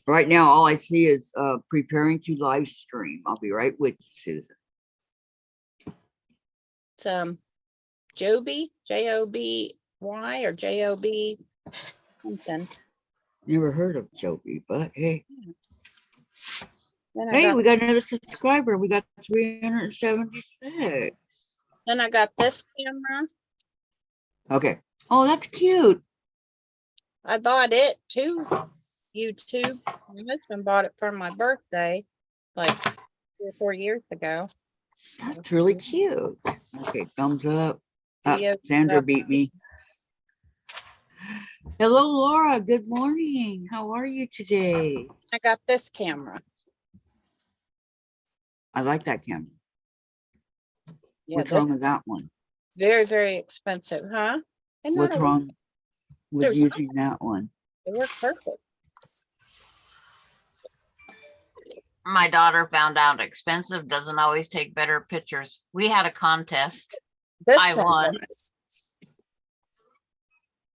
Right now, all I see is preparing to live stream. I'll be right with you, Susan. It's Joby, J-O-B-Y or J-O-B something. Never heard of Joby, but hey. Then Hey, we got another subscriber. We got 376. Then I got this camera. Okay. Oh, that's cute. I bought it too. YouTube. My husband bought it for my birthday, like 3 or 4 years ago. That's really cute. Okay, thumbs up. Video Sandra up. beat me. Hello, Laura. Good morning. How are you today? I got this camera. I like that camera. Yeah, What's this wrong with that one? very, very expensive, huh? And What's wrong with There's using that one? It worked perfect. My daughter found out expensive doesn't always take better pictures. We had a contest. This I thing won. does.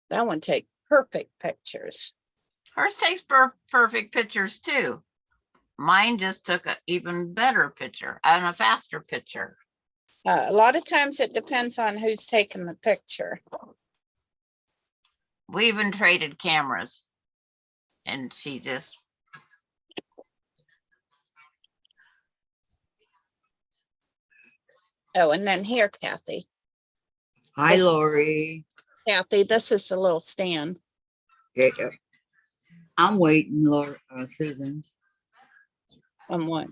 That one take perfect pictures. Hers takes perfect pictures too. Mine just took an even better picture and a faster picture. A lot of times it depends on who's taking the picture. We even traded cameras. And she just. Oh, and then here, Kathy. Hi, This- Lori. Kathy, this is a little stand. Okay, I'm waiting, Laura, Susan. On what?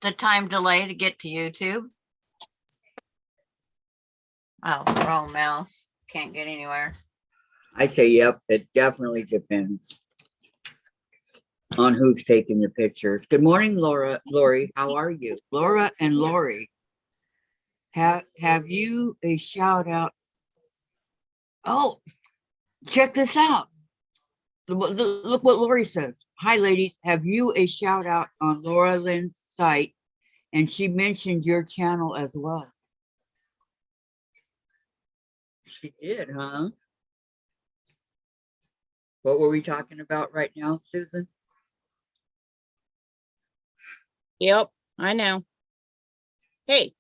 The time delay to get to YouTube. Oh, wrong mouse. Can't get anywhere. I say, yep, it definitely depends on who's taking the pictures. Good morning, Lori, how are you? Laura and Lori, have you a shout out? Oh, check this out. Look what Lori says. Hi, ladies. Have you a shout out on Laura Lynn's site? And she mentioned your channel as well. She did, huh? What were we talking about right now, Susan? Yep, I know. Hey,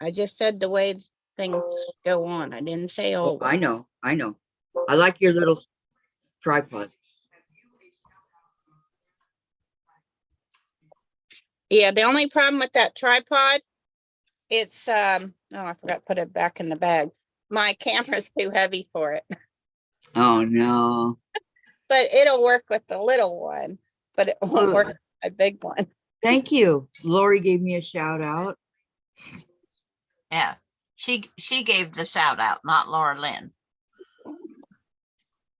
I just said the way things go on. I didn't say Oh, oh. I know. I like your little tripod. Yeah, the only problem with that tripod, it's oh, I forgot to put it back in the bag. My camera's too heavy for it. Oh no. But it'll work with the little one, but it won't work with my big one. Thank you. Lori gave me a shout out. Yeah. She gave the shout out, not Laura Lynn.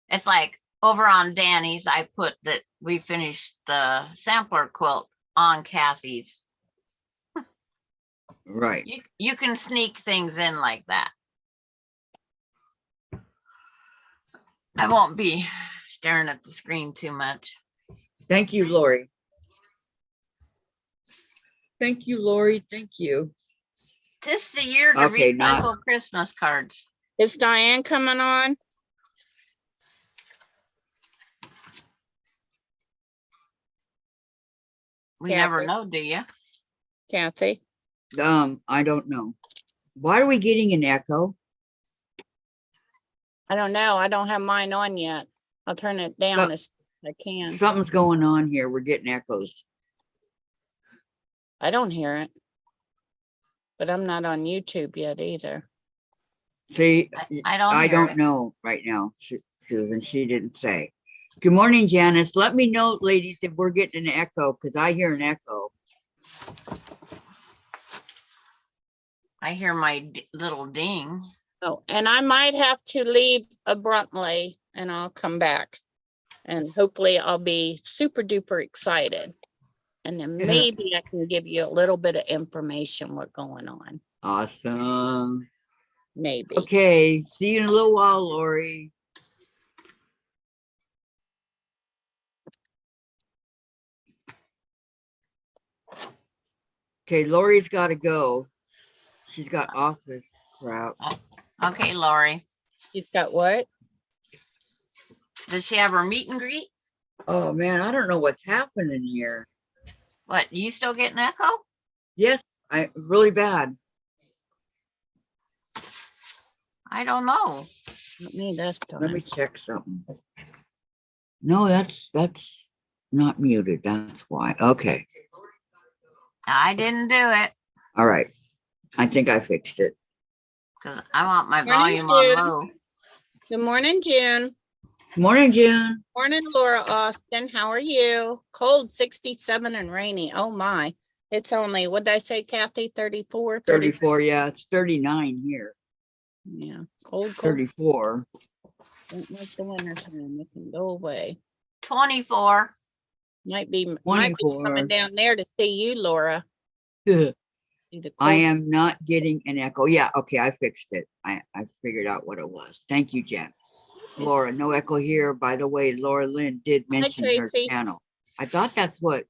It's like over on Danny's, I put that we finished the sampler quilt on Kathy's. Right. You can sneak things in like that. I won't be staring at the screen too much. Thank you, Lori. Thank you, Lori. Thank you. This is the year to Okay, recycle Christmas cards. Is Diane coming on? We Kathy. never know, do you? Kathy? I don't know. Why are we getting an echo? I don't know. I don't have mine on yet. I'll turn it down as I can. Something's going on here. We're getting echoes. I don't hear it. But I'm not on YouTube yet either. See, I don't know right now, Susan. She didn't say. Good morning, Janice. Let me know, ladies, if we're getting an echo, because I hear an echo. I hear my little ding. Oh, and I might have to leave abruptly and I'll come back. And hopefully I'll be super duper excited. And then maybe I can give you a little bit of information what's going on. Awesome. Maybe. Okay. See you in a little while, Lori. Okay, Lori's got to go. She's got office crap. Okay, Lori. You've got what? Does she have her meet and greet? Oh man, I don't know what's happening here. What, you still get an echo? Yes, I really bad. I don't know. Not me this Let me time. check something. No, that's not muted. That's why. Okay. I didn't do it All right. I think I fixed it. because I want my Morning, volume on June. low. Good morning, June. Morning, June. Morning, Laura Austin. How are you? Cold 67 and rainy. Oh my. It's only, what'd I say, Kathy? 34, 30. 34. Yeah, it's 39 here. Yeah, cold, cold. 34. Don't like the winter time. It can go away. 24. Might be 24. coming down there to see you, Laura. I See the cold. am not getting an echo. Yeah, okay, I fixed it. I figured out what it was. Thank you, Jen. Laura, no echo here. By the way, Laura Lynn did mention her Tracy. channel. I thought that's what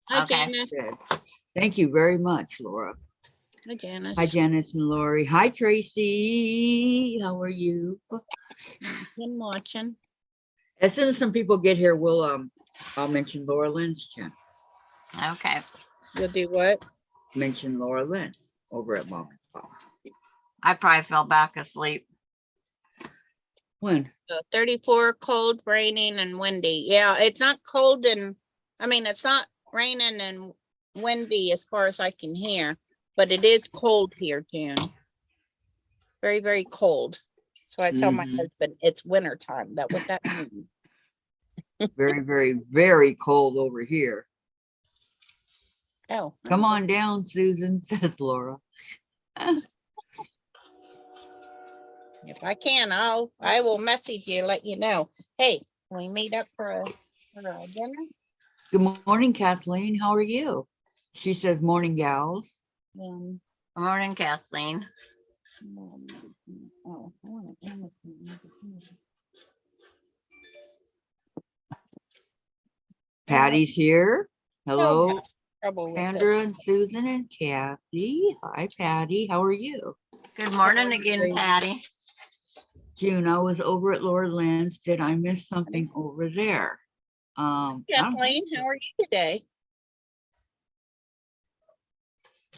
Hi, Okay. Janice. it said. Thank you very much, Laura. Hi, Janice. Hi, Janice and Lori. Hi, Tracy. How are you? I'm watching. As soon as some people get here, I'll mention Laura Lynn's channel. Okay. You'll do what? Mention Laura Lynn over at Mom and Pop. I probably fell back asleep. When? 34, cold, raining, and windy. Yeah, it's not cold and, I mean, it's not raining and windy as far as I can hear, but it is cold here, June. Very, very cold. So I tell my Mhm. husband it's winter time. That what that means. Very, very, very cold over here. Oh, Come on down, Susan, says Laura. if I can, I will message you, let you know. Hey, can we meet up for a dinner? Good morning, Kathleen. How are you? She says, morning, gals. Um, Good morning, Kathleen. oh, I want to Amazon. Patty's here. Hello, Don't have trouble with it. Sandra and Susan and Kathy. Hi, Patty. How are you? Good morning Hello, again, Tracy. Patty. June, I was over at Laura Lynn's. Did I miss something over there? I don't Kathleen, think so. how are you today?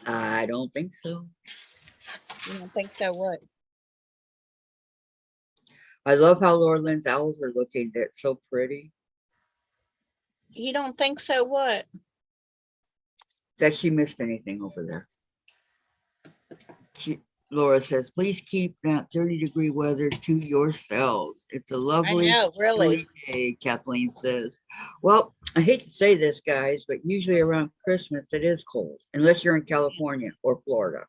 I don't think so. You don't think so? What? I love how Laura Lynn's owls are looking. They're so pretty. You don't think so? What? That she missed anything over there. Laura says, please keep that 30-degree weather to yourselves. It's a lovely I know, really. day, Kathleen says. Well, I hate to say this, guys, but usually around Christmas it is cold, unless you're in California or Florida.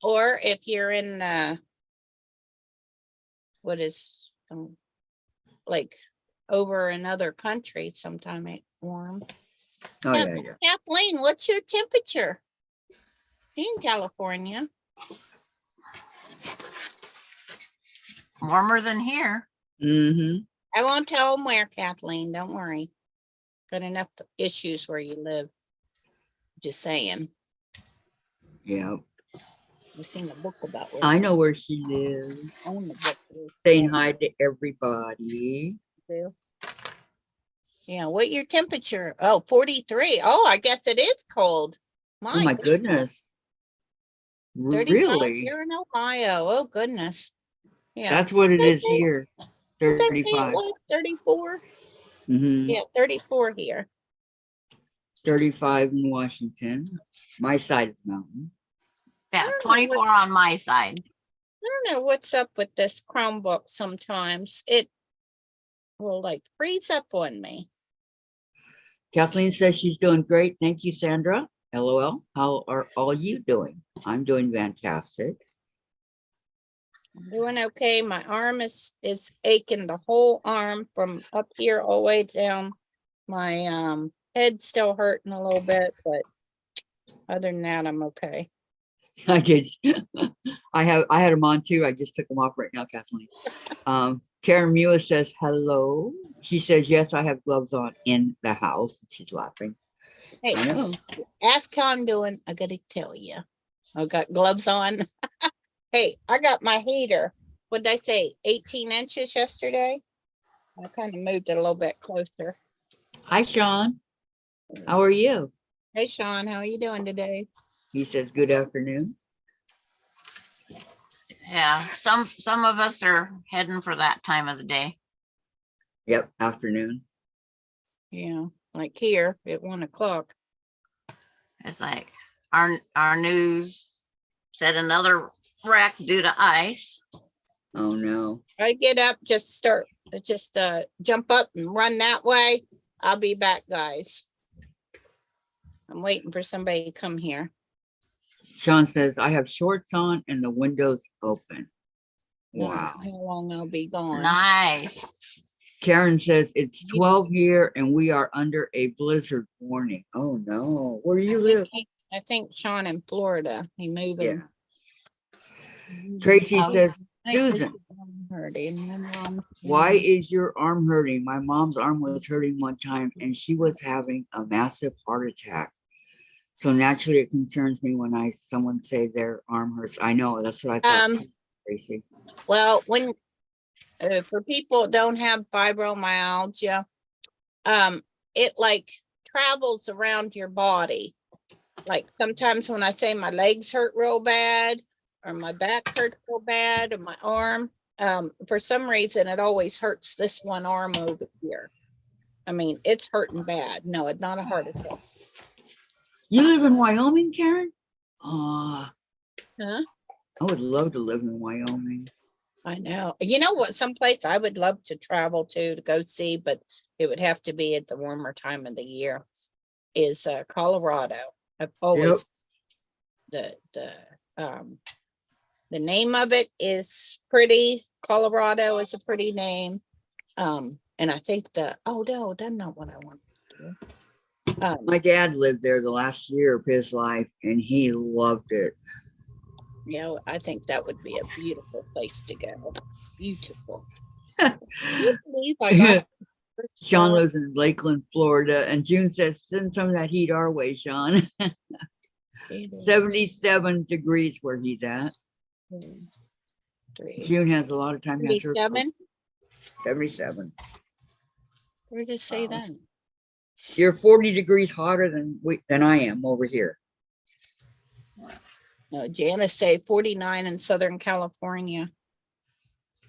Or if you're in what is like over another country, sometime it's warm. Oh, yeah, yeah. Kathleen, what's your temperature in California? Warmer than here. Mm-hmm. I won't tell them where, Kathleen. Don't worry. Got enough issues where you live. Just saying. Yeah. I've seen a book about where I she know where she lives. own the book. Saying hi to everybody. Do. Yeah, what your temperature? Oh, 43. Oh, I guess it is cold. Oh my goodness. 35 Really? here in Ohio. Oh goodness. Yeah. That's what it is here. What did I say it 35. was? 34? Mm-hmm. Yeah, 34 here. 35 in Washington, my side of the mountain. Yeah, don't know 24 on my side. I don't know what's up with this Chromebook sometimes. It will like freeze up on me. Kathleen says she's doing great. Thank you, Sandra. LOL. How are all you doing? I'm doing fantastic. I'm doing okay. My arm is aching, the whole arm from up here all the way down. My head's still hurting a little bit, but other than that, I'm okay. I did. I had them on too. I just took them off right now, Kathleen. Karen Mula says hello. She says, yes, I have gloves on in the house. She's laughing. Hey, I know. ask how I'm doing. I gotta tell you, I got gloves on. Hey, I got my heater. What did I say? 18 inches yesterday. I kind of moved it a little bit closer. Hi, Sean. How are you? Hey, Sean, how are you doing today? He says, good afternoon. Yeah, some of us are heading for that time of the day. Yep, afternoon. Yeah, like here at 1 o'clock. It's like our news said another wreck due to ice. Oh, no. I get up, just jump up and run that way. I'll be back, guys. I'm waiting for somebody to come here. Sean says, I have shorts on and the windows open. I don't know Wow. how long I'll be gone. Nice. Karen says it's 12 here and we are under a blizzard warning. Oh, no. Where do you live? I think Sean in Florida, he moving. Yeah. Tracy Oh. says, I think Susan, his arm hurting. My mom- why is your arm hurting? My mom's arm was hurting one time and she was having a massive heart attack. So naturally it concerns me when someone say their arm hurts. I know, that's what I thought, too, Tracy. Well, when for people that don't have fibromyalgia, it like travels around your body. Like sometimes when I say my legs hurt real bad, or my back hurts real bad, or my arm, for some reason it always hurts this one arm over here. I mean, it's hurting bad. No, it's not a heart attack. You live in Wyoming, Karen? Huh? I would love to live in Wyoming. I know. You know what? Someplace I would love to travel to go see, but it would have to be at the warmer time of the year. Is Colorado. I've always the name of it is pretty. Colorado is a pretty name. And I think oh no, that's not what I want to do. My dad lived there the last year of his life and he loved it. You know, I think that would be a beautiful place to go. Beautiful. Sean lives in Lakeland, Florida, and June says, send some of that heat our way, Sean. 77 degrees where he's at. June has a lot of time. 77? 77. Where did it say that? You're 40 degrees hotter than I am over here. No, Janice say 49 in Southern California.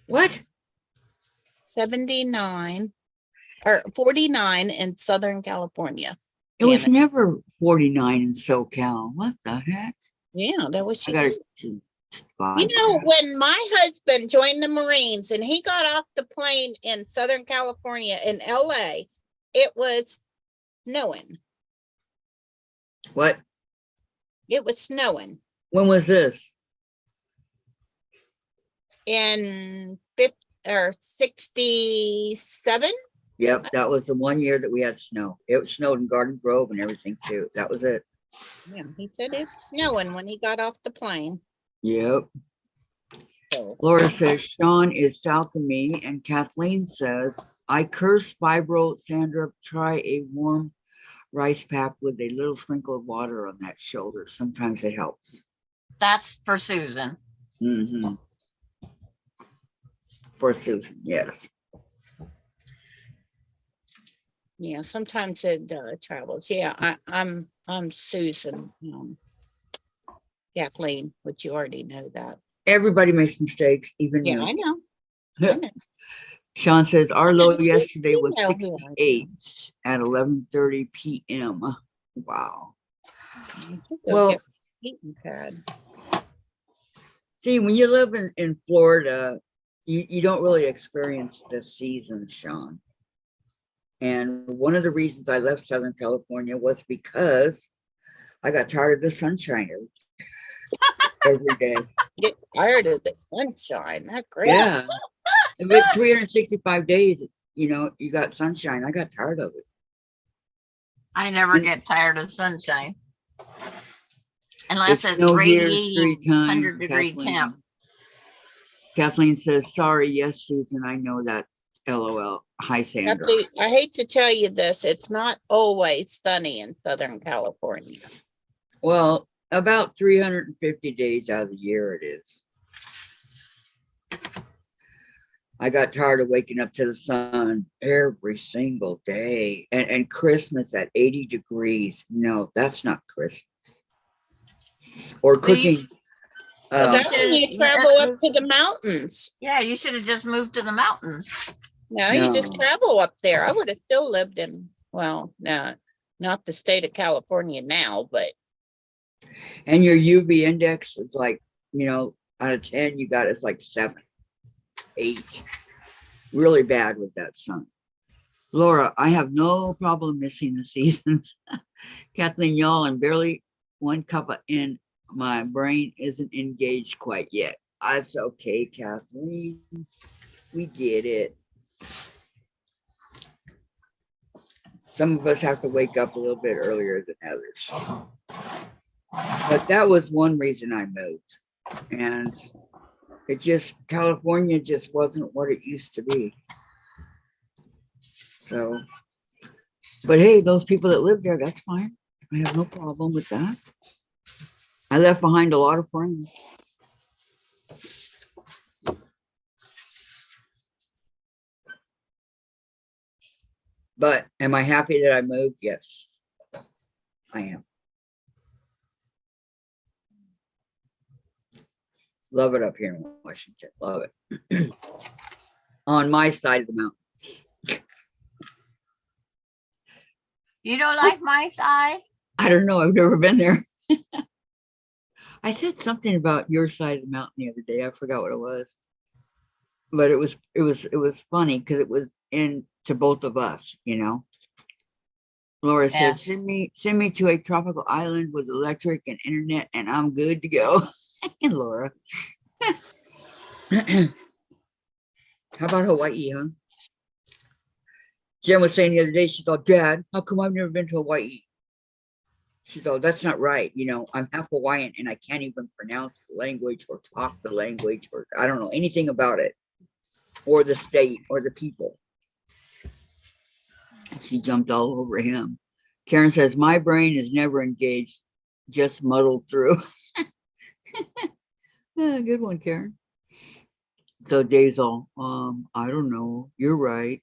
What? 79 or 49 in Southern California. It was never 49 in SoCal. What the heck? Yeah, that was I just. gotta You know, when my husband joined the Marines and he got off the plane in Southern California in LA, it was snowing. What? It was snowing. When was this? In 67? Yep, that was the one year that we had snow. It snowed in Garden Grove and everything too. That was it. Yeah, he said it was snowing when he got off the plane. Yep. Laura says Sean is south of me, and Kathleen says I curse fibro. Sandra, try a warm rice pack with a little sprinkle of water on that shoulder. Sometimes it helps. That's for Susan. Mm-hmm. For Susan, yes. Yeah, sometimes it travels. Yeah, I'm Susan, Kathleen, which you already know that. Everybody makes mistakes, even Yeah, you. I know. I know. Sean says our low It's yesterday was female who I 68 at 11:30 p.m. Wow. Well, Well, see, when you live in Florida, you don't really experience the seasons, Sean. And one of the reasons I left Southern California was because I got tired of the sunshine every day. Get tired of the sunshine. That's great. Yeah. But 365 days, you got sunshine. I got tired of it. I never get tired of sunshine. Unless it's snowed here radiating 3 times, 100-degree temp. Kathleen says, sorry, yes, Susan, I know that. LOL. Hi, Sandra. I hate to tell you this. It's not always sunny in Southern California. Well, about 350 days out of the year it is. I got tired of waking up to the sun every single day, and Christmas at 80 degrees. No, that's not Christmas. Or Well, you cooking. Well, Um, that's when you travel up to the mountains. Yeah, you should have just moved to the mountains. No, you just No. travel up there. I would have still lived in, well, no, not the state of California now, but and your UV index is like, out of 10, you got it's like 7, 8. Really bad with that sun. Laura, I have no problem missing the seasons. Kathleen, y'all, I'm barely 1 cup in. My brain isn't engaged quite yet. That's okay, Kathleen. We get it. Some of us have to wake up a little bit earlier than others. But that was one reason I moved. And California just wasn't what it used to be. So, but hey, those people that live there, that's fine. I have no problem with that. I left behind a lot of friends. But am I happy that I moved? Yes, I am. Love it up here in Washington. Love it. On my side of the mountain. You don't like my side? I don't know. I've never been there. I said something about your side of the mountain the other day. I forgot what it was. But it was funny because it was in to both of us, Laura Yeah. said, send me to a tropical island with electric and internet and I'm good to go. And Laura. How about Hawaii, huh? Jen was saying the other day, she thought, Dad, how come I've never been to Hawaii? She thought, that's not right. I'm half Hawaiian and I can't even pronounce the language or talk the language, or I don't know anything about it, or the state or the people. She jumped all over him. Karen says, my brain is never engaged, just muddled through. Good one, Karen. So Dave's all, I don't know. You're right.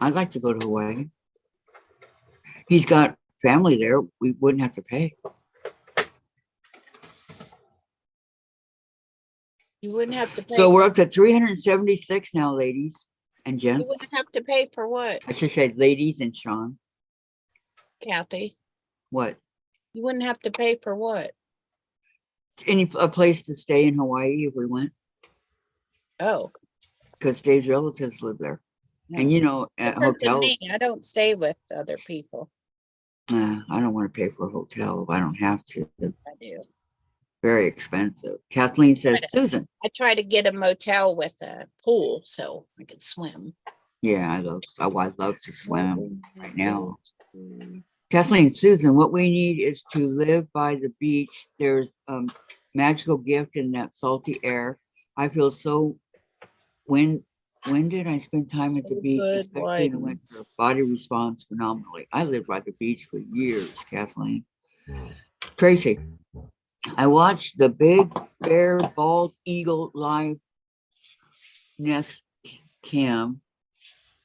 I'd like to go to Hawaii. He's got family there. We wouldn't have to pay. you wouldn't have to pay. So we're up to 376 now, ladies and You gents. wouldn't have to pay for what, I should say ladies and Sean. Kathy? What? You wouldn't have to pay for what? A place to stay in Hawaii if we went, Oh, because Dave's relatives live there. And at different than hotels, me. I don't stay with other people. I don't want to pay for a hotel if I don't have to. It's I do. very expensive. Kathleen says, Right. Susan. I try to get a motel with a pool so I can swim. Yeah, I love to swim right now. Kathleen, Susan, what we need is to live by the beach. There's magical gift in that salty air. I feel so. When did I spend time at the Oh, beach, good, especially in the Biden. winter? Body responds phenomenally. I lived by the beach for years, Kathleen. Tracy, I watched the Big Bear Bald Eagle live nest cam.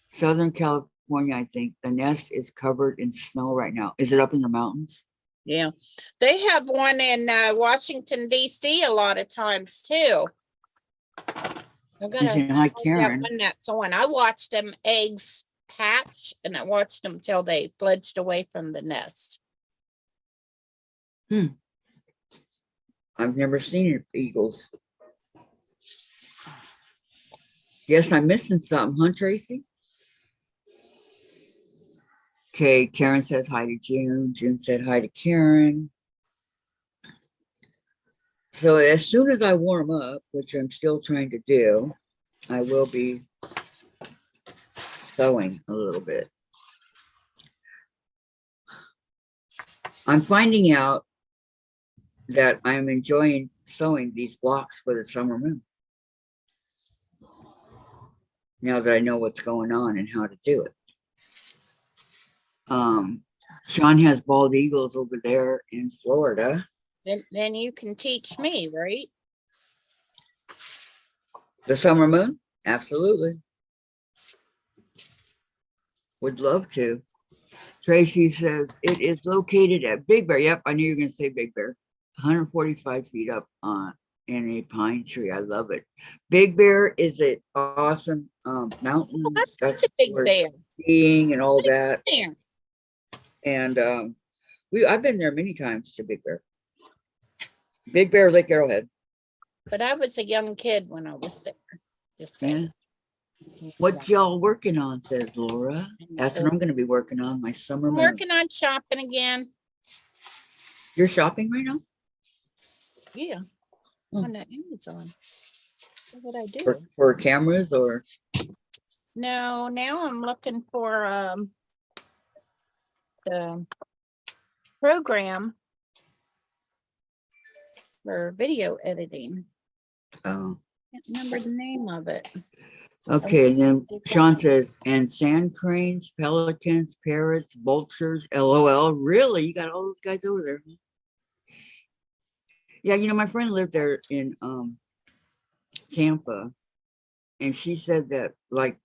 Southern California, I think. The nest is covered in snow right now. Is it up in the mountains? Yeah. They have one in Washington, D.C. a lot of times too. I'm gonna Saying, hi, find out Karen. when that's on. I watched them eggs hatch and I watched them till they fledged away from the nest. I've never seen eagles. Guess I'm missing something, huh, Tracy? Okay, Karen says hi to June. June said hi to Karen. So as soon as I warm up, which I'm still trying to do, I will be sewing a little bit. I'm finding out that I'm enjoying sewing these blocks for the summer moon. Now that I know what's going on and how to do it. Sean has bald eagles over there in Florida. Then you can teach me, right? The summer moon? Absolutely. Would love to. Tracy says it is located at Big Bear. Yep, I knew you were going to say Big Bear. 145 feet up on in a pine tree. I love it. Big Bear is an awesome mountains. That's a Big where Bear. skiing and all that. There. And I've been there many times to Big Bear. Big Bear, Lake Arrowhead. But I was a young kid when I was there. Just saying. What y'all working on, says Laura. That's what I'm going to be working on, my summer I'm moon. working on shopping again. You're shopping right now? Yeah. Hmm. On the Amazon. What would I do? For cameras or? No, now I'm looking for the program for video editing. Oh. Can't remember the name of it. Okay, and then Sean says, and sand cranes, pelicans, parrots, vultures, LOL. Really? You got all those guys over there? Yeah, you know, my friend lived there in Tampa, and she said that, like,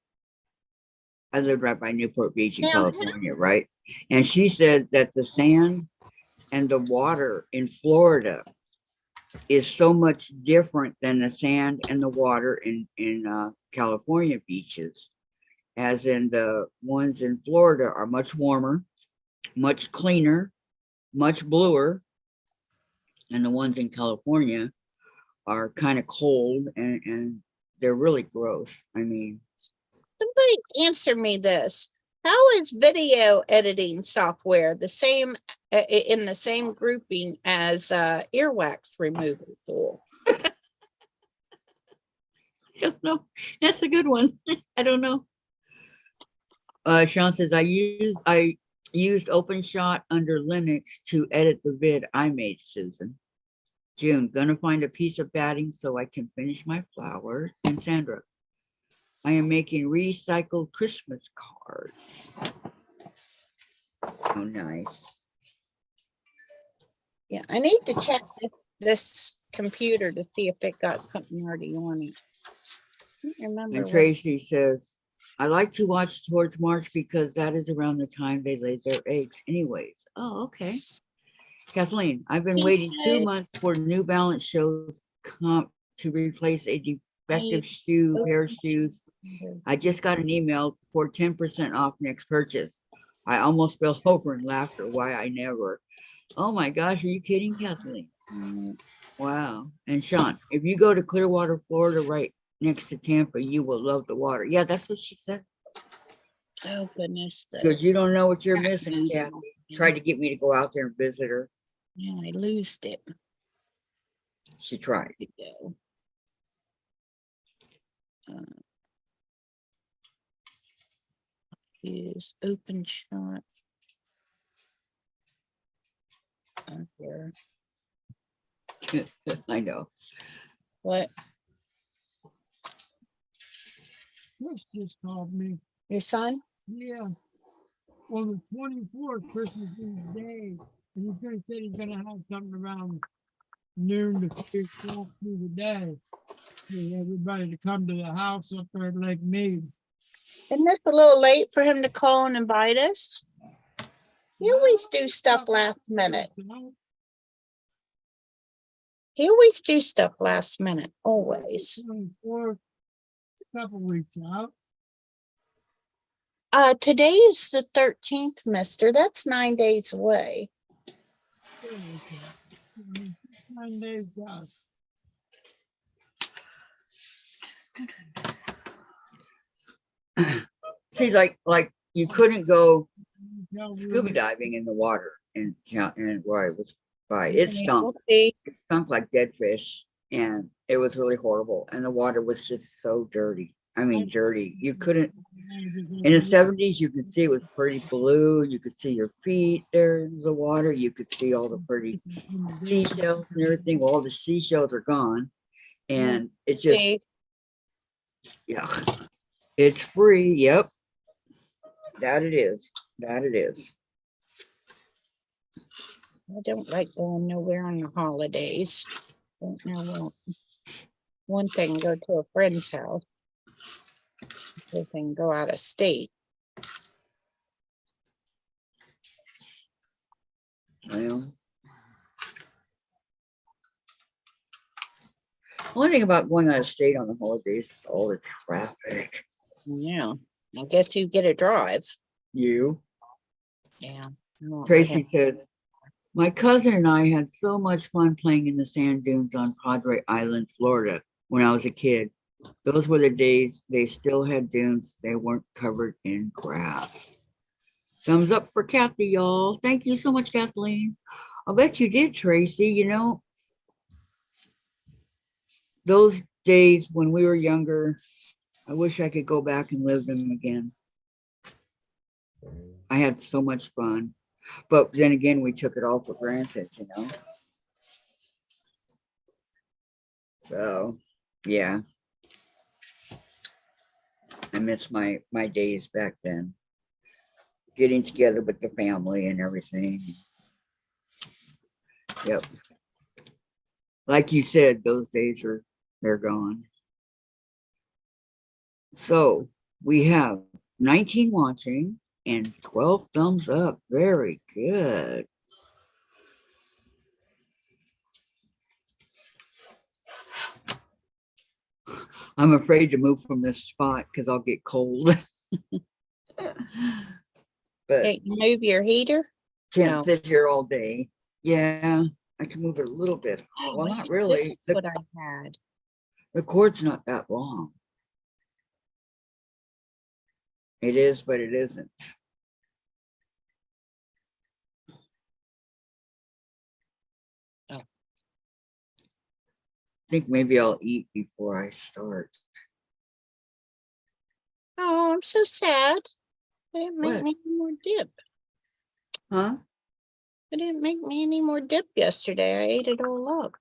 I lived right by Newport Beach in Now, California, right? And she said that the sand and the water in Florida is so much different than the sand and the water in California beaches, as in the ones in Florida are much warmer, much cleaner, much bluer, and the ones in California are kind of cold and they're really gross. I mean, somebody answer me this. How is video editing software the same in the same grouping as earwax removal tool? I don't know. That's a good one. I don't know. Sean says I used OpenShot under Linux to edit the vid I made, Susan. June, gonna find a piece of batting so I can finish my flower. And Sandra, I am making recycled Christmas cards. Oh, nice. Yeah, I need to check this computer to see if it got something already on it. I can't remember. And Tracy says, I like to watch Towards March because that is around the time they lay their eggs anyways. Oh, okay. Kathleen, I've been waiting 2 months for New Balance shoes to replace a defective pair of shoes. I just got an email for 10% off next purchase. I almost fell over in laughter. Why I never. Oh my gosh, are you kidding, Kathleen? Wow. And Sean, if you go to Clearwater, Florida, right next to Tampa, you will love the water. Yeah, that's what she said. Oh goodness. Because you don't know what you're missing, Kathy. Tried to get me to go out there and visit her. Yeah, I lost it. She tried. Go. Use OpenShot. Here. I know. What? Chris just called me. Your son? Yeah. On the 24th, Christmas Eve day. And he's going to say he's going to have something around noon to 3 o'clock through the day. For everybody to come to the house up there at Lake Mead. Isn't this a little late for him to call and invite us? He always do stuff last minute. He always do stuff last minute, always. 24th, a couple weeks out. Today is the 13th, mister. That's 9 days away. 9 days out. See, like you couldn't go scuba diving in the water and where I was by. It stunk. It stunk like dead fish, and it was really horrible. And the water was just so dirty. I mean, dirty. You couldn't. In the 70s, you could see it was pretty blue. You could see your feet there in the water. You could see all the pretty seashells and everything. Well, all the seashells are gone, and it just, yeah, it's free. Yep, that it is. That it is. I don't like going nowhere on the holidays. Don't know what. One thing, go to a friend's house. They can go out of state. Well, one thing about going out of state on the holidays is all the traffic. Yeah, I guess you get a drive. You, Yeah. I won't let Tracy him- says, my cousin and I had so much fun playing in the sand dunes on Padre Island, Florida, when I was a kid. Those were the days they still had dunes. They weren't covered in grass. Thumbs up for Kathy, y'all. Thank you so much, Kathleen. I'll bet you did, Tracy. You know, those days when we were younger, I wish I could go back and live them again. I had so much fun. But then again, we took it all for granted, you know? So, yeah. I miss my days back then. Getting together with the family and everything. Yep. Like you said, those days they're gone. So we have 19 watching and 12 thumbs up. Very good. I'm afraid to move from this spot because I'll get cold. But Hey, move your heater. can't No. sit here all day. Yeah, I can move it a little bit. Well, I not think really. This is what I had. The cord's not that long. It is, but it isn't. Oh. I think maybe I'll eat before I start. Oh, I'm so sad. They didn't make What? me any more dip. Huh? They didn't make me any more dip yesterday. I ate it all up.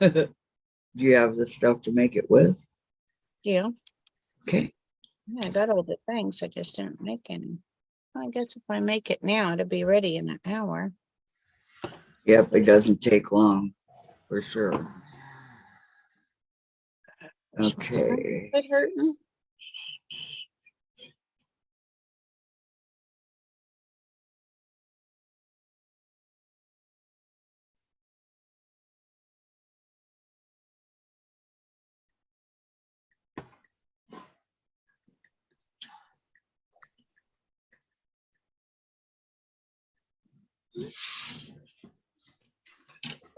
Do you have the stuff to make it with? Yeah, Okay. I got all the things. I just didn't make any. I guess if I make it now, it'll be ready in an hour. Yep, it doesn't take long for sure. Okay. It hurting?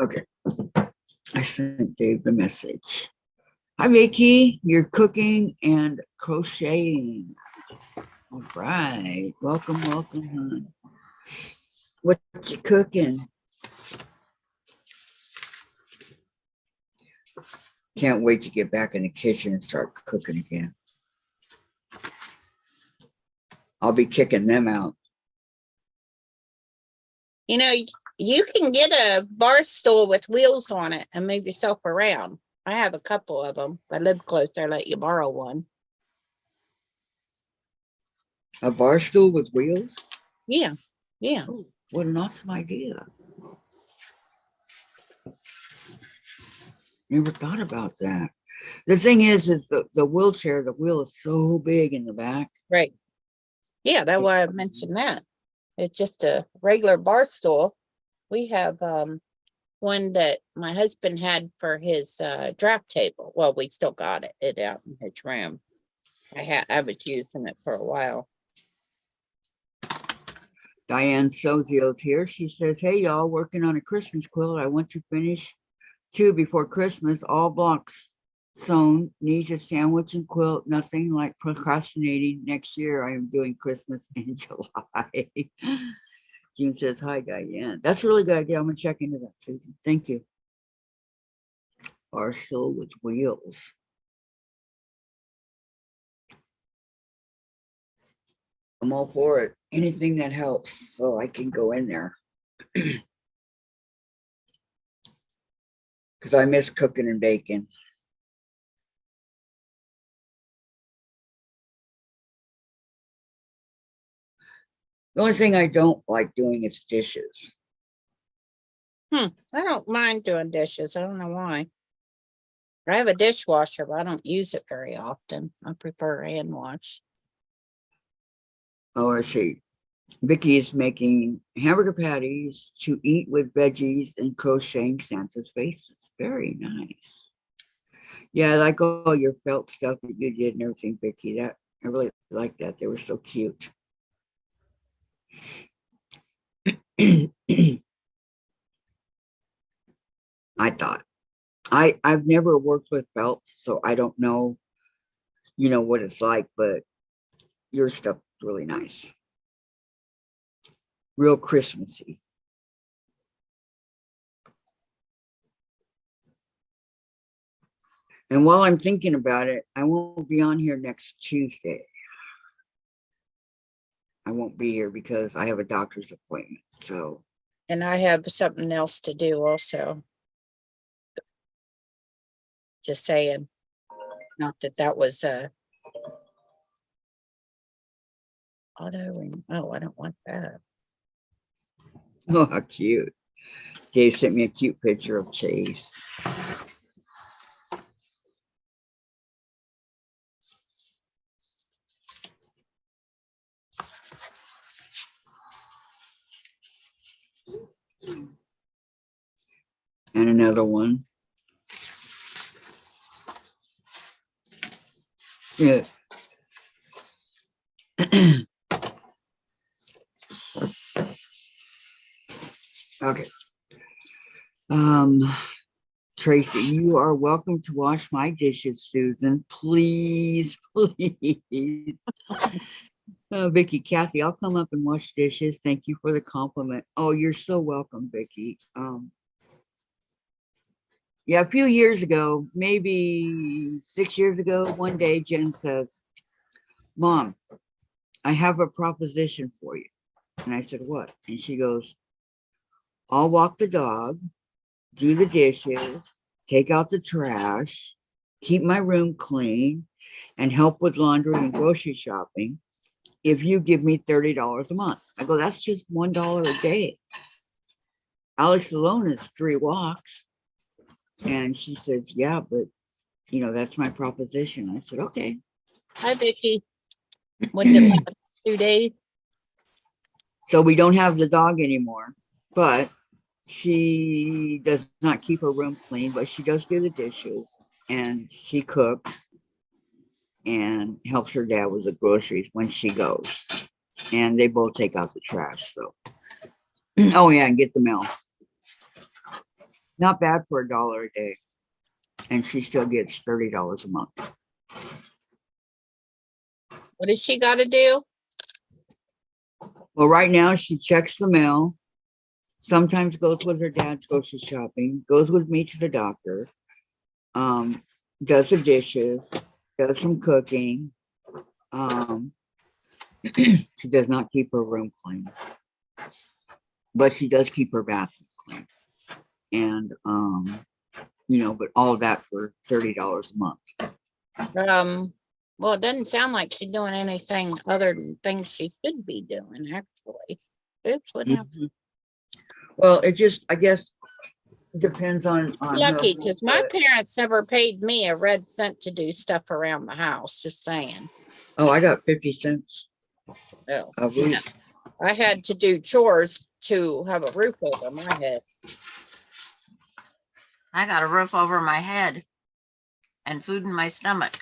Okay. I sent Dave the message. Hi, Vicky. You're cooking and crocheting. All right. Welcome, welcome, hon. What you cooking? Can't wait to get back in the kitchen and start cooking again. I'll be kicking them out. You know, you can get a bar stool with wheels on it and move yourself around. I have a couple of them. If I live close, I let you borrow one. A bar stool with wheels? Yeah, yeah. Oh, what an awesome idea. Never thought about that. The thing is the wheelchair, the wheel is so big in the back. Right. Yeah, that's why I mentioned that. It's just a regular bar stool. We have one that my husband had for his draft table. Well, we still got it out in his room. I was using it for a while. Diane Sozio's here. She says, hey, y'all, working on a Christmas quilt. I want to finish 2 before Christmas, all blocks sewn, needs a sandwich and quilt, nothing like procrastinating. Next year, I am doing Christmas in July. June says, hi, Diane. That's a really good idea. I'm going to check into that, Susan. Thank you. Bar stool with wheels. I'm all for it. Anything that helps so I can go in there. Because I miss cooking and baking. The only thing I don't like doing is dishes. I don't mind doing dishes. I don't know why. I have a dishwasher, but I don't use it very often. I prefer hand wash. Oh, I see. Vicky is making hamburger patties to eat with veggies and crocheting Santa's faces. Very nice. Yeah, I like all your felt stuff that you did and everything, Vicky. That I really like that. They were so cute. I thought. I've never worked with felt, so I don't know, what it's like, but your stuff is really nice. Real Christmassy. And while I'm thinking about it, I won't be on here next Tuesday. I won't be here because I have a doctor's appointment. So, And I have something else to do also. Just saying. Not that that was auto. Oh, I don't want that. oh, how cute. Dave sent me a cute picture of Chase. And another one. Yeah. Okay. Tracy, you are welcome to wash my dishes, Susan. Please, please. Vicky, Kathy, I'll come up and wash dishes. Thank you for the compliment. Oh, you're so welcome, Vicky. Yeah, a few years ago, maybe 6 years ago, one day Jen says, Mom, I have a proposition for you. And I said, what? And she goes, I'll walk the dog, do the dishes, take out the trash, keep my room clean, and help with laundry and grocery shopping if you give me $30 a month. I go, that's just $1 a day. Alex alone is 3 walks. And she says, yeah, but that's my proposition. I said, okay. Hi, Vicky. Wouldn't it last 2 days? So we don't have the dog anymore, but she does not keep her room clean, but she does do the dishes and she cooks and helps her dad with the groceries when she goes. And they both take out the trash. So, oh yeah, and get the mail. Not bad for $1 a day. And she still gets $30 a month. What does she got to do? Well, right now she checks the mail, sometimes goes with her dad grocery shopping, goes with me to the doctor, does the dishes, does some cooking. She does not keep her room clean, but she does keep her bathroom clean. And, but all that for $30 a month. Well, it doesn't sound like she's doing anything other than things she should be doing, actually. Oops, what happened? Well, it just, I guess, depends on Lucky, her, because my but- parents never paid me a red cent to do stuff around the house, just saying. Oh, I got 50 cents Oh, a week. I had to do chores to have a roof over my head. I got a roof over my head and food in my stomach.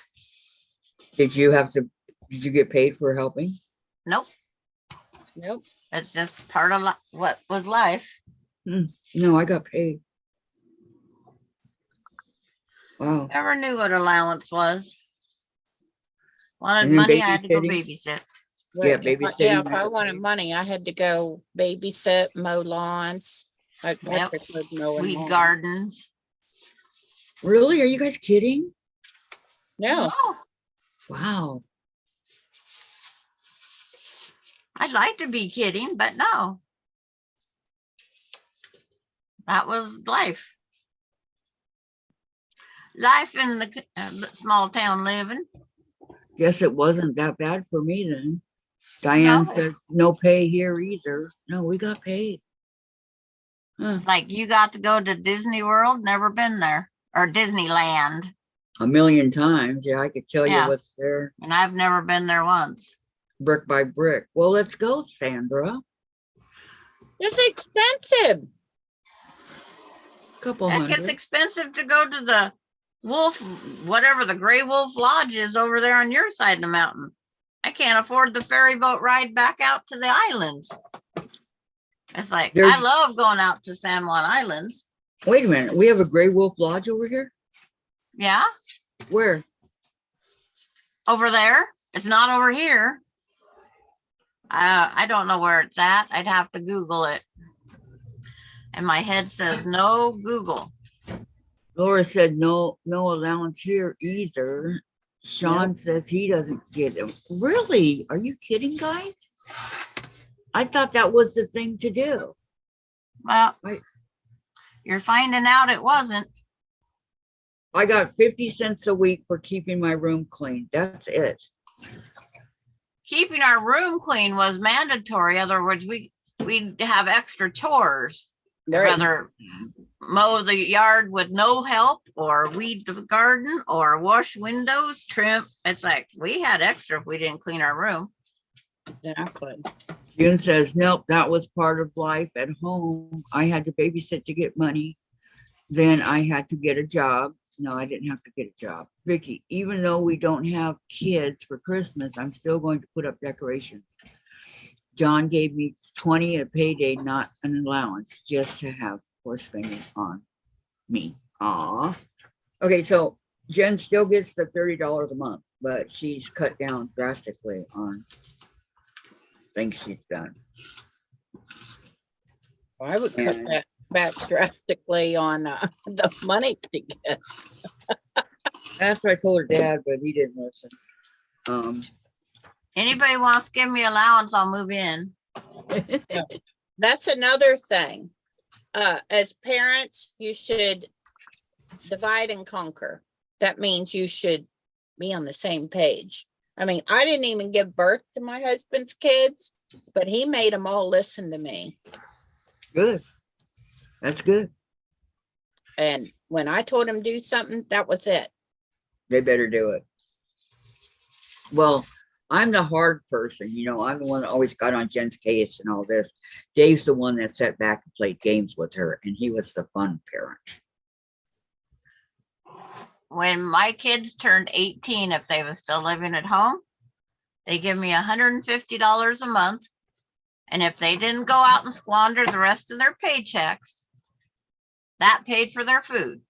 Did you get paid for helping? Nope. Nope. It's just part of what was life. No, I got paid. Wow. Never knew what allowance was. Wanted And then money, I had to go babysitting? babysit. Yeah, Right, if I- babysitting, Yeah, if I I got wanted paid. money, I had to go babysit, mow lawns. I Yep. preferred mowing Weed lawns. gardens. Really? Are you guys kidding? No, Oh, Wow. I'd like to be kidding, but no. That was life. Life in the small town living. Guess it wasn't that bad for me then. Diane No. says no pay here either. No, we got paid. Huh. It's like you got to go to Disney World, never been there, or Disneyland. A million times. Yeah, I could tell you Yeah. what's there And I've never been there once. brick by brick. Well, let's go, Sandra. It's expensive. Couple Heck, it's hundred. expensive to go to the Wolf, whatever the Gray Wolf Lodge is over there on your side of the mountain. I can't afford the ferry boat ride back out to the islands. It's like, I There's- love going out to San Juan Islands. Wait a minute. We have a Gray Wolf Lodge over here? Yeah, Where? over there. It's not over here. I don't know where it's at. I'd have to Google it. And my head says no Google. Laura said no allowance here either. Sean says he doesn't get them. Really? Are you kidding, guys? I thought that was the thing to do. Well, Right. you're finding out it wasn't. I got 50 cents a week for keeping my room clean. That's it. Keeping our room clean was mandatory. Otherwise, we'd have extra chores. Right. Whether mow the yard with no help, or weed the garden, or wash windows, trim. It's like we had extra if we didn't clean our room. Exactly. June says, nope, that was part of life at home. I had to babysit to get money. Then I had to get a job. No, I didn't have to get a job. Vicky, even though we don't have kids for Christmas, I'm still going to put up decorations. John gave me 20 a payday, not an allowance, just to have for spending on me. Aw. Okay, so Jen still gets the $30 a month, but she's cut down drastically on things she's done. I would cut And- that back drastically on the money to get. That's what I told her dad, but he didn't listen. Anybody wants to give me allowance, I'll move in. That's another thing. As parents, you should divide and conquer. That means you should be on the same page. I mean, I didn't even give birth to my husband's kids, but he made them all listen to me. Good. That's good. And when I told him do something, that was it. They better do it. Well, I'm the hard person, you know, I'm the one that always got on Jen's case and all this. Dave's the one that sat back and played games with her, and he was the fun parent. When my kids turned 18, if they were still living at home, they give me $150 a month. And if they didn't go out and squander the rest of their paychecks, that paid for their food.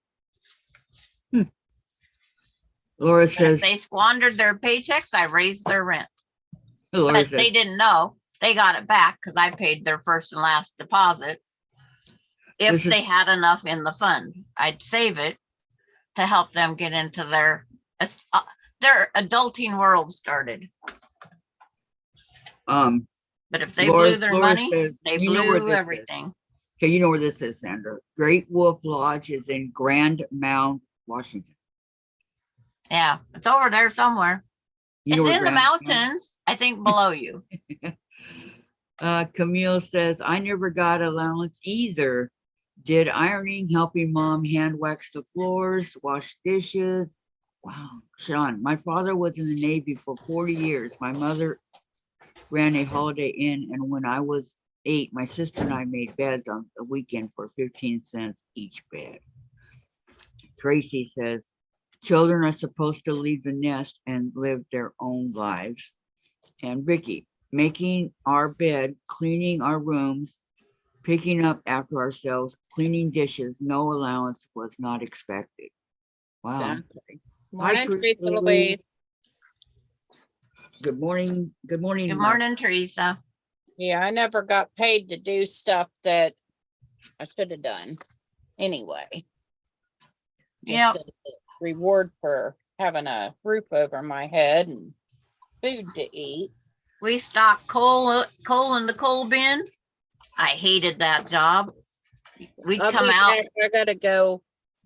Laura But if says, they squandered their paychecks, I raised their rent. Laura But says, they didn't know. They got it back because I paid their first and last deposit. If This is- they had enough in the fund, I'd save it to help them get into their adulting world started. But if they Laura- blew their Laura money, says, they you know where blew this is. everything. Okay, you know where this is, Sandra. Great Wolf Lodge is in Grand Mound, Washington. Yeah, it's over there somewhere. You know It's where in the Grand Mound- mountains, I think below you. Camille says, I never got allowance either. Did ironing, helping mom hand wax the floors, wash dishes. Wow, Sean, my father was in the Navy for 40 years. My mother ran a Holiday Inn, and when I was 8, my sister and I made beds on the weekend for 15 cents each bed. Tracy says, children are supposed to leave the nest and live their own lives. And Vicky, making our bed, cleaning our rooms, picking up after ourselves, cleaning dishes, no allowance was not expected. Wow. Exactly. Hi, Morning, Teresa Teresa Louise. Louise. Good morning. Good morning. Good Mark. morning, Teresa. Yeah, I never got paid to do stuff that I should have done anyway. Yep. Just a reward for having a roof over my head and food to eat. We stocked coal in the coal bin. I hated that job. We'd I'll come be out. back. I gotta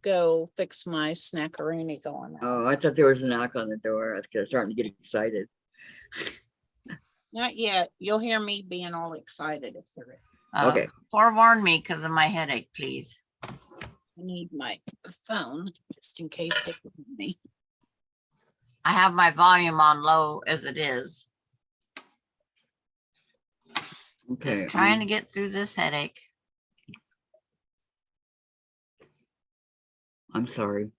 go fix my snackaroonie going on. Oh, I thought there was a knock on the door. I was starting to get excited. Not yet. You'll hear me being all excited if there is. Okay. Forewarn me because of my headache, please. I need my phone just in case they can hear me. I have my volume on low as it is. Okay. Just trying to get through this headache. I'm sorry.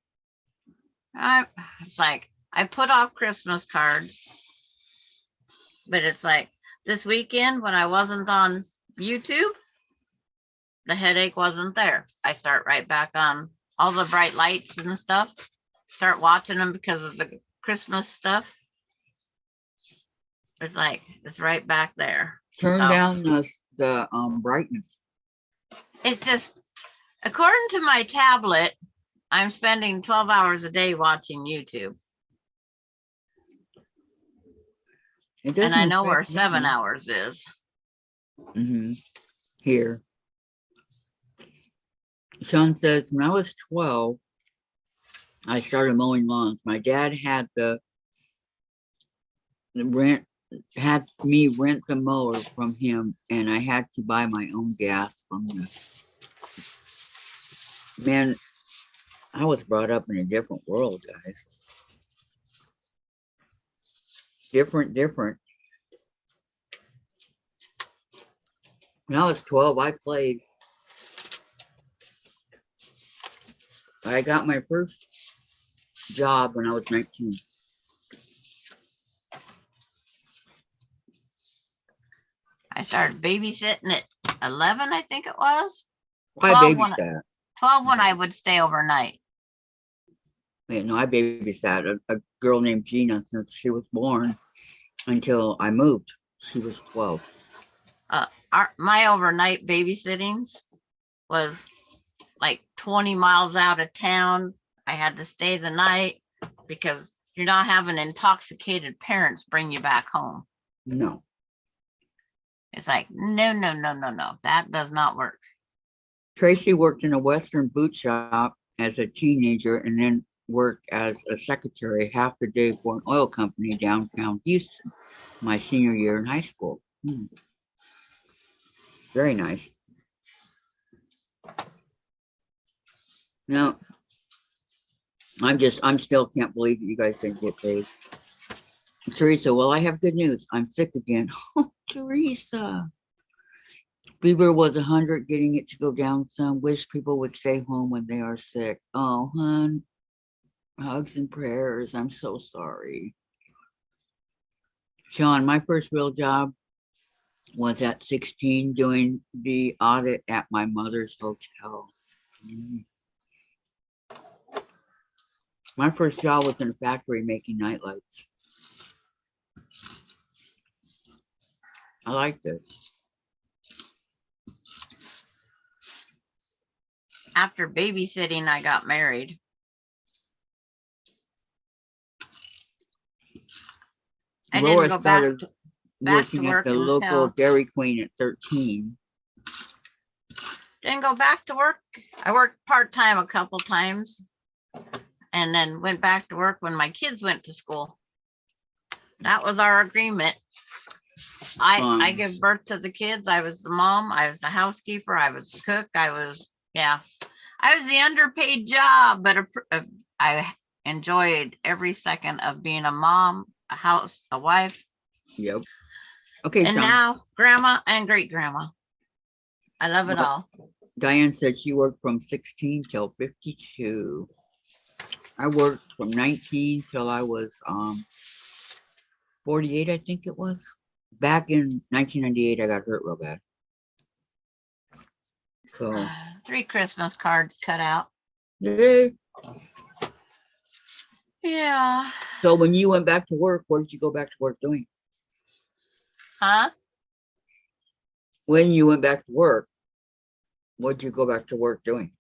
It's like I put off Christmas cards, but it's like this weekend when I wasn't on YouTube, the headache wasn't there. I start right back on all the bright lights and stuff. Start watching them because of the Christmas stuff. It's like it's right back there. Turn So- down the brightness. It's just according to my tablet, I'm spending 12 hours a day watching YouTube. It And I doesn't know where affect 7 me. hours is. Here. Sean says, when I was 12, I started mowing lawns. My dad had had me rent the mower from him, and I had to buy my own gas from the man. I was brought up in a different world, guys. Different. When I was 12, I played. I got my first job when I was 19. I started babysitting at 11, I think it was. I 12 when- babysat. 12 when I would stay overnight. Yeah, no, I babysat a girl named Gina since she was born until I moved. She was 12. My overnight babysittings was like 20 miles out of town. I had to stay the night because you're not having intoxicated parents bring you back home. No. It's like, no. That does not work. Tracy worked in a Western boot shop as a teenager and then worked as a secretary half the day for an oil company downtown Houston my senior year in high school. Very nice. No, I'm still can't believe that you guys didn't get paid. Teresa, well, I have good news. I'm sick again. Oh, Teresa. Fever was 100, getting it to go down some. Wish people would stay home when they are sick. Oh, hun. Hugs and prayers. I'm so sorry. Sean, my first real job was at 16 doing the audit at my mother's hotel. My first job was in a factory making nightlights. I liked it. After babysitting, I got married. I didn't Laura go back started to working at work the local until- Dairy Queen at 13. didn't go back to work. I worked part-time a couple times and then went back to work when my kids went to school. That was our agreement. I give birth to the kids. I was the mom. I was the housekeeper. I was the cook. I was the underpaid job, but I enjoyed every second of being a mom, a wife, Yep. Okay, and Sean. now grandma and great grandma. I love it Well, all. Diane said she worked from 16 till 52. I worked from 19 till I was 48, I think it was. Back in 1998, I got hurt real bad. So, 3 Christmas cards cut out. yay. Yeah. So when you went back to work, what did you go back to work doing? Huh? When you went back to work, what did you go back to work doing?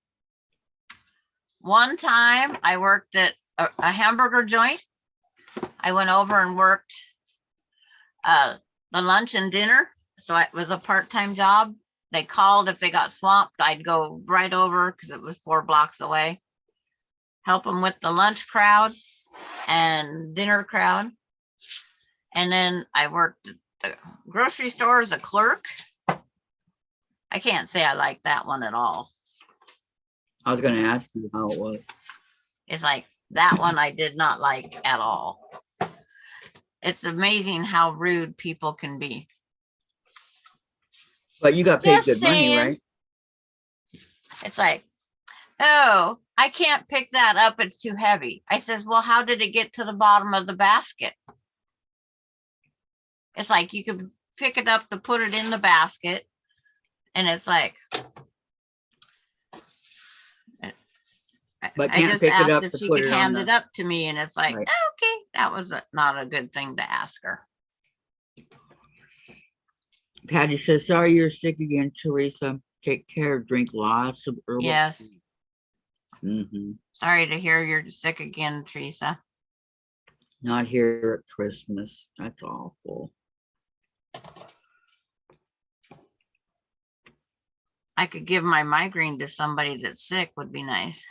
One time I worked at a hamburger joint. I went over and worked the lunch and dinner. So it was a part-time job. They called if they got swamped. I'd go right over because it was 4 blocks away. Help them with the lunch crowd and dinner crowd. And then I worked at the grocery store as a clerk. I can't say I like that one at all. I was going to ask you how it was. It's like that one I did not like at all. it's amazing how rude people can be. But you got paid Just good money, saying. right? It's like, oh, I can't pick that up. It's too heavy. I says, well, how did it get to the bottom of the basket? It's like you could pick it up to put it in the basket. And it's like, But I can't just pick it asked up if to she put could it on hand the- it up to me. And it's like, Right. okay, that was not a good thing to ask her. Patty says, sorry you're sick again, Teresa. Take care. Drink lots of herbal Yes. tea. Mm-hmm. Sorry to hear you're sick again, Teresa. Not here at Christmas. That's awful. I could give my migraine to somebody that's sick would be nice.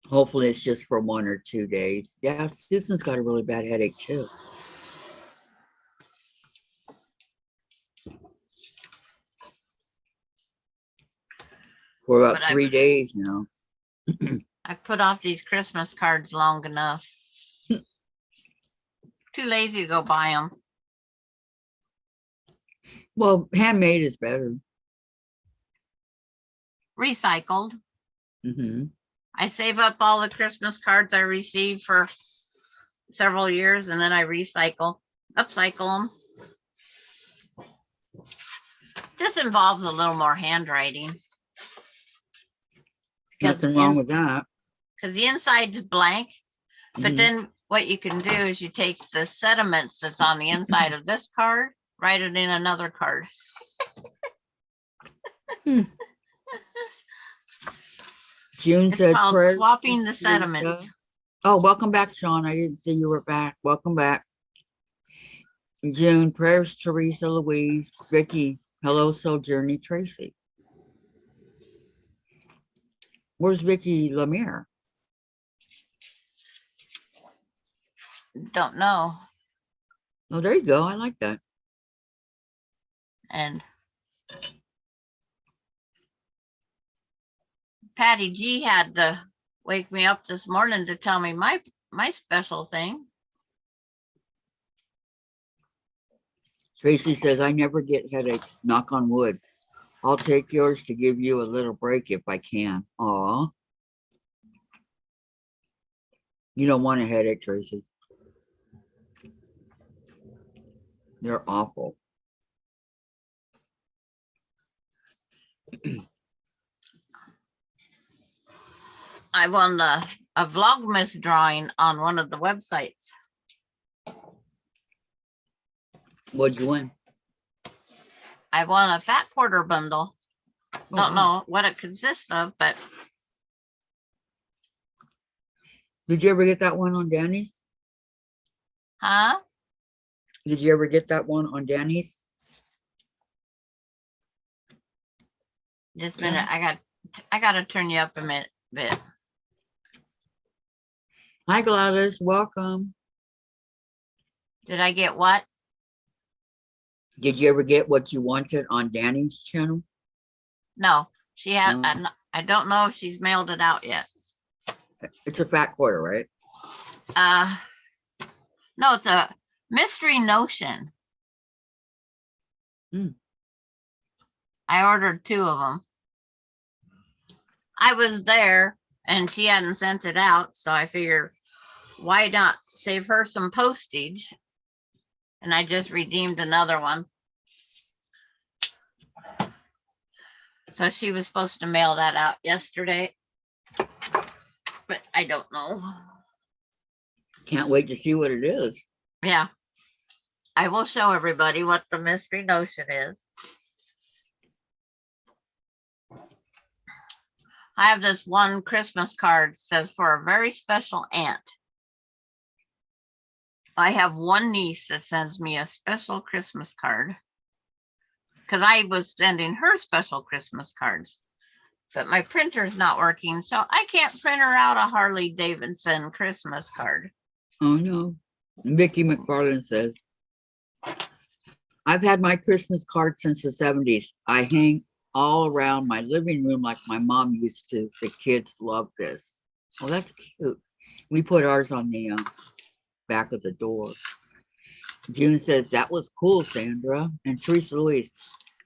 Hopefully it's just for 1 or 2 days. Yeah, Susan's got a really bad headache too. For about But 3 days now. I've put off these Christmas cards long enough. Too lazy to go buy them. Well, handmade is better. Recycled. Mm-hmm. I save up all the Christmas cards I receive for several years and then I upcycle them. This involves a little more handwriting. Nothing wrong with that. Because the inside's blank, but Mhm. then what you can do is you take the sentiments that's on the inside of this card, write it in another card. June It's said called prayers swapping to the sentiments. Teresa. Oh, welcome back, Sean. I didn't see you were back. Welcome back. June, prayers, Teresa, Louise, Vicky. Hello, Sojourner, Tracy. Where's Vicky Lemire? Don't know. Oh, there you go. I like that. And Patty G had to wake me up this morning to tell me my special thing. Tracy says, I never get headaches. Knock on wood. I'll take yours to give you a little break if I can. Aw. You don't want a headache, Tracy. They're awful. I won a Vlogmas drawing on one of the websites. What'd you win? I won a fat quarter bundle. Oh, Don't wow. know what it consists of, but Did you ever get that one on Danny's? huh? Did you ever get that one on Danny's? Just a minute. I got to turn you up a bit. Hi, Gladys. Welcome. Did I get what? Did you ever get what you wanted on Danny's channel? No, she had. No. I don't know if she's mailed it out yet. It's a fat quarter, right? No, it's a mystery notion. Hmm. I ordered 2 of them. I was there and she hadn't sent it out, so I figured why not save her some postage? And I just redeemed another one. So she was supposed to mail that out yesterday, but I don't know. Can't wait to see what it is. Yeah. I will show everybody what the mystery notion is. I have this one Christmas card, says for a very special aunt. I have one niece that sends me a special Christmas card because I was sending her special Christmas cards, but my printer's not working, so I can't print her out a Harley Davidson Christmas card. Oh, no. Vicky McFarland says, I've had my Christmas card since the 70s. I hang all around my living room like my mom used to. The kids love this. Oh, that's cute. We put ours on the back of the door. June says, that was cool, Sandra. And Teresa Louise,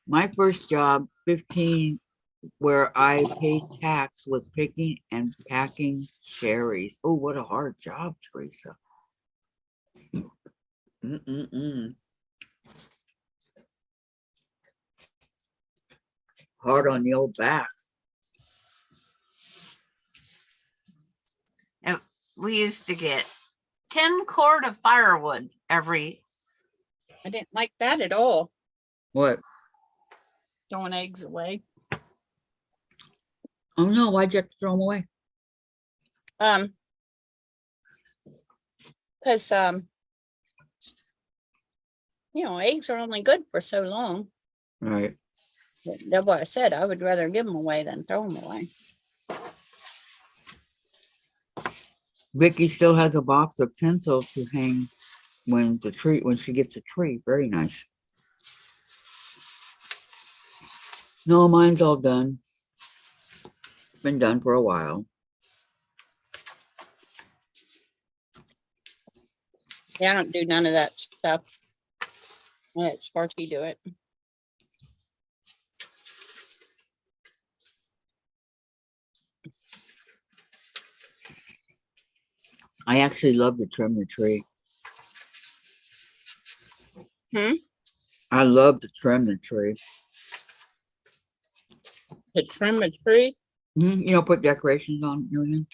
my first job, 15, where I paid tax was picking and packing cherries. Oh, what a hard job, Teresa. Mm-mm-mm. Hard on the old back. And we used to get 10 cord of firewood every. I didn't like that at all, What? throwing eggs away. Oh no, why'd you have to throw them away? Because eggs are only good for so long. Right. But that's what I said. I would rather give them away than throw them away. Vicky still has a box of tinsel to hang when she gets a tree. Very nice. No, mine's all done. It's been done for a while. Yeah, I don't do none of that stuff. I let Sparky do it. I actually love to trim the tree. I love to trim the tree. To trim a tree? Put decorations on everything.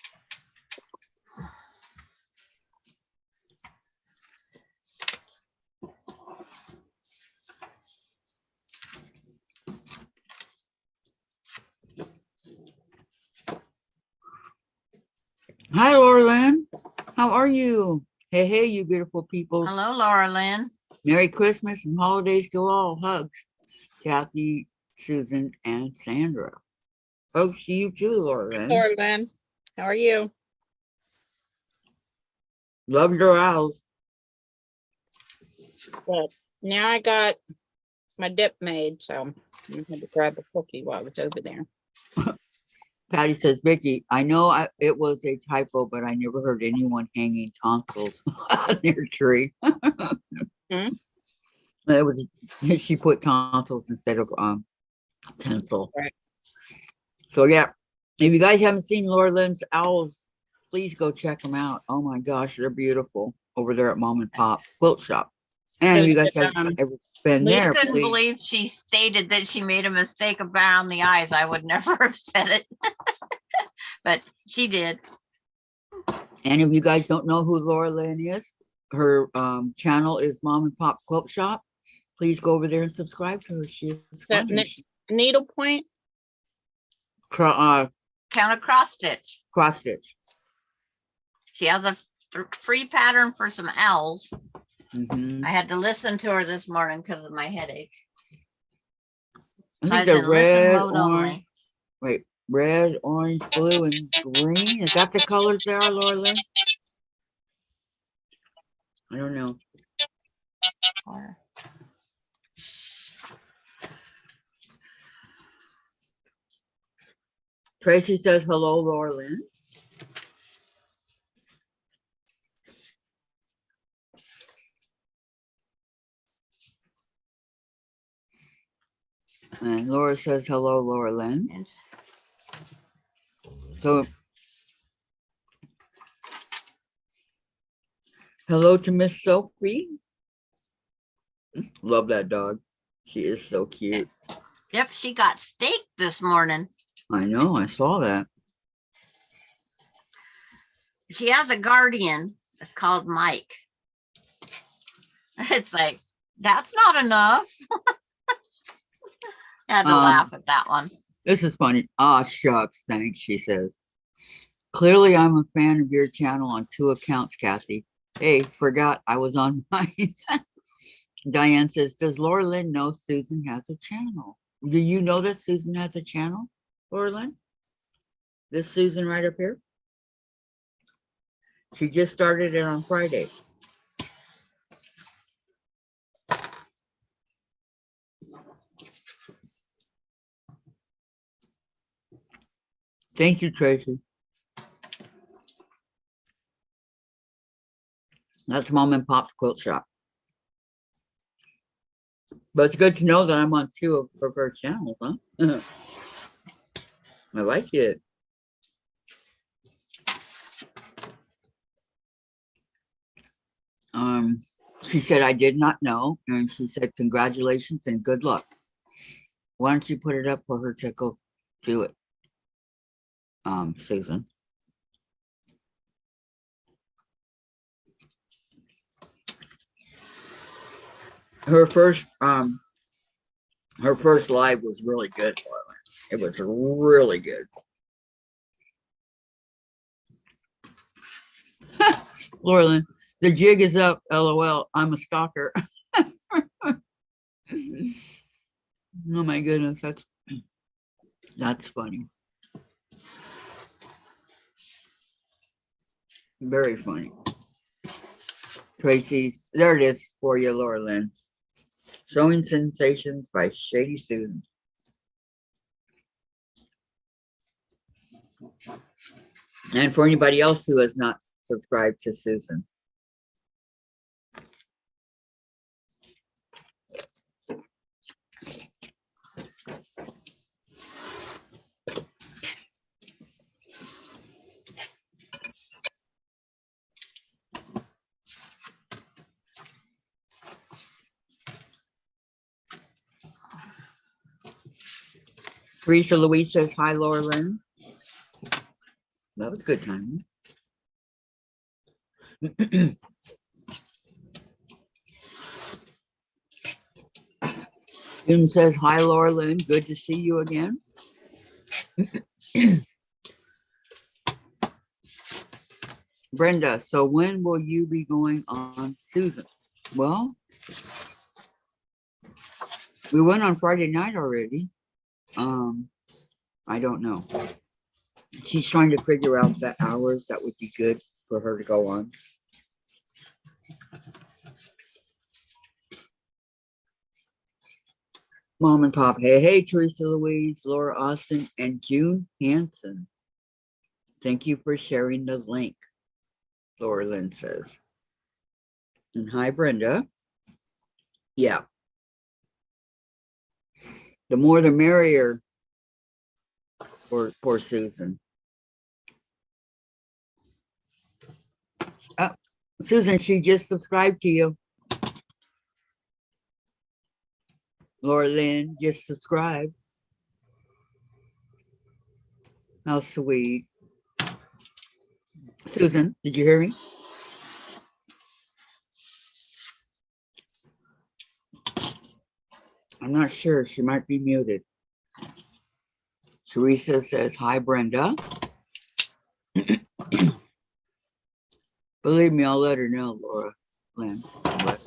Hi, Laura Lynn. How are you? Hey, hey, you beautiful people. Hello, Laura Lynn. Merry Christmas and holidays to all. Hugs. Kathy, Susan, and Sandra. Oh, see you too, Laura Lynn. Laura Lynn, how are you? Love your owls. Well, now I got my dip made, so I had to grab a cookie while I was over there. Patty says, Vicky, I know it was a typo, but I never heard anyone hanging tonsils on their tree. It was, she put tonsils instead of tinsel. Right. So yeah, if you guys haven't seen Laura Lynn's owls, please go check them out. Oh my gosh, they're beautiful over there at Mom and Pop Quilt Shop. And if you guys haven't ever been We there, couldn't please. believe she stated that she made a mistake around the eyes. I would never have said it, but she did. And if you guys don't know who Laura Lynn is, her channel is Mom and Pop Quilt Shop. Please go over there and subscribe to her. She is That funny. needlepoint? Count a cross stitch. Cross stitch. She has a free pattern for some owls. Mm-hmm. I had to listen to her this morning because of my headache. I I think was they're in listen red, mode orange. only. Wait, red, orange, blue, and green. Is that the colors there are, Laura Lynn? I don't know. Tracy says hello, Laura Lynn. And Laura says hello, Laura Lynn. So hello to Miss Sophie. Love that dog. She is so cute. Yep, she got steak this morning. I know, I saw that. She has a guardian. It's called Mike. It's like, that's not enough. I had to laugh at that one. This is funny. Ah, shucks, thanks, she says. Clearly, I'm a fan of your channel on 2 accounts, Kathy. Hey, forgot I was on mine. Diane says, does Laura Lynn know Susan has a channel? Do you know that Susan has a channel, Laura Lynn? This Susan right up here? She just started it on Friday. Thank you, Tracy. That's Mom and Pop's Quilt Shop. But it's good to know that I'm on 2 of her first channels, huh? I like it. She said, I did not know. And she said, congratulations and good luck. Why don't you put it up for her to go do it? Susan. Her first live was really good, Laura. It was really good. Laura, the jig is up, LOL. I'm a stalker. Oh my goodness, that's funny. Very funny. Tracy, there it is for you, Laura Lynn. Showing Sensations by Shady Susan. And for anybody else who has not subscribed to Susan. Teresa Louise says, hi, Laura Lynn. That was a good time. Jim says, hi, Laura Lynn. Good to see you again. Brenda, so when will you be going on Susan's? Well, we went on Friday night already. I don't know. She's trying to figure out the hours that would be good for her to go on. Mom and Pop. Hey, Teresa Louise, Laura Austin, and June Hanson. Thank you for sharing the link, Laura Lynn says. And hi, Brenda. Yeah. The more the merrier for Susan. Susan, she just subscribed to you. Laura Lynn just subscribed. How sweet. Susan, did you hear me? I'm not sure. She might be muted. Teresa says, hi, Brenda. Believe me, I'll let her know, Laura Lynn. But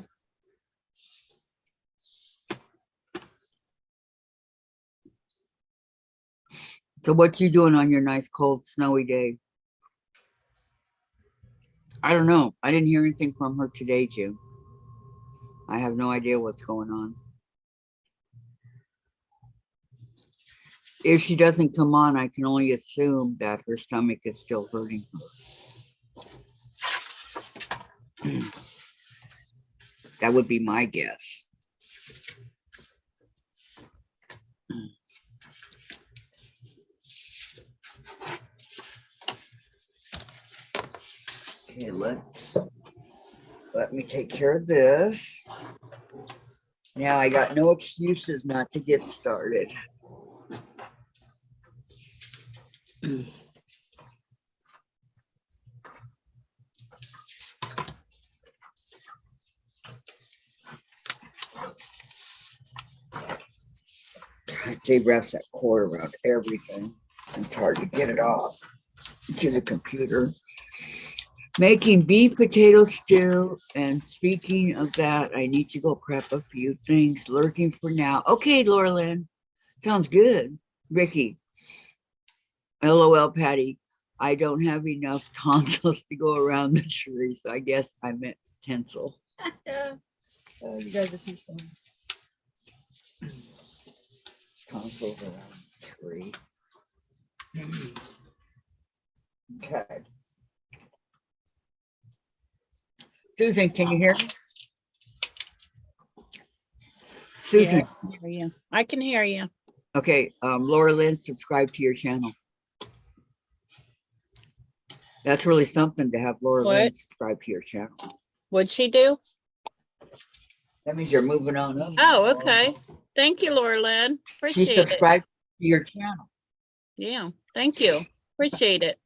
so what you doing on your nice, cold, snowy day? I don't know. I didn't hear anything from her today, Jim. I have no idea what's going on. If she doesn't come on, I can only assume that her stomach is still hurting her. That would be my guess. Okay, let me take care of this. Now I got no excuses not to get started. They wraps that cord around everything. It's hard to get it off to the computer. Making beef potato stew. And speaking of that, I need to go prep a few things. Lurking for now. Okay, Laura Lynn. Sounds good. Ricky. LOL, Patty. I don't have enough tonsils to go around the tree, so I guess I meant tinsel. Yeah. You guys are too funny. Tonsils around the tree. Okay. Susan, can you hear me? Susan, I can hear you. I can hear you. okay, Laura Lynn, subscribe to your channel. That's really something to have Laura Lynn What? subscribe to your channel. What'd she do? That means you're moving on up. Oh, okay. Thank you, Laura Lynn. She Appreciate it. subscribed to your channel. Yeah, thank you. Appreciate it.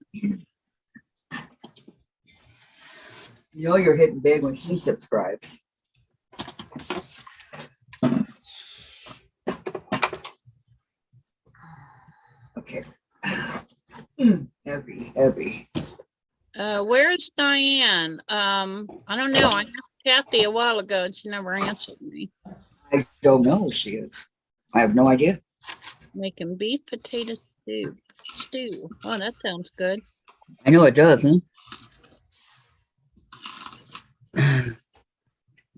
You know you're hitting big when she subscribes. Okay. Heavy, heavy. Where's Diane? I don't know. I asked Kathy a while ago and she never answered me. I don't know who she is. I have no idea. Making beef potato stew. Oh, that sounds good. I know it does, huh?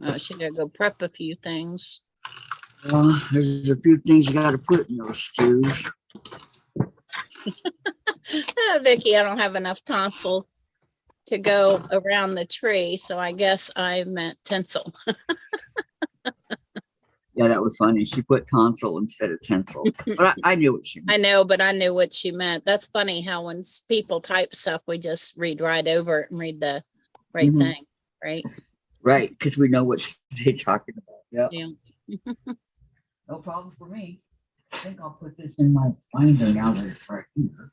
Oh, she gotta go prep a few things. Well, there's a few things you gotta put in those stews. Vicky, I don't have enough tonsils to go around the tree, so I guess I meant tinsel. Yeah, that was funny. She put tonsil instead of tinsel. But I knew what she I meant. know, but I knew what she meant. That's funny how when people type stuff, we just read right over it and read the right Mhm. thing, right? Right, because we know what they're talking about. Yeah. Yeah. No problem for me. I think I'll put this in my binder now that it's right here.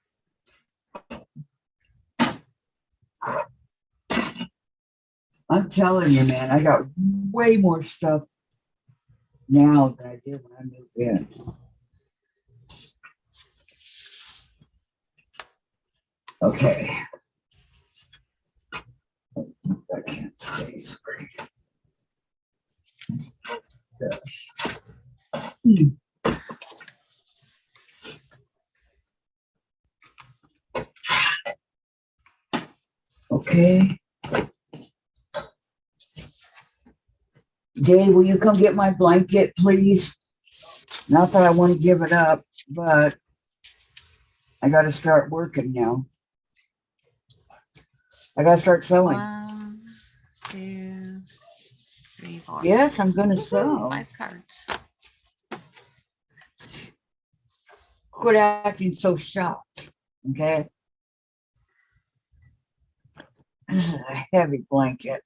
I'm telling you, man, I got way more stuff now than I did when I moved in. Okay. I can't stay straight. This. Okay. Dave, will you come get my blanket, please? Not that I want to give it up, but I got to start working now. I got to start sewing. 1, 2, 3, 4. Yes, I'm going to sew. 5 cards. Quit acting so shocked, okay? This is a heavy blanket.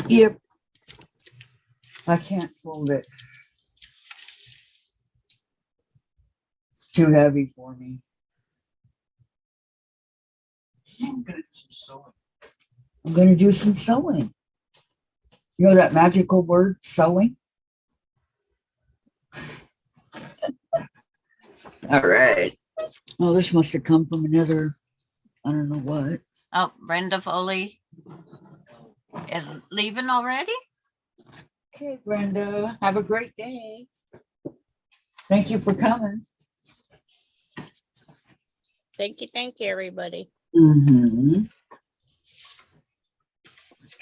Yep. I can't fold it. It's too heavy for me. I'm gonna do some sewing. You know that magical word, sewing? All right. Well, this must have come from another, I don't know what. Oh, Brenda Foley is leaving already? Okay, Brenda, have a great day. Thank you for coming. Thank you, everybody. Mm-hmm.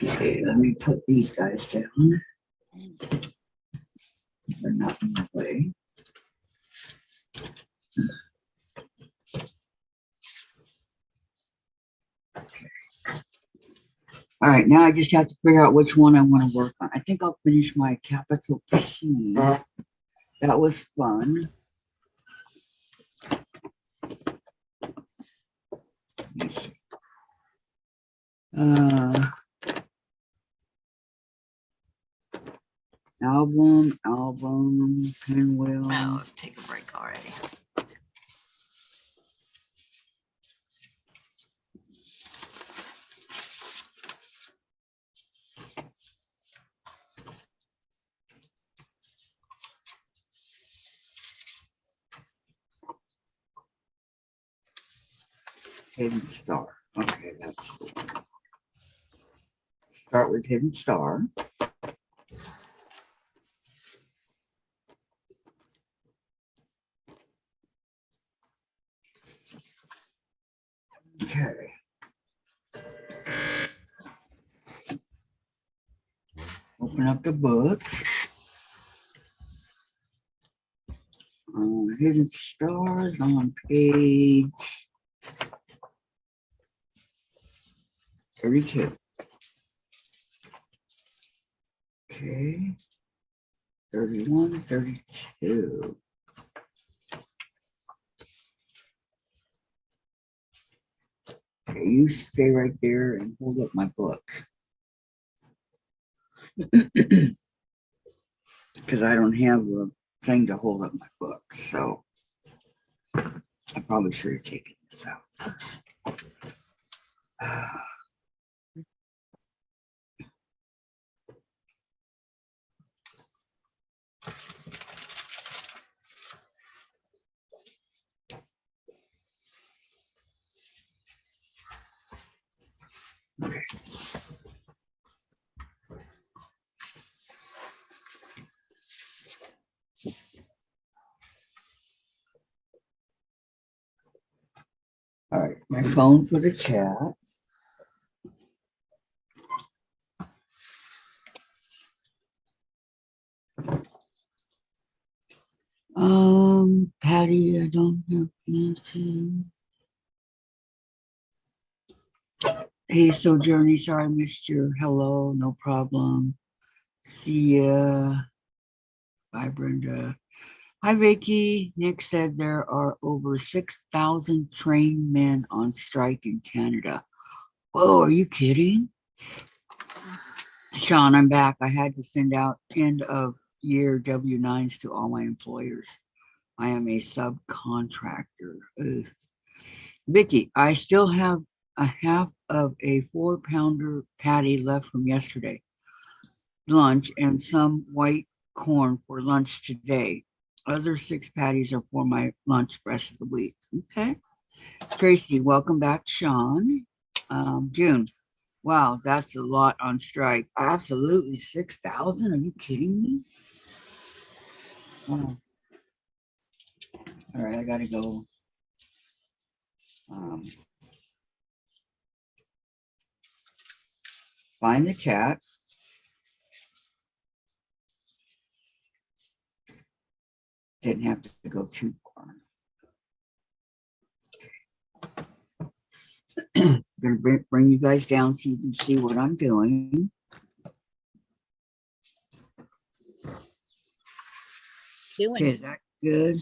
Okay, let me put these guys down. They're not in the way. Okay. All right, now I just have to figure out which one I want to work on. I think I'll finish my capital T. That was fun. Album, pinwheel. Oh, take a break already. Hidden Star. Okay, that's start with Hidden Star. Okay. Open up the book. Hidden Stars on page 32. Okay. Okay. 31, 32. Okay, you stay right there and hold up my book. Because I don't have a thing to hold up my book, so I probably should have taken this out. Okay. All right, my phone for the chat. Patty, I don't have nothing. Hey, Sojourney, sorry I missed your hello, no problem. See ya. Bye, Brenda. Hi, Vicky. Nick said there are over 6,000 trained men on strike in Canada. Whoa, are you kidding? Sean, I'm back. I had to send out end of year W-9s to all my employers. I am a subcontractor. Ugh. Vicky, I still have a half of a 4-pounder patty left from yesterday lunch and some white corn for lunch today. Other 6 patties are for my lunch rest of the week. Okay. Tracy, welcome back, Sean. June, wow, that's a lot on strike. Absolutely, 6,000. Are you kidding me? Wow. All right, I gotta go. Find the chat. Didn't have to go too far. Gonna bring you guys down so you can see what I'm doing. Okay, is that good?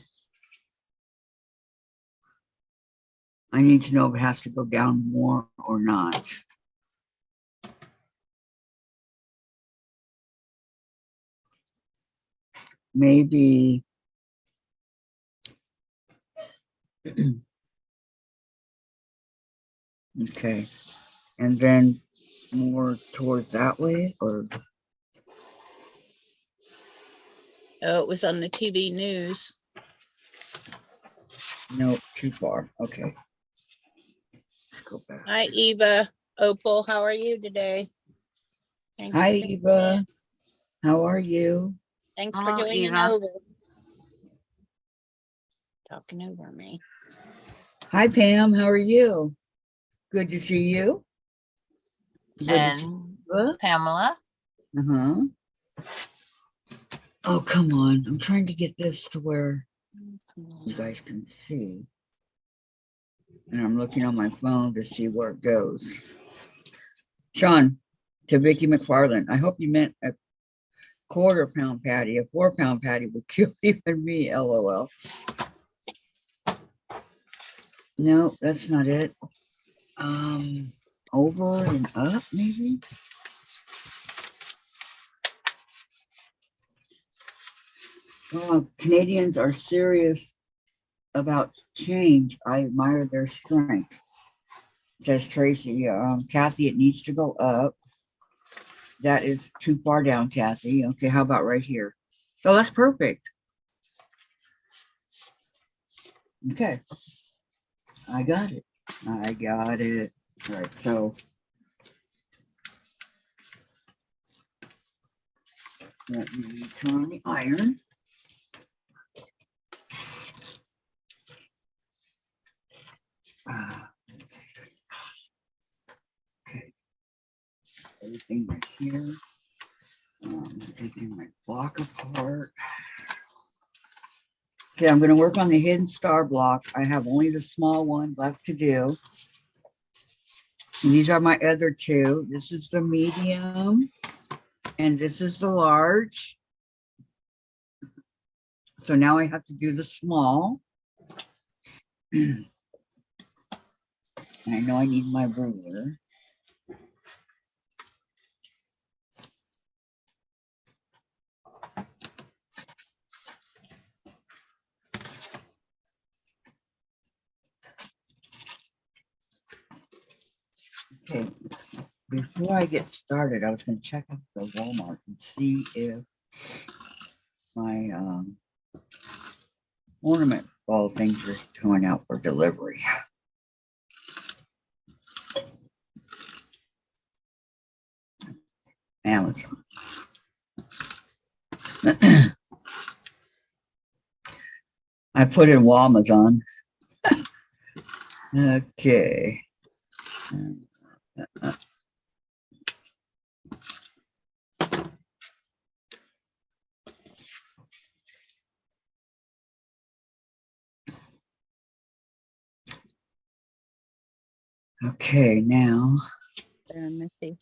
I need to know if it has to go down more or not. Maybe. Okay. And then more towards that way, or? Oh, it was on the TV news. No, too far. Okay. Let's go back. Hi, Eva. Opal, how are you today? Thanks Hi, for joining Eva. in. How are you? Thanks for Hello, joining Eva. over. Talking over me. Hi, Pam. How are you? Good to see you. Good to see And you. Pamela. Uh-huh. Oh, come on. I'm trying to get this to where you guys can see. And I'm looking on my phone to see where it goes. Sean, to Vicky McFarland, I hope you meant a 1/4 pound patty. A 4-pound patty would kill even me, LOL. No, that's not it. Over and up, maybe? Canadians are serious about change. I admire their strength, says Tracy. Kathy, it needs to go up. That is too far down, Kathy. Okay, how about right here? Oh, that's perfect. Okay. I got it. I got it. All right, so let me turn on the iron. Okay. Everything right here. Taking my block apart. Okay, I'm going to work on the hidden star block. I have only the small one left to do. And these are my other 2. This is the medium. And this is the large. So now I have to do the small. And I know I need my ruler. Okay, before I get started, I was going to check out the Walmart and see if my ornament ball things are going out for delivery. Amazon. I put in Walmazon. Okay. Okay, now There, Missy.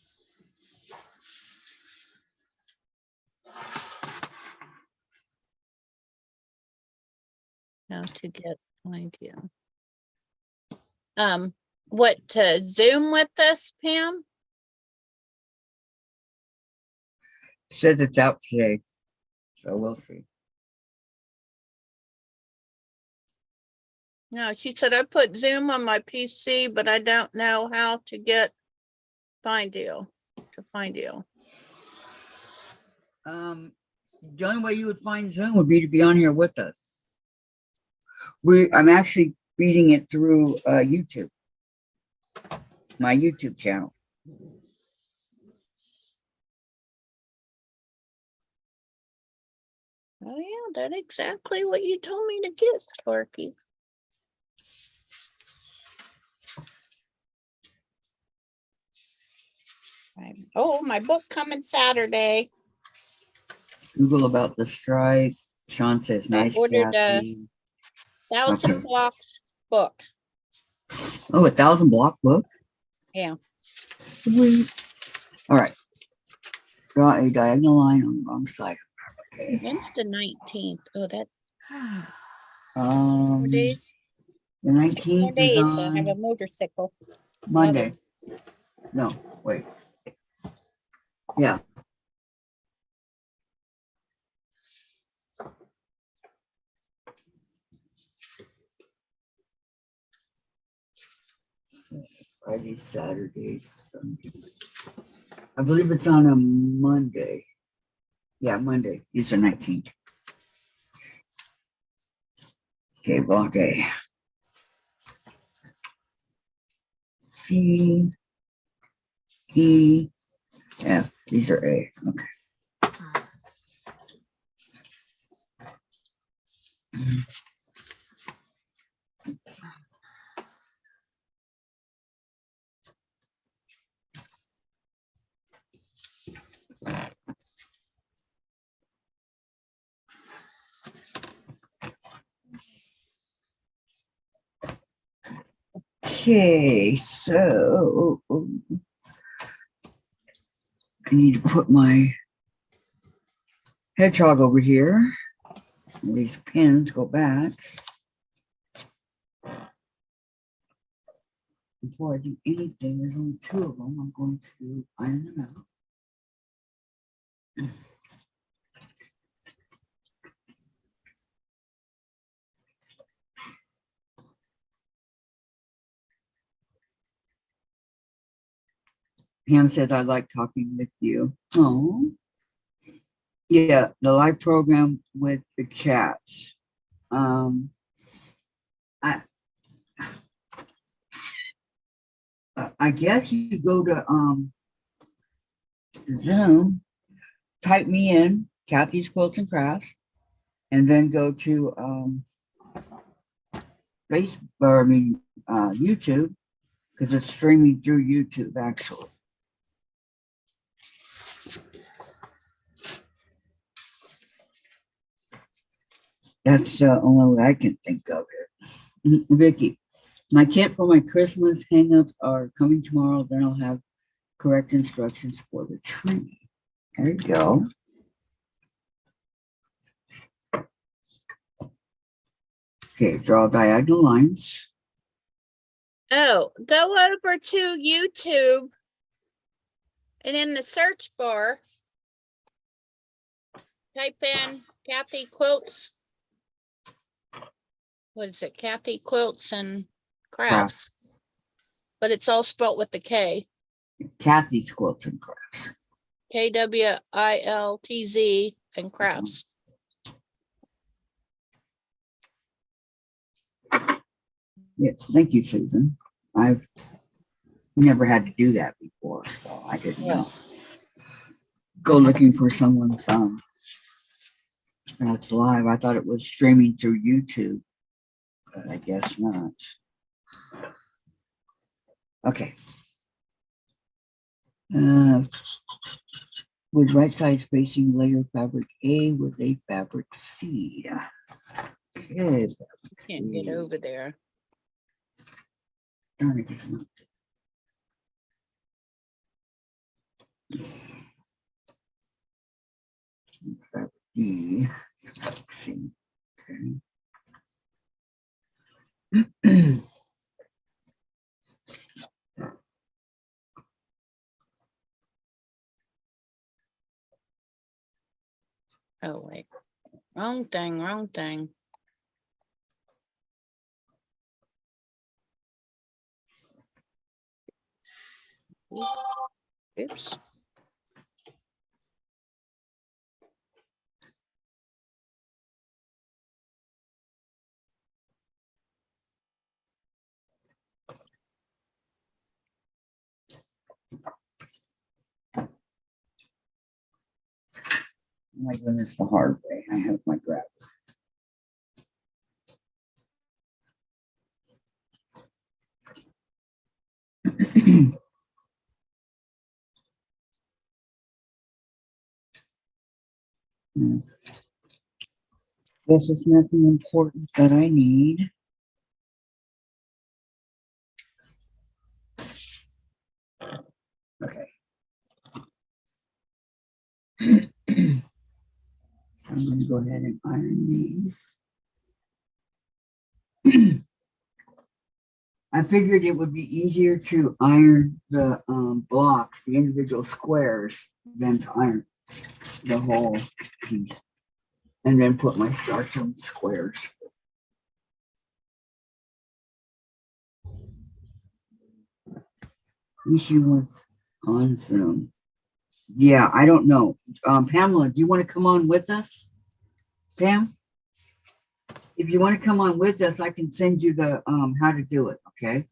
How to get idea. What to Zoom with us, Pam? says it's out today, so we'll see. No, she said I put Zoom on my PC, but I don't know how to get Find You. The only way you would find Zoom would be to be on here with us. I'm actually reading it through YouTube, my YouTube channel. Oh yeah, that's exactly what you told me to get, Sparky. Right. Oh, my book coming Saturday. Google about the strike. Sean says, nice, ordered a Kathy. 1,000 Okay. block book. Oh, 1,000 block book? Yeah. Sweet. All right. Draw a diagonal line on the wrong side. Okay. When's the 19th? Oh, that 4 Um, days. the 6 more 19th is days. I have a on motorcycle. Monday. No, wait. Yeah. Friday, Saturday, Sunday. I believe it's on a Monday. Yeah, Monday. It's the 19th. Okay, block A. C, E, F. These are A. Okay. Okay, so I need to put my hedgehog over here. These pins go back. Before I do anything, there's only 2 of them. I'm going to iron them out. Pam says, I like talking with you. Oh, yeah, the live program with the chats. I guess you go to Zoom, type me in, Kathy's Quilts and Crafts, and then go to Facebook, or YouTube, because it's streaming through YouTube actually. That's the only way I can think of it. Vicky, my kit for my Christmas hang-ups are coming tomorrow. Then I'll have correct instructions for the tree. There you go. Okay, draw diagonal lines. Oh, go over to YouTube. And in the search bar, type in Kathy Quilts. What is it? Kathy Quilts and Crafts. But it's all spelled with the K. Kathy's Quilts and Crafts. KWILTZ and Crafts. Yes, thank you, Susan. I've never had to do that before, so I didn't know. Go looking for someone's that's live. I thought it was streaming through YouTube, but I guess not. Okay. With right side spacing, layer fabric A with a fabric C. Okay, Can't get over there. darn it, it's not. Fabric E, fabric C. Okay. Oh, wait. Wrong thing, wrong thing. Oops. Oh my goodness, the hard way. I have my grab. This is nothing important that I need. Okay. I'm going to go ahead and iron these. I figured it would be easier to iron the blocks, the individual squares, than to iron the whole piece. And then put my starch on the squares. Issue was on Zoom. Yeah, I don't know. Pamela, do you want to come on with us? Pam? If you want to come on with us, I can send you the how to do it, okay?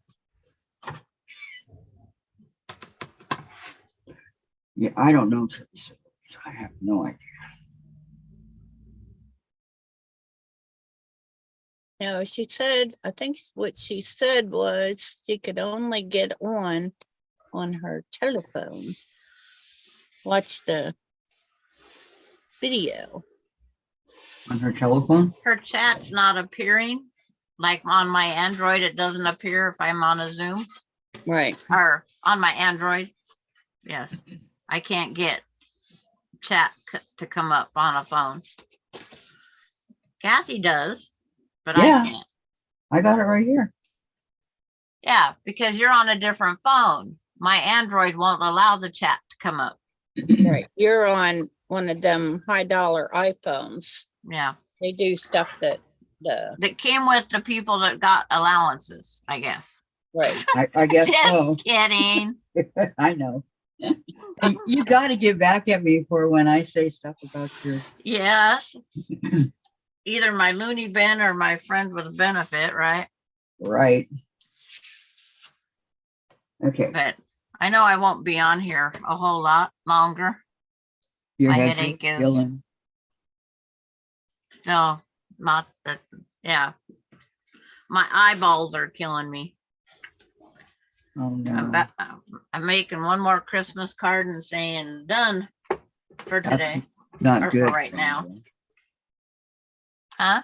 Yeah, I don't know. I have no idea. No, she said, I think what she said was she could only get on her telephone. Watch the video. On her telephone? Her chat's not appearing. Like on my Android, it doesn't appear if I'm on a Zoom Right. or on my Android. Yes, I can't get chat to come up on a phone. Kathy does, but Yeah. I can't. I got it right here. Yeah, because you're on a different phone. My Android won't allow the chat to come up. Right. You're on one of them $high iPhones. Yeah, They do stuff that that came with the people that got allowances, I guess. right. I guess Just so. kidding. I know. And you got to get back at me for when I say stuff about your. Yes. Either my loony bin or my friend with a benefit, right? Right. Okay. But I know I won't be on here a whole lot longer. Your My head's headache is killing. still not that. Yeah. My eyeballs are killing me. Oh no. I'm making one more Christmas card and saying done for That's today. not or good. for right now. Huh?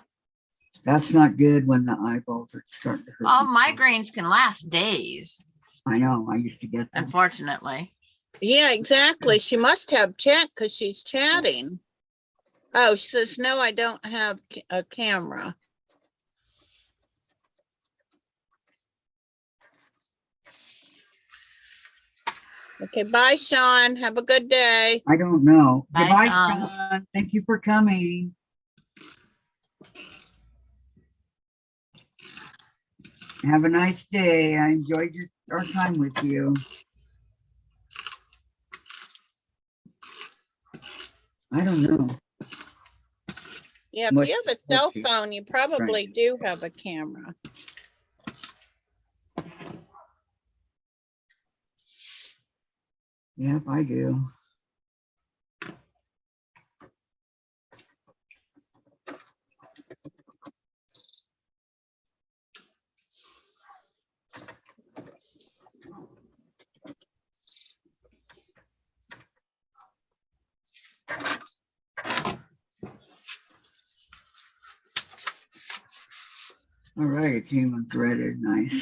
That's not good when the eyeballs are starting to hurt. Oh, me. migraines can last days, I know. I used to get them. unfortunately. Yeah, exactly. She must have chat because she's chatting. Oh, she says, no, I don't have a camera. Okay, bye, Sean. Have a good day. I don't know. Bye, Goodbye, Sean. Sean. Thank you for coming. Have a nice day. I enjoyed our time with you. I don't know. Yeah, if What- you have a what cell she- phone, you probably do have a camera. Yep, I do. All right, it came and threaded. Nice.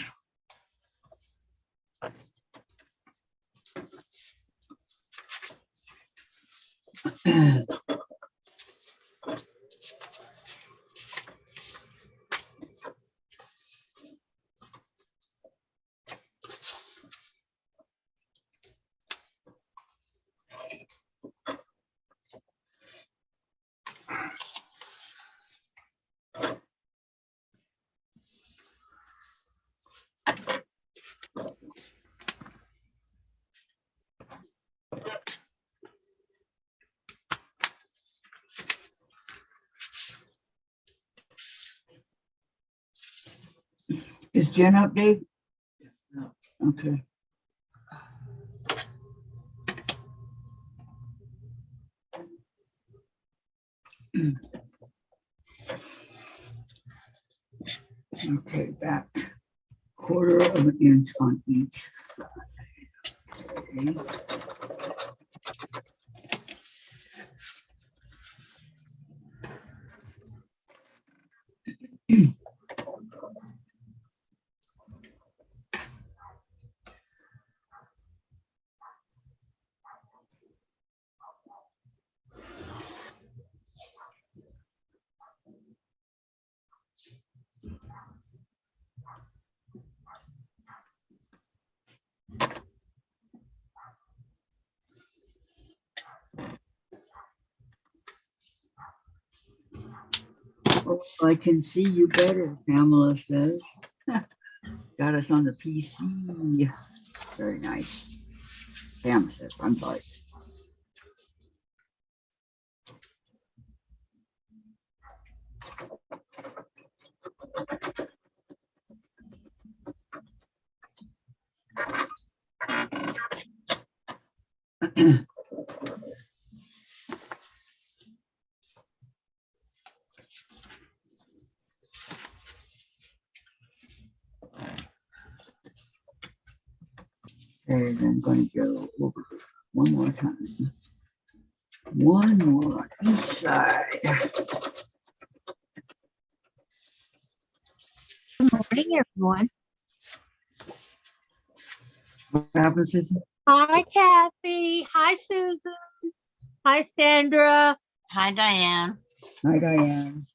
Is Jen up, Dave? Okay. Okay, back 1/4 of an inch on each side. Okay. Oh, I can see you better, Pamela says. Got us on the PC. Very nice. Pam says, I'm sorry. And I'm going to go over one more time. One more on each side. Good morning, everyone. What happens is, Hi, Kathy. Hi, Susan. Hi, Sandra. Hi, Diane. hi, Diane.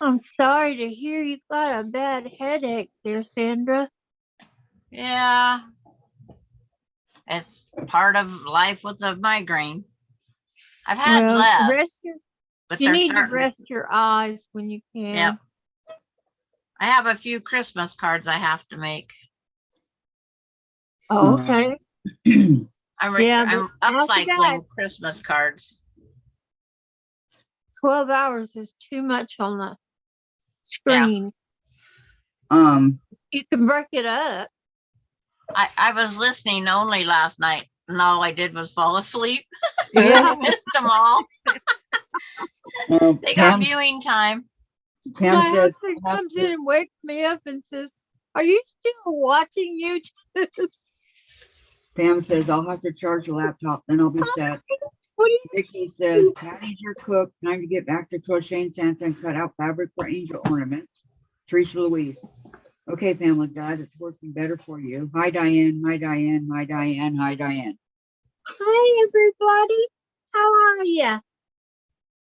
I'm sorry to hear you got a bad headache there, Sandra. Yeah. It's part of life with a migraine. I've had Well, less, you but need they're to starting. rest your eyes when you can. Yep. I have a few Christmas cards I have to make. Oh, okay. Yeah, I'm but after upcycling that- Christmas cards. 12 hours is too much on the Yeah. screen. You can break it up. I was listening only last night, and all I did was fall asleep. Yeah. I missed them all. They got viewing time. Pam My said, husband comes in and wakes me up and says, "Are you still watching YouTube?" Pam says, I'll have to charge the laptop, then I'll be set. What do you Vicky says, Patty's your cook. Time to get back to crocheting Santa and cut out fabric for angel ornaments. Teresa Louise. Okay, Pamela, glad it's working better for you. Hi, Diane. Hi, Diane. Hi, Diane. Hi, Diane. Hi, everybody. How are you?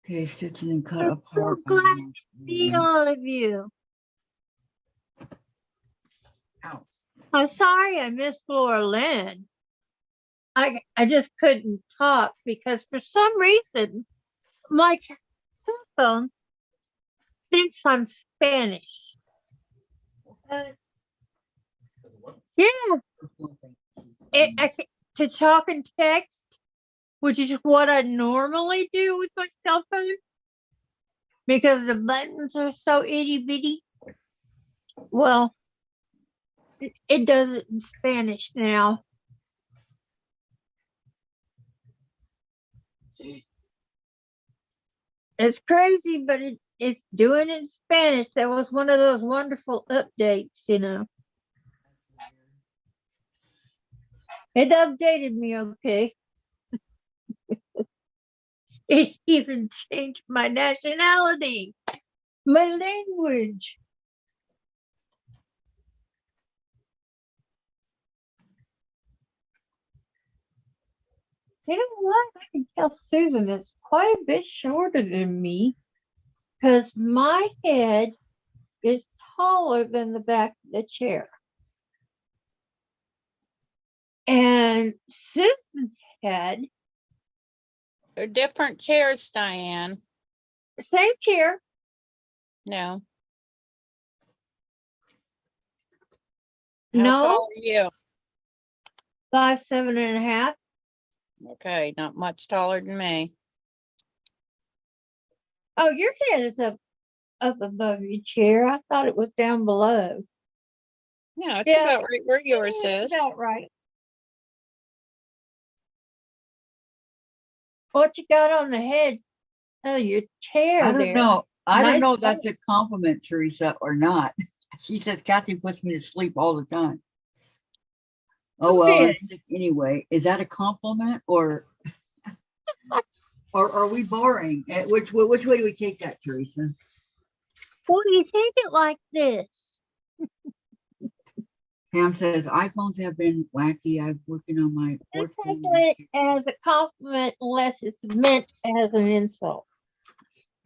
Okay, stitching and cut I'm so apart. glad to see all of you. Ow. I'm sorry I missed Laura Lynn. I just couldn't talk because for some reason my cell phone thinks I'm Spanish. Yeah, to talk and text, which is what I normally do with my cell phone, because the buttons are so itty bitty. Well, it does it in Spanish now. It's crazy, but it's doing it in Spanish. That was one of those wonderful updates, you know. It updated me, okay. It even changed my nationality, my language. You know what? I can tell Susan is quite a bit shorter than me because my head is taller than the back of the chair. And Susan's head, They're different chairs, Diane. same chair. No. How No, tall are you? 5'7.5". Okay, not much taller than me. Oh, your head is up above your chair. I thought it was down below. Yeah, it's Yeah, about right where yours that's is. about right. What you got on the head? Oh, your chair I don't there. know. I don't Nice know if that's a compliment, Teresa, or not. She says Kathy puts me to sleep all the time. Oh, Who well, I'm did? sick anyway. Is that a compliment or are we boring? Which way do we take that, Teresa? Well, you take it like this. Pam says iPhones have been wacky. I'm working on my You fourth take phone. it as a compliment unless it's meant as an insult.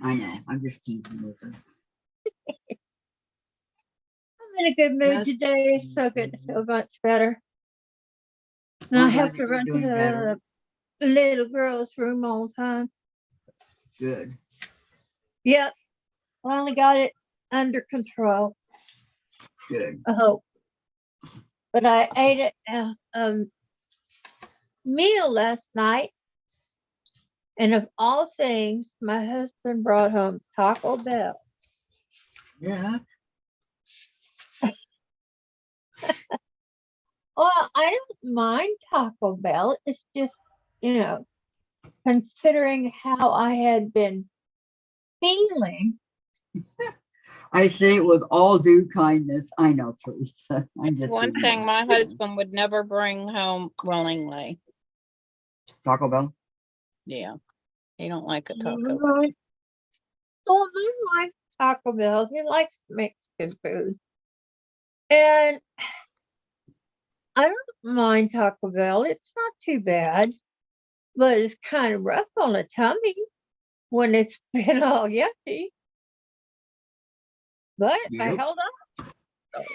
I know. I'm just teasing with her. I'm in a good mood Yes. today. It's so good to feel much better. And I'm I glad have that to you're run to doing better. the little girl's room all the time. Good. Yep. Finally got it under control. Good. I hope. But I ate a meal last night. And of all things, my husband brought home Taco Bell. Yeah. Well, I don't mind Taco Bell. It's just, you know, considering how I had been feeling. I say it with all due kindness. I know, Teresa. I'm just One kidding. thing my husband would never bring home willingly. Taco Bell. Yeah. He don't like a taco. Right. Well, he likes Taco Bell. He likes Mexican food. And I don't mind Taco Bell. It's not too bad, but it's kind of rough on the tummy when it's been all yucky. But I Yep. held up.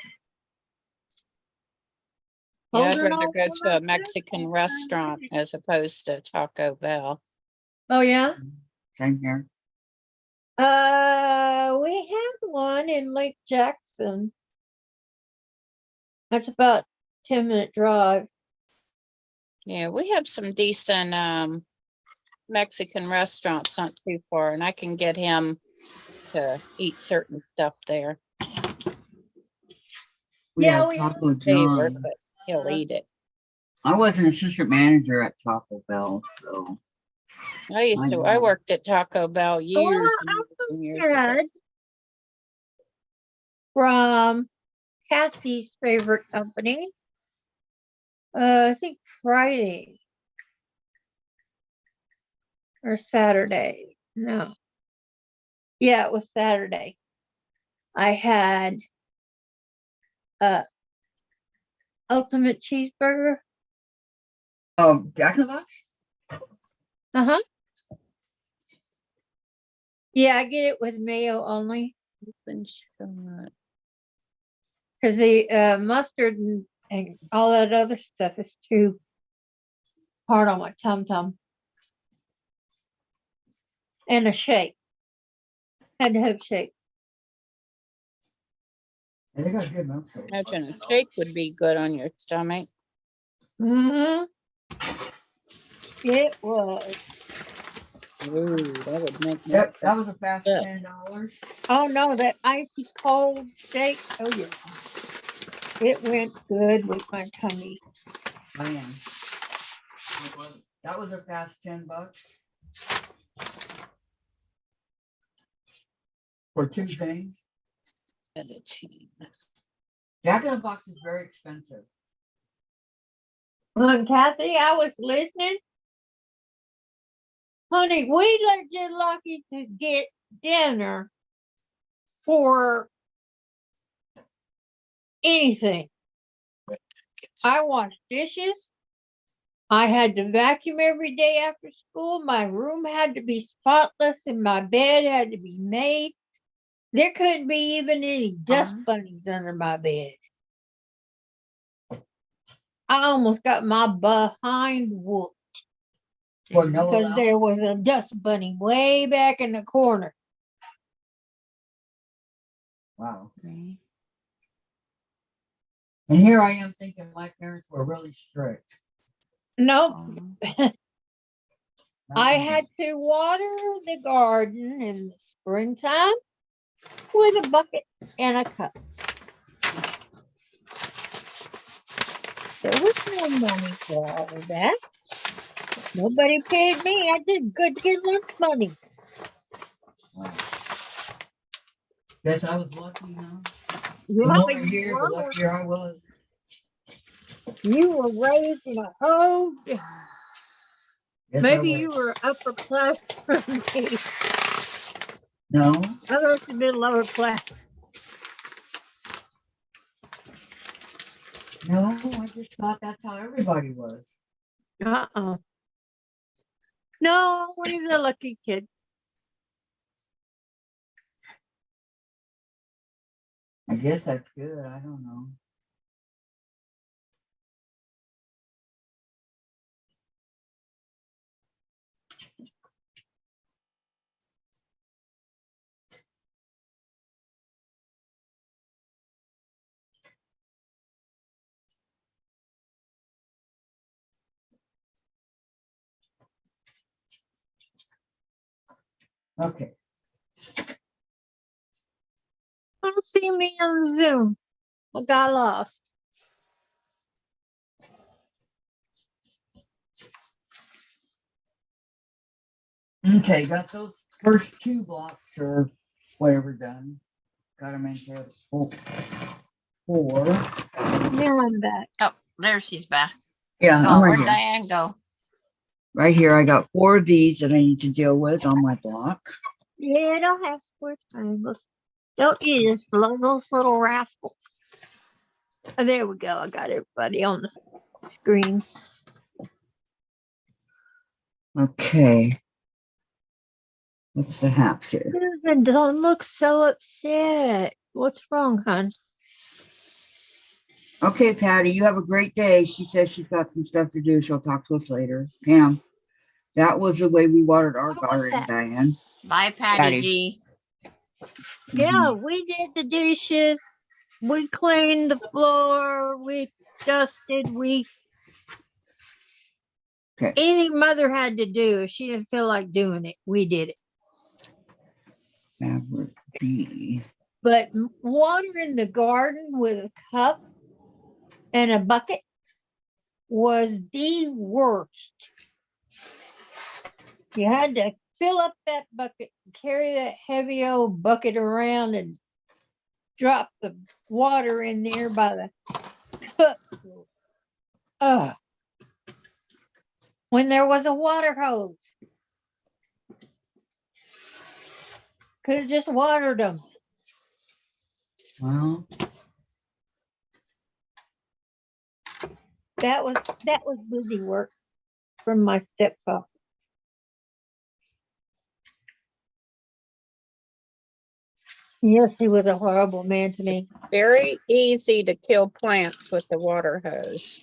Yeah, I'd Holding rather on go for to a my Mexican life. restaurant as opposed to Taco Bell. Oh yeah. Same here. We have one in Lake Jackson. That's about 10-minute drive. Yeah, we have some decent Mexican restaurants not too far, and I can get him to eat certain stuff there. We Yeah, had we Taco Favorite, John. but he'll eat it. I was an assistant manager at Taco Bell, so I worked at Taco Bell years and years ago. had from Kathy's favorite company. I think Friday or Saturday. No. Yeah, it was Saturday. I had ultimate cheeseburger Jack in the Box? Uh-huh. Yeah, I get it with mayo only Open shot. because the mustard and all that other stuff is too hard on my tum-tum. And a shake. Had to have shake. Yeah, they got good milkshake. Imagine a shake would be good on your stomach. Mm-hmm. It was. Ooh, that would make me. Yep, that was a fast Yeah. $10. Oh no, that icy cold shake. Oh yeah. It went good with my tummy. Man. That was a fast $10 for two things. Editing. Jack in the Box is very expensive. Look, Kathy, I was listening. Honey, we legit lucky to get dinner for anything. I washed dishes. I had to vacuum every day after school. My room had to be spotless and my bed had to be made. There couldn't be even any dust bunnies under my bed. I almost got my behind whooped For no because allowance. there was a dust bunny way back in the corner. Wow. Okay. And here I am thinking my parents were really strict. Nope. I Nothing. had to water the garden in the springtime with a bucket and a cup. There was no money for all of that. Nobody paid me. I did good to get lunch money. Wow. Guess I was lucky, huh? The Yeah, more you years, the were. luckier I was. You were raised in a home. Yes, I Maybe was. you were upper class for me. No, I must have been lower class. no, I just thought that's how everybody was. Uh-uh. No, he's a lucky kid. I guess that's good. I don't know. Okay. Don't see me on Zoom. I got lost. Okay, got those first two blocks or whatever done. Got them into four. Now I'm back. Oh, there she's back. Yeah, Go, I'm right where'd here. Diane go? Right here, I got 4 of these that I need to deal with on my block. Yeah, I don't have square triangles. Don't you just love those little rascals? Oh, there we go. I got everybody on the screen. Okay. What's the haps here? Susan, don't look so upset. What's wrong, hon? Okay, Patty, you have a great day. She says she's got some stuff to do. She'll talk to us later. Pam, that was the way we watered our What was garden, that? Diane. Bye, Patty Patty. G. Yeah, we did the dishes. We cleaned the floor. We dusted. Okay. Anything mother had to do, if she didn't feel like doing it, we did it. Fabric B. But watering the garden with a cup and a bucket was the worst. You had to fill up that bucket, carry that heavy old bucket around and drop the water in there by the cup. When there was a water hose, could have just watered them. Well, That was busy work. from my stepfather. Yes, he was a horrible man to me. Very easy to kill plants with the water hose.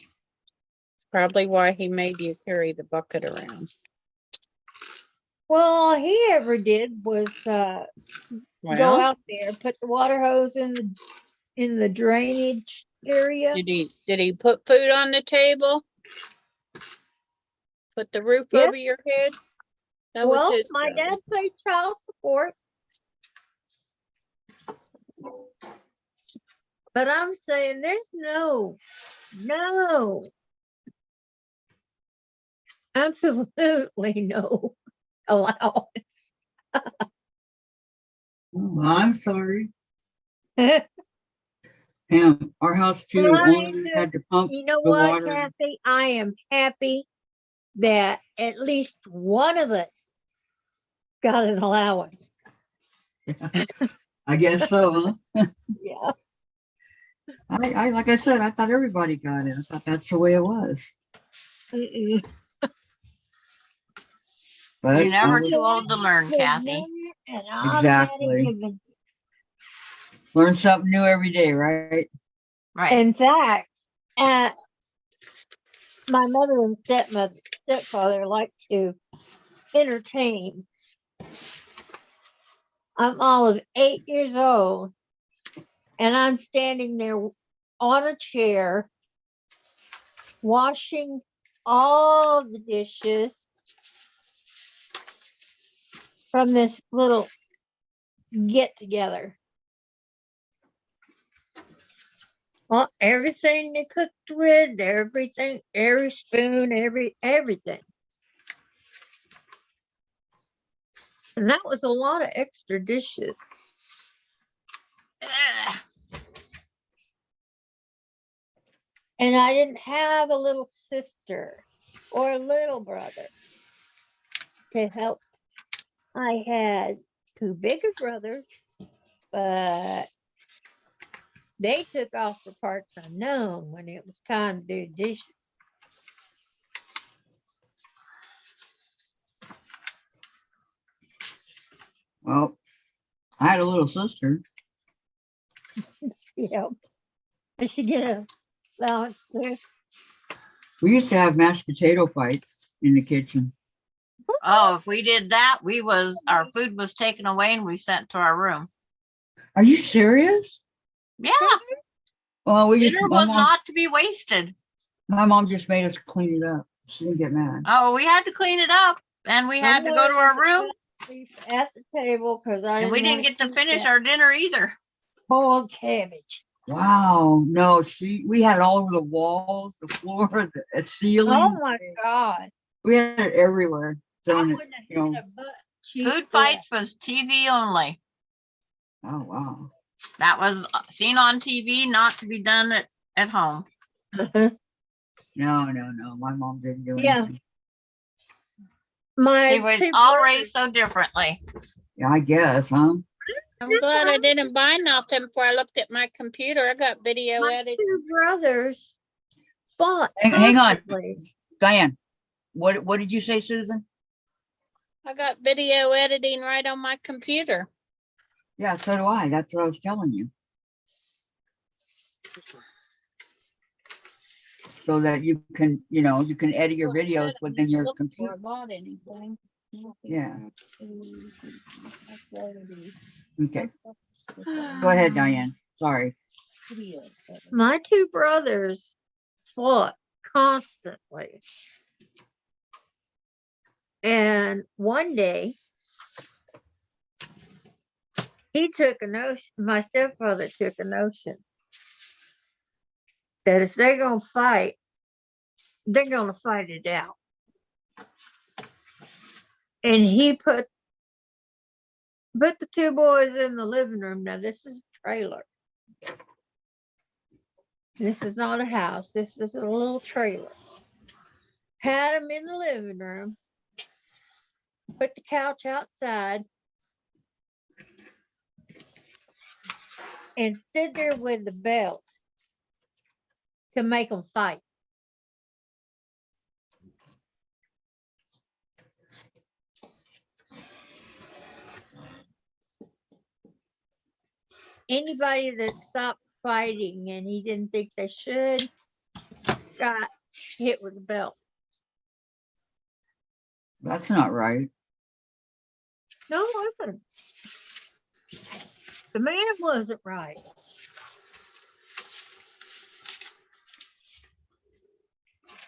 Probably why he made you carry the bucket around. Well, all he ever did was go Well, out there, put the water hose in the drainage area. did he put food on the table? Put the roof Yes. over your head? That was Well, his my job. dad paid child support. But I'm saying there's no, absolutely no allowance. Oh, I'm sorry. And our house too, only had to pump You know the what, water. Kathy? I am happy that at least one of us got an allowance. I guess so, huh? Yeah. I like I said, I thought everybody got it. I thought that's the way it was. Mm-mm. But You're never I was- too old to learn, With Kathy. that and automatic Exactly. given. learn something new every day, right? Right. In fact, my mother and stepfather like to entertain. I'm all of 8 years old, and I'm standing there on a chair, washing all the dishes from this little get together. Well, everything they cooked with, everything, every spoon, everything. And that was a lot of extra dishes. Ugh. And I didn't have a little sister or a little brother to help. I had two bigger brothers, but they took off for parts unknown when it was time to do dishes. Well, I had a little sister. Yeah. I should get a allowance too. We used to have mashed potato fights in the kitchen. Oh, if we did that, our food was taken away and we sent to our room. Are you serious? Yeah, Well, dinner was not to be wasted. my mom just made us clean it up. She didn't get mad. Oh, we had to clean it up and we had to go to our room At the table because I and we didn't get to finish our dinner either. cold cabbage. Wow. No, we had it all over the walls, the floor, the ceiling. Oh my God. We had it everywhere. I Throwing it, wouldn't have you know. hit a butt cheek Food for that. fights was TV only. Oh, wow. That was seen on TV, not to be done at home. No. My mom didn't do Yeah. anything. My She was two all brothers- raised so differently. Yeah, I guess, huh? I'm glad I didn't buy nothing before I looked at my computer. I got video my edited. two brothers fought. Hang on. constantly. Diane, what did you say, Susan? I got video editing right on my computer. Yeah, so do I. That's what I was telling you. So that you can, you can edit your videos within your Look computer. before I bought anything. Yeah. Okay, go ahead, Diane. Sorry. My two brothers fought constantly. And one day, my stepfather took a notion that if they're going to fight, they're going to fight it out. And he put the two boys in the living room. Now, this is a trailer. This is not a house. This is a little trailer. Had them in the living room. Put the couch outside. And stood there with the belt to make them fight. anybody that stopped fighting and he didn't think they should got hit with a belt. That's not right. No, it wasn't. The man wasn't right.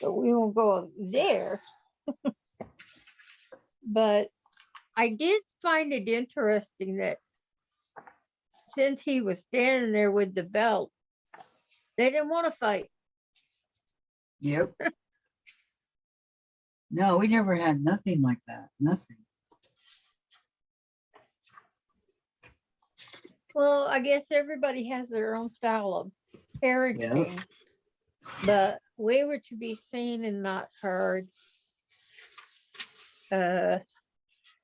But we won't go there. But I did find it interesting that since he was standing there with the belt, they didn't want to fight. Yep. No, we never had nothing like that. Nothing. Well, I guess everybody has their own style of parenting, but we were to be seen and not heard. And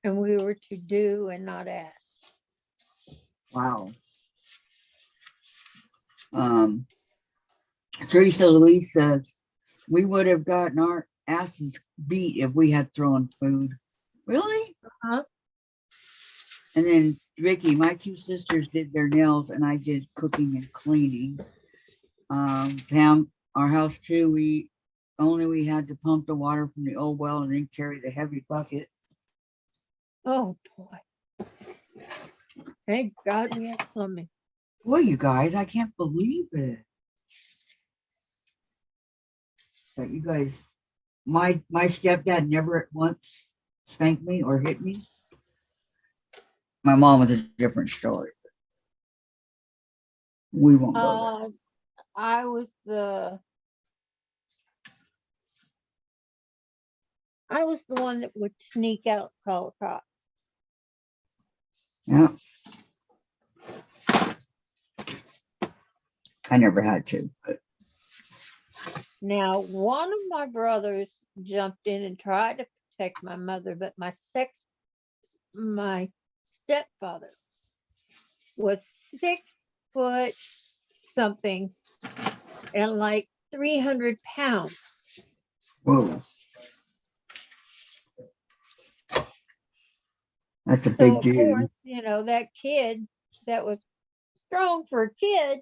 we were to do and not ask. Wow. Teresa Louise says we would have gotten our asses beat if we had thrown food. Really? Uh-huh. And then Vicky, my two sisters did their nails and I did cooking and cleaning. Pam, our house too, we had to pump the water from the old well and then carry the heavy bucket. Oh boy. Thank God we had plumbing. Boy, you guys, I can't believe it. But you guys, my stepdad never once spanked me or hit me. My mom was a different story. We won't go there. I was the one that would sneak out and call the cops. Yeah. I never had to, but Now, one of my brothers jumped in and tried to protect my mother, but my stepfather was 6 foot something and like 300 pounds. whoa. That's a So big of dude. course, that kid that was strong for a kid,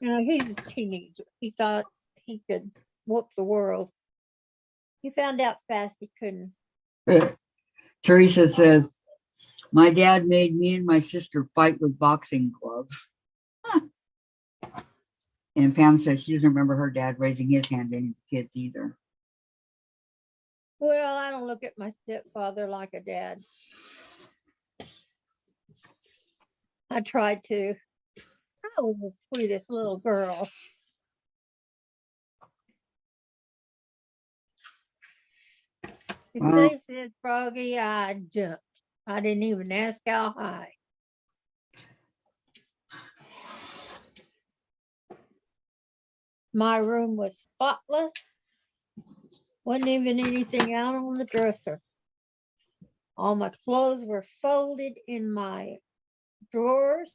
he's a teenager. He thought he could whoop the world. He found out fast he couldn't. Teresa says, my dad made me and my sister fight with boxing gloves. Huh. And Pam says she doesn't remember her dad raising his hand to any kids either. Well, I don't look at my stepfather like a dad. I tried to. I was the sweetest little girl. If Well, they said Froggy, I jumped. I didn't even ask how high. My room was spotless. Wasn't even anything out on the dresser. All my clothes were folded in my drawers.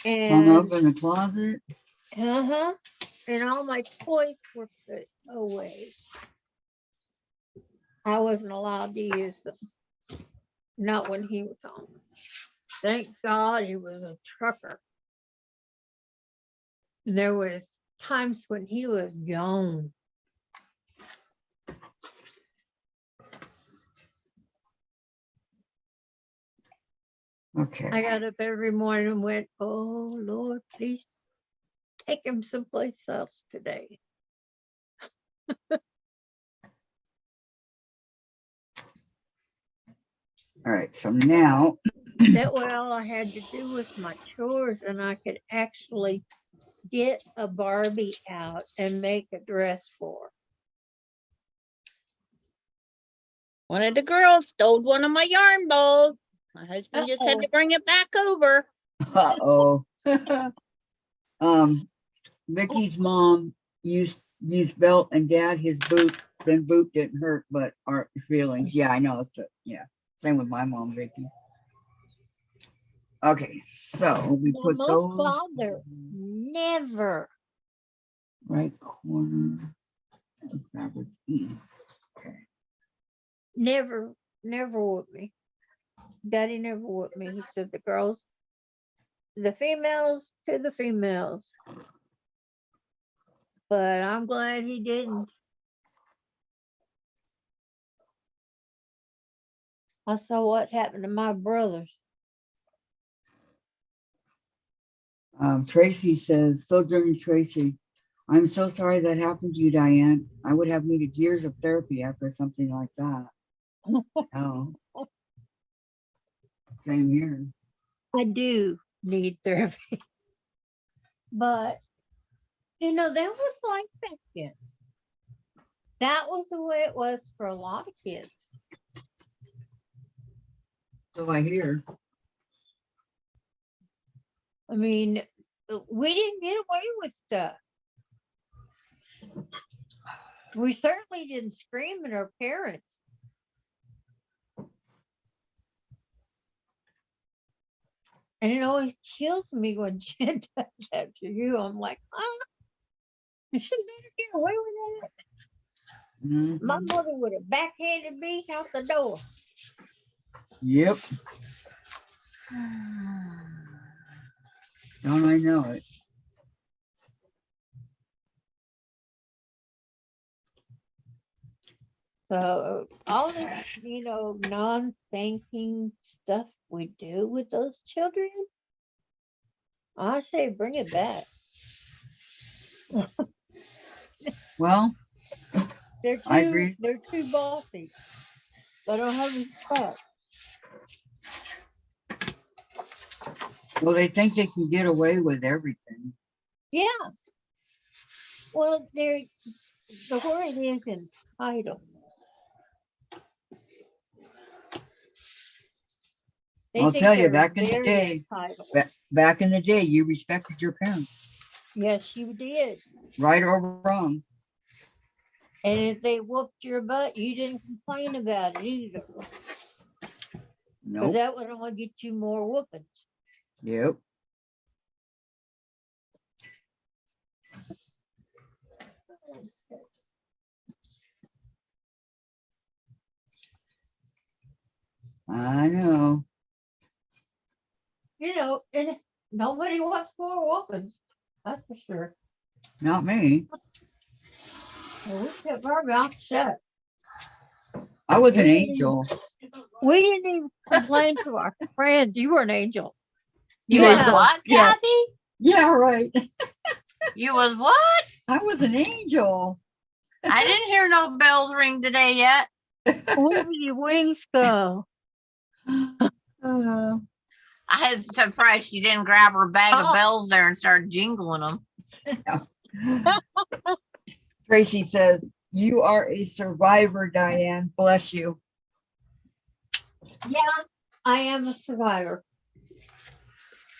hung And up in the closet. and all my toys were put away. I wasn't allowed to use them. Not when he was home. Thank God he was a trucker. There was times when he was gone. Okay. I got up every morning and went, oh Lord, please take him someplace else today. All right. So now That way all I had to do was my chores and I could actually get a Barbie out and make a dress for her. One of the girls stole one of my yarn bowls. My husband just had to bring it back over. uh-oh. Vicky's mom used belt and dad his boot. Then boot didn't hurt, but our feelings. Yeah, I know. So, yeah, same with my mom, Vicky. Okay, so we put My those father never. right corner. Fabric E. Okay. Never with me. Daddy never whooped me. He said the girls, the females to the females. But I'm glad he didn't. I saw what happened to my brothers. Tracy says, Sojourner Tracy, I'm so sorry that happened to you, Diane. I would have needed years of therapy after something like that. Oh, same here. I do need therapy. But, you know, that was like back then. That was the way it was for a lot of kids. So I hear. I mean, we didn't get away with stuff. We certainly didn't scream at our parents. And it always kills me when Jen does that to you. I'm like, you should let her get away with that. My Mhm. mother would have backhanded me out the door. Yep. Don't I know it? So all this, you know, non-thinking stuff we do with those children, I say bring it back. Well, I agree. They're too bossy. They don't have respect. Well, they think they can get away with everything. Yeah. Well, they're the word is entitled. They I'll think tell you, they're back in the very day, entitled. back in the day, you respected your parents, Yes, you did. right or wrong. And if they whooped your butt, you didn't complain about it either. Because Nope. that would only get you more whoopings. Yep. I know. You know, and nobody wants more whoopings. That's for sure. Not me. Well, we kept our mouth shut. I was an We didn't angel. We didn't even complain to our friends. You were an angel. You Yeah, was so- what, yeah. Kathy? Yeah, right. You was what? I was an angel. I didn't hear no bells ring today yet. Where did your wings go? Uh, I had surprised she didn't grab her bag of Oh. bells there and start jingling them. Tracy says, you are a survivor, Diane. Bless you. Yeah, I am a survivor.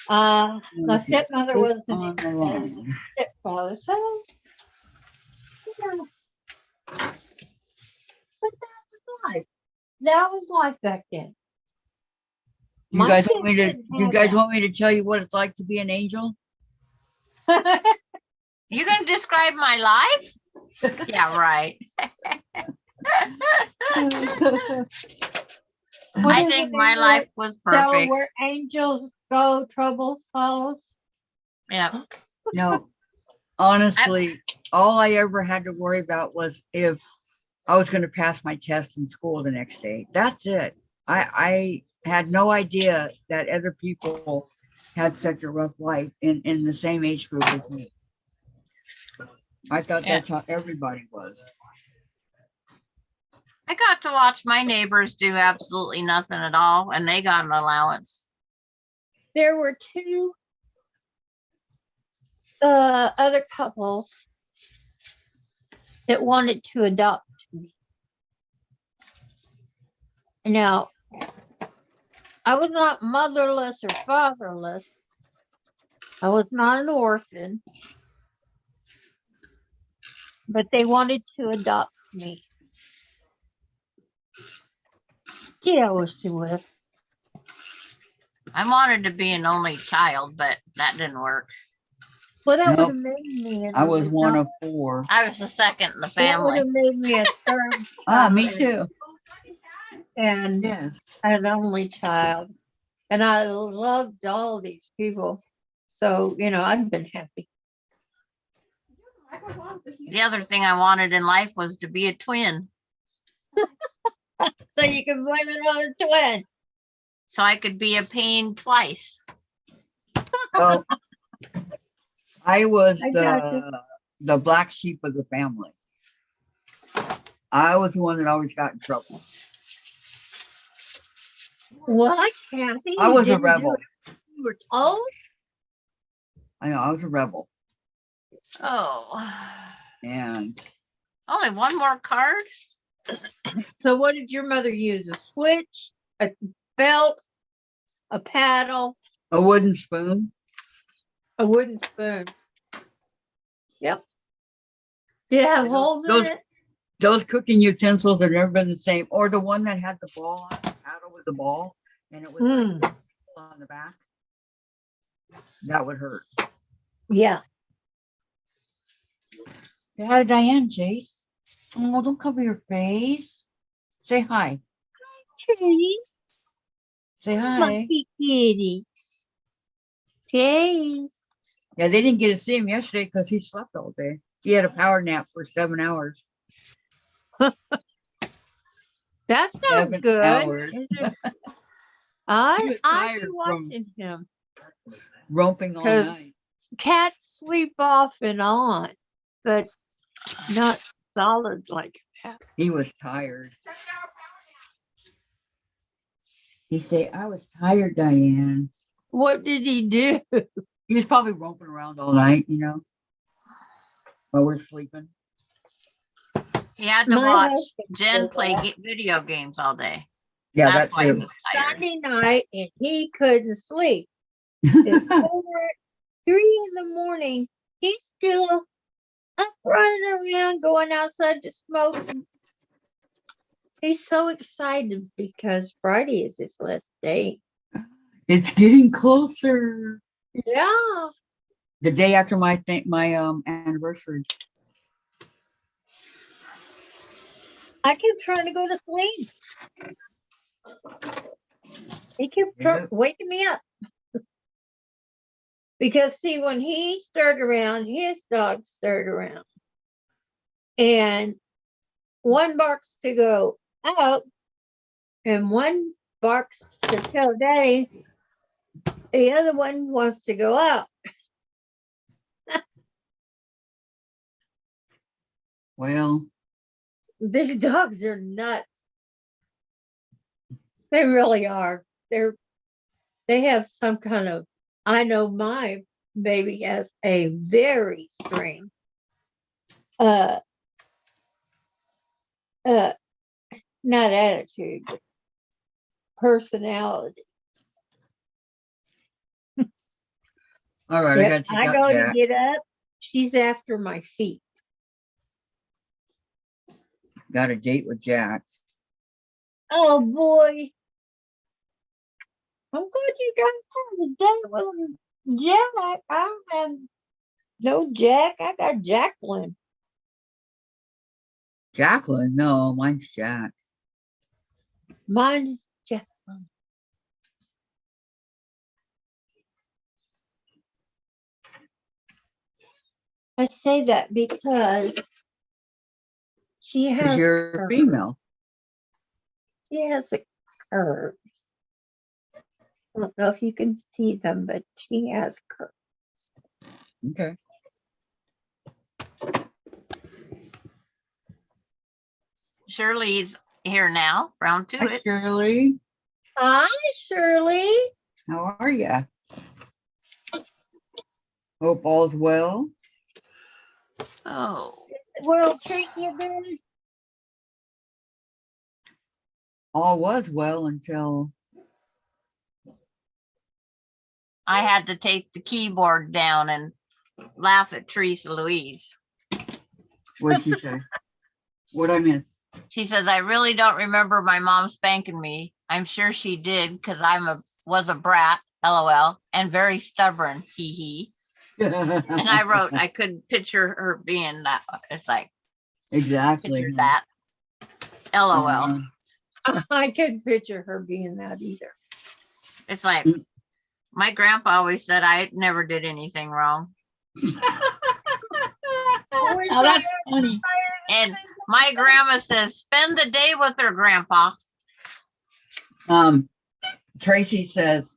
My stepmother was On the an line. stepfather, so you know. But that was life. That was life back then. You My guys want me kids to? didn't You have guys that. want me to tell you what it's like to be an angel? You gonna describe my life? Yeah, right. What I is think it my they life was So perfect. where angels go, trouble follows. Yeah. No, honestly, all I ever had to worry about was if I was going to pass my test in school the next day. That's it. I had no idea that other people had such a rough life in the same age group as me. I thought Yeah. that's how everybody was. I got to watch my neighbors do absolutely nothing at all, and they got an allowance. There were two other couples that wanted to adopt me. Now, I was not motherless or fatherless. I was not an orphan. But they wanted to adopt me. Yeah, I was too with. I wanted to be an only child, but that didn't work. Well, that Nope. would have made me. I was one of four. I was the second in the That would family. have made me a third. Ah, me child. too. and Yes. an only child. And I loved all these people. So, I've been happy. The other thing I wanted in life was to be a twin, So you can blame it on a twin. so I could be a pain twice. Well, I was I gotcha. the black sheep of the family. I was the one that always got in trouble. What, Kathy? I You was a didn't do rebel. it. You were told? I know, I was a rebel. Oh, And only one more card? So what did your mother use? A switch, a belt, a paddle, a wooden spoon. a wooden spoon? Yep. Did it have Yeah, holes in those- it? Those cooking utensils have never been the same. Or the one that had the ball on the paddle with the ball, and it was like on the back. That would hurt. Yeah. Say hi to Diane, Jace. Oh, don't cover your face. Say hi. Kitty, Say hi. monkey kitty. Chase. Yeah, they didn't get to see him yesterday because he slept all day. He had a power nap for 7 hours. That sounds 7 good. hours. Is it- He was I've tired been from- watching him. Romping all 'Cause- night. Cats sleep off and on, but not solid like that. He was tired. He said, I was tired, Diane. What did he do? He was probably romping around all night, while we're sleeping. He had to My watch husband Jen did play that. video games all day. Yeah, That's that's why he it. was tired. Sunday night, and he couldn't sleep. At 3 in the morning, he's still up running around, going outside to smoke. He's so excited because Friday is his last day. It's getting closer. Yeah. The day after my anniversary. I kept trying to go to sleep. He kept Yeah. waking me up. Because see, when he stirred around, his dog stirred around. And one barks to go out, and one barks to tell Daddy. The other one wants to go out. Well, These dogs are nuts. They really are. They have some kind of, I know my baby has a very strange not attitude, but personality. all right, Yep, I gotta take I out go to Jack. get up, she's after my feet. Got a date with Jack. Oh boy. I'm glad you guys have a date with Jack. I don't have no Jack. I got Jacqueline. Jacqueline? No, mine's Jack. Mine is Jacqueline. I say that because she Because has you're curves. female. She has a curve. I don't know if you can see them, but she has curves. Okay. Shirley's here now, round two Hi, it. Shirley. Hi, Shirley. How are you? Hope all's well. Oh, World treat you good? All was well until I had to take the keyboard down and laugh at Teresa Louise. what'd she say? What'd I miss? She says, I really don't remember my mom spanking me. I'm sure she did because was a brat, LOL, and very stubborn, hee hee. And I wrote, I couldn't picture her being that. It's like, Exactly. picture that, LOL. I couldn't picture her being that either. It's like, Mm. my grandpa always said I never did anything wrong. Always Oh, that's higher funny. And my grandma says, spend the day with her, grandpa. Tracy says,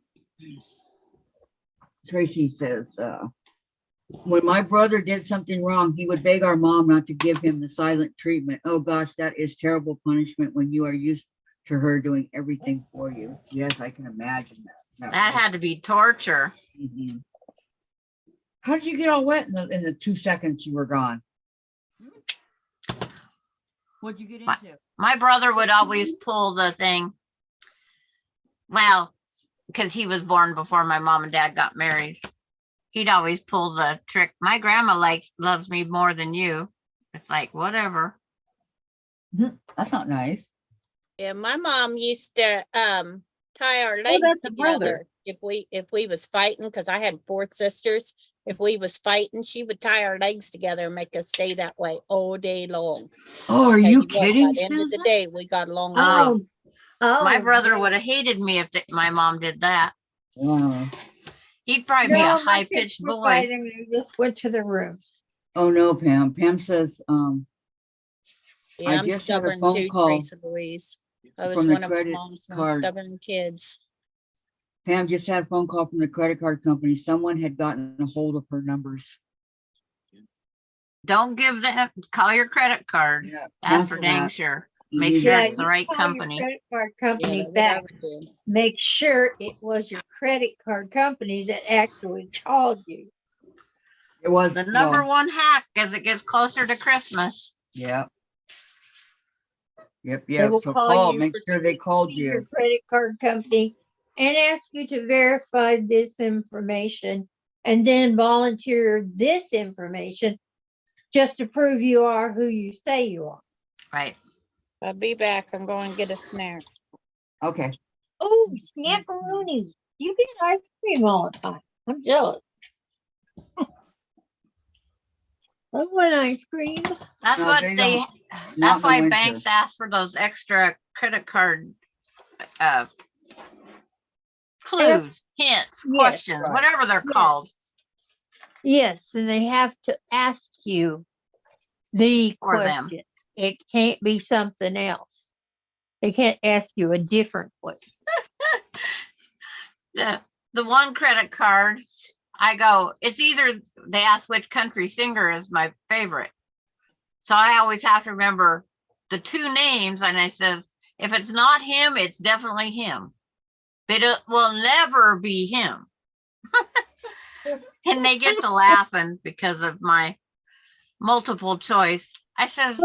when my brother did something wrong, he would beg our mom not to give him the silent treatment. Oh gosh, that is terrible punishment when you are used to her doing everything for you. Yes, I can imagine that. That had to be torture. Mhm. How did you get all wet in the 2 seconds you were gone? What'd you get My- into? My brother would always pull the thing. Well, because he was born before my mom and dad got married. He'd always pull the trick. My grandma loves me more than you. It's like, whatever. That's not nice. Yeah, my mom used to tie our legs that's a brother. together if we was fighting, because I had 4 sisters. If we was fighting, she would tie our legs together and make us stay that way all day long. Oh, are Tell you what, kidding, By the end of the Susan? day, we got along Oh, great. My Oh, brother yeah. would have hated me if my mom did that. Wow. He'd probably be a No, my kids high-pitched were boy. fighting, they just went to their rooms. Oh no, Pam. Pam says, Yeah, I I'm just had a stubborn phone too, call Tracy Louise. I was from the one of credit mom's most card. stubborn kids. Pam just had a phone call from the credit card company. Someone had gotten a hold of her numbers. Don't give them, call your credit card. Yeah, That's for cancel dang that sure. Make sure immediately. it's the right call your company. Credit card Yeah, company that's what I back. would do. Make sure it was your credit card company that actually called you. It was The number well, one hack as it gets closer to Christmas. yeah. Yep, They yep. will So call call, you make for sure they called your you. credit card company and ask you to verify this information and then volunteer this information just to prove you are who you say you are. Right. I'll be back. I'm going to get a snack. Okay. Oh, snackaroonie. You get ice cream all the time. I'm jealous. I want ice cream. That's No, what they they, don't. Not that's in the why winter. banks ask for those extra credit card clues, hints, Yes, questions, right. whatever they're Yes. called. Yes, and they have to ask you the For them. question. It can't be something else. They can't ask you a different question. The one credit card, I go, it's either, they ask which country singer is my favorite. So I always have to remember the 2 names, and I says, if it's not him, it's definitely him. But it will never be him. And they get to laughing because of my multiple choice. I says,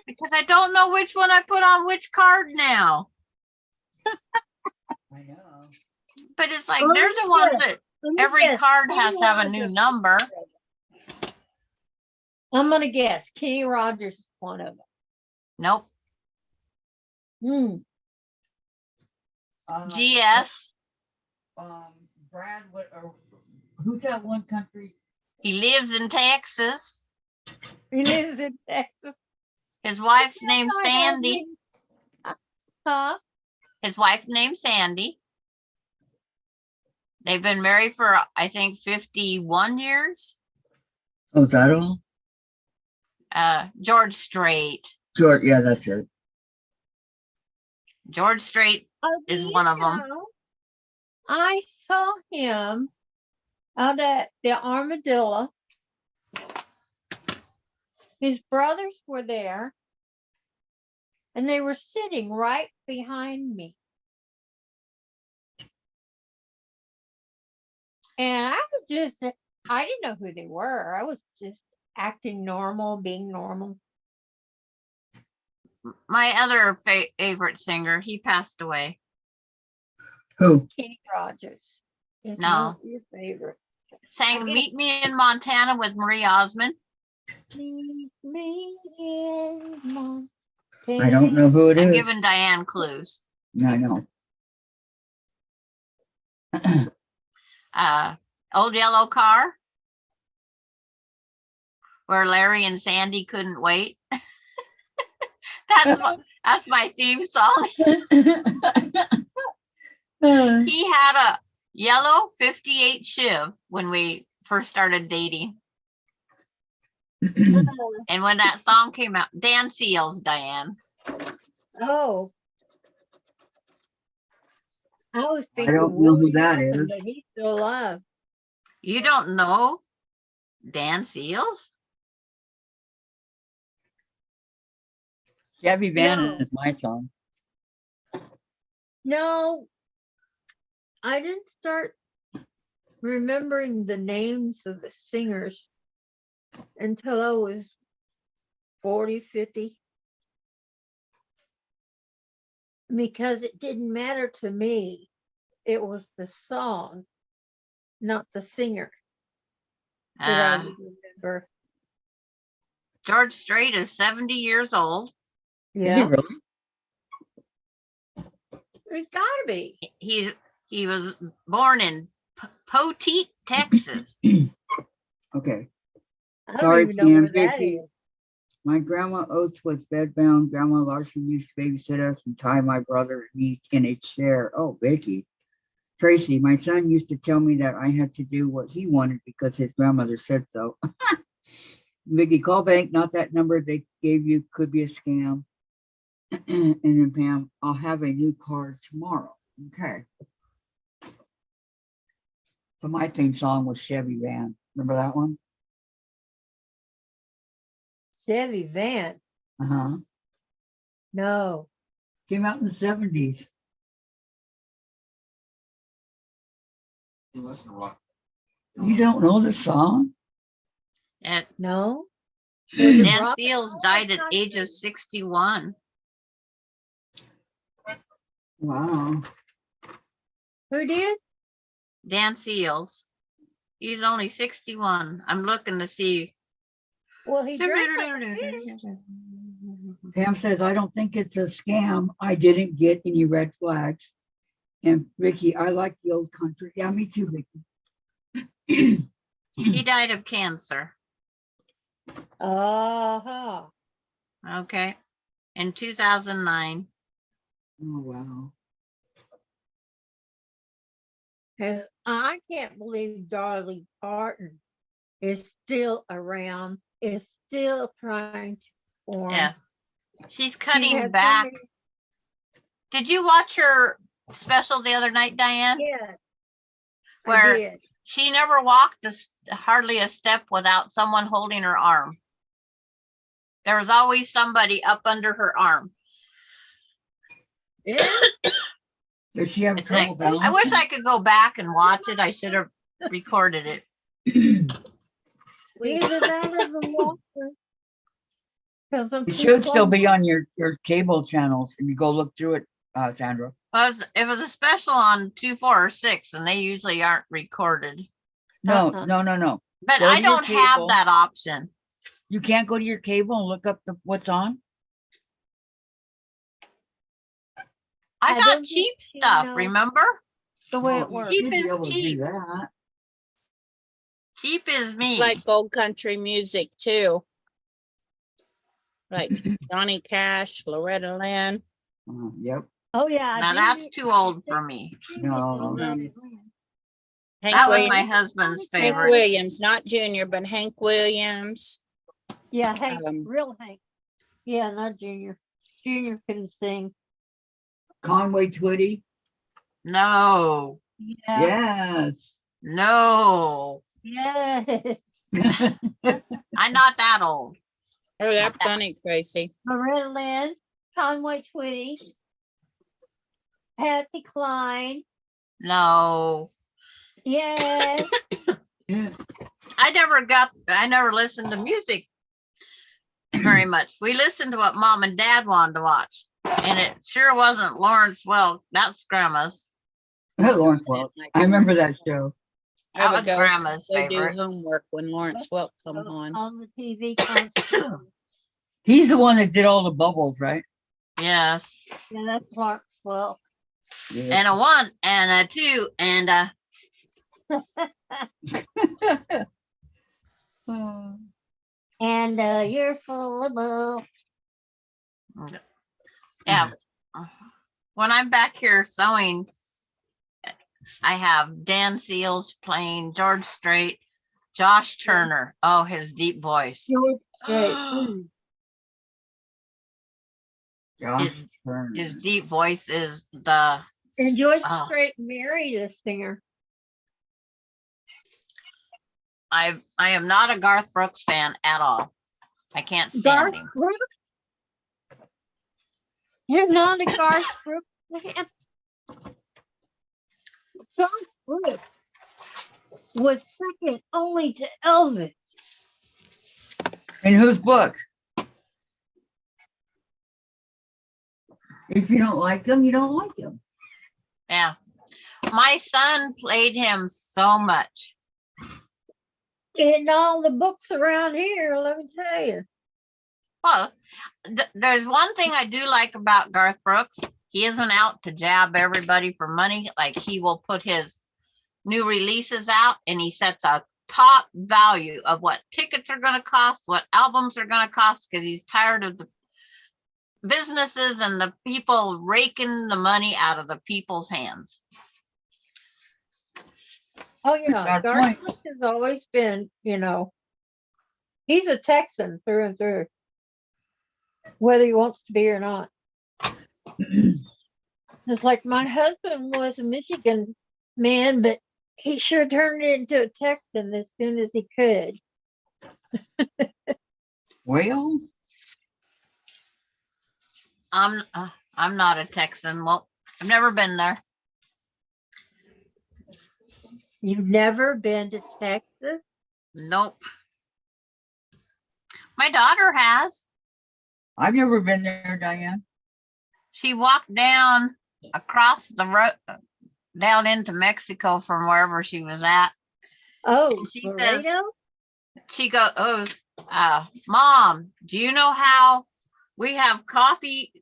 because I don't know which one I put on which card now. I know. But it's like, Oh, they're the ones yes. that Let me every guess. card has Kenny to have a new Rogers. number. I'm gonna guess Kenny Rogers is one of them. Nope. GS. Brad, who's that one country? He lives in Texas. He lives in Texas. His wife's named I have Sandy. him. Huh? His wife's named Sandy. They've been married for, I think, 51 years. Oh, is that all? George Strait. Sure, yeah, that's it. George Strait is one of them. I saw him out at the Armadillo. His brothers were there, and they were sitting right behind me. And I was just, I didn't know who they were. I was just acting normal, being normal. My other favorite singer, he passed away. Who? Kenny Rogers is No. not your favorite. Sang I guess- Meet Me in Montana with Marie Osmond. Meet me in Montana. I don't know who it I'm is. giving Diane clues. I know. Old Yellow Car, where Larry and Sandy couldn't wait. That's my theme song. He had a yellow 58 Chiv when we first started dating. And when that song came out, Dan Seals, Diane. Oh. I was I thinking. don't know who Willie that Nelson, is. But he's still alive. You don't know Dan Seals? Chevy Van No. is my song. No, I didn't start remembering the names of the singers until I was 40, 50. Because it didn't matter to me. It was the song, not the singer that I would remember. George Strait is 70 years old. Is he Yeah, really? it's gotta be. He was born in Poteet, Texas. Okay. I don't Sorry, even know Pam, where that Vicky. is. My grandma Oates was bedbound. Grandma Larson used to babysit us and tie my brother and me in a chair. Oh, Vicky. Tracy, my son used to tell me that I had to do what he wanted because his grandmother said so. Vicky, call bank, not that number they gave you, could be a scam. And then Pam, I'll have a new card tomorrow. Okay. So my theme song was Chevy Van. Remember that one? Chevy Van. Uh-huh. No. Came out in the 70s. You don't know the song? And No. Was it Dan rock and Seals roll died at country? age of 61. Wow. Who did? Dan Seals. He's only 61. I'm looking to see. Well, he drank like a fish. Pam says, I don't think it's a scam. I didn't get any red flags. And Vicky, I like the old country. Yeah, me too, Vicky. He died of cancer. Uh-huh. Okay. In 2009. Oh, wow. And I can't believe Dolly Parton is still around, is still trying to perform. Yeah. She's She cutting had so back. many- Did you watch her special the other night, Diane? Yes, I Where did. she never walked hardly a step without someone holding her arm. There was always somebody up under her arm. Yeah. Does she have It's like, trouble I wish balancing? I could go back and watch it. I should have recorded it. Either that or the Walker. 'Cause I'm It too should still be clumsy. on your cable channels if you go look through it, Sandra. Well, it was a special on 2, 4, or 6, and they usually aren't recorded. No, Uh-huh. no. But Go I to your don't have cable. that option. You can't go to your cable and look up what's on? I I got don't cheap think she stuff, knows remember? the way Well, it works. you Cheap should be is able to do cheap. that. Cheap is me. Like old country music too. Like Johnny Cash, Loretta Lynn. Yep. Oh yeah. Now that's too old for me. No. Hank That was Williams. my husband's Yeah. Hank favorite. Williams, not Junior, but Hank Williams. Yeah, Hank, Um, real Hank. Yeah, not Junior. Junior can sing. Conway Twitty. No, Yeah. Yes. no, Yes. I'm not that old. Oh, that's funny, Tracy. Loretta Lynn, Conway Twitty, Patsy Cline. No, Yes. Yeah. I never listened to music very much. We listened to what mom and dad wanted to watch. And it sure wasn't Lawrence Welk. That's grandma's. Lawrence Welk. I remember that show. I That would was go, grandma's go do favorite. homework when Lawrence Welk come on. On the TV constantly. He's the one that did all the bubbles, right? Yes. Yeah, that's Lawrence Welk. Yeah. And a 1 and a 2 and a And you're full of bull. Yeah. When I'm back here sewing, I have Dan Seals playing George Strait, Josh Turner. Oh, his deep voice. George Strait. Mm. Josh His Turner. deep voice is the And George oh, Strait married a singer. I am not a Garth Brooks fan at all. I can't stand Garth him. Brooks. You're not a Garth Brooks fan. Garth Brooks was second only to Elvis. In whose book? If you don't like him, you don't like him. Yeah. My son played him so much. In all the books around here, let me tell you. Well, there's one thing I do like about Garth Brooks. He isn't out to jab everybody for money. Like, he will put his new releases out and he sets a top value of what tickets are going to cost, what albums are going to cost, because he's tired of the businesses and the people raking the money out of the people's hands. Oh yeah, Got a Garth point. Brooks has always been, he's a Texan through and through, whether he wants to be or not. It's like my husband was a Michigan man, but he sure turned it into a Texan as soon as he could. Well, I'm not a Texan. Well, I've never been there. You've never been to Texas? Nope. My daughter has. I've never been there, Diane. She walked down across the road down into Mexico from wherever she was at. Oh, And she says, Laredo? she goes, Mom, do you know how we have coffee,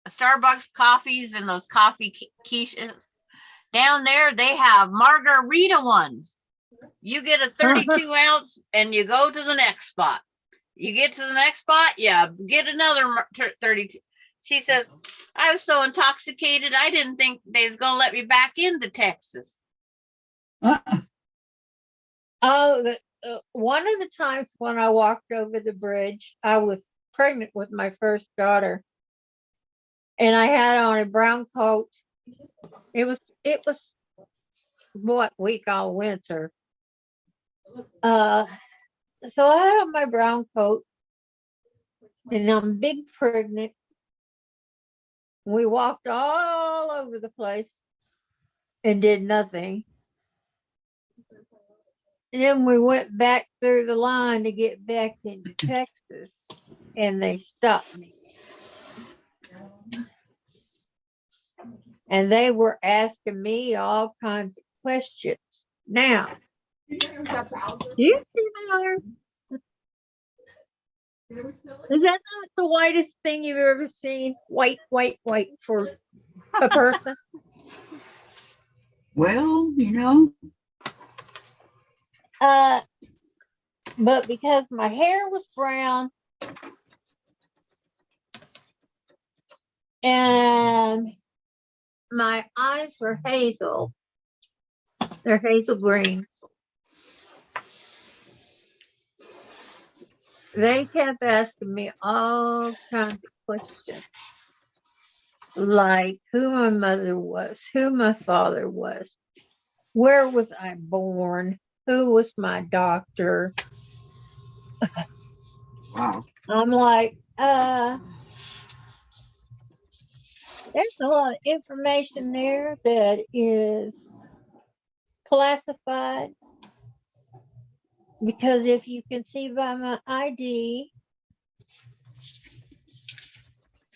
Starbucks coffees and those coffee quiches? Down there, they have margarita ones. You get a 32 ounce and you go to the next spot. You get to the next spot, yeah, get another 32. She says, I was so intoxicated, I didn't think they was going to let me back into Texas. Oh, one of the times when I walked over the bridge, I was pregnant with my first daughter, and I had on a brown coat. It was what we call winter. So I had on my brown coat, and I'm big pregnant. We walked all over the place and did nothing. And then we went back through the line to get back into Texas, and they stopped me. And they were asking me all kinds of questions. Now, do you see there? Is that not the whitest thing you've ever seen? White, white, white for a person? Well, But because my hair was brown and my eyes were hazel, they're hazel green. They kept asking me all kinds of questions, like who my mother was, who my father was, where was I born, who was my doctor. wow. I'm like, there's a lot of information there that is classified, because if you can see by my ID,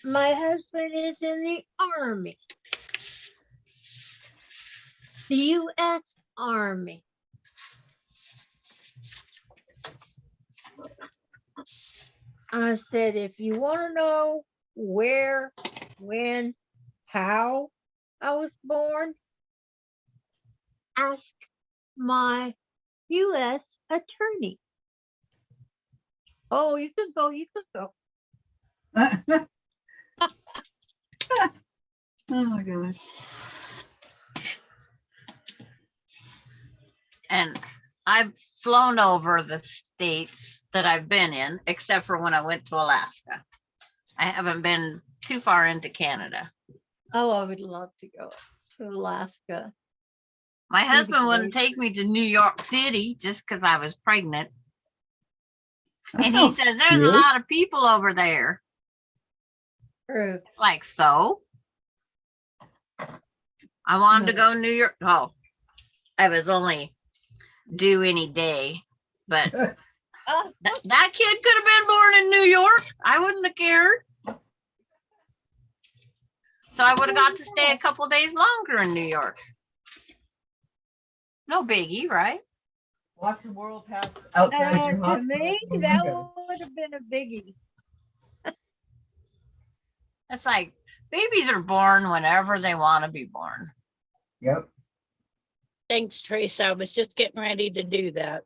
my husband is in the Army, the U.S. Army. I said, if you want to know where, when, how I was born, ask my U.S. attorney. Oh, you could go. Oh my gosh. And I've flown over the states that I've been in, except for when I went to Alaska. I haven't been too far into Canada. Oh, I would love to go to Alaska. My See the husband wouldn't glaciers. take me to New York City just because I was pregnant. That And he sounds says, there's a cute. lot of people over there. True. Like, so I wanted to No. go to New York. Oh, I was only due any day, but that kid could have been born in New York. I wouldn't have cared. So I would have got to stay a couple days longer in New York. No biggie, right? Watch the world pass outside your To hospital me, that window. would have been a biggie. It's like babies are born whenever they want to be born. Yep. Thanks, Teresa. I was just getting ready to do that.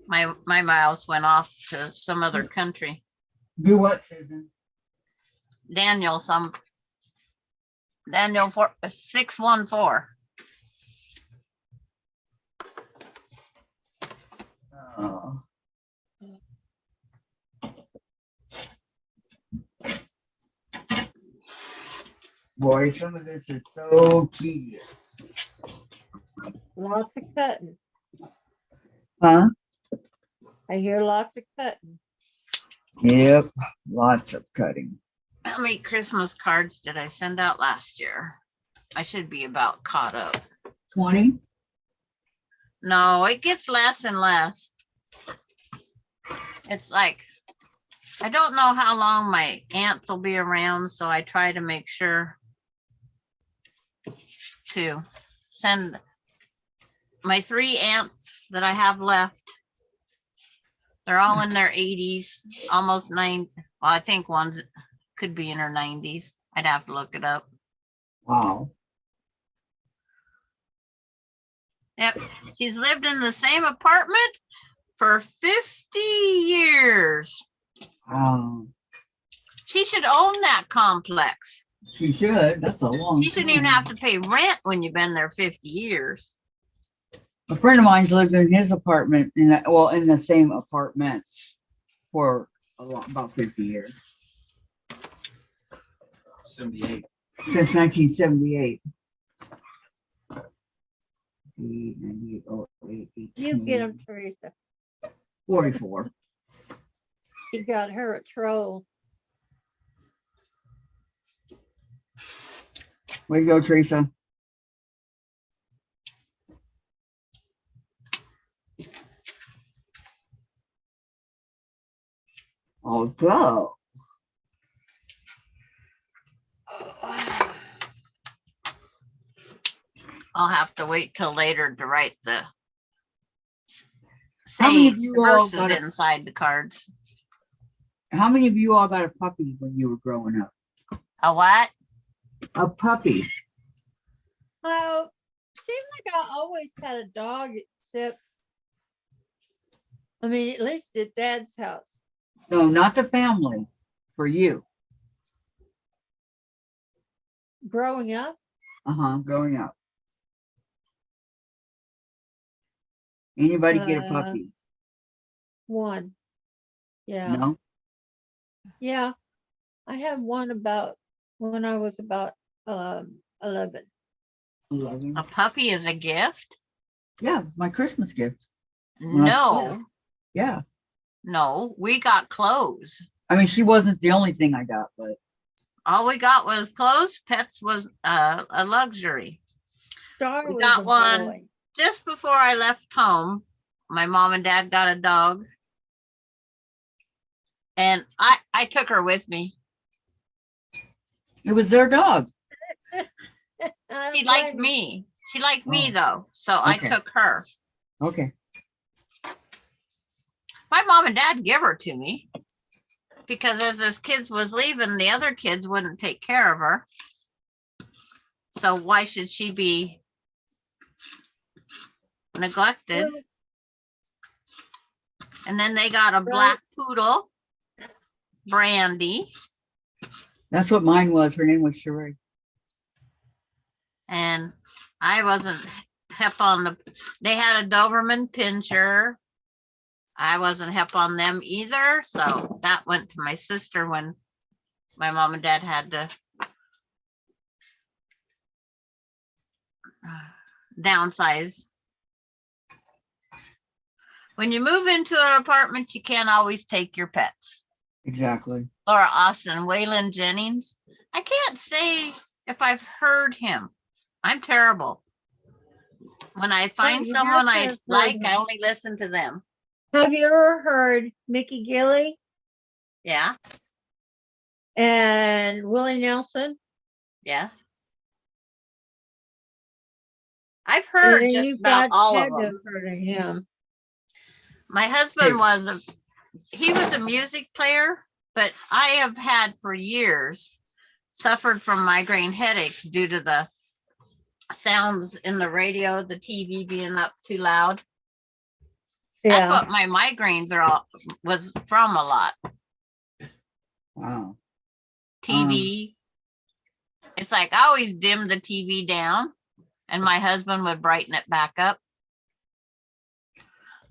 My mouse went off to some other country. Do what, Susan? Daniel 614. Oh. Boy, some of this is so tedious. Lots of cutting. Huh? I hear lots of cutting. Yep. Lots of cutting. How many Christmas cards did I send out last year? I should be about caught up. 20? No, it gets less and less. It's like, I don't know how long my aunts will be around, so I try to make sure to send my 3 aunts that I have left. They're all in their 80s, almost 90. Well, I think one's could be in her 90s. I'd have to look it up. Wow. Yep. She's lived in the same apartment for 50 years. Wow. She should own that complex. She should. That's a long She shouldn't even time. have to pay rent when you've been there 50 years. A friend of mine's lived in his apartment in that, well, in the same apartments for about 50 years. 78. Since 1978. 98, 08, You get 18, them, Teresa. 44. She got her a troll. Way to go, Teresa. Although, I'll have to wait till later to write the How many say of you the all verses got it? inside the cards. how many of you all got a puppy when you were growing up? A what? A puppy. Oh, seems like I always had a dog, except, I mean, at least at Dad's house. No, not the family. For you. Growing up, Growing up. Anybody get a puppy? one. Yeah. No? Yeah. I had one about when I was about 11. 11. A puppy is a gift? Yeah, my Christmas gift. When I was No, Yeah. no, we got clothes. I mean, she wasn't the only thing I got, but All we got was clothes. Pets was a luxury. Star We was got a one. boy. Just before I left home, my mom and dad got a dog. And I took her with me. it was their dog. I don't She liked blame you. me. She liked me Oh, though. So okay. I took her. Okay. My mom and dad give her to me because as this kids was leaving, the other kids wouldn't take care of her. So why should she be neglected? Well, And then they got a black poodle. Brandy, That's what mine was. Her name was Sheree. and I wasn't hep on they had a Doberman Pinscher. I wasn't hep on them either, so that went to my sister when my mom and dad had to downsize. When you move into an apartment, you can't always take your pets. Exactly. Laura Austin, Waylon Jennings. I can't say if I've heard him. I'm terrible. When I find you have someone to I have heard like, him. I only listen to them. Have you ever heard Mickey Gilley Yeah, and Willie Nelson? yeah. I've And heard then just you've about all had of to them. have heard of him. My husband Hey. he was a music player, but I have had for years suffered from migraine headaches due to the sounds in the radio, the TV being up too loud. That's Yeah. what my migraines was from a lot. Wow. TV. It's like I always dim the TV down and my husband would brighten it back up.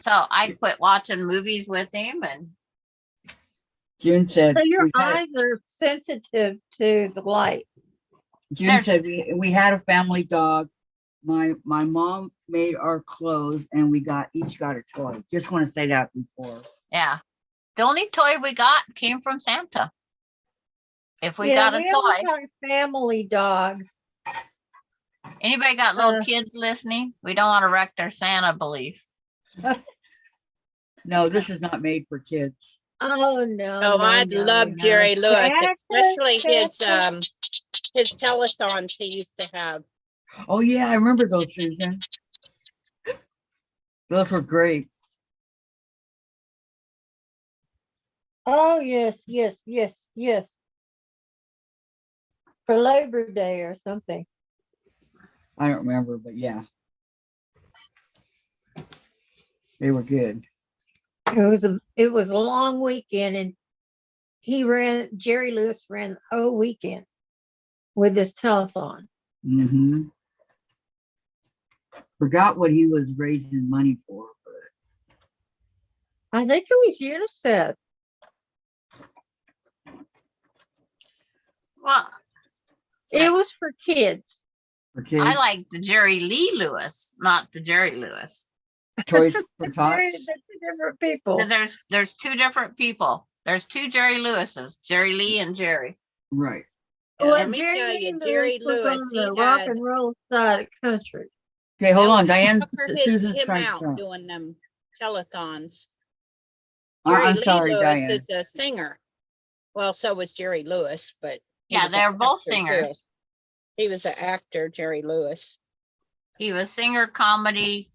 So I quit watching movies with him, and June said, So your we had, eyes are sensitive to the light. June There's- said we had a family dog. My mom made our clothes and we each got a toy. Just want to say that before. yeah. The only toy we got came from Santa. If we Yeah, got a we always toy, had a family dog. anybody got little Uh, kids listening? We don't want to wreck their Santa belief. No, this is not made for kids. Oh no. Oh, no, I no, love no. Jerry Lewis, Cactus, especially cactus. his telethons he used to have. Oh yeah, I remember those, Susan. Those were great. Oh yes, yes, yes, yes. For Labor Day or something. I don't remember, but yeah. They were good. It was a long weekend, and Jerry Lewis ran the whole weekend with his telethon. Mm-hmm. Forgot what he was raising money for, but I think it was UNICEF. Well, It was for kids. for kids, I like the Jerry Lee Lewis, not the Jerry Lewis. Toys for They're Tots. different people. 'Cause there's two different people. There's two Jerry Lewises, Jerry Lee and Jerry. Right. Yeah, Well, let me Jerry tell Lee you, Jerry was Lewis, on he the rock had and roll side of country. Okay, hold on. Diane's Tucker Susan's him trying to out talk. doing them telethons. Jerry I'm Lee sorry, Lewis Diane. is a singer. Well, so was Jerry Lewis, but he Yeah, was an they're both actor, too. singers. He was an actor, Jerry Lewis. He was singer, comedy,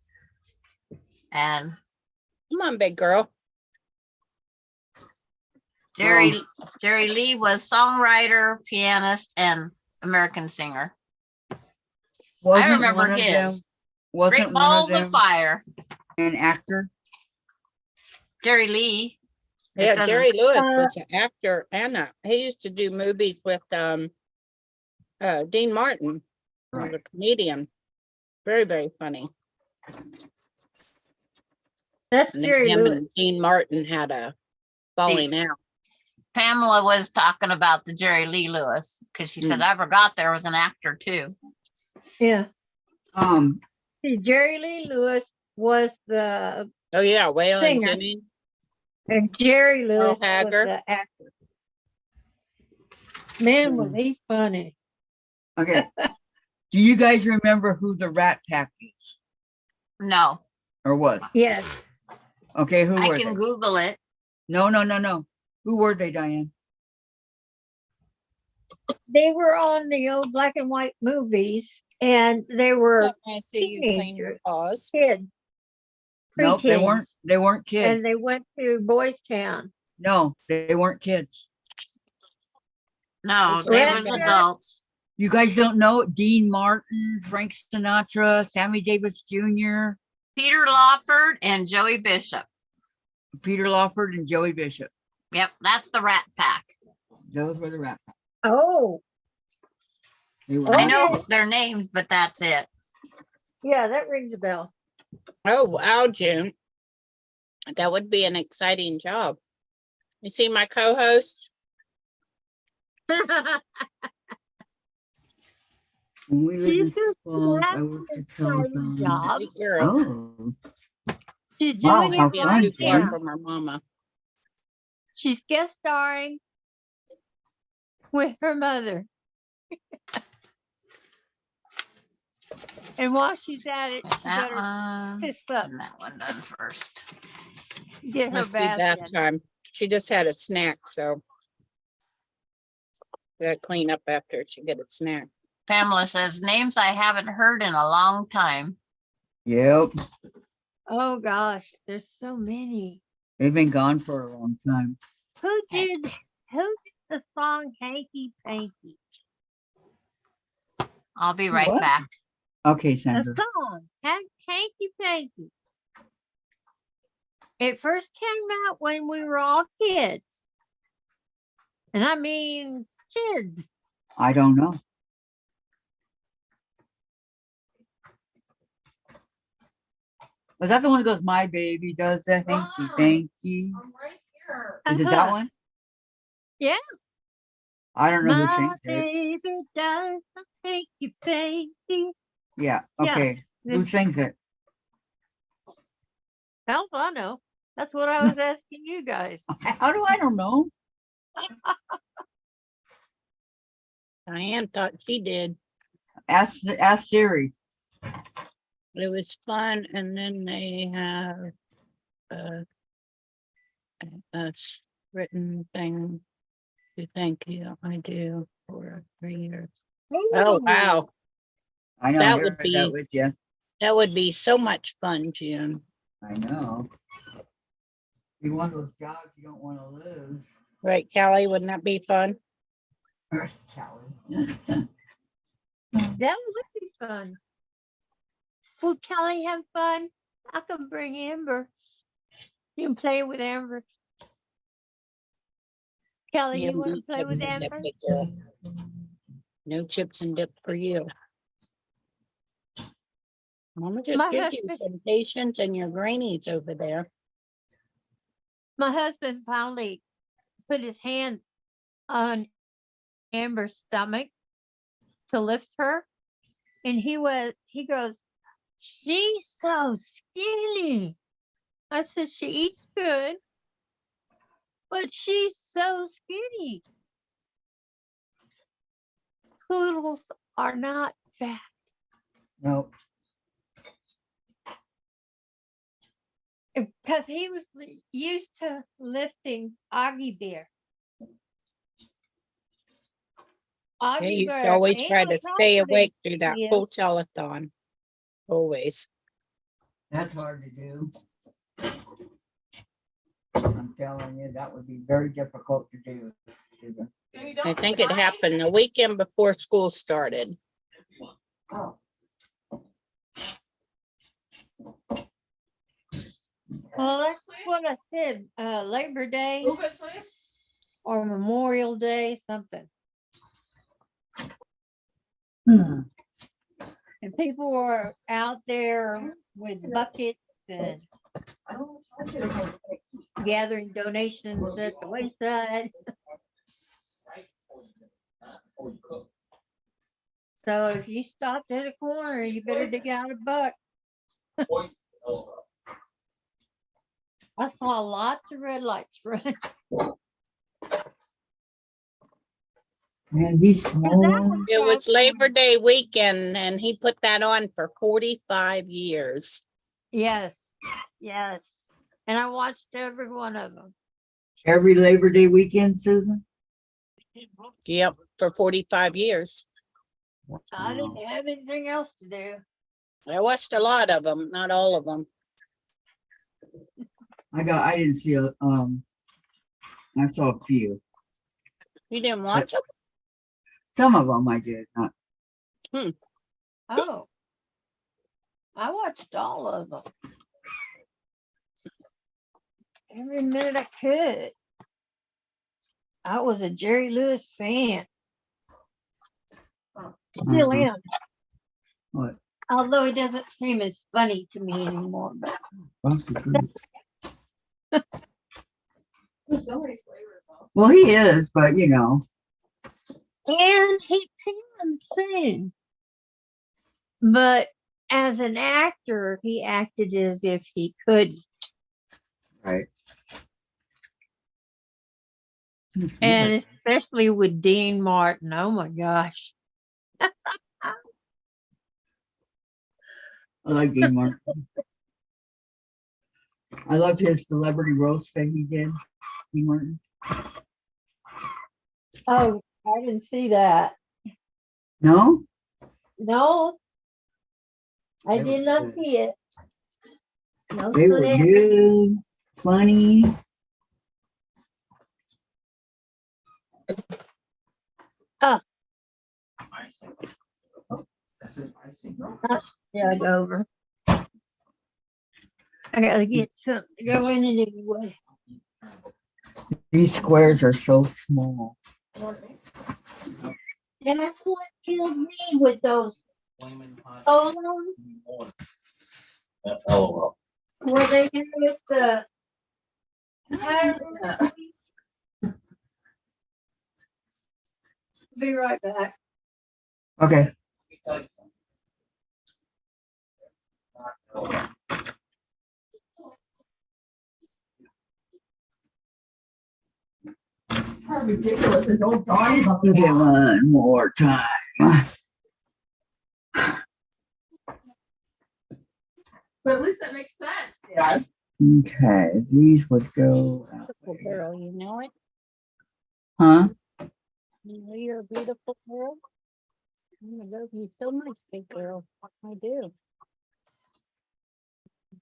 and Come on, big girl. Jerry Lee was songwriter, pianist, and American singer. I remember one of them, his. wasn't Great one of Balls them of Fire. an actor? Jerry Lee. It Yeah, says- Jerry Lewis was an actor and he used to do movies with Dean Martin, who was Right. a comedian. Very, very funny. That's And then Jerry him Lewis. and Dean Martin had a falling out. Pamela was talking about the Jerry Lee Lewis because she said, I forgot there was an actor too. Yeah. Um, See, Jerry Lee Lewis was the, Oh yeah, Waylon Singer. Jennings. and Jerry Lewis was Hager. the actor. Man, was he funny. okay. Do you guys remember who the Rat Pack is No, or was? Yes. Okay, who I were can they? Google it. No. Who were they, Diane? They were on the old black and white movies, and they were I see you clean your teenagers. paws. kids. Nope, they preteens, weren't. They weren't kids. And they went to Boys Town. No, they weren't kids. No, they Red was Shirt. adults. You guys don't know Dean Martin, Frank Sinatra, Sammy Davis Jr., Peter Lawford and Joey Bishop. Peter Lawford, and Joey Bishop. Yep, that's the Rat Pack. Those were the Rat Pack. Oh, They were I Okay. know their names, but that's it. yeah, that rings a bell. Oh, wow, June. That would be an exciting job. You see my co-host? When we lived in She's just Falls, I an worked at exciting Telethon. job. Sweet girl. Oh, She's Wow, doing how it Being fun, right too far Jen. now. from her mama. She's guest starring with her mother. And while she's at it, she That better one fist up, and that one done first. get her Must be bath bath in. time. She just had a snack, so. Gotta clean up after she get a snack. Pamela says names I haven't heard in a long time. Yep, Oh gosh, there's so many. they've been gone for a long time. Who did the song Hanky Panky? I'll be right What? back. Okay, The Sandra. song Hanky Panky. It first came out when we were all kids. And I mean kids. I don't know. Was that the one that goes, my baby does the hanky panky? Is it that Uh-huh. one? Yeah. I don't know who My sings it. baby does the hanky panky. Yeah, Yeah. okay. Who This- sings it? Hell if I know. That's what I was asking you guys. How do I don't know? Diane thought she did. Ask Siri. It was fun, and then they have a written thing to thank you. I do for 3 years. Oh, wow. I know. That I would heard that be- with you. That would be so much fun, June. I know. You want those jobs you don't want to lose. Right, Callie? Wouldn't that be fun? Callie. That would be fun. Will Kelly have fun? I can bring Amber. You can play with Amber. Kelly, you want to play with chips and dip, Amber? big girl. No chips and dip for you. Mama just My gives you husband- some patience and your grannies over there. My husband finally put his hand on Amber's stomach to lift her. And he goes, she's so skinny. I said, she eats good, but she's so skinny. Poodles are not fat. No, Because he was used to lifting Augie Bear. Yeah, Augie you Bear always ain't try no to stay confidence awake through that he whole is. telethon. Always. that's hard to do. I'm telling you, that would be very difficult to do. Susan. I think it happened the weekend before school started. Oh. Well, that's what I said, Labor Day or Memorial Day, something. Hmm. And people were out there with buckets and gathering donations at the wayside. So if you stopped at a corner, you better dig out a buck. I saw lots of red lights run. Man, these small ones. It was Labor Day weekend and he put that on for 45 years. Yes, yes. And I watched every one of them. Every Labor Day weekend, Susan? Yep, for 45 years. I Wow. didn't have anything else to do. I watched a lot of them, not all of them. I didn't see I saw a few. You didn't watch them? Some of them I did not. Oh. I watched all of them. Every minute I could. I was a Jerry Lewis fan. Still Mhm. am. What? Although he doesn't seem as funny to me anymore. But Frosted Well, he is, but you know, and he can sing. But as an actor, he acted as if he couldn't. right. And especially with Dean Martin. Oh my gosh. I like Dean Martin. I loved his celebrity roast thing he did. Dean Martin. Oh, I didn't see that. No? No, I They did were not good. see it. No They were celebrity. good, funny. Jug over. I gotta get something to go in it anyway. These squares are so small. And that's what killed me with those phones That's LOL. where they use the. Be right back. Okay. How ridiculous is old Donnie about Okay, that? one more time. But at least that makes sense. Yeah. Okay, these would go out. Beautiful girl, you know it? Huh? You know you're a beautiful girl. I love you so much, big girl. I do.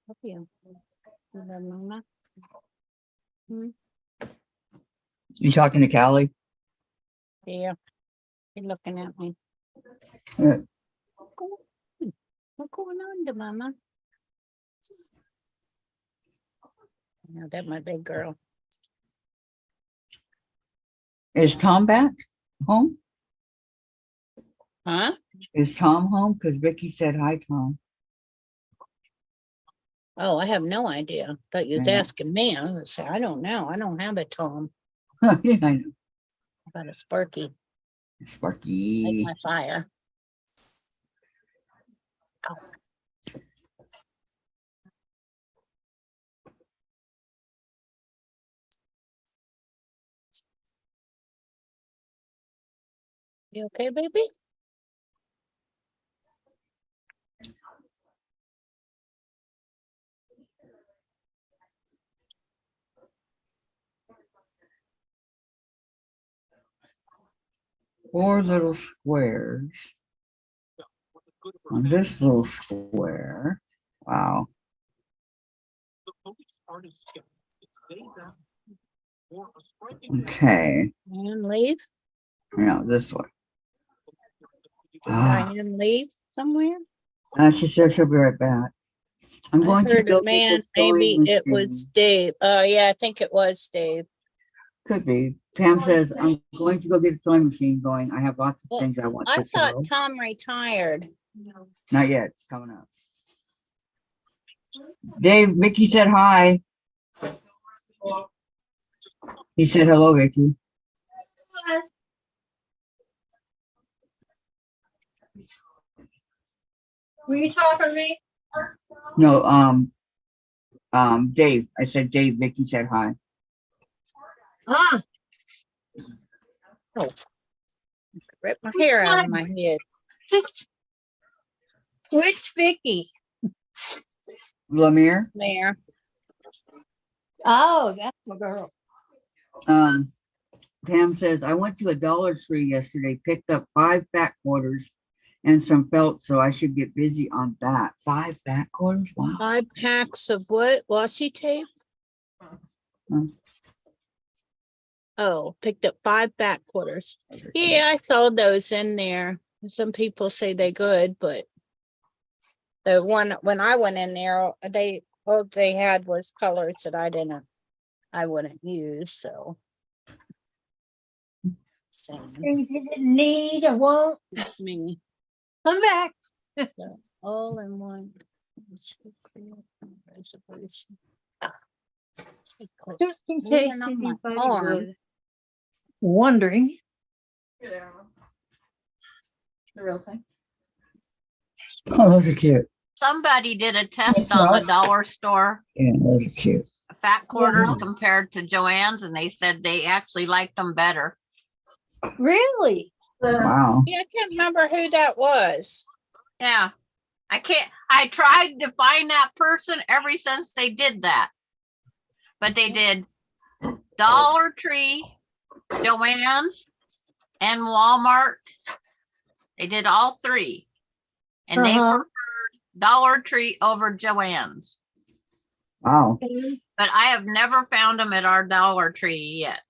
Love you. You love Mama. You talking to Callie? Yeah. You're looking at me. Yeah. What's going on to Mama? Now that my big girl. Is Tom back home? Huh? Is Tom home? Because Vicky said hi, Tom. Oh, I have no idea. Thought you was Yeah. asking me. I was gonna say, I don't know. I don't have a Tom. Yeah, I know. I got a Sparky. Like Sparky. my fire. You okay, baby? Four little squares on this little square. Wow. Okay. Diane leave? Yeah, this one. Ah, Diane leave somewhere? she said she'll be right back. I'm I going to heard go a get man, this sewing maybe it was machine. Dave. Oh, yeah, I think it was Dave. Could be. Pam says, I'm going to go get the sewing machine going. I have lots of Well, things I want I to thought sew. Tom retired. Not yet. It's coming up. Dave, Mickey said hi. He said hello, Vicky. Were you talking to me? No, Dave. I said Dave. Mickey said hi. Ah, Rip my hair out of my head. which Vicky? Lemire. There. Oh, that's my girl. Pam says, I went to a Dollar Tree yesterday, picked up 5 fat quarters and some felt, so I should get busy on that. 5 fat quarters? Wow. 5 packs of what? Washi tape? Hmm. Oh, picked up 5 back quarters. Yeah, I saw those in there. Some people say they good, but the one when I went in there, all they had was colors that I wouldn't use. So Sam, Things you didn't need or want, me, come back. all in one. Just in Moving case on my anybody arm. was wondering. Yeah. The real thing. Oh, those are cute. Somebody did a test That's on the right. dollar store Yeah, those are cute. fat quarters Yeah. compared to Joann's, and they said they actually liked them better. Really? Wow. Yeah, I can't remember who that was. Yeah. I tried to find that person ever since they did that. But they did Dollar Tree, Joann's, and Walmart. They did all three. And they Uh-huh. preferred Dollar Tree over Joann's. Wow. But I have never found them at our Dollar Tree yet.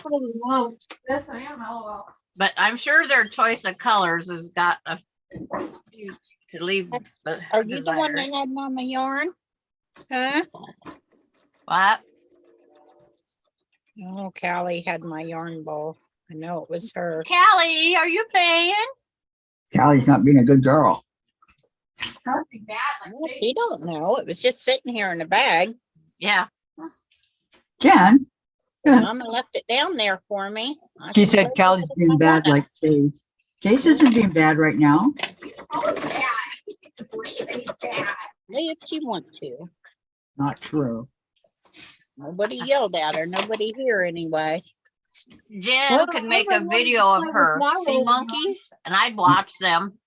Oh, wow. Yes, I am. LOL. But I'm sure their choice of colors has got a few to leave. Are you the one desired. that had mama yarn? Huh? What? Oh, Callie had my yarn ball. I know it was her. Callie, are you playing? Callie's not being a good girl. How's he bad? Like, Well, me? she don't know. It was just sitting here in the bag. Yeah. Jen, Yeah. Mama left it down there for me. I she can said play Callie's with it if being I bad wanna. like Chase. Chase isn't being bad right now. Oh, bad. He's bad. Play if she want to. Not true. Nobody yelled at her. Nobody here anyway. Jen Well, could I make a don't want to video of play with her my sea little monkeys, and I'd watch them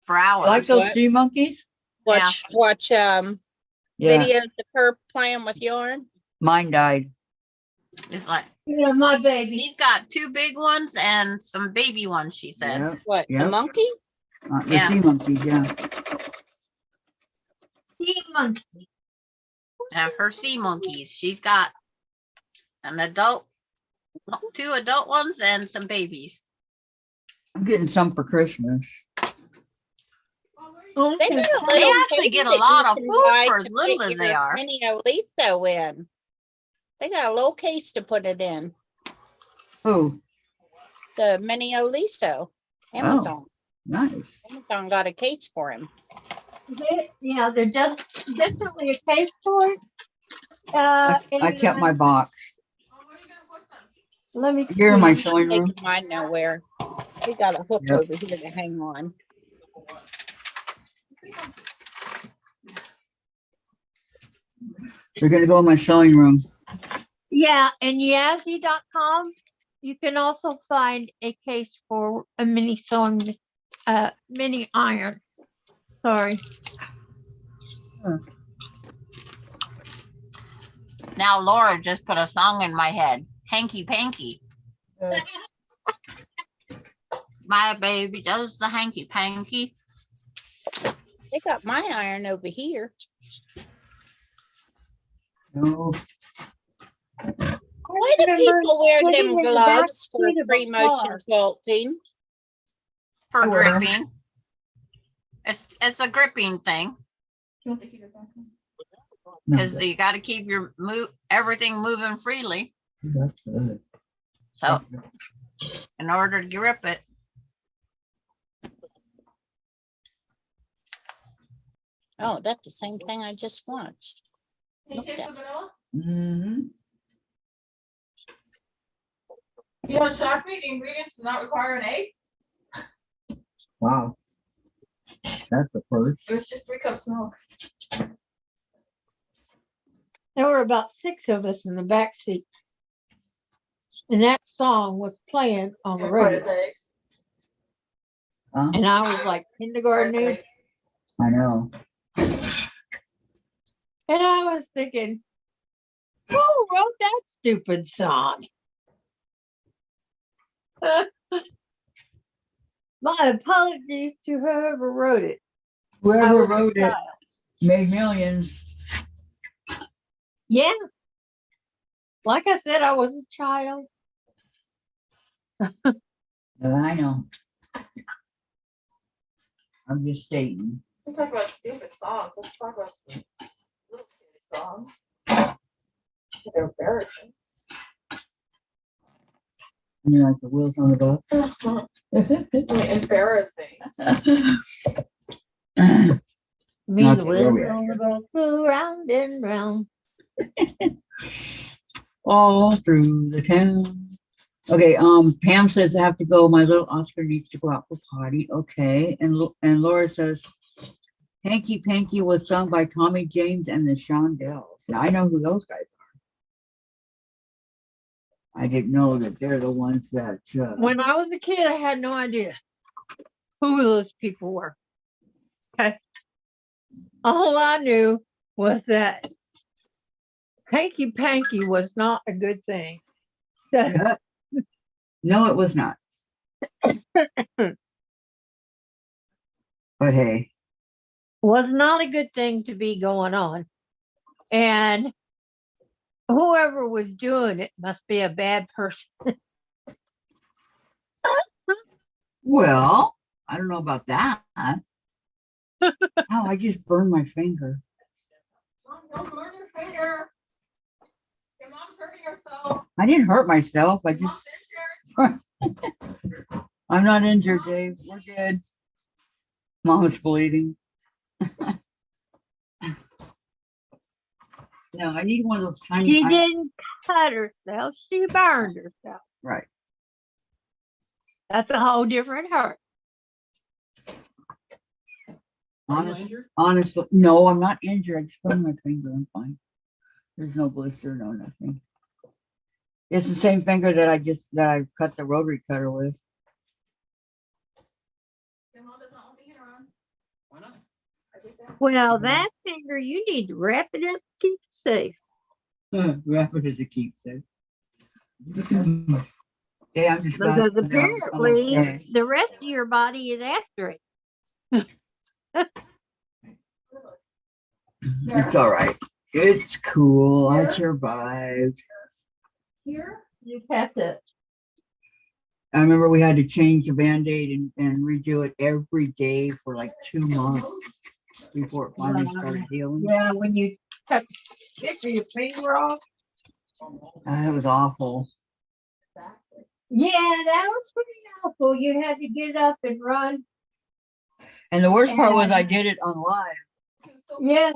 for hours. Like those What? sea monkeys? Watch Yeah. videos of her playing with yarn. Mine died. It's like Yeah, my baby. he's got two big ones and some baby ones, she said. Yeah. What? Yeah. The monkey? The Yeah. sea monkeys, yeah. Sea monkey. Her sea monkeys. She's got an adult, two adult ones and some babies. I'm getting some for Christmas. Oh, They okay. got a They little actually cage get a that lot you of can food buy for to as little put as they your are. mini Oliso in. They got a little case to put it in. Oh, The mini Oliso. Amazon. nice. Amazon got a case for him. Yeah, they're definitely a case for it. I kept my box Let me here in my see. sewing room. Taking mine nowhere. We got a hook Yep. over here to hang on. They're gonna go in my sewing room. Yeah, and Yazzie.com, you can also find a case for a mini sewing, mini iron. Sorry. Now Laura just put a song in my head. Hanky panky. My baby does the hanky panky. They got my iron over here. No, Why do people wear putting them in the gloves for backseat of a free motion car. quilting? For I wear 'em. gripping. It's a gripping thing You want the heater back on? no, because you got to keep your everything moving freely. that's good. So in order to grip it, Oh, that's the same thing I just watched. Can you taste the vanilla? Mm-hmm. You know, shock me, the ingredients do not require an egg. Wow. That's a first. It was just 3 cups of milk. There were about 6 of us in the back seat. And that song was playing on the And quite as radio. eggs. Huh? And I was like kindergarten age. I know. And I was thinking, who wrote that stupid song? My apologies to whoever wrote it. I Whoever was a wrote it child. made millions. Yeah. Like I said, I was a child. I know. I'm just stating. We talk about stupid songs. Let's talk about some little kid songs. They're embarrassing. You like the wheels on the bus? Embarrassing. Me, Okay, the where we wheels at on the bus go round and round. All through the town. Okay, Pam says I have to go. My little Oscar needs to go out for potty. Okay, and Laura says Hanky Panky was sung by Tommy James and the Shondells. Now I know who those guys are. I didn't know that they're the ones that. When I was a kid, I had no idea who those people were. Okay. All I knew was that hanky panky was not a good thing. So, No, it was not. But hey, was not a good thing to be going on. And whoever was doing it must be a bad person. well, I don't know about that. Oh, I just burned my finger. Mom, don't burn your finger. Your mom's hurting herself. I didn't hurt myself. I Mom's just. injured. I'm not injured, Dave. We're good. Mom's bleeding. No, I need one of those tiny. She didn't cut herself, she burned herself. Right. That's a whole different hurt. Honestly, no, I'm not injured. I just burned my finger. I'm fine. There's no blister, no nothing. It's the same finger that I cut the rotary cutter with. Your mom doesn't want me around. Why not? Well, that finger, you need to wrap it up, keep it safe. Wrap it as a keepsake. Yeah, I'm just Because glad that I'm apparently okay. the rest of your body is after it. It's all right. It's cool. I survived. Here? You have to. I remember we had to change the Band-Aid and redo it every day for like 2 months before it finally started healing. Yeah, when you cut the tip of your finger off. It was awful. Yeah, that was pretty awful. You had to get up and run. And the worst part was I did it on live. Yeah.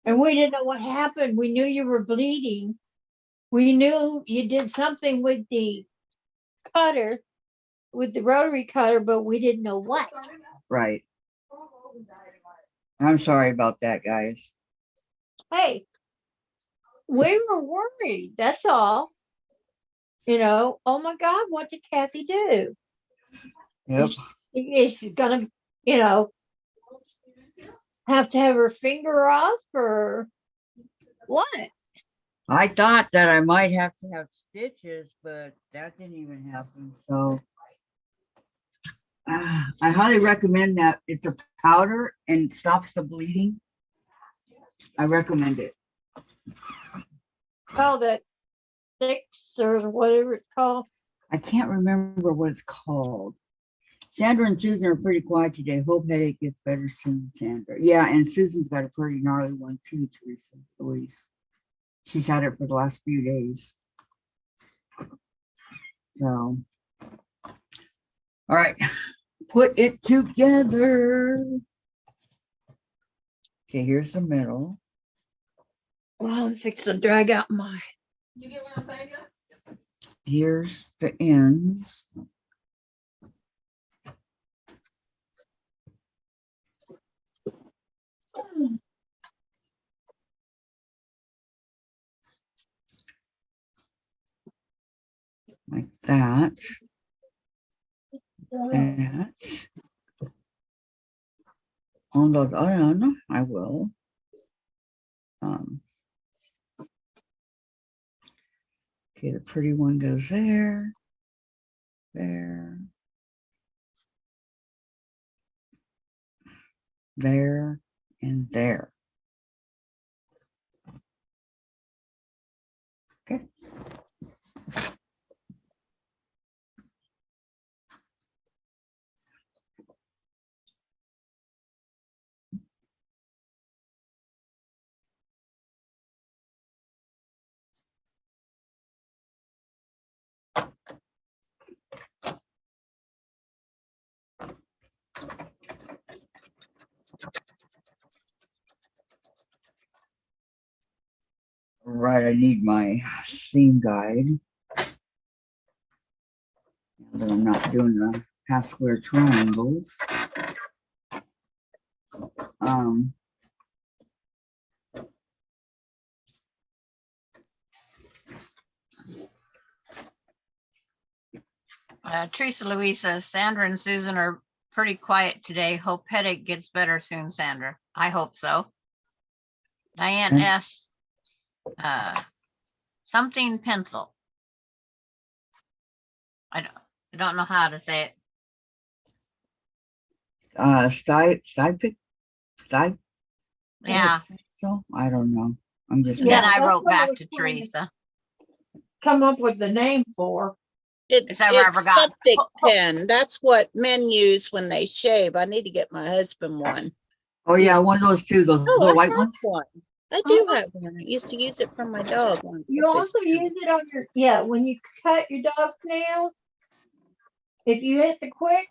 And we didn't know what happened. We knew you were bleeding. We knew you did something with the cutter, with the rotary cutter, but we didn't know what. Right. I'm sorry about that, guys. Hey, we were worried. That's all. You know, oh my God, what did Kathy do? Yep. Is she gonna, you know, have to have her finger off or what? I thought that I might have to have stitches, but that didn't even happen. So I highly recommend that. It's a powder and stops the bleeding. I recommend it. Oh, that six or whatever it's called. I can't remember what it's called. Sandra and Susan are pretty quiet today. Hope headache gets better soon, Sandra. Yeah, and Susan's got a pretty gnarly one too, Teresa, Louise. She's had it for the last few days. So, all right, put it together. Okay, here's the middle. Well, I'm fixing to drag out my. You get what I'm saying? Here's the ends. Like that. That. On those other, I will. Okay, the pretty one goes there, there, there, and there. Okay. Right, I need my theme guide. Now that I'm not doing the half square triangles. Um, Teresa Louise says Sandra and Susan are pretty quiet today. Hope headache gets better soon, Sandra. I hope so. Diane And- S. Something pencil. I don't know how to say it. Stypic, Yeah. so I don't know. I'm just. Then Yeah, I that's wrote what I back was to trying to- Teresa. Come up with the name for. Is that where I It's forgot? septic pen. That's what men use when they shave. I need to get my husband one. Oh yeah, one of those two, those Oh, little I white have ones. one. I do have one. I used to use it for my dog. You also use it on your, yeah, when you cut your dog's nails. If you hit the quick,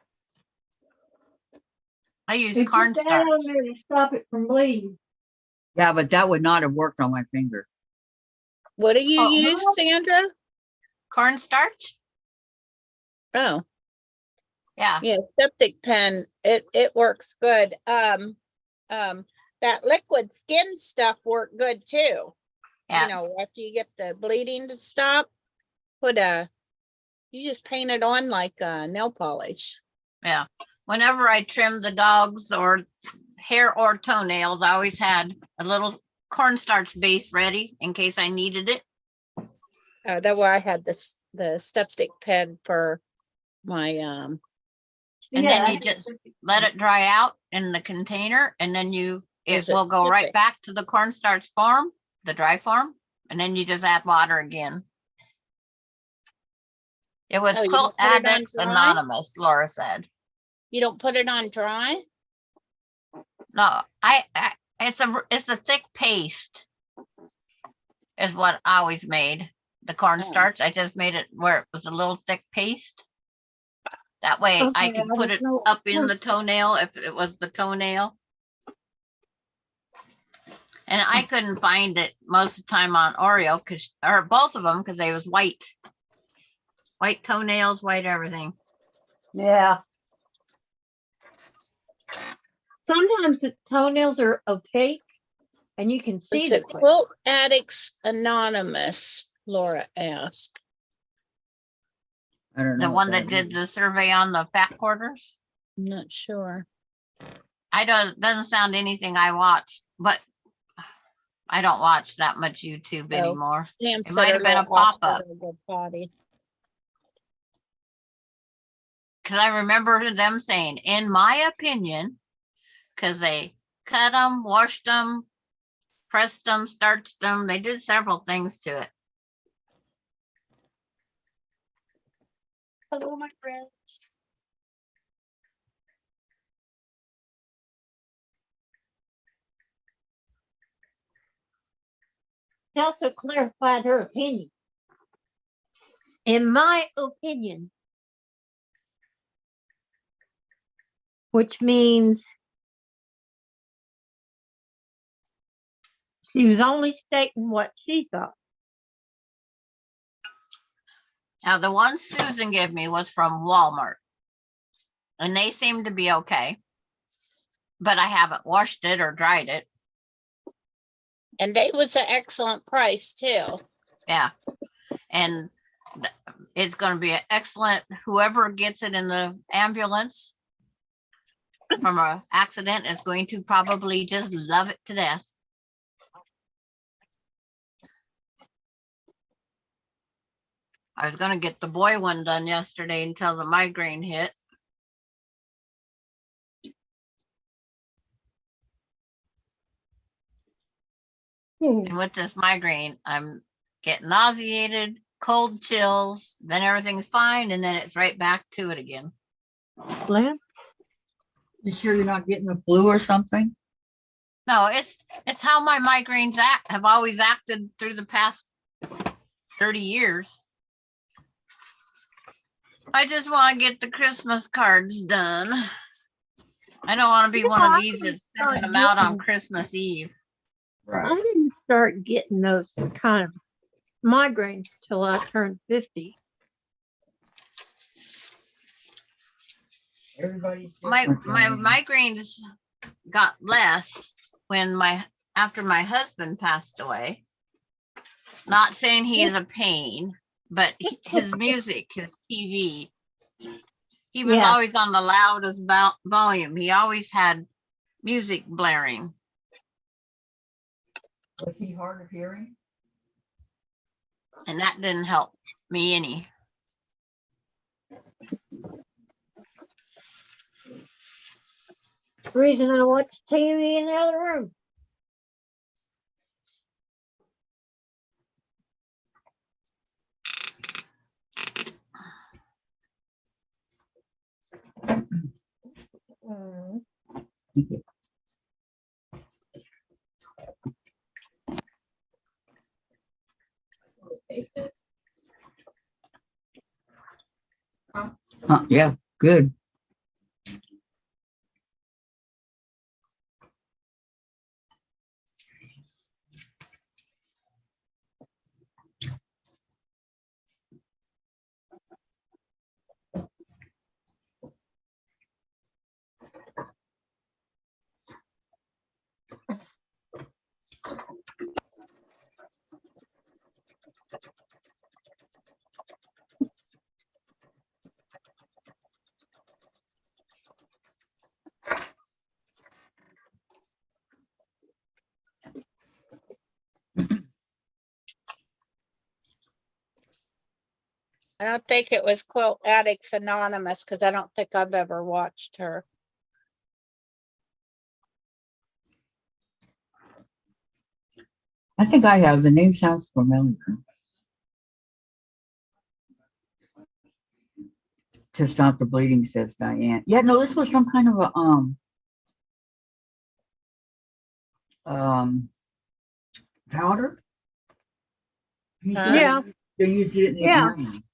I use you put that cornstarch. on there to stop it from bleeding. Yeah, but that would not have worked on my finger. What do you Oh. use, Sandra? Cornstarch? Oh, Yeah. yeah, septic pen. It works good. That liquid skin stuff worked good too. Yeah. You know, after you get the bleeding to stop, you just paint it on like nail polish. Yeah. Whenever I trimmed the dogs or hair or toenails, I always had a little cornstarch base ready in case I needed it. That way I had the septic pen for my And Yeah, then you just let it dry out in the container and then it Is it will go right sticky? back to the cornstarch form, the dry form, and then you just add water again. It was Oh, you Quilt don't put it on Addicts dry? Anonymous, Laura said. You don't put it on dry? No, it's a thick paste is what I always made. The cornstarch, I just made it where it was a little thick paste. That way I Okay, could I put didn't it know up in the cornstarch. toenail if it was the toenail. And I couldn't find it most of the time on Oreo or both of them, because they was white. White toenails, white everything. Yeah. Sometimes the toenails are opaque and you can see Is the it quick. Quilt Addicts Anonymous? Laura asked. I don't know. The what one that did means. the survey on the fat quarters. I'm not sure. Doesn't sound anything I watched, but I don't watch that much YouTube Oh. anymore. Sam It said might her have been a little Oscar pop-up. will go potty. Because I remember them saying, in my opinion, because they cut them, washed them, pressed them, starched them. They did several things to it. Hello, my friend. She also clarified her opinion. In my opinion, which means she was only stating what she thought. Now, the one Susan gave me was from Walmart. And they seem to be okay. But I haven't washed it or dried it. And it was an excellent price too. Yeah. And it's going to be an excellent, whoever gets it in the ambulance from an accident is going to probably just love it to death. I was going to get the boy one done yesterday until the migraine hit. And with this migraine, I'm getting nauseated, cold chills, then everything's fine, and then it's right back to it again. Lynn? You sure you're not getting the flu or something? No, it's how my migraines have always acted through the past 30 years. I just want to get the Christmas cards done. I don't want to be one of these that's sending them out on Christmas Eve. I didn't start getting those kind of migraines till I turned 50. Everybody's My different, Diane. migraines got less when after my husband passed away. Not saying he is a pain, but his music, his TV, he was Yeah. always on the loudest volume. He always had music blaring. Was he hard of hearing? And that didn't help me any. Reason I watch TV in the other room. Mm. Thank you. Taste it. Yeah, good. I don't think it was Quilt Addicts Anonymous because I don't think I've ever watched her. I think I have. The name sounds familiar. To stop the bleeding, says Diane. Yeah, no, this was some kind of a powder. He said Yeah. they used it in the Yeah. army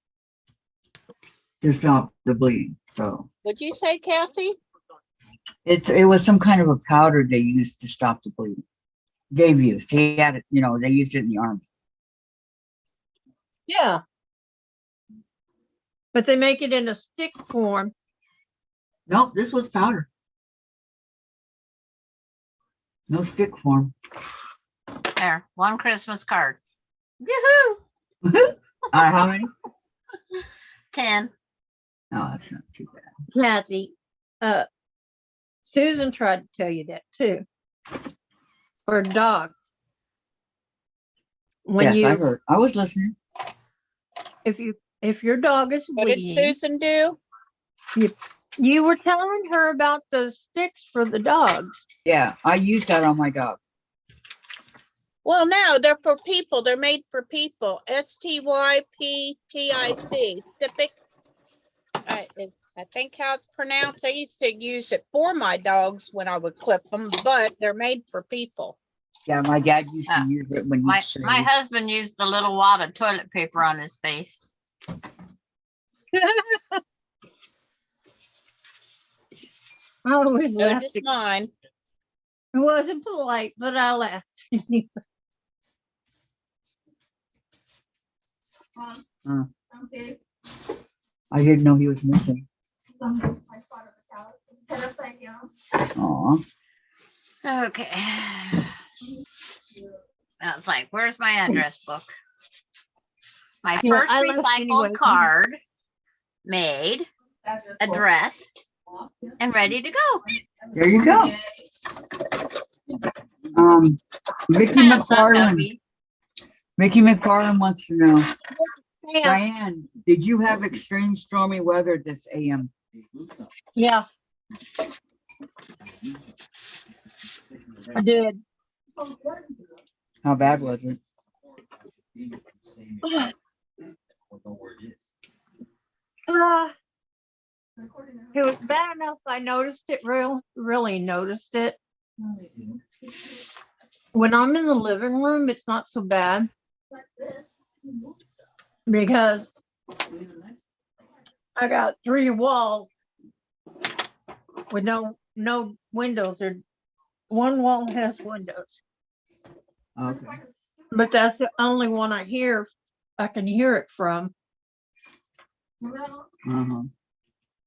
to stop the bleeding. So Would you say, Kathy? it was some kind of a powder they used to stop the bleeding. Dave used. He had it, they used it in the army. Yeah. But they make it in a stick form. Nope, this was powder. No stick form. There, one Christmas card. Yoo-hoo! How many? 10. Oh, that's not too bad. Kathy, Susan tried to tell you that too. For dogs. When Yes, I heard. I was listening. if your dog is What did bleeding, Susan do? you were telling her about those sticks for the dogs. Yeah, I used that on my dog. Well, no, they're for people. They're made for people. STYPTIC. Stypic. I think how it's pronounced. I used to use it for my dogs when I would clip them, but they're made for people. Yeah, my dad used to use it when he My shaved. husband used the little wad of toilet paper on his face. I always So laughed. just It mine. wasn't polite, but I laughed. Okay. I didn't know he was missing. I spotted the couch. Set upside down. Aw. Okay. I was like, where's my address book? My Yeah, first I left recycled anyway. card made, addressed, and ready to go. There you go. Mickey Kind of suck, McFarland. Guppy. Mickey McFarland wants to know, Yeah, Diane, did you have extreme stormy weather this AM? yeah, I did. How bad was it? It was bad enough. I noticed it really noticed it. When I'm in the living room, it's not so bad because I got 3 walls with no windows, or one wall has windows. Okay. but that's the only one I can hear it from. Well, Uh-huh.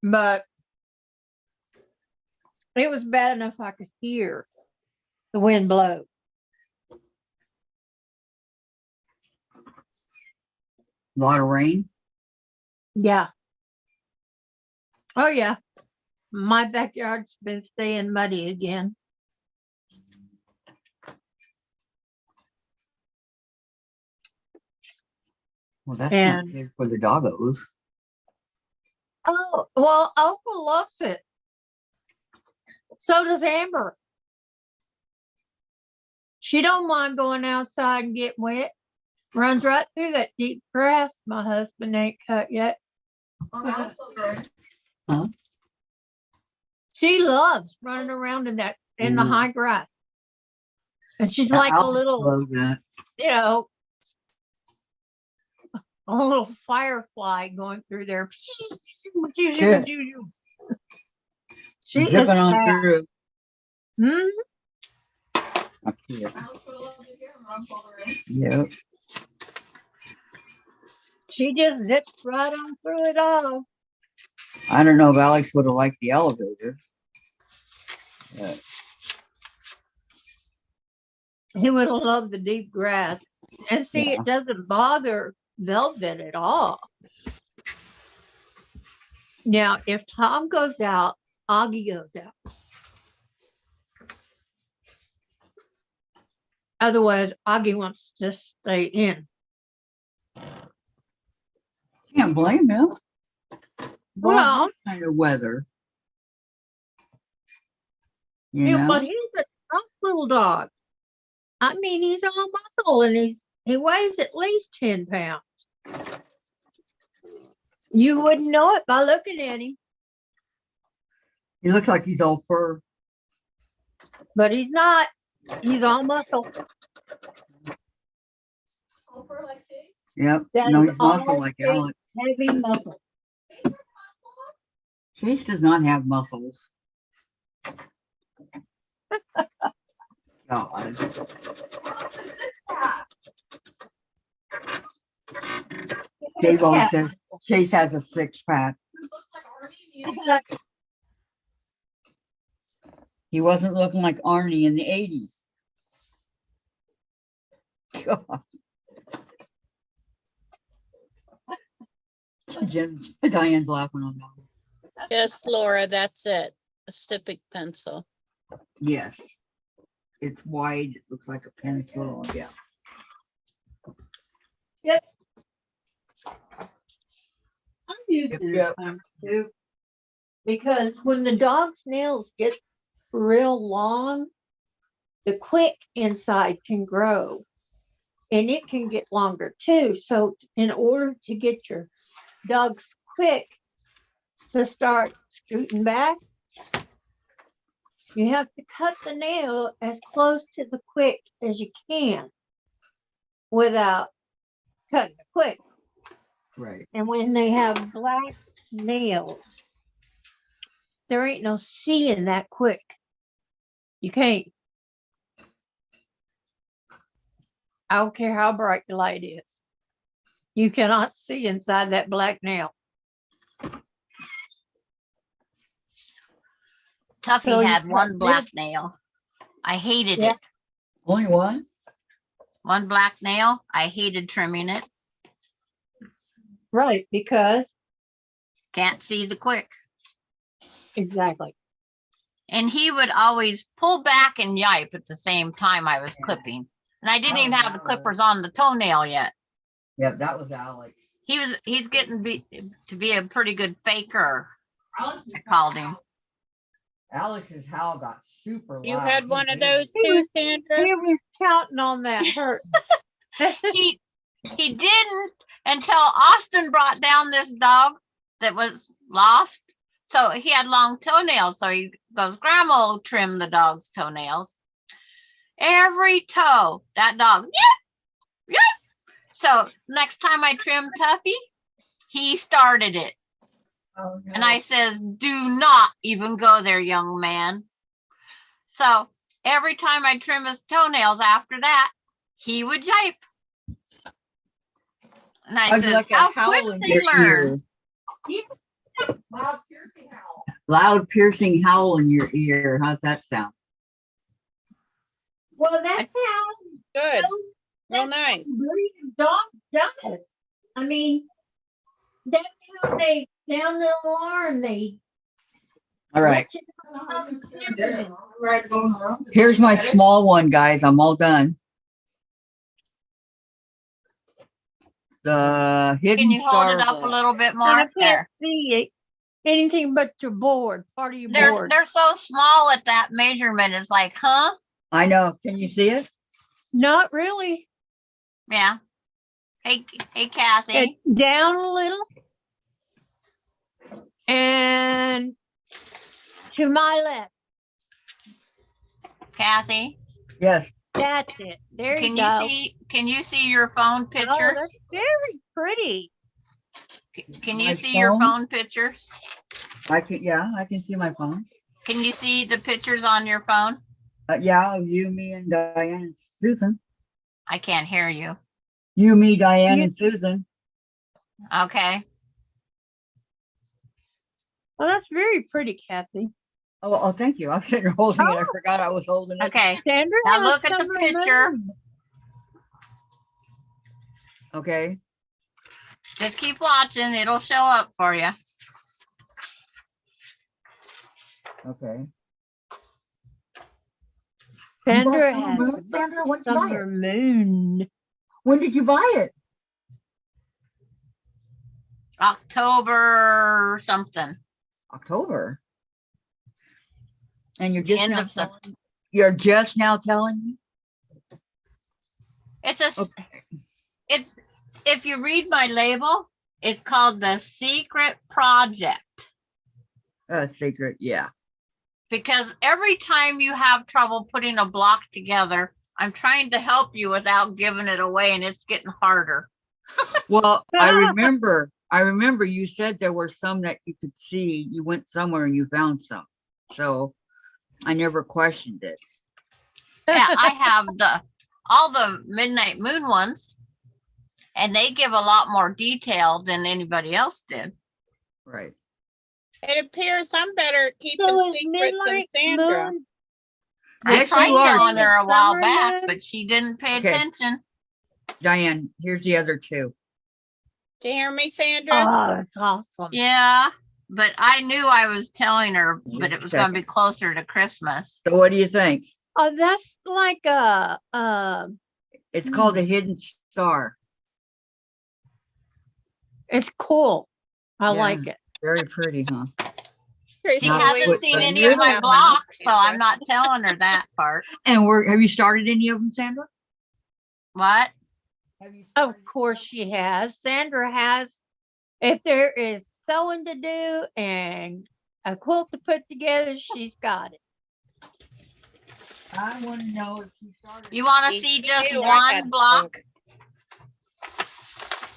But it was bad enough I could hear the wind blow. Lot of rain. Yeah. Oh yeah. My backyard's been staying muddy again. Well, that's not And good for the doggos. oh well, Opal loves it. So does Amber. She don't mind going outside and get wet. Runs right through that deep grass my husband ain't cut yet. oh, that's so good. She loves running around in the Mhm. high grass. And she's Yeah, like a Alex little, loves that. you know, a little firefly going through there. Good. She is Zipping on fast. through. Hmm? I see it. I would love to hear Mom Fuller in. Yep. She just zips right on through it all. I don't know if Alex would have liked the elevator. But He would have loved the deep grass. And see, Yeah. it doesn't bother Velvet at all. Now, if Tom goes out, Augie goes out. Otherwise, Augie wants to stay in. can't blame him. Well, What kind of weather? You yeah, know? but he's a tough little dog. I mean, he's all muscle and he weighs at least 10 pounds. You wouldn't know it by looking at him, He looks like he's all fur. but he's not. He's all muscle. Over like she. Yep. That No, is he's muscle all like big, Alex. heavy muscle. Chase does not have muscles. God. Dave always says Chase has a six pack. Looks like Arnie. He wasn't looking like Arnie in the 80s. God. Diane's laughing on that. Yes, Laura, that's it. A Styptic pencil. Yes. It's wide. It looks like a pencil. Yeah. I'm using Yep. it too. Because when the dog's nails get real long, the quick inside can grow and it can get longer too. So in order to get your dog's quick to start scooting back, you have to cut the nail as close to the quick as you can without cutting the quick. Right. And when they have black nails, there ain't no seeing that quick. You can't. I don't care how bright the light is. You cannot see inside that black nail. Tuffy So you had cut one it- black nail. I hated Yeah. it. Only one? One black nail. I hated trimming it. Right, because Can't see the quick. exactly. And he would always pull back and yipe at the same time I was Yeah. clipping. And I didn't Oh, even have the wow. clippers on the toenail yet. Yep, that was Alex. He's getting to be a pretty good faker. Alex is I called him. Alex's howl got super loud. You had He one of did. those He too, was- Sandra? He was counting on that hurt. He didn't until Austin brought down this dog that was lost. So he had long toenails. So he goes, Grandma will trim the dog's toenails. Every toe, that dog, yep, yep. So next time I trim Tuffy, he started it. Oh, no. And I says, do not even go there, young man. So every time I trim his toenails after that, he would yipe. And I I'd said, like a how howl quick in they your learn. ear. Loud piercing howl. Loud piercing howl in your ear. How's that sound? Well, that's how Good, real that's nice. how breed of dog does. I mean, that's how they sound the alarm. They All right. let you know how to temperament. Right, going around. Here's my small one, guys. I'm all done. The Can hidden you hold star. it up a block. little bit And more? I can't There. see it, anything but your board, part of your They're, board. they're so small at that measurement. It's like, huh? I know. Can you see it? Not really. Yeah. Hey, Kathy. It's down a little. And to my left. Kathy, Yes. That's it. There can you you go. can you see your phone Oh, pictures? that's very pretty. Can My you see your phone? phone pictures? I can. Yeah, I can see my phone. Can you see the pictures on your phone? Yeah, you, me, and Diane and Susan. I can't hear you. You, me, Diane, You- and Susan. Okay. Well, that's very pretty, Kathy. Oh, thank you. I was sitting there holding it. I forgot I was holding it. Okay. Sandra Now has look at the summer picture. moon. Okay. Just keep watching. It'll show up for you. Okay. Sandra Summer has moon? Sandra, when did you buy summer it? moon. When did you buy it? October something. October. And you're The just end now of telling, September. you're just now telling me? It's a, Okay. it's, if you read my label, it's called the Secret Project. Secret, yeah. Because every time you have trouble putting a block together, I'm trying to help you without giving it away, and it's getting harder. Well, I remember you said there were some that you could see. You went somewhere and you found some. So I never questioned it. Yeah, I have all the Midnight Moon ones, and they give a lot more detail than anybody else did. Right. It appears I'm better at keeping So is secrets than midnight Sandra. moon. I Yes, tried you are. telling her a while Summer back, moon. but she didn't pay Okay. attention. Diane, here's the other two. Do you hear me, Sandra? Oh, that's awesome. Yeah, but I knew I was telling her, but it was going to be Second. closer to Christmas. So what do you think? Oh, that's like a It's called a hidden star. it's cool. I Yeah. like it. Very pretty, huh? Tracy, She Now, hasn't wait, seen wait, any of my wait. blocks, so I'm not telling her that part. And have you started any of them, Sandra? What? Have you Of course she has. Sandra has. If there is sewing to do and a quilt to put together, she's got it. I want to know if you started. You want to Me see just too, I got one block?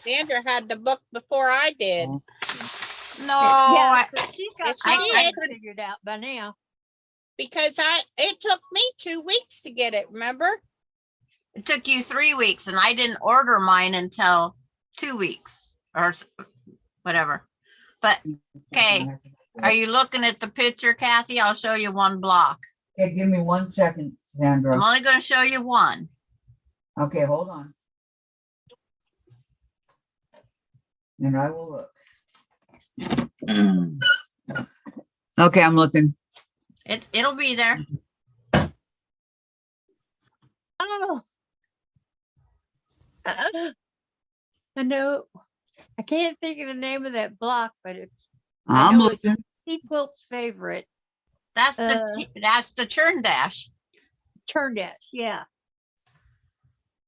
Sandra had the book before I did. Oh. No, Yeah, so she's got Yes, she all that did. figured out by now. Because it took me 2 weeks to get it, remember? it took you 3 weeks, and I didn't order mine until 2 weeks or whatever. But okay, are you looking at the picture, Kathy? I'll show you one block. Okay, give me 1 second, I'm Sandra. only going to show you one. Okay, hold on. And I will look. Okay, I'm looking. It'll be there. Oh. I know. I can't think of the name of that block, but it's I'm know it's- looking. T Quilt's favorite. That's that's the churn dash. Turn dash, yeah.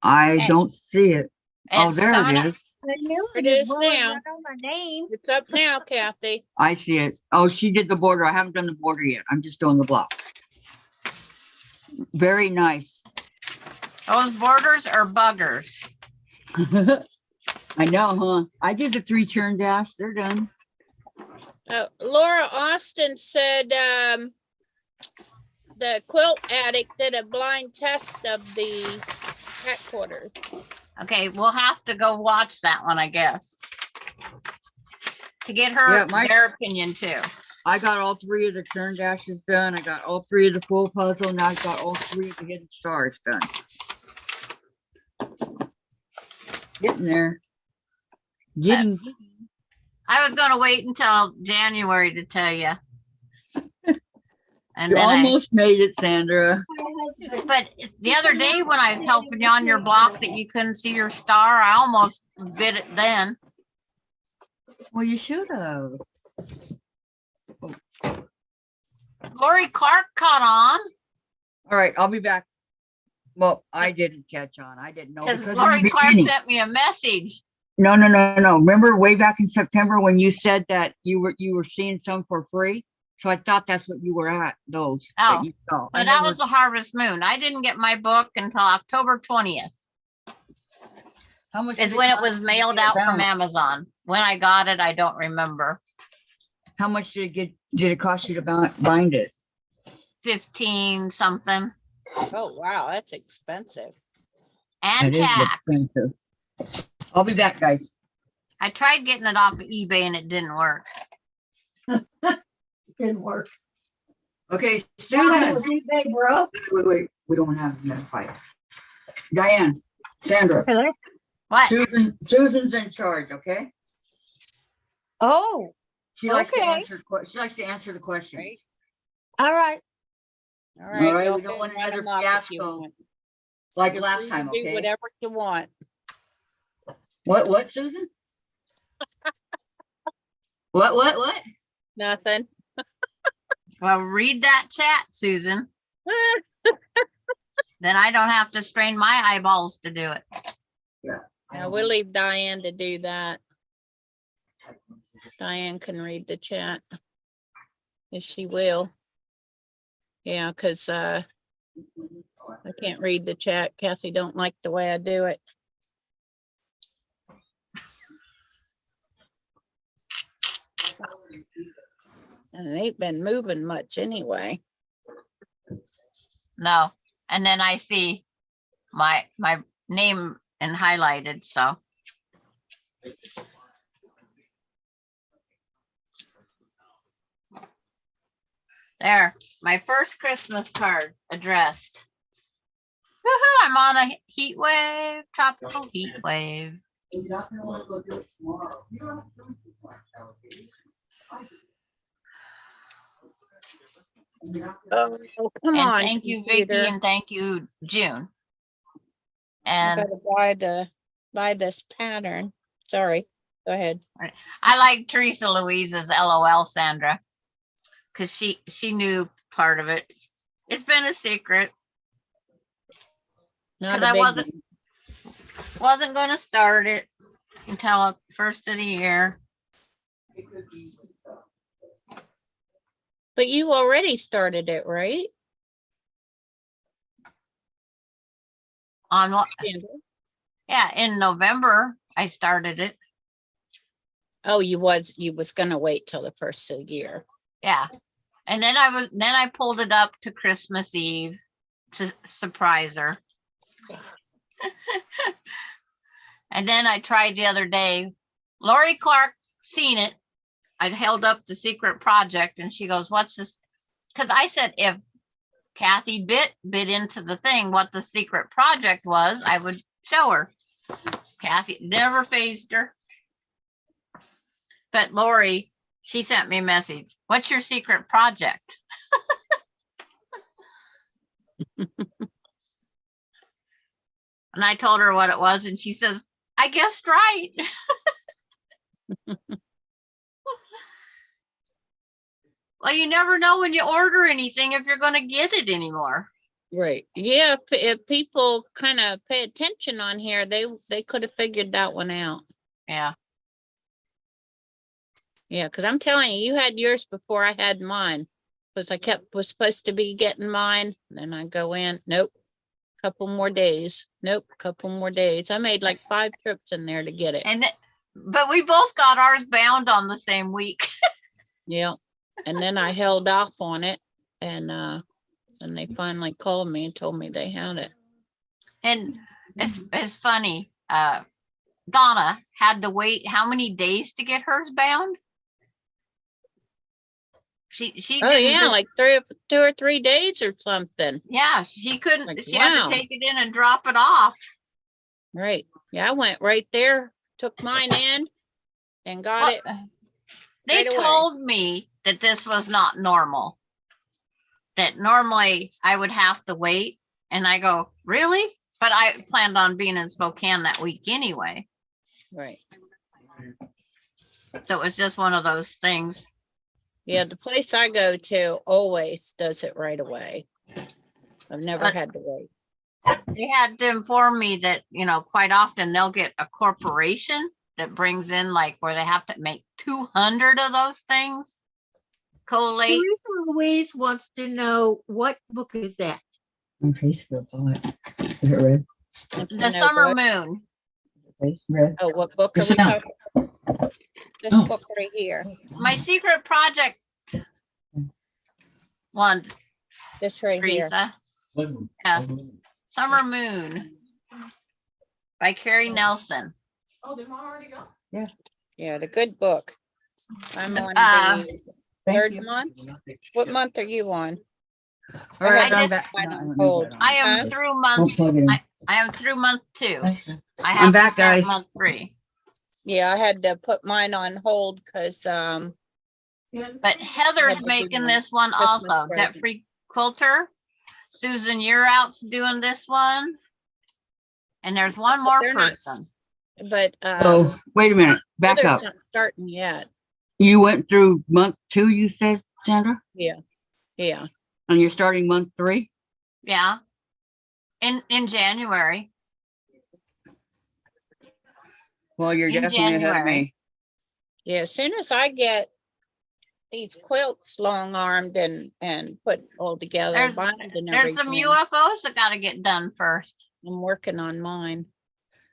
I Hey. don't see it. Oh, It's there coming it up. is. I knew It it is was now. right on my name. It's up now, Kathy. I see it. Oh, she did the border. I haven't done the border yet. I'm just doing the blocks. Very nice. Those borders are buggers. I know, huh? I did the 3 churn dash. They're done. Laura Austin said the quilt addict did a blind test of the headquarters. Okay, we'll have to go watch that one, I guess. To get Yeah, her, their opinion too. I got all 3 of the turn dashes done. I got all 3 of the full puzzle. Now I've got all 3 of the hidden stars done. Getting there. Getting. I was gonna wait until January to tell you. And You then almost made it, Sandra. but the other day when I was helping you on your block that you couldn't see your star, I almost bit it then. Well, you should have. Lori Clark caught on All right, I'll be back. Well, I didn't catch on. I didn't know because because in the Lori Clark beginning. sent me a message. No. Remember way back in September when you said that you were seeing some for free? So I thought that's what you were at, those Oh, that you saw. I But that never- was the Harvest Moon. I didn't get my book until October 20th. How much Is did when it cost was you to mailed get it out from bound? Amazon. When I got it, I don't remember. How much did it cost you to bind it? 15 something Oh, wow, that's expensive. and It is tax. expensive. I'll be back, guys. I tried getting it off of eBay and it didn't work. Didn't work. Okay, Why Susan. was eBay broke? Wait. We don't have another fight. Diane, Sandra, Hello? What? Susan's in charge, okay? Oh, She likes to Okay. answer the questions. Right. all right. All All right. right, y'all we don't can want run another 'em off if you fiasco want. like You're last free to time, do okay? Whatever you want. What, Susan? What? Nothing. Well, read that chat, Susan. Then I don't have to strain my eyeballs to do it. Now we'll leave Diane to do that. Diane can read the chat. If she will. Yeah, because I can't read the chat. Kathy don't like the way I do it. And it ain't been moving much anyway. No. And then I see my name and highlighted, so. There, my first Christmas card addressed. Woohoo, I'm on a heat wave, tropical heat wave. We're not gonna want to go do it tomorrow. You don't have to do it tomorrow, okay? Oh, come And on. thank you, Vicky, computer. and thank you, June. I And gotta buy this pattern. Sorry, go ahead. I like Teresa Louise's LOL, Sandra, because she knew part of it. It's been a secret. Not 'Cause a I big wasn't going to start it until first of the year. one. But you already started it, right? On what? Sandra? Yeah, in November I started it. Oh, you was gonna wait till the first of the year. Yeah, and then I pulled it up to Christmas Eve to surprise her. And then I tried the other day. Lori Clark seen it. I held up the secret project and she goes, "What's this?" Because I said if Kathy bit into the thing what the secret project was, I would show her. Kathy never phased her. But Lori, she sent me a message. "What's your secret project?" And I told her what it was, and she says, "I guessed right." Well, you never know when you order anything if you're going to get it anymore. Right. Yeah, if people kind of pay attention on here, they could have figured that one out. Yeah. Yeah, because I'm telling you, you had yours before I had mine. Because I was supposed to be getting mine. Then I go in, nope, couple more days. Nope, couple more days. I made like 5 trips in there to get it. But we both got ours bound on the same week. Yeah. And then I held off on it and they finally called me and told me they had it. And It's funny. Donna had to wait how many days to get hers bound? She Oh, didn't yeah, just- like 2 or 3 days or something. yeah, she couldn't, Like, she had wow. to take it in and drop it off. Right. Yeah, I went right there, took mine in and got it. They right away. told me that this was not normal. That normally I would have to wait, and I go, really? But I planned on being in Spokane that week anyway. Right. So it was just one of those things. Yeah, the place I go to always does it right away. I've never But- had to wait. They had to inform me that, you know, quite often they'll get a corporation that brings in like where they have to make 200 of those things. Collate. Teresa Louise wants to know what book is that? On Facebook, is it red? Want to The know Summer what- Moon. Okay, red. Oh, what book are Yes, we ma'am. talking about? This Oh. book right here. My secret project one, This right here. Teresa. Yeah. Summer Moon by Carrie Nelson. Oh, did mom already go? Yeah, the good book. I'm on Uh, the Thank third you. month. What month are you on? All right, I I'm just- back. I No, don't don't hold. need that I on. am Huh? through Don't month, plug it in. I am through month 2. Thank you. I have to back, start guys. month 3. Yeah, I had to put mine on hold because But Heather's to do making my this one Christmas also, Debt present. Free Quilter. Susan, you're out's doing this one. And there's one more they're not- person. but So, wait a minute, back others up. not starting yet. You went through month 2, you said, Sandra? Yeah. And you're starting month 3? Yeah. In January. Well, you're In definitely ahead of January. me. Yeah, as soon as I get these quilts long armed and put all together, There's- bind and There's some everything, UFOs that gotta get done first. I'm working on mine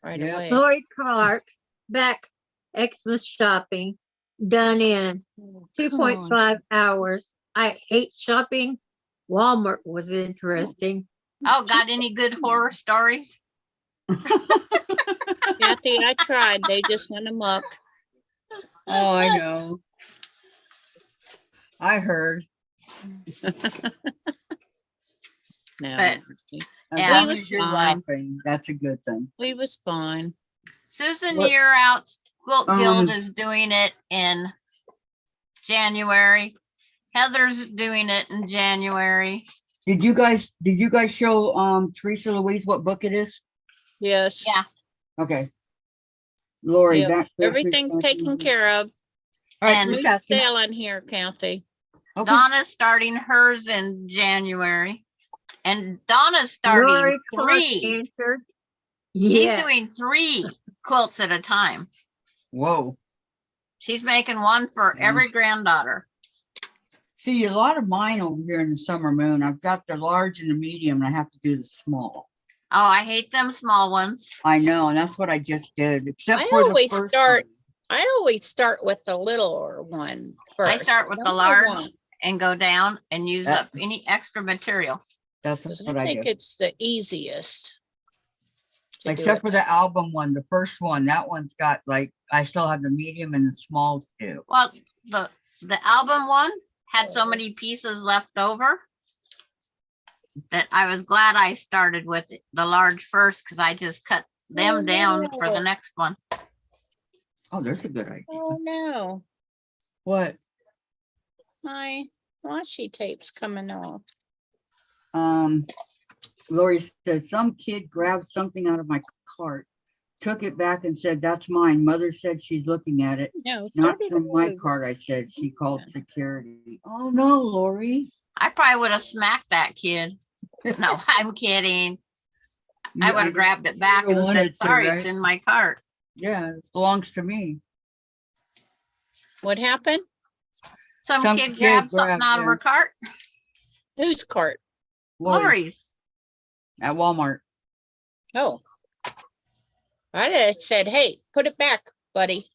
right Yeah. away. Lori Clark, back Xmas shopping, done in Oh, 2.5 hours. I hate shopping. Walmart was interesting. Oh, got any good horror stories? Kathy, I tried. They just went amok. Oh, I know. I heard. No, But- As Yeah. long We as was you're fine. laughing, that's a good thing. we was fine. Susan What- Year Out Quilt Guild Um, is doing it in January. Heather's doing it in January. Did you guys show Teresa Louise what book it is? Yes. Yeah. Okay. Lori, Yep, back. Everything's taken care of. All right, and- just Smooth asking. sailing here, Kathy. Okay. Donna's starting hers in January. And Donna's starting Lori Clark 3. answered. She's Yeah, doing 3 quilts at a time. Whoa. She's making one for Mhm. every granddaughter. See, a lot of mine over here in the Summer Moon, I've got the large and the medium, and I have to do the small. Oh, I hate them small ones. I know, and that's what I just did, except I for the always first start- one. I always start with the littler one first. I start with the don't know large why, and go down and use Uh, up any extra material. That's 'cause what I I think do. it's the easiest. to do Except it. for the album one, the first one, that one's got like, I still have the medium and the smalls too. Well, the album one had so many pieces left over that I was glad I started with the large first because I just cut them down for the no. next one. Oh, there's a good idea. Oh, no. What? My washi tape's coming off. Lori said, some kid grabbed something out of my cart, took it back and said, that's mine. Mother said she's looking at it. No, so Not did from my I. cart, I said. She called security. Oh, no, Lori. I probably would have smacked that kid. No, I'm kidding. I would have grabbed it back and said, sorry, it's in my cart. Yeah, it belongs to me. What happened? Some Some kid kid grabbed something grabbed, out of her cart. Whose cart? Lori's. At Walmart. Oh. I just said, hey, put it back, buddy.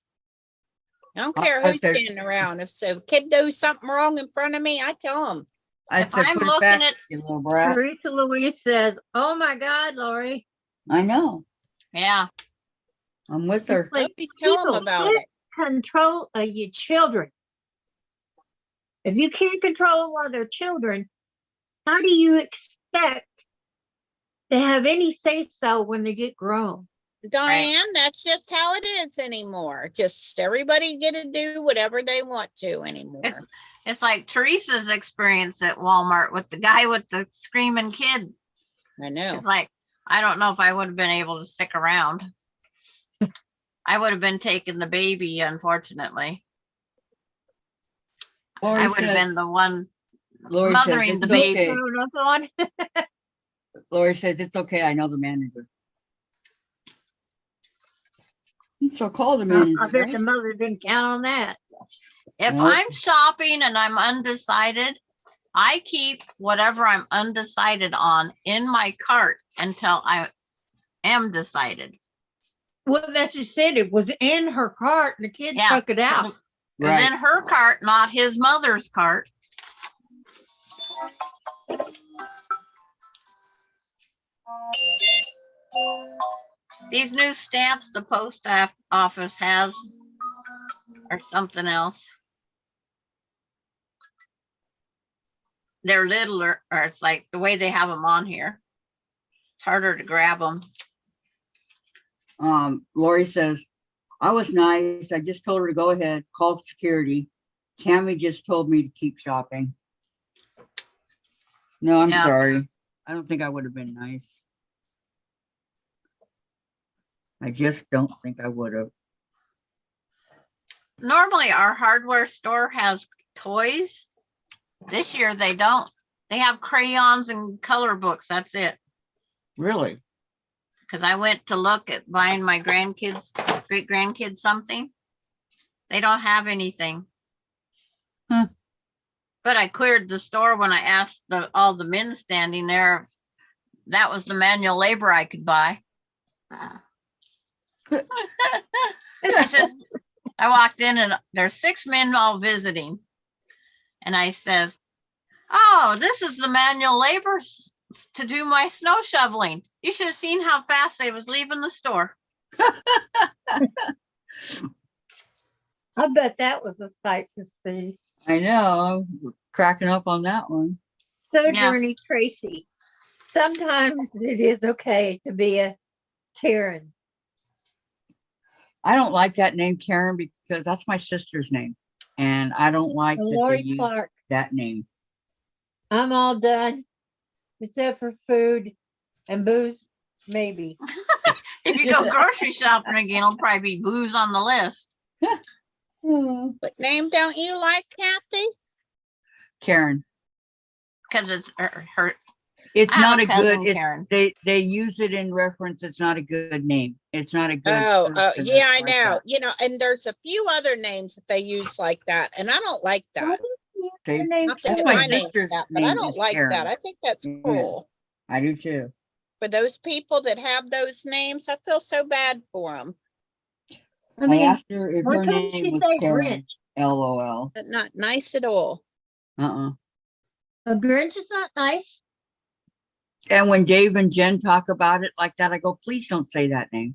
I don't care I who's said- standing around. If so kid does something wrong in front of me, I tell him. I If said, I'm put it looking back, at- you little brat. Teresa Louise says, oh my God, Lori, I know. Yeah. I'm with her. Like, Please tell them people about quit it. control of your children. If you can't control other children, how do you expect to have any say so when they get grown? Diane, that's just how it is anymore. Just everybody get to do whatever they want to anymore. It's like Teresa's experience at Walmart with the guy with the screaming kid. I know. It's like, I don't know if I would have been able to stick around. I would have been taking the baby, unfortunately. Lori I would have says- been the one Lori says mothering the it's baby. okay. Grown up on. Lori says it's okay. I know the manager. So call the manager. I bet the right? mother didn't count on that. If Nope. I'm shopping and I'm undecided, I keep whatever I'm undecided on in my cart until I am decided. Well, that's just said. It was in her cart and the kid Yeah, took it out. It was Right. in her cart, not his mother's cart. These new stamps the post office has are something else. They're littler, or it's like the way they have them on here. It's harder to grab them. Lori says, I was nice. I just told her to go ahead, call security. Tammy just told me to keep shopping. No, I'm Yeah. sorry. I don't think I would have been nice. I just don't think I would have. Normally our hardware store has toys. This year they don't. They have crayons and color books. That's it. Really? Because I went to look at buying my grandkids, great grandkids something. They don't have anything. Huh. But I cleared the store when I asked all the men standing there. That was the manual labor I could buy. I said, I walked in and there's 6 men all visiting. And I says, oh, this is the manual labor to do my snow shoveling. You should have seen how fast they was leaving the store. I bet that was a sight to see. I know. I'm cracking up on that one. So, Yeah. Journey Tracy, sometimes it is okay to be a Karen. I don't like that name Karen because that's my sister's name. And I don't like that they Lori use Clark, that name. I'm all done, except for food and booze, maybe. If you go grocery shopping again, it'll probably be booze on the list. What name don't you like, Kathy? Karen. Because it's her. It's I have not a a cousin, good, it's, Karen. they use it in reference. It's not a good name. It's not a good. Oh, person yeah, I like know. that. You know, and there's a few other names that they use like that, and I don't like that. See, Her name's Not That's that my my name's sister's that, but I name don't is like that. Karen. I think that's Yes. cruel. I do too. For those people that have those names, I feel so bad for them. I I mean, asked her if why her can't name you was say Karen. Grinch? LOL. But not nice at all. Uh-uh. A Grinch is not nice. And when Dave and Jen talk about it like that, I go, please don't say that name.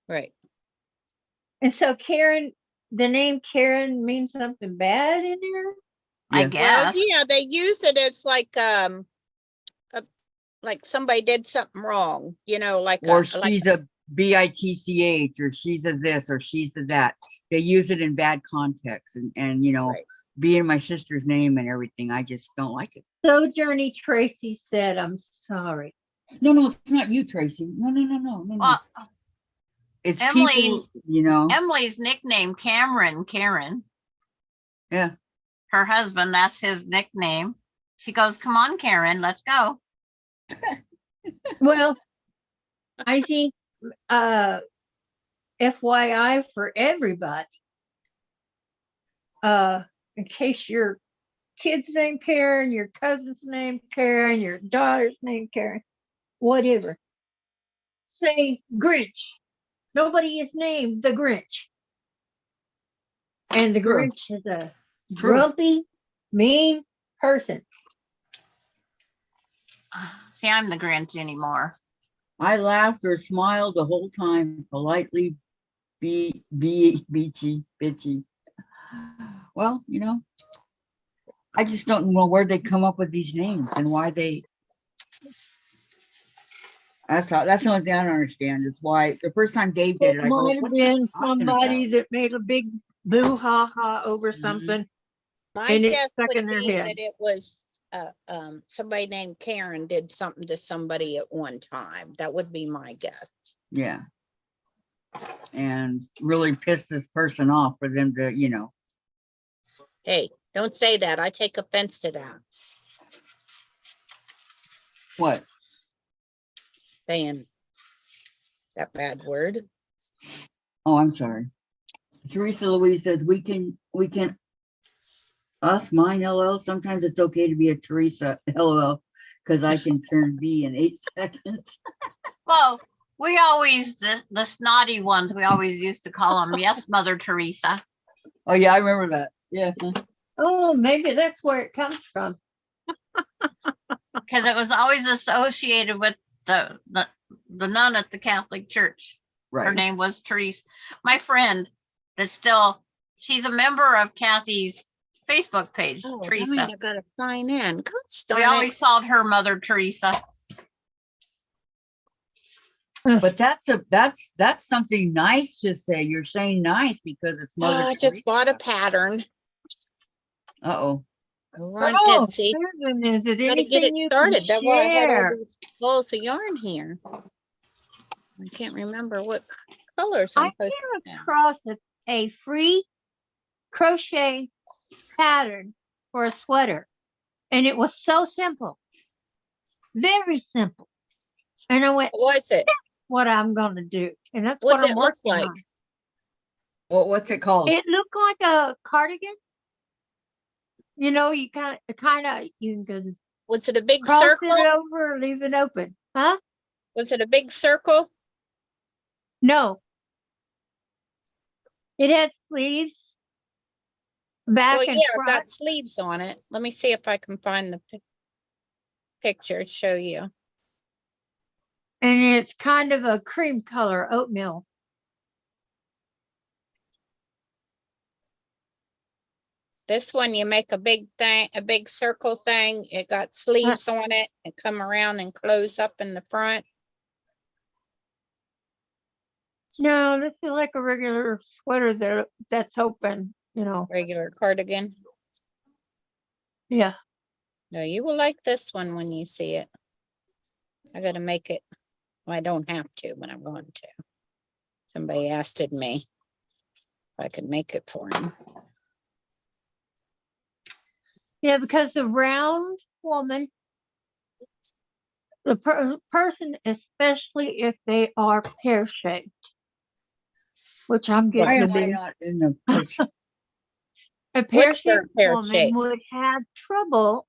Right. And so Karen, the name Karen means something bad in there? I Yeah. guess. Well, yeah, they use it as like somebody did something wrong, you know, like Or like she's a bitch, or she's a this, or she's a that. They use it in bad context. And you know, Right. being my sister's name and everything, I just don't like it. Sojourner Tracy said, I'm sorry. No, it's not you, Tracy. No. Well, It's Emily- people, you know. Emily's nickname, Karen. Yeah. Her husband, that's his nickname. She goes, come on, Karen, let's go. Well, I think FYI for everybody, in case your kid's name Karen, your cousin's name Karen, your daughter's name Karen, whatever, say Grinch. Nobody is named the Grinch. And the True. Grinch is a True. grumpy, mean person. See, I'm the Grinch anymore. I laughed or smiled the whole time, politely bitchy. Well, I just don't know where they come up with these names and why they. That's the only thing I don't understand is why the first time Dave did It it, I go, might have what are you been talking somebody about? that made a big boo-ha-ha over Mhm. something. My And it guess stuck would in their be head. that it was somebody named Karen did something to somebody at one time. That would be my guess. Yeah. And really pissed this person off for them to. Hey, don't say that. I take offense to that. What? Saying that bad word. Oh, I'm sorry. Teresa Louise says we can us, mine, LL. Sometimes it's okay to be a Teresa, LOL, because I can turn B in 8 seconds. Well, we always, the snotty ones, we always used to call them, yes, Mother Teresa. Oh yeah, I remember that. Yeah. Oh, maybe that's where it comes from. Because it was always associated with the nun at the Catholic Church. Her Right. name was Teresa. My friend that's still, she's a member of Kathy's Facebook page, Oh, Teresa. I gotta sign in. Gosh We darn it. always called her Mother Teresa. But that's something nice to say. You're saying nice because it's Mother I just bought a Teresa. pattern. Uh-oh. We're on Oh, Etsy. Susan, is it Gotta get anything it you can started. That's why I had all share? these balls of yarn here. I can't remember what colors I I'm supposed came to have. across a free crochet pattern for a sweater, and it was so simple, very simple. And I went, What was it? what I'm gonna do, and that's What what did I'm it look working like? on. What's it called? It looked like a cardigan. You kind of you can Was it a big cross circle? it over, leave it open, huh? Was it a big circle? No, it had sleeves, back Well, and yeah, it front. got sleeves on it. Let me see if I can find the picture to show you. And it's kind of a cream color, oatmeal. This one, you make a big thing, a big circle thing. It got sleeves on it and come around and close up in the front. No, this is like a regular sweater that's open, Regular cardigan. Yeah. No, you will like this one when you see it. I gotta make it. Well, I don't have to, but I'm going to. Somebody asked me if I could make it for him. Yeah, because the round woman, the person, especially if they are pear-shaped, which I'm Why getting to am I be, not in the picture? a What's for a pear-shaped pear woman shape? would have trouble,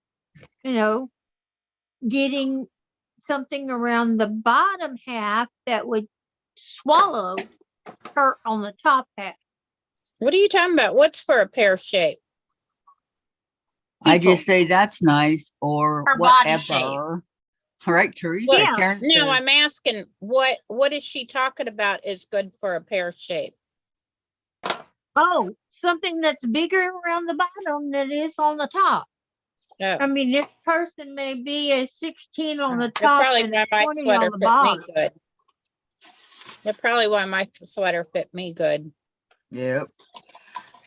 getting something around the bottom half that would swallow her on the top half. What are you talking about? What's for a pear shape? I People. just say that's nice or Her body shape. whatever. All right, Teresa. What? Karen No, says, I'm asking what is she talking about is good for a pear shape? Oh, something that's bigger around the bottom than it is on the top. No. I mean, this person may be a 16 on the That's top probably and why a my 20 sweater on the fit me bottom. good. That's probably why my sweater fit me good. yep.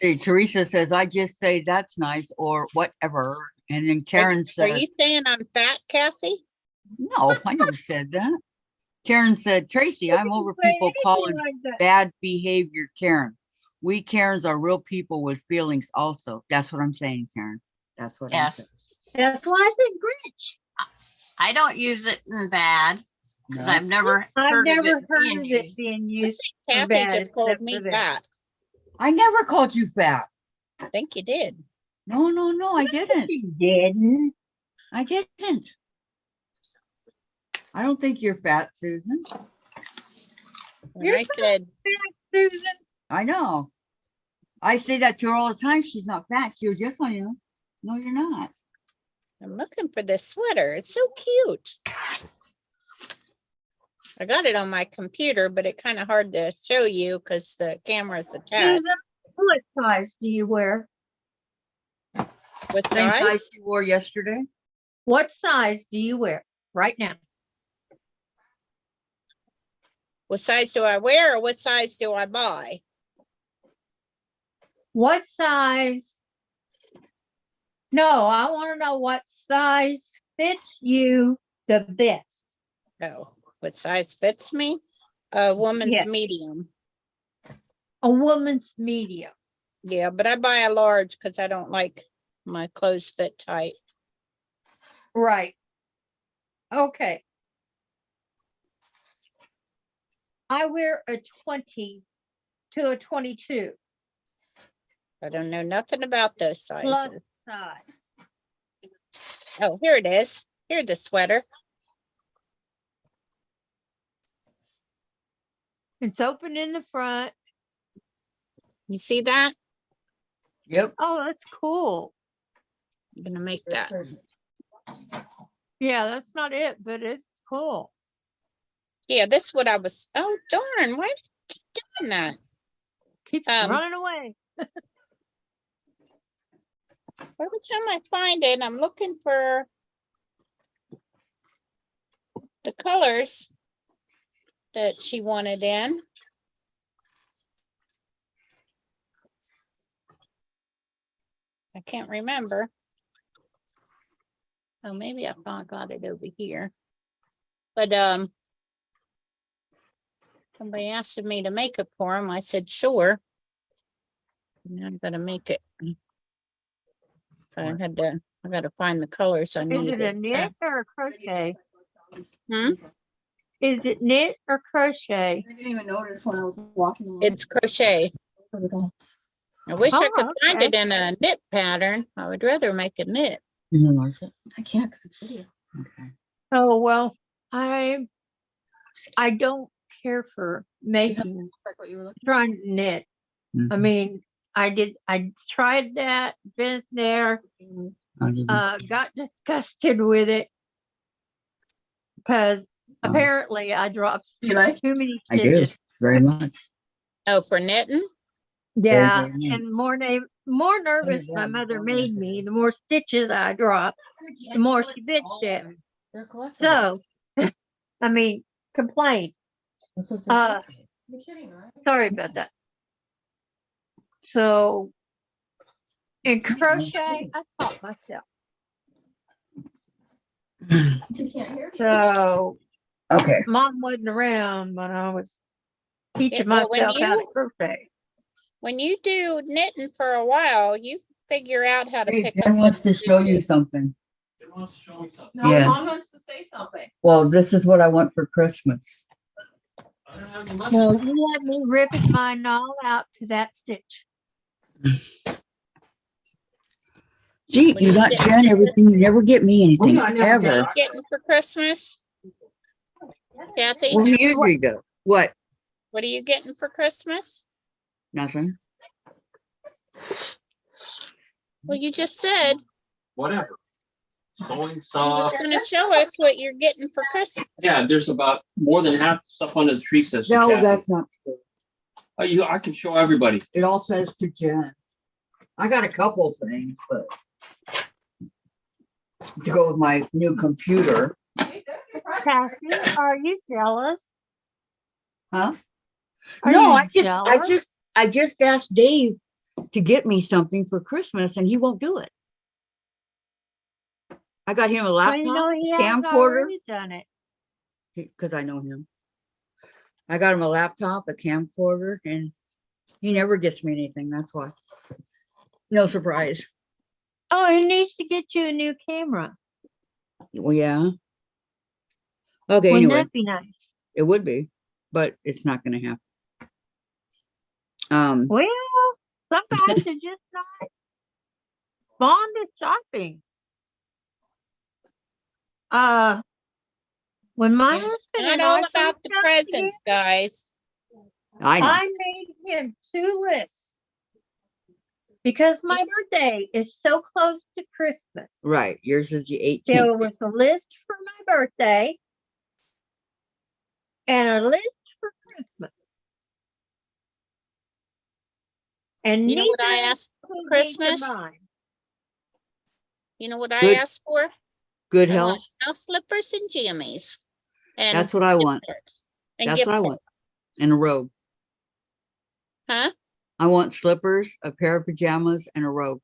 See, Teresa says, I just say that's nice or whatever. And then Karen Are says, you saying I'm fat, Kathy? no, I never said that. Karen said, Tracy, I'm over Say people anything calling like that. bad behavior Karen. We Karens are real people with feelings also. That's what I'm saying, Karen. That's what I'm Yes. saying. That's why I said Grinch. I don't use it in bad because No. I've never I've heard never of it heard being of it used. being used for Kathy bad just called except me for that. fat. I never called you fat. I think you did. No, I didn't. You didn't. I didn't. I don't think you're fat, Susan. When You're I said, Susan. I know. I say that to her all the time. She's not fat. She was just on you. No, you're not. I'm looking for this sweater. It's so cute. I got it on my computer, but it kind of hard to show you because the camera's attached. Susan, what size do you wear? What Same size? size you wore yesterday? What size do you wear right now? What size do I wear or what size do I buy? What size? No, I want to know what size fits you the best. Oh, what size fits me? A woman's Yes. medium. A woman's medium. Yeah, but I buy a large because I don't like my clothes fit tight. Right. Okay. I wear a 20 to a 22 I don't know nothing about those plus sizes. size. Oh, here it is. Here's the sweater. It's open in the front. You see that? Yep. Oh, that's cool. I'm gonna make that. Yeah, that's not it, but it's cool. Yeah, this is what I was. Oh, darn. Why did you keep doing that? Keeps running away. Every time I find it, I'm looking for the colors that she wanted in. I can't remember. Oh, maybe I got it over here. But somebody asked me to make it for them. I said, sure. And I'm gonna make it. I gotta find the colors I Is need. it a knit or a crochet? Hmm? Is it knit or crochet? I didn't even notice when I was walking along. It's crochet. For the dogs. I wish I Oh, could find okay. it in a knit pattern. I would rather make a knit. You know, Marcia? I can't because it's video. Okay. Oh, well, I don't care for making, Like what you were looking trying to knit. I Mhm. mean, I tried that, been there, for. I didn't- got disgusted with it. Because Oh. apparently I dropped You like? too many I do, stitches. very much. Oh, for knitting? Yeah, very nice. and more nervous my mother made me, the more stitches I dropped, the more she bitched at me. They're collectible. So, I mean, complain. That's what they're Uh, collectible. You're kidding, right? Sorry about that. So, in crochet, I taught myself. You can't hear me. So, Okay, mom wasn't around when I was teaching well, when myself how to you- crochet. When you do knitting for a while, you figure out how to hey, pick Jen up. wants the to show you stitches. something. It wants to show me something. No, Yeah. Mom wants to say something. Well, this is what I want for Christmas. I don't have any money. Well, you had me ripping mine all out to that stitch. Gee, What you do got you get? Jen everything. You never get me anything, I know. ever. What are you getting for Christmas? Kathy, What do you usually do? What? what are you getting for Christmas? Nothing. Well, you just said Whatever. Sewing you saw. were gonna show us what you're getting for Christmas. Yeah, there's about more than half the stuff under the tree says. to No, Kathy. that's not true. Oh, I can show everybody. It all says to Jen. I got a couple things, but to go with my new computer, Hey, that's your present. Kathy, are you jealous? huh? Are No, you jealous? I just asked Dave to get me something for Christmas and he won't do it. I got him a Well, you know, laptop, he has camcorder, already done it. because I know him. I got him a laptop, a camcorder, and he never gets me anything. That's why. No surprise. Oh, he needs to get you a new camera. Well, yeah. Okay, Wouldn't anyway, that be nice? it would be, but it's not gonna happen. Well, some guys are just not fond of shopping. When my It's husband not and all I first about the got presents, together, guys. I know. I made him 2 lists because my birthday is so close to Christmas. Right, yours is the 18th. There was a list for my birthday. and a list for Christmas. And You know what I neither asked for of these are Christmas? mine. You know what I Good. asked for? Good I want health. house slippers and jammies. And That's what I gift want. cards. And That's gift what I cards. want. And a robe. Huh? I want slippers, a pair of pajamas, and a robe.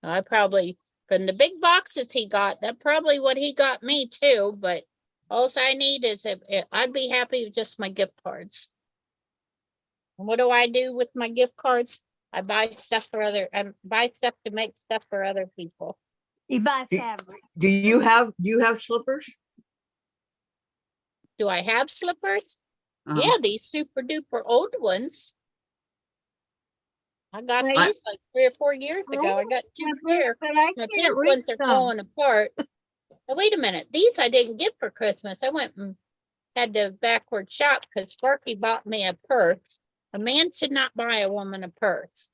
I probably, from the big boxes he got, that probably what he got me too, but all I need is, I'd be happy with just my gift cards. And what do I do with my gift cards? I buy stuff for I buy stuff to make stuff for other people. You buy Do- fabric. Do you have slippers? Do I have slippers? Uh-huh. Yeah, these super duper old ones. I got I- these like 3 or 4 years ago. I got 2 pair. But I My can't pink reach ones are them. falling apart. Oh, wait a minute. These I didn't get for Christmas. I went and had to backward shop because Sparky bought me a purse. A man should not buy a woman a purse.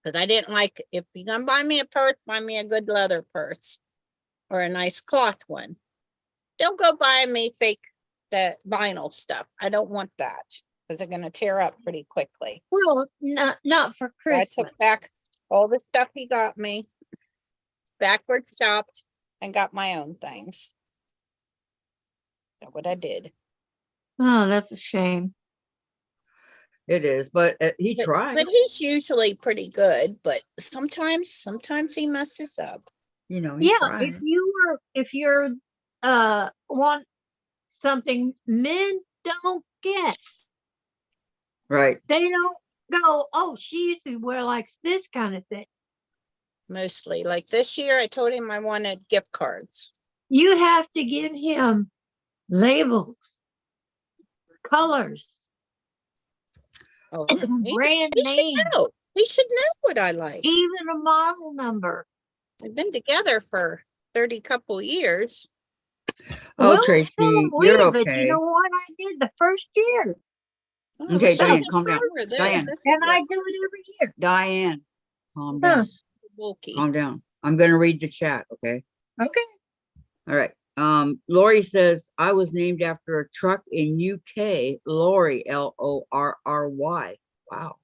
Because I didn't like, if you're gonna buy me a purse, buy me a good leather purse. Or a nice cloth one. Don't go buy me fake the vinyl stuff. I don't want that. Because they're gonna tear up pretty quickly. Well, not for So I Christmas. took back all the stuff he got me, backward stopped, and got my own things. That's what I did. Oh, that's a shame. It is, but he tried. But he's usually pretty good, but sometimes he messes up. You know, he Yeah, tried. if you're want something men don't get, Right. they don't go, oh, she usually likes this kind of thing. Mostly. Like this year, I told him I wanted gift cards. You have to give him labels, colors, Oh, brand he should name, know. He should know what I like. even a model number. We've been together for 30 couple years. Oh, Well, Tracy, so are we, you're but okay. you know what I did the first year, Oh, Okay, so Diane, much calm down. longer than Diane. this and is I do it every year. Diane, calm Huh. down. bulky. Calm down. I'm gonna read the chat, okay? Okay. All right. Lori says, I was named after a truck in UK, Lori, Lorry. Wow.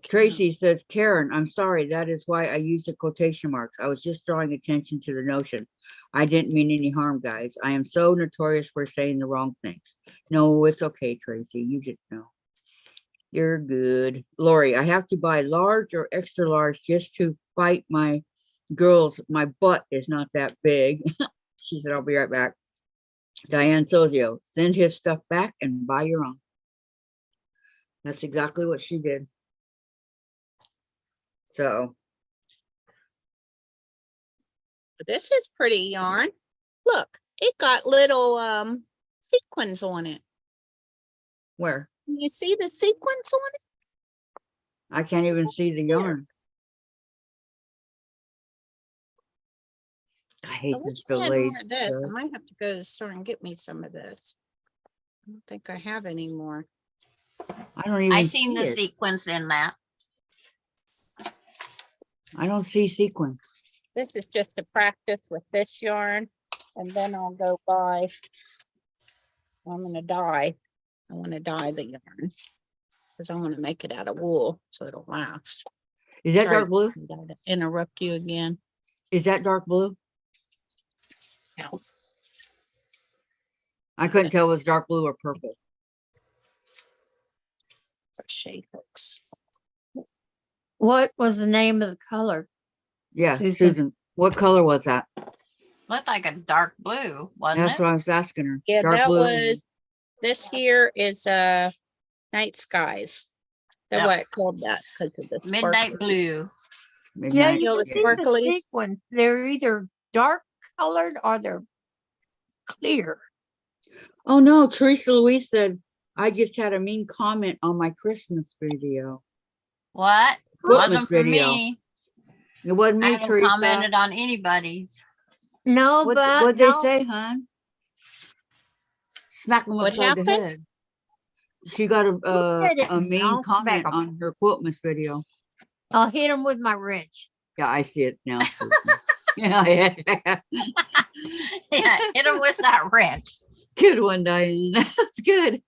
Tracy says, Karen, I'm sorry. That is why I used the quotation marks. I was just drawing attention to the notion. I didn't mean any harm, guys. I am so notorious for saying the wrong things. No, it's okay, Tracy. You didn't know. You're good. Lori, I have to buy large or extra large just to fight my girls. My butt is not that big. She said, I'll be right back. Diane Sozio, send his stuff back and buy your own. That's exactly what she did. So, This is pretty yarn. Look, it got little sequins on it. where? Can you see the sequins on it? I can't even see the yarn. I hate I wish this I had delayed more of this. I stuff. might have to go to the store and get me some of this. I don't think I have any more. I don't even I see seen the it. sequence in that. I don't see sequins. This is just to practice with this yarn, and then I'll go buy. I'm gonna dye. I want to dye the yarn because I want to make it out of wool so it'll last. Is that Sorry dark blue? to interrupt you again. Is that dark blue? No. I couldn't tell if it was dark blue or purple. Crochet hooks. What was the name of the color? Yeah, Susan. Susan, what color was that? Looked like a dark blue, wasn't That's it? what I was asking her. Yeah, Dark that blue. was, this here is Night Skies. That's Yep. why I called that because of the Midnight sparkle. blue. Yeah, Midnight. you know, can the see the sparklies. sequins. They're either dark colored or they're clear. Oh no, Teresa Louise said, I just had a mean comment on my Christmas video. What? Christmas Wasn't for video. me. It wasn't I me, haven't Teresa. commented on anybody's. No, but What'd they no, say, hon? Smack them What upside the happened? head. She got said it? a mean I'll smack comment 'em. on her Quiltmas video. I'll hit them with my wrench. Yeah, I see it now. Susan. Yeah, Yeah, hit him with that wrench. Good one, Diane. That's good.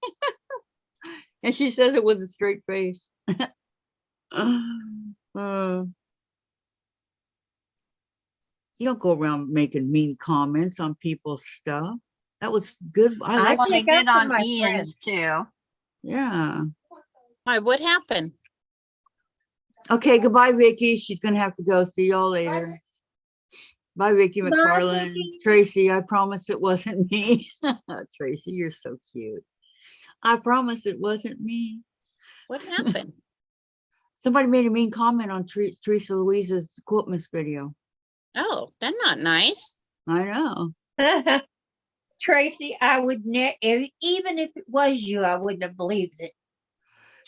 And she says it with a straight face. Uh, you don't go around making mean comments on people's stuff. That was good. I I like Well, that. he think did after on my Ian's too. Yeah. Why, what happened? Okay, goodbye, Vicky. She's gonna have to go. See y'all later. Bye, Vicky Bye, McFarland. Vicky. Tracy, I promise it wasn't me. Tracy, you're so cute. I promise it wasn't me. What happened? Somebody made a mean comment on Teresa Louise's Quiltmas video. Oh, that's not nice. I know. Tracy, I would even if it was you, I wouldn't have believed it.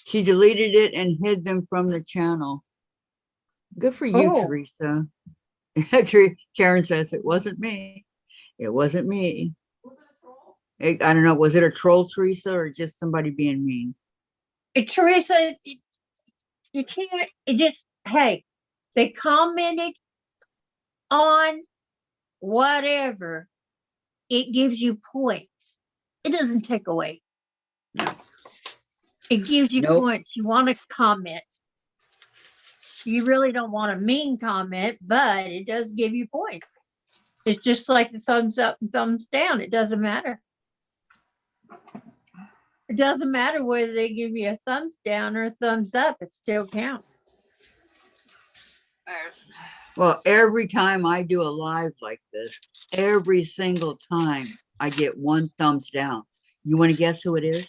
She deleted it and hid them from the channel. Good for you, Oh. Teresa. Karen says it wasn't me. It wasn't me. I don't know. Was it a troll, Teresa, or just somebody being mean? Teresa, you can't, it just, hey, they commented on whatever. It gives you points. It doesn't take away. No. It gives you Nope. points. You want to comment. You really don't want a mean comment, but it does give you points. It's just like the thumbs up and thumbs down. It doesn't matter. It doesn't matter whether they give you a thumbs down or a thumbs up. It still counts. Well, every time I do a live like this, every single time I get one thumbs down. You want to guess who it is?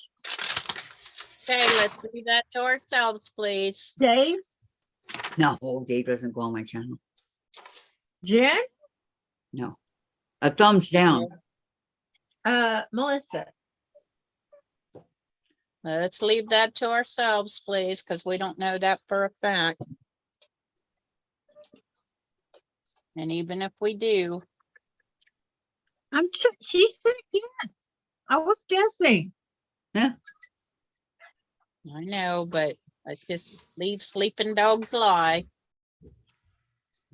Okay, let's leave that to ourselves, please. Dave, No, Dave doesn't go on my channel. Jen, No. A thumbs down. Melissa. Let's leave that to ourselves, please, because we don't know that for a fact. And even if we do, She said yes. I was guessing. Yeah. I know, but let's just leave sleeping dogs lie.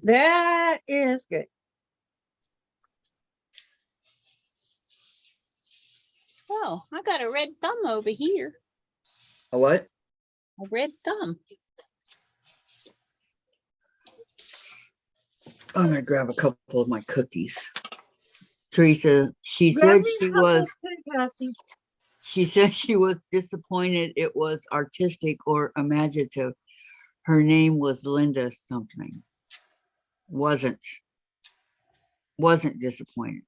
That is good. Oh, I got a red thumb over here. A what? A red thumb. I'm gonna grab a couple of my cookies. Teresa, she Grab said me a she couple was too, Kathy. she said she was disappointed it was artistic or imaginative. Her name was Linda something. Wasn't disappointed.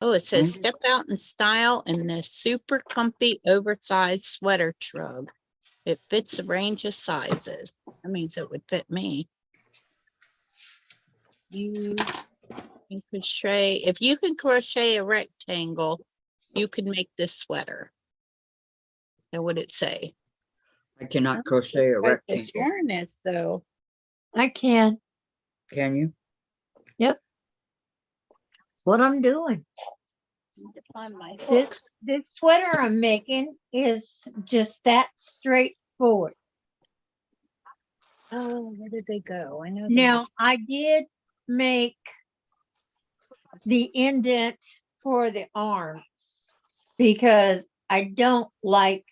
Oh, it says Linda? step out in style in this super comfy oversized sweater shrug. It fits a range of sizes. That means it would fit me. You can crochet, if you can crochet a rectangle, you can make this sweater. And what it say? I cannot crochet a Like the rectangle. yarn is though. I can. Can you? What I'm doing. Need to find my This hooks. this sweater I'm making is just that straightforward. Oh, where did they go? I know. they Now was- I did make the indent for the arms because I don't like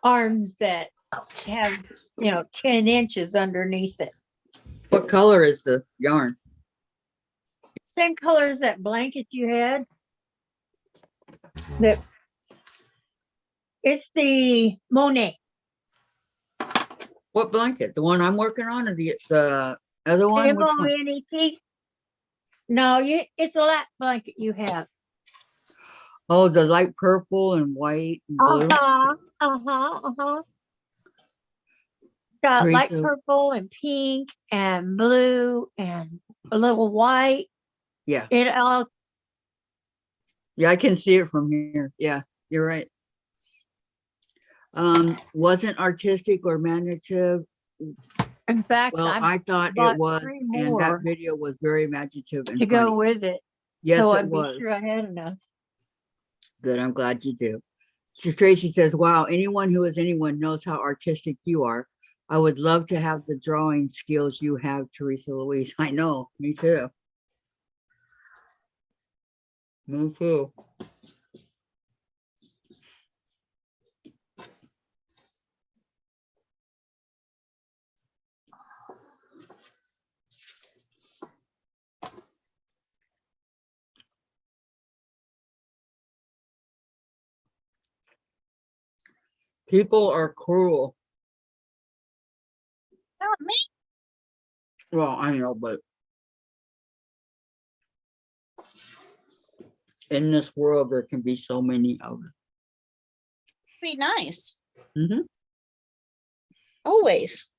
arms that have 10 inches underneath it. What color is the yarn? Same color as that blanket you had. It's the Monet. What blanket? The one I'm working on, or the other one? Which one? M-O-N-E-T. No, it's a light blanket you have. Oh, the light purple and white and blue. Got light Teresa. purple and pink and blue and a little white. Yeah, It all yeah, I can see it from here. Yeah, you're right. Wasn't artistic or imaginative. in fact Well, I thought bought it was, 3 and more that video was very imaginative and to go funny. with it. Yes, So it I'd was. be sure I had enough. Good, I'm glad you do. So Tracy says, wow, anyone who is anyone knows how artistic you are. I would love to have the drawing skills you have, Teresa Louise. I know, me too. Me too. People are cruel. Not me. Well, I know, but in this world, there can be so many of them. Be nice. Mhm. Always.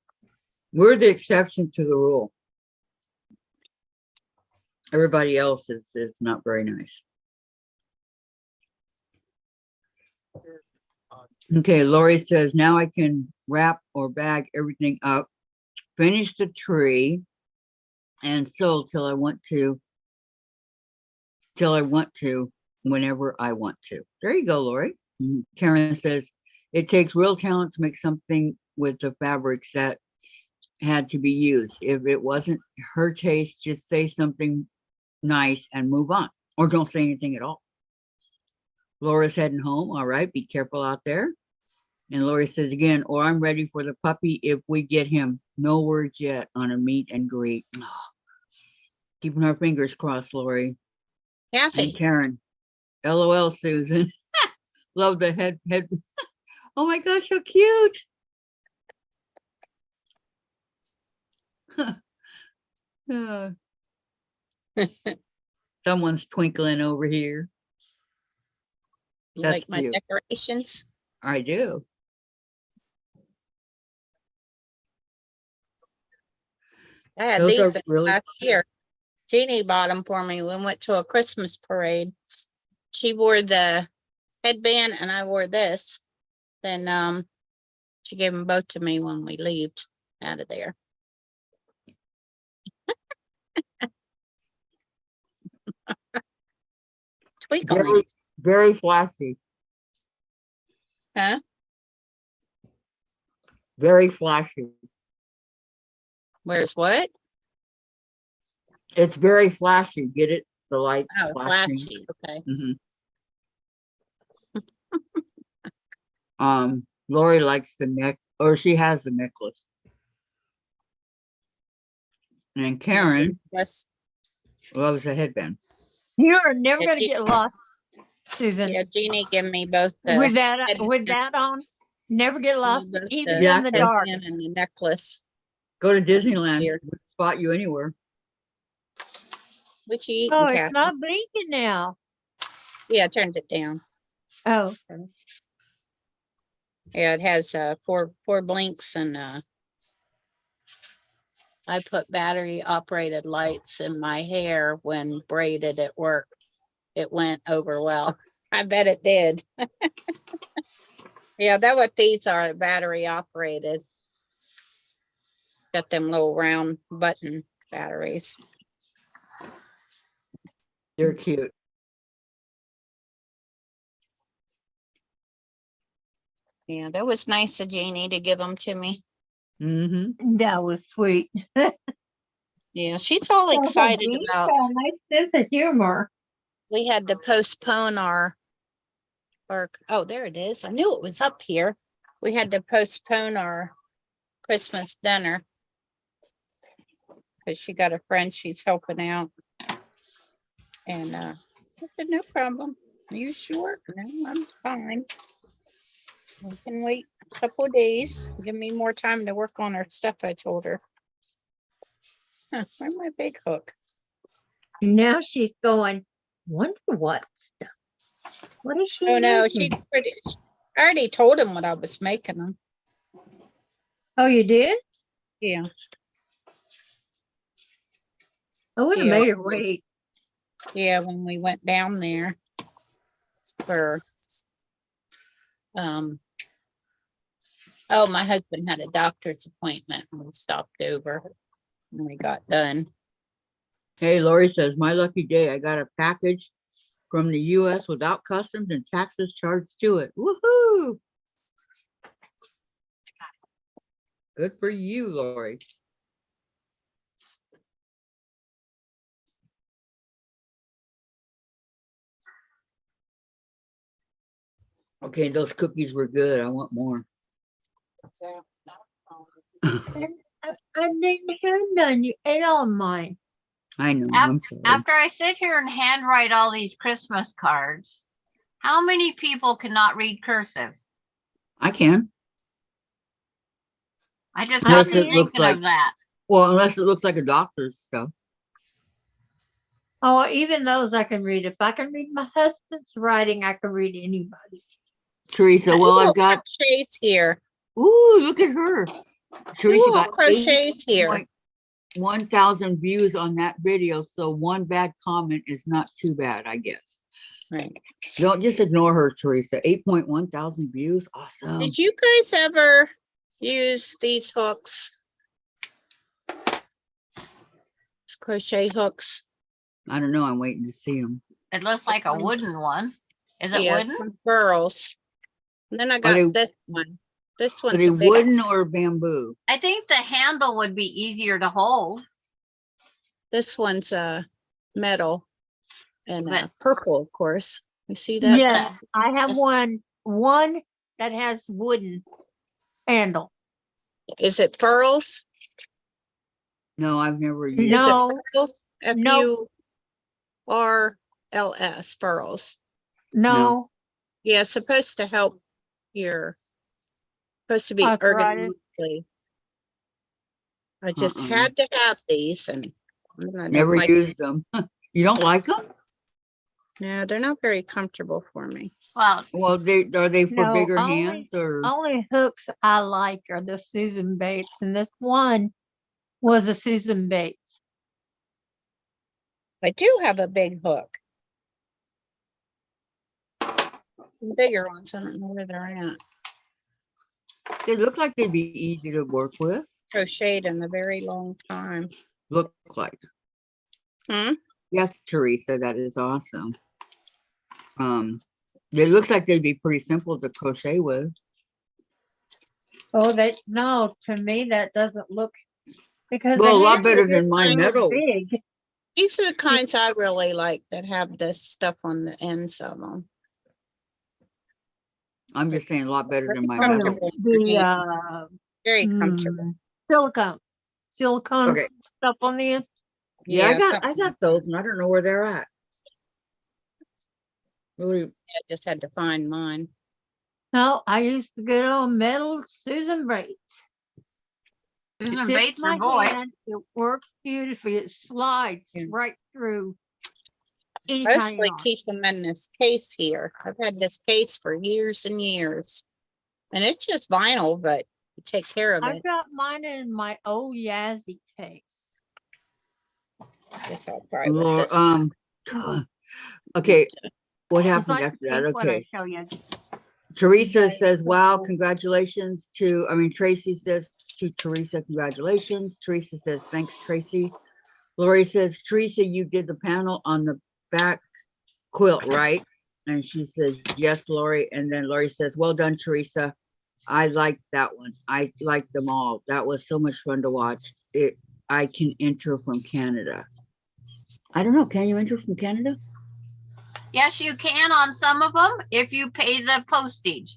We're the exception to the rule. Everybody else is not very nice. Okay, Lori says, now I can wrap or bag everything up, finish the tree, and sew till I want to, whenever I want to. There you go, Lori. Karen says, it takes real talent to make something with the fabrics that had to be used. If it wasn't her taste, just say something nice and move on, or don't say anything at all. Laura's heading home. All right, be careful out there. And Lori says again, or I'm ready for the puppy if we get him. No words yet on a meet and greet. Oh, keeping our fingers crossed, Lori. And Kathy. Karen, LOL, Susan. Love the head. Oh my gosh, so cute. Uh, someone's twinkling over here. You That's like my cute. decorations? I do. I had Those are these really last year. Jeannie bought them for me. We went to a Christmas parade. She wore the headband and I wore this. Then she gave them both to me when we left out of there. Twinkling. very, very flashy. Huh? Very flashy. Where's what? It's very flashy. Get it? The lights Oh, flashing. flashy. Okay. Lori likes the neck, or she has the necklace. And Karen Yes. loves the headband. You're never Yeah, gonna get lost, Susan. Yeah, Jeannie gave me both With the that on, never get lost, both even the in the dark. headband and the necklace. Go to Disneyland. Here. We'll spot you anywhere. What you eating, Oh, it's Kathy? not blinking now. Yeah, I turned it down. Oh, okay. Yeah, it has four blinks and I put battery operated lights in my hair when braided at work. It went over well. I bet it did. Yeah, that's what these are, battery operated. Got them little round button batteries. They're cute. Yeah, that was nice of Jeannie to give them to me. That was sweet. Yeah, she's all excited about. A nice sense of humor. We had to postpone our oh, there it is. I knew it was up here. We had to postpone our Christmas dinner because she got a friend she's helping out. And I said, no problem. Are you sure? No, I'm fine. We can wait a couple of days. Give me more time to work on her stuff, I told her. Huh, where's my big hook? Now she's going, wonder what stuff. What is she? Oh no, making? she's pretty. I already told him what I was making them. Oh, you did? Yeah. I would have Yeah. made her wait. Yeah, when we went down there for oh, my husband had a doctor's appointment and we stopped over and we got done. Hey, Lori says, my lucky day. I got a package from the US without customs and taxes charged to it. Woohoo! Good for you, Lori. Okay, those cookies were good. I want more. So, And I didn't have none. You ate all mine. I know, Af- I'm sorry. After I sit here and handwrite all these Christmas cards, how many people cannot read cursive? I can. I just Unless got to it looks thinking like- of that. Well, unless it looks like a doctor's stuff. Oh, even those I can read. If I can read my husband's writing, I can read anybody. Teresa, well, I've got, crochets here. ooh, look at her. Teresa Ooh, got crochets here. 1,000 views on that video, so one bad comment is not too bad, I guess. Right. Don't just ignore her, Teresa. 8.1 thousand views, awesome. Did you guys ever use these hooks? Crochet hooks? I don't know, I'm waiting to see them. It looks like a wooden one. Is it Yes, wooden? from Furls. And then I they- got this one. This Are one's they a big, wooden or bamboo? I think the handle would be easier to hold. this one's metal and But- purple, of course. You see that? Yes, I have Yes. one that has wooden handle. Is it Furls? No, I've never Is used. No. it Furls? F-U-R-L-S, Furls. No, Yeah, it's supposed to help your, supposed to be Arthritis. ergonomically. I just Uh-uh. had to have these and I don't Never like- used them. You don't like them? No, they're not very comfortable for me. Well, Well, are they for No, bigger only- hands or? only hooks I like are the Susan Bates, and this one was a Susan Bates. I do have a big hook. Bigger ones, I don't know where they're at. They look like they'd be easy to work with. Crocheted in a very long time. Look like. Hmm? Yes, Teresa, that is awesome. It looks like they'd be pretty simple to crochet with. Oh, no, to me, that doesn't look, because. the Well, a lot handle better is than my so metal. Big. These are the kinds I really like that have this stuff on the ends of them. I'm just saying a lot better than my Oh, metal. Very comfortable. Silicone Okay. stuff on the end. Yeah, I something got those and I don't know where they're at. Really, I just had to find mine. No, I used the good old metal Susan Bates. It Susan fits Bates my or boy? hand, it works beautifully. It slides Yeah. right through. Anytime you Mostly want. keep them in this case here. I've had this case for years and years. And it's just vinyl, but you take care of I've it. got mine in my old Yazzie case. Which I'll try with Lord, this. okay, what It's happened like after the that? pink one I Okay. show you. Teresa Yeah, says, it's wow, so- congratulations Tracy says to Teresa, congratulations. Teresa says, thanks, Tracy. Lori says, Teresa, you did the panel on the back quilt, right? And she says, yes, Lori. And then Lori says, well done, Teresa. I like that one. I like them all. That was so much fun to watch. I can enter from Canada. I don't know. Can you enter from Canada? Yes, you can on some of them if you pay the postage.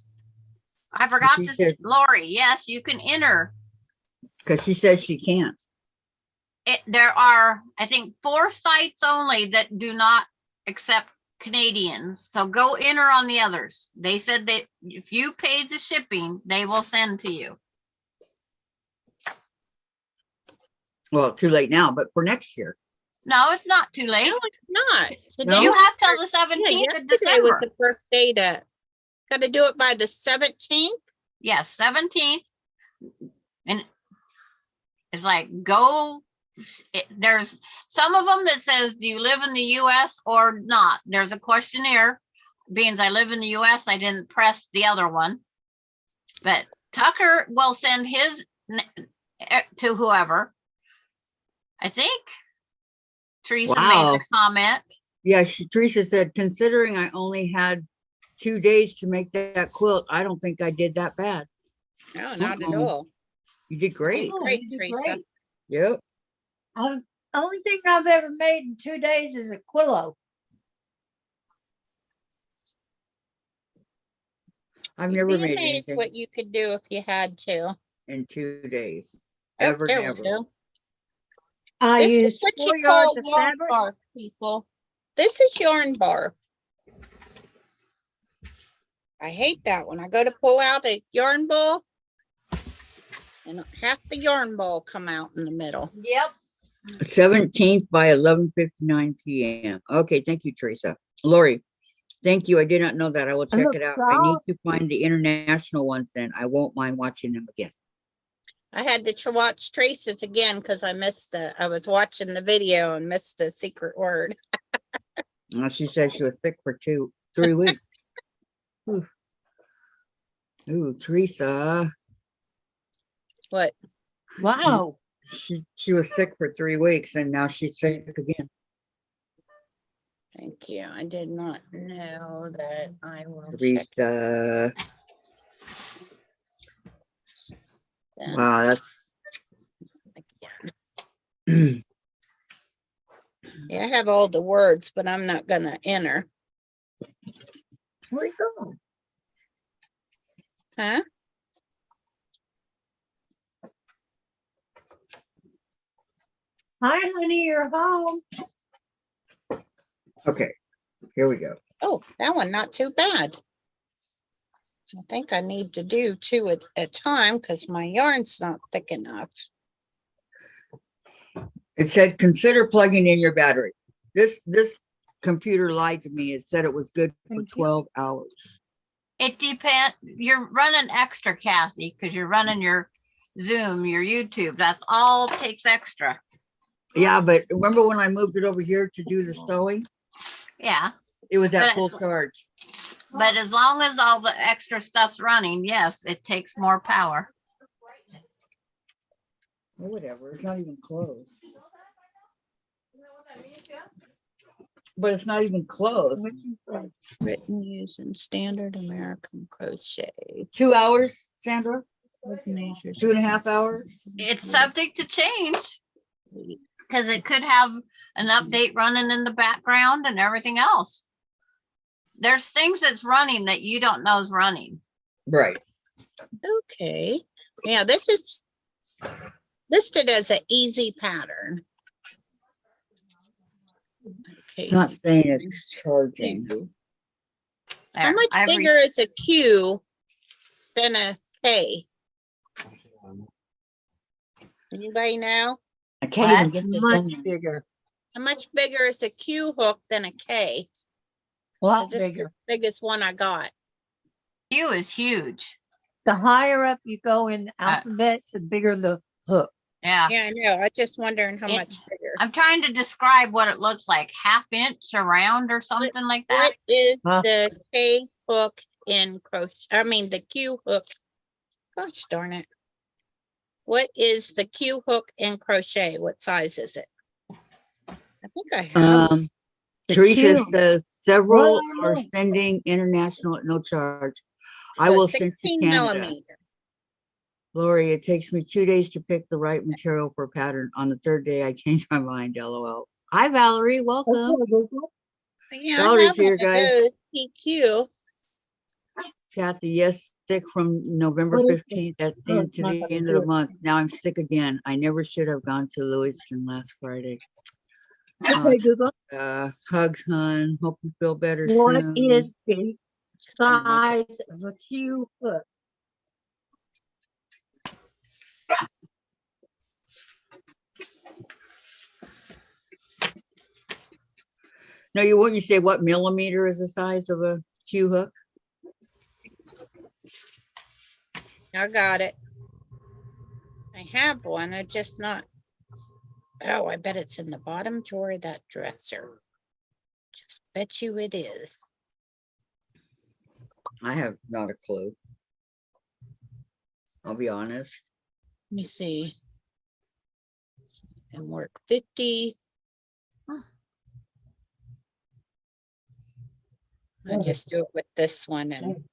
I forgot she to, said- Lori, yes, you can enter. Because she says she can't. There are, I think, 4 sites only that do not accept Canadians. So go enter on the others. They said that if you pay the shipping, they will send to you. Well, too late now, but for next year. No, it's not too late. No, it's not. No? You have till the Yeah, 17th of yesterday was December. the first day to, gotta do it by the 17th. Yes, 17th. And it's like, go, there's some of them that says, do you live in the US or not? There's a questionnaire. Being as I live in the US, I didn't press the other one. But Tucker will send his to whoever. I think Teresa made Wow. the comment. Yeah, Teresa said, considering I only had 2 days to make that quilt, I don't think I did that bad. No, not at Uh-oh. all. You did great. Oh, Great, you did Teresa. great. Yep. Only thing I've ever made in 2 days is a quillo. I've You'd never be made amazed anything what you could do if you had to. in 2 days. Oh, Ever, there we never. go. I This is used what 4 you call yards of yarn fabric. bark, people. This is yarn bark. I hate that when I go to pull out a yarn ball and half the yarn ball come out in the middle. Yep. 17th by 11:59 p.m. Okay, thank you, Teresa. Lori, thank you. I did not know that. I will check look it out. I need proud. to find the international ones then. I won't mind watching them again. I had to watch Trace's again because I was watching the video and missed the secret word. She said she was sick for 3 weeks. Ooh. Ooh, Teresa. What? Wow. She was sick for 3 weeks and now she's sick again. Thank you. I did not know that. I will check Teresa. that Wow, that's again. Yeah, I have all the words, but I'm not gonna enter. Where'd he go? Huh? Hi, honey, you're home. okay. Here we go. Oh, that one not too bad. I think I need to do 2 at a time because my yarn's not thick enough. It said consider plugging in your battery. This computer lied to me. It said it was good for Thank you. 12 hours. It depends. You're running extra, Kathy, because you're running your Zoom, your YouTube. That's all takes extra. Yeah, but remember when I moved it over here to do the sewing? Yeah. It was at But full it's- charge. But as long as all the extra stuff's running, yes, it takes more power. Or whatever. It's not even closed. But it's not even closed. Written using standard American crochet. 2 hours, Sandra? With measures 2.5 hours? It's subject to change because it could have an update running in the background and everything else. There's things that's running that you don't know is running. Right. Okay. Yeah, this is listed as an easy pattern. Okay. It's not saying it's charging. How There, much I re- bigger is a Q than a K? Anybody know? I can't even What? get this Much in there. bigger. How much bigger is a Q hook than a K? A lot 'Cause this is bigger. the biggest one I got. Q is huge. The higher up you go in the alphabet, the bigger the hook. Yeah. Yeah, I know. I just wondering how It- much bigger. I'm trying to describe what it looks like, 1/2 inch around or something like that. What is Huh? the K hook in crochet? I mean, the Q hook. Gosh darn it. What is the Q hook in crochet? What size is it? I think I have. Um, The Teresa Q. says several Well, are sending international at no charge. I So will send to 16 Canada. millimeter. Lori, it takes me 2 days to pick the right material for a pattern. On the 3rd day, I changed my mind. LOL. Hi, Valerie. Welcome. Yeah, Valerie's I have here, one of guys. those PQ. Kathy, yes, sick from November What is it? 15th at the Oh, end it's to not the gonna end do of the it. month. Now I'm sick again. I never should have gone to Lewiston last Friday. Okay, Google. Hugs, hun. Hope you feel better What soon. is the Just gonna make it- size of a Q hook? No, you wouldn't say what millimeter is the size of a Q hook? I got it. I have one. I just not. Oh, I bet it's in the bottom drawer of that dresser. Just bet you it is. I have not a clue. I'll be honest. Let me see. And work 50. I just do it with this one and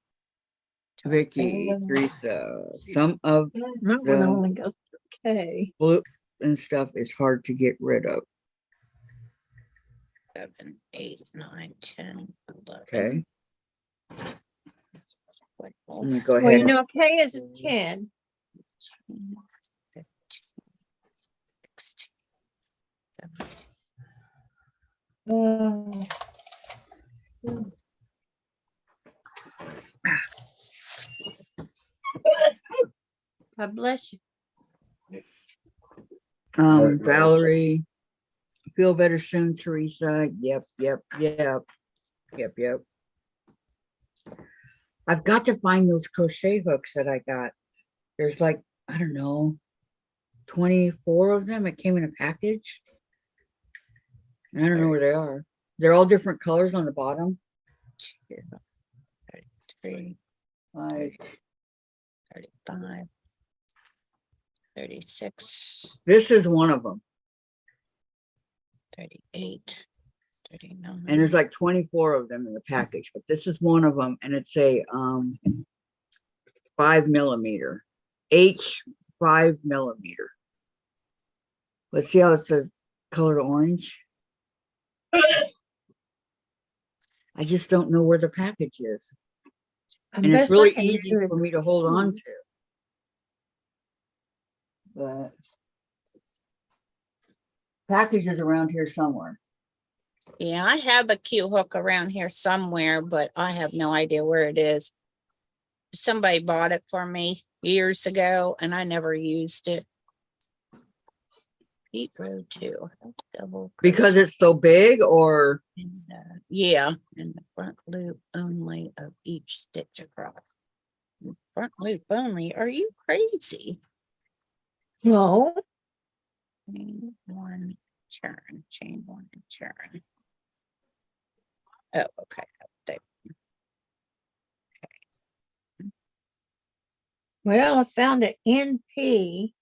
Vicky, Teresa, some of That one Yeah. only goes to K. blue and stuff is hard to get rid of. 7, 8, 9, 10, 11. Okay. Let me go Well, ahead. you know, K is a 10. Uh, God bless you. Valerie, feel better soon, Teresa. Yep. I've got to find those crochet hooks that I got. There's like, I don't know, 24 of them. It came in a package. I don't know where they are. They're all different colors on the bottom. 33, Like, 35, 36, this is one of them. 38, 39. And there's like 24 of them in the package, but this is one of them. And it's a 5mm, H 5mm. Let's see how it says colored orange. I just don't know where the package is. And And it's best I really can do easy is- for me to hold on to. But package is around here somewhere. Yeah, I have a cute hook around here somewhere, but I have no idea where it is. Somebody bought it for me years ago and I never used it. Pete Road 2. Double Because crochet it's so big, or in the- yeah, in the front loop only of each stitch across. Front loop only? Are you crazy? No, Chain one, turn, chain one, turn. Oh, okay. There. well, I found an NP.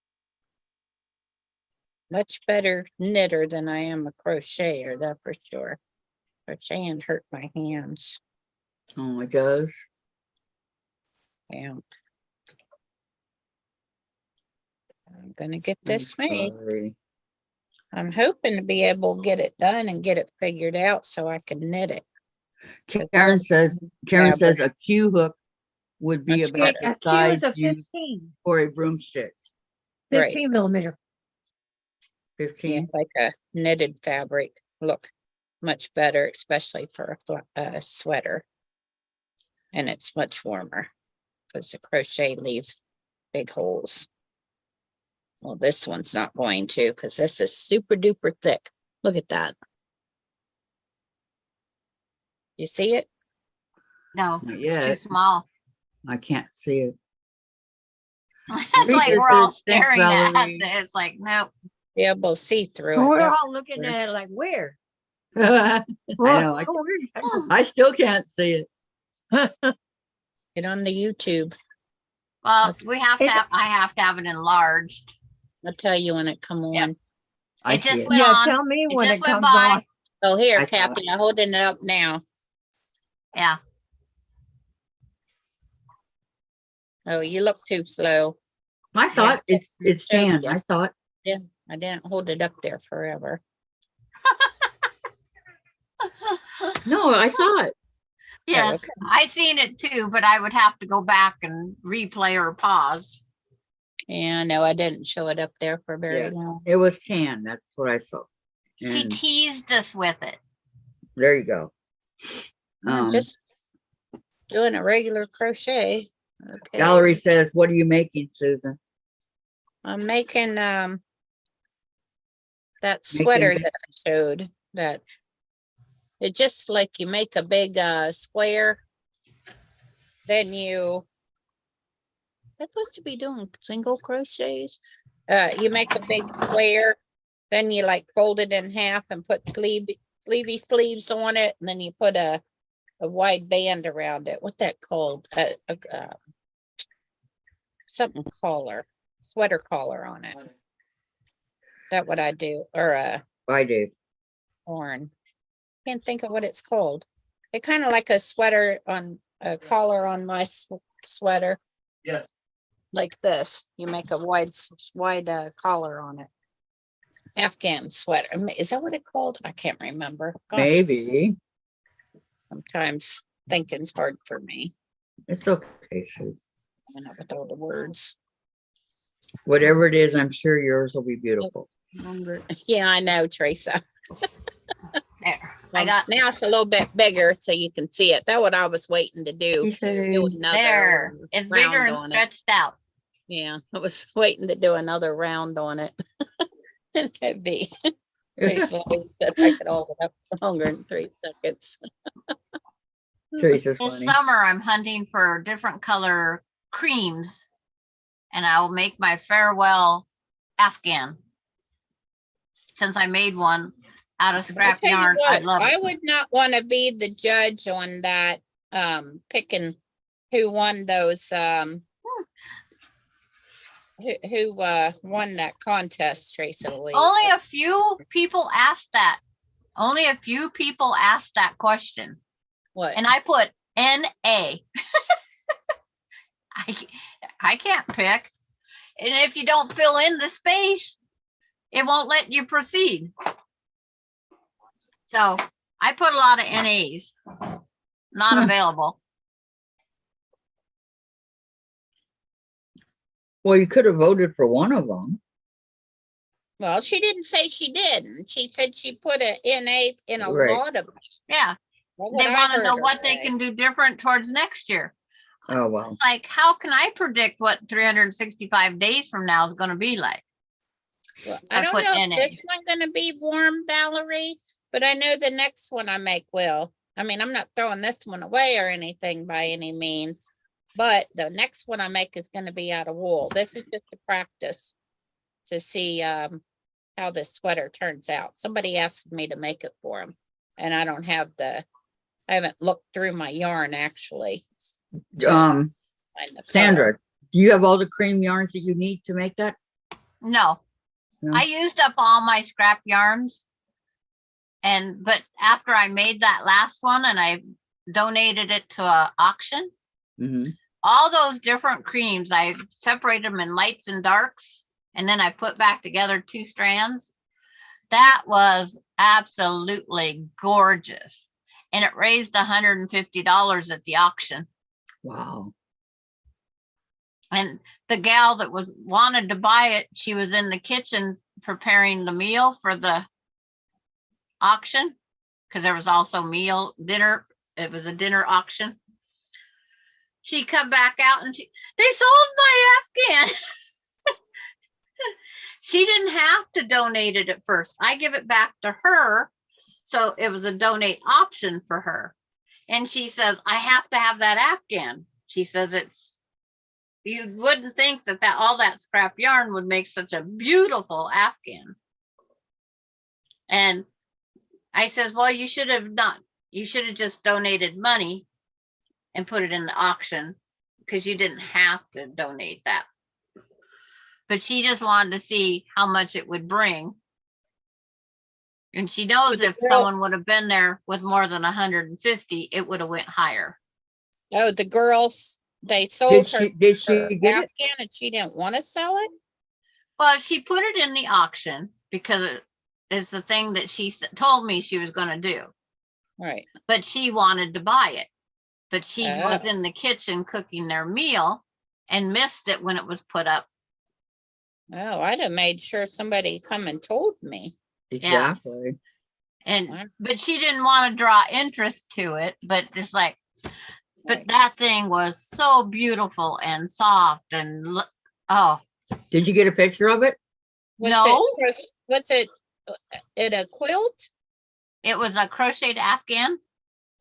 Much better knitter than I am a crocheter, that for sure. Crocheting hurt my hands. oh, it does. Yeah. I'm gonna get I'm this made. sorry. I'm hoping to be able to get it done and get it figured out so I can knit it. Karen says Fabric. a Q hook would be That's about better. the A Q size is a used 15, for a broomstick. Right. 15 millimeter. Yeah, 15. like a knitted fabric. Look, much better, especially for a sweater. And it's much warmer because the crochet leave big holes. Well, this one's not going to because this is super duper thick. Look at that. You see it? No, Not too yet. small. I can't see it. It's like Teresa we're all says, "Thanks, staring at Valerie." this, like, nope. Be able to see through it. We're don't all looking we? at it like, where? I know. I still can't see it. Get on the YouTube. Well, we have to It's- have, I have to have it enlarged. I'll tell you when it come Yep. on. I It see just it. went Yeah, on. tell me It when just it went comes by. on. Oh, here, I saw it. Kathy, I'm holding it up now. Yeah, Oh, you look too slow. I saw Yeah. it. It's Showed tanned. you. I saw it. Yeah, I didn't hold it up there forever. No, I saw it. yes, okay. I seen it too, but I would have to go back and replay or pause. Yeah, no, I didn't show it up there for very Yeah. long. It was tan. That's what I saw. She And teased us with it. there you go. I'm just doing a regular crochet. Okay. Valerie says, "What are you making, Susan?" I'm making that Making sweater big- that I showed that it just like you make a big square, then you I'm supposed to be doing single crochets. You make a big square, then you like fold it in half and put sleevey sleeves on it, and then you put a wide band around it. What that called? Something collar, sweater collar on it. That what I do, or a Bye, Dave. horn. Can't think of what it's called. It kind of like a sweater on a collar on my sweater. Yes. Like this. You make a wide collar on it. Afghan sweater. Is that what it called? I can't remember. Gosh, Maybe. sometimes thinking's hard for me. It's okay, Sue. I know with all the words. Whatever it is, I'm sure yours will be beautiful. Longer. Yeah, I know, Teresa. There, I got, Now it's a little bit bigger so you can see it. That's what I was waiting to do. She said, Do another there, it's bigger round and on it. stretched out. Yeah, I was waiting to do another round on it. It'd be. Teresa said I could hold it up longer than 3 seconds. Teresa's This funny. summer, I'm hunting for different color creams, and I will make my farewell Afghan. Since I made one out of scrap I'll tell you yarn, I what, love I it. would not want to be the judge on that, picking who won those, who won that contest, Teresa Louise. Only a few people asked that. Only a few people asked that question, What? and I put NA. I can't pick, and if you don't fill in the space, it won't let you proceed. So I put a lot of NAs, not available. Well, you could have voted for one of them. Well, she didn't say she didn't. She said she put a NA in a Right. lot of them. Yeah, That's what they I want to heard know her what they say. can do different towards next year. Oh, well. Like, how can I predict what 365 days from now is going to be like? Well, I I don't put know NA. if this one gonna be warm, Valerie, but I know the next one I make will. I mean, I'm not throwing this one away or anything by any means. But the next one I make is gonna be out of wool. This is just a practice to see how this sweater turns out. Somebody asked me to make it for them. And I don't have I haven't looked through my yarn actually. to find the color. Sandra, do you have all the cream yarns that you need to make that? No, No? I used up all my scrap yarns. But after I made that last one and I donated it to an auction, Mhm. all those different creams, I separated them in lights and darks, and then I put back together 2 strands. That was absolutely gorgeous. And it raised $150 at the auction. Wow. And the gal that wanted to buy it, she was in the kitchen preparing the meal for the auction, because there was also dinner. It was a dinner auction. She come back out and they sold my Afghan. She didn't have to donate it at first. I give it back to her. So it was a donate option for her. And she says, I have to have that Afghan. She says you wouldn't think that all that scrap yarn would make such a beautiful Afghan. And I says, well, you should have just donated money and put it in the auction, because you didn't have to donate that. But she just wanted to see how much it would bring. And she knows But the if girl- someone would have been there with more than 150, it would have went higher. Oh, the girls, they sold her Did she her get it? Afghan and she didn't want to sell it? Well, she put it in the auction because it is the thing that she told me she was going to do. Right. But she wanted to buy it. But she was Oh. in the kitchen cooking their meal and missed it when it was put up. Oh, I'd have made sure somebody come and told me. Exactly. But she didn't want to draw interest to it, but it's like, but Right. that thing was so beautiful and soft and oh, Did you get a picture of it? Was No. Was it a quilt? it was a crocheted Afghan,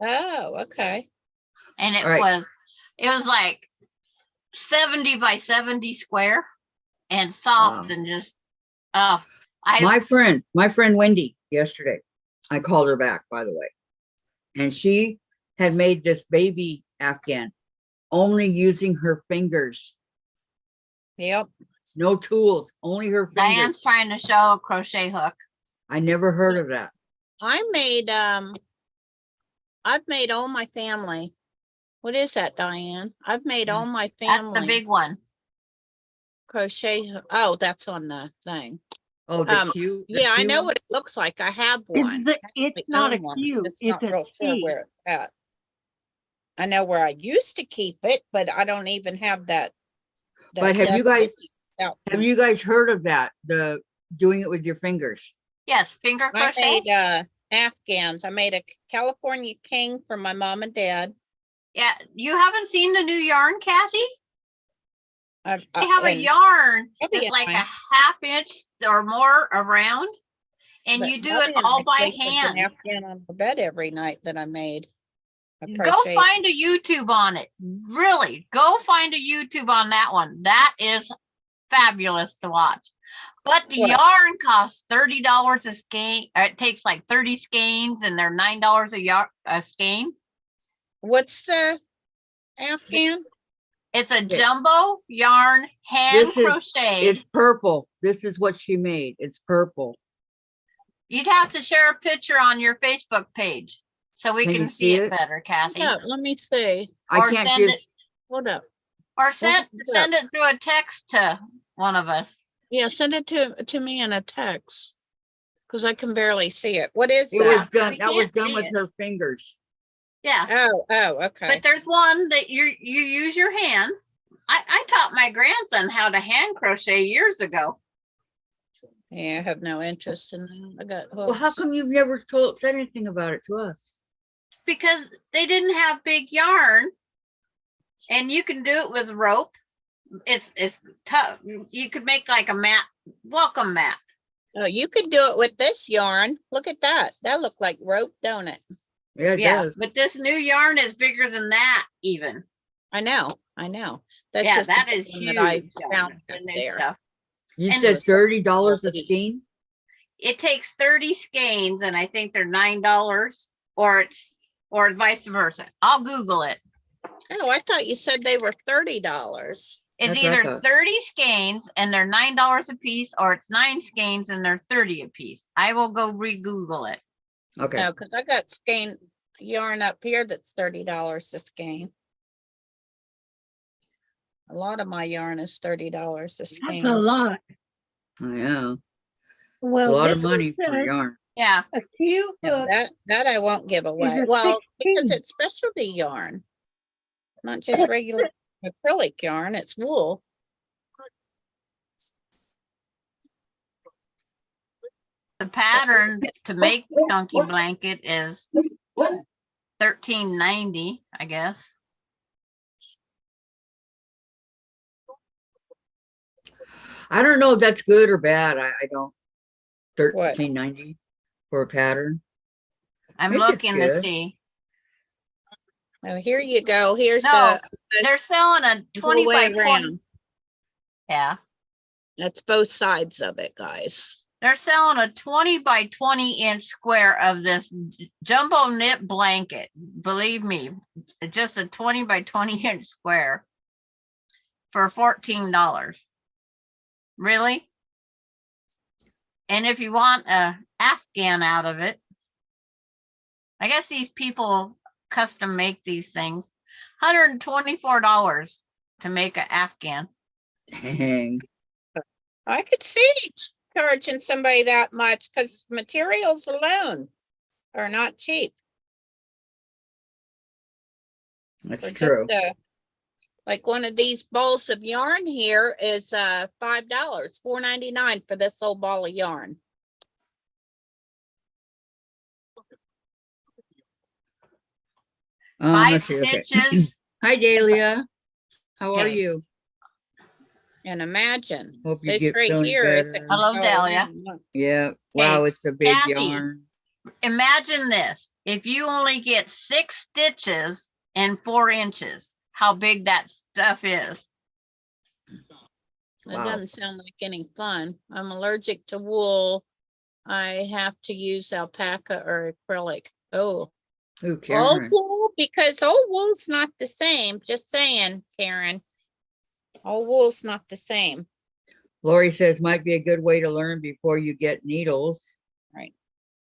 Oh, okay. and it All right. was like 70 by 70 square and soft Wow. and just oh, My friend Wendy yesterday, I called her back, by the way, and she had made this baby Afghan only using her fingers, Yep. no tools, only her fingers. Diane's trying to show a crochet hook. I never heard of that. I've made all my family. What is that, Diane? I've made all my That's family the big one. crochet. Oh, that's on the thing. Oh, the Q? the Yeah, I Q know one? what it looks like. I have It's one. the- I have it's my not a own one. Q, Just it's not a real sure T. where it's at. I know where I used to keep it, but I don't even have that. But have you that guys- sticky out. Have you guys heard of that? The doing it with your fingers? Yes, finger I crochet. made Afghans. I made a California king for my mom and dad. Yeah, you haven't seen the new yarn, Kathy? I They have a and yarn Bobby that's and like I- a half inch or more around. And but you do Bobby it and all I by sleep with an hand. Afghan on the bed every night that I made. I Go crocheted. find a YouTube on it. Really, go find a YouTube on that one. That is fabulous to watch. But the What? yarn costs $30 a skein. It takes like 30 skeins and they're $9 a skein. What's the Afghan? It's a Yeah. jumbo yarn hand This is- crochet. It's purple. This is what she made. It's purple. You'd have to share a picture on your Facebook page so we Can you can see see it it? better, Kathy. Yeah, let me see. I Or can't send just, it, Hold up. or send it send it through a text to one of us. Yeah, send it to me in a text. Because I can barely see it. What is it was that? done, we that was can't done see with it. her fingers. Yeah, Oh, okay. but there's one that you use your hand. I taught my grandson how to hand crochet years ago Yeah, I have no interest in that. I got Well, how hooks. come you've never said anything about it to us? because they didn't have big yarn, and you can do it with rope. It's tough. You could make like a mat, welcome mat. Oh, you could do it with this yarn. Look at that. That looked like rope, don't it? Yeah, it Yeah, does. but this new yarn is bigger than that even. I know. That's Yeah, just the that big is one huge. that I yarn, found the up new there. stuff. You and said it's $30 a $30. skein? It takes 30 skeins and I think they're $9 or vice versa. I'll Google it. Oh, I thought you said they were $30. It's That's what I either thought. 30 skeins and they're $9 a piece, or it's 9 skeins and they're 30 a piece. I will go re-Google it. Okay. No, because I got skein yarn up here that's $30 a skein. A lot of my yarn is $30 a That's a skein. lot. Yeah, a Well, lot of this one money for says yarn. Yeah, a cute Yeah, hook. that I won't give away. a Well, because 16. it's specialty yarn, not just regular acrylic yarn, it's wool. the pattern to make the chunky blanket is $13.90, I guess. I don't know if that's good or bad. I don't. What? $13.90 for a pattern. I'm think it's looking to good. see. Oh, here you go. Here's No, a they're selling a the 20 whole by way 20. around. Yeah, That's both sides of it, guys. they're selling a 20 by 20-inch square of this jumbo knit blanket. Believe me, just a 20 by 20-inch square for $14. Really? And if you want a Afghan out of it, I guess these people custom make these things. $124 to make an Afghan. Dang. I could see charging somebody that much because materials alone are not cheap. That's For true. just like one of these balls of yarn here is $5, $4.99 for this whole ball of yarn. Five Let's see, okay. stitches. Hi, Dahlia. How are Okay. you? And imagine Hope you this get right feeling here is better. Hello, $1 Dahlia. yarn. Yeah. Wow, it's a big Kathy. yarn. Imagine this. If you only get 6 stitches in 4 inches, how big that stuff is. That Wow. doesn't sound like any fun. I'm allergic to wool. I have to use alpaca or acrylic. Oh, Ooh, all Karen. wool, because all wool's not the same. Just saying, Karen. All wool's not the same. Lori says might be a good way to learn before you get needles.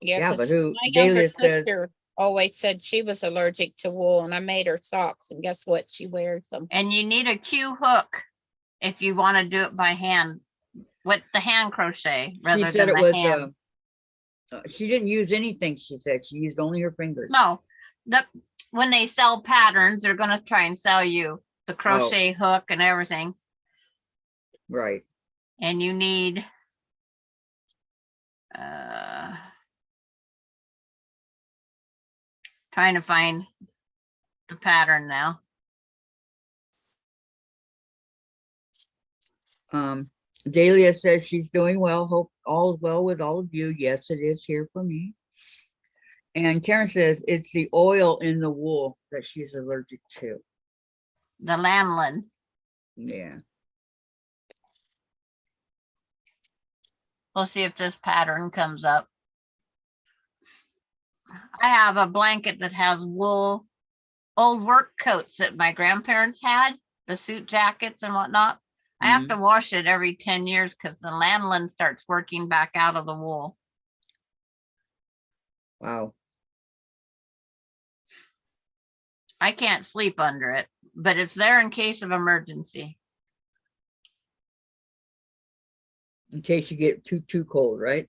Yeah, Yeah, 'cause but who- my younger Dahlia says- sister always said she was allergic to wool, and I made her socks, and guess what? She wears them. And you need a Q hook if you want to do it by hand with the hand crochet She rather said than it the was, hand. she didn't use anything, she said. She used only her fingers. No, when they sell patterns, they're gonna try and sell you the crochet hook and everything. Right. And you need trying to find the pattern now. Dahlia says she's doing well. Hope all is well with all of you. Yes, it is here for me. And Karen says it's the oil in the wool that she's allergic to. The lanolin. Yeah. We'll see if this pattern comes up. I have a blanket that has wool, old work coats that my grandparents had, the suit jackets and whatnot. I have to wash it every 10 years because the lanolin starts working back out of the wool. Wow. I can't sleep under it, but it's there in case of emergency. In case you get too cold, right?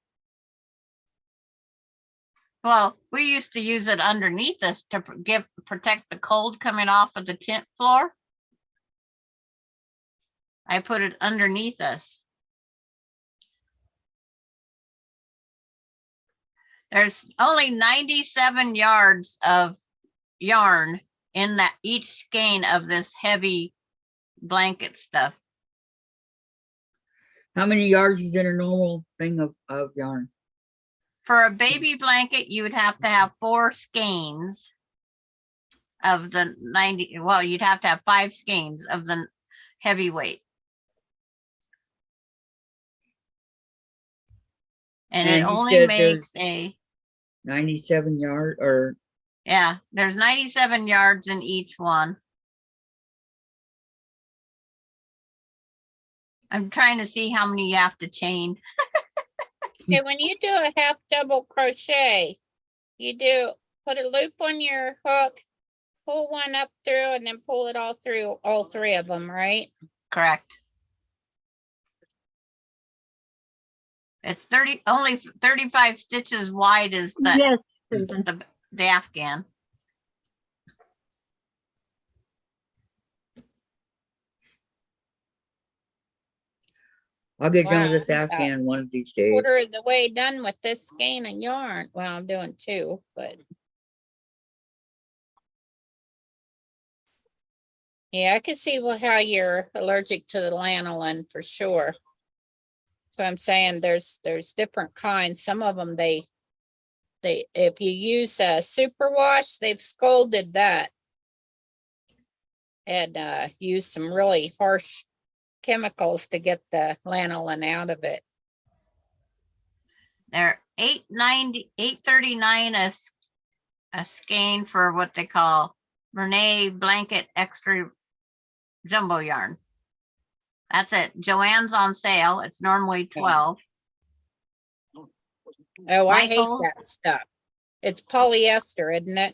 Well, we used to use it underneath us to protect the cold coming off of the tent floor. I put it underneath us. There's only 97 yards of yarn in that each skein of this heavy blanket stuff. How many yards is in a normal thing of yarn? For a baby blanket, you would have to have 4 skeins of the 90. Well, you'd have to have 5 skeins of the heavyweight. And it you only said makes there's 97 yard or yeah, there's 97 yards in each one. I'm trying to see how many you have to chain. Okay, when you do a half double crochet, you do put a loop on your hook, pull one up through, and then pull it all through all 3 of them, right? Correct. It's only 35 stitches wide is Yes, Susan. the Afghan. I'll get done with Wow, this Afghan one of these days. Quarter of the way done with this skein of yarn. Well, I'm doing 2, but. Yeah, I can see how you're allergic to the lanolin for sure. So I'm saying there's different kinds. Some of them they if you use a superwash, they've scolded that and use some really harsh chemicals to get the lanolin out of it. They're $8.39 a skein for what they call Renee Blanket Extra Jumbo Yarn. That's it. Joann's on sale. It's normally 12. Oh, I hate Michael? that stuff. It's polyester, isn't it?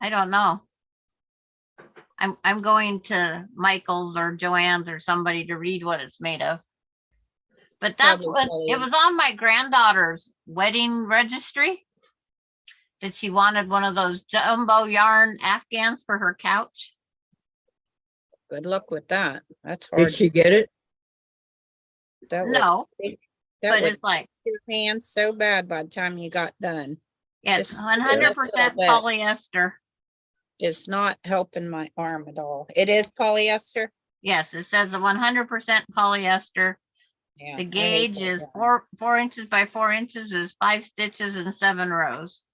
I don't know. I'm going to Michael's or Joann's or somebody to read what it's made of. But that's Probably what it was on my granddaughter's wedding registry that she wanted one of those jumbo yarn Afghans for her couch. Good luck with that. That's hard. Did she get it? That would, No, that but would it's like, your hands so bad by the time you got done. it's Just 100% wet. polyester. It's not helping my arm at all. It is polyester. Yes, it says the 100% polyester. Yeah, The I hate gauge that is yarn. 4 inches by 4 inches is 5 stitches and 7 rows.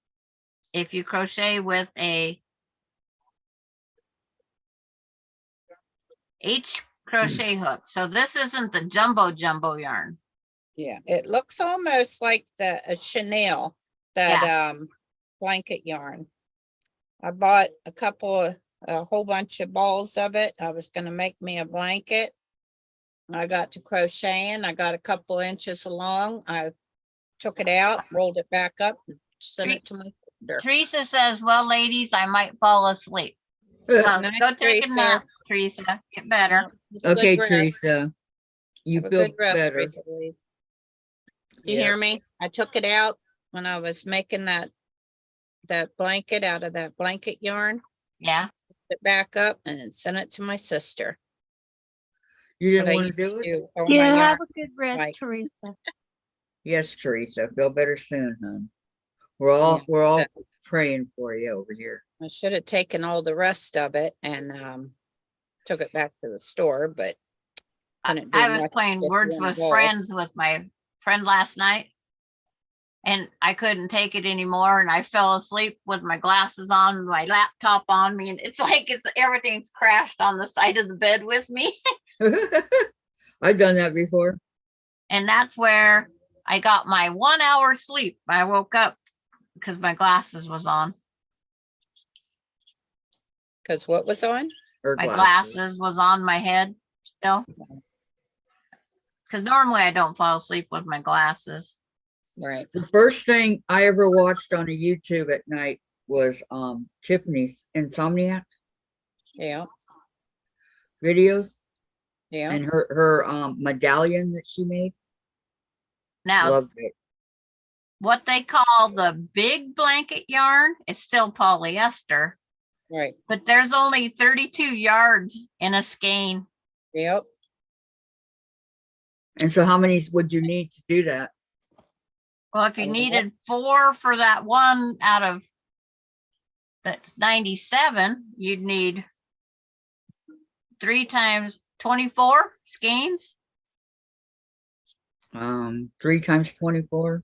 If you crochet with a H crochet hook. So this isn't the jumbo yarn. Yeah, it looks almost like the Chanel, that blanket yarn. I bought a whole bunch of balls of it. I was gonna make me a blanket. I got to crocheting. I got a couple inches along. I took it out, rolled it back up, and sent it to my sister. Teresa says, well, ladies, I might fall asleep. So Night, go take a Teresa. nap, Teresa. Get better. Have a good Okay, rest. Teresa. You Have a feel good rest, better. Teresa Lee. You Yeah. hear me? I took it out when I was making that that blanket out of that blanket yarn, Yeah, it back up and then sent it to my sister. You What didn't I want to used do it? do, all my Yeah, yarn. have a good rest, like- Teresa. Yes, Teresa. Feel better soon, hon. We're all praying for you over here. I should have taken all the rest of it and took it back to the store, but couldn't do I was much playing with Words one with ball. Friends with my friend last night. And I couldn't take it anymore and I fell asleep with my glasses on, my laptop on me, and it's like everything's crashed on the side of the bed with me. I've done that before. And that's where I got my 1 hour sleep. I woke up because my glasses was on. Cause what was on? Or My glasses was on my head still. Because normally I don't fall asleep with my glasses. Right. The first thing I ever watched on a YouTube at night was Tiffany's Insomniac Yeah, videos yeah. and her medallion that she made. Now, Loved it. what they call the big blanket yarn, it's still polyester, Right. but there's only 32 yards in a skein. Yep. And so how many would you need to do that? Well, if you Oh, wow. needed 4 for that one out of that's 97, you'd need 3 times 24 skeins. 3 times 24.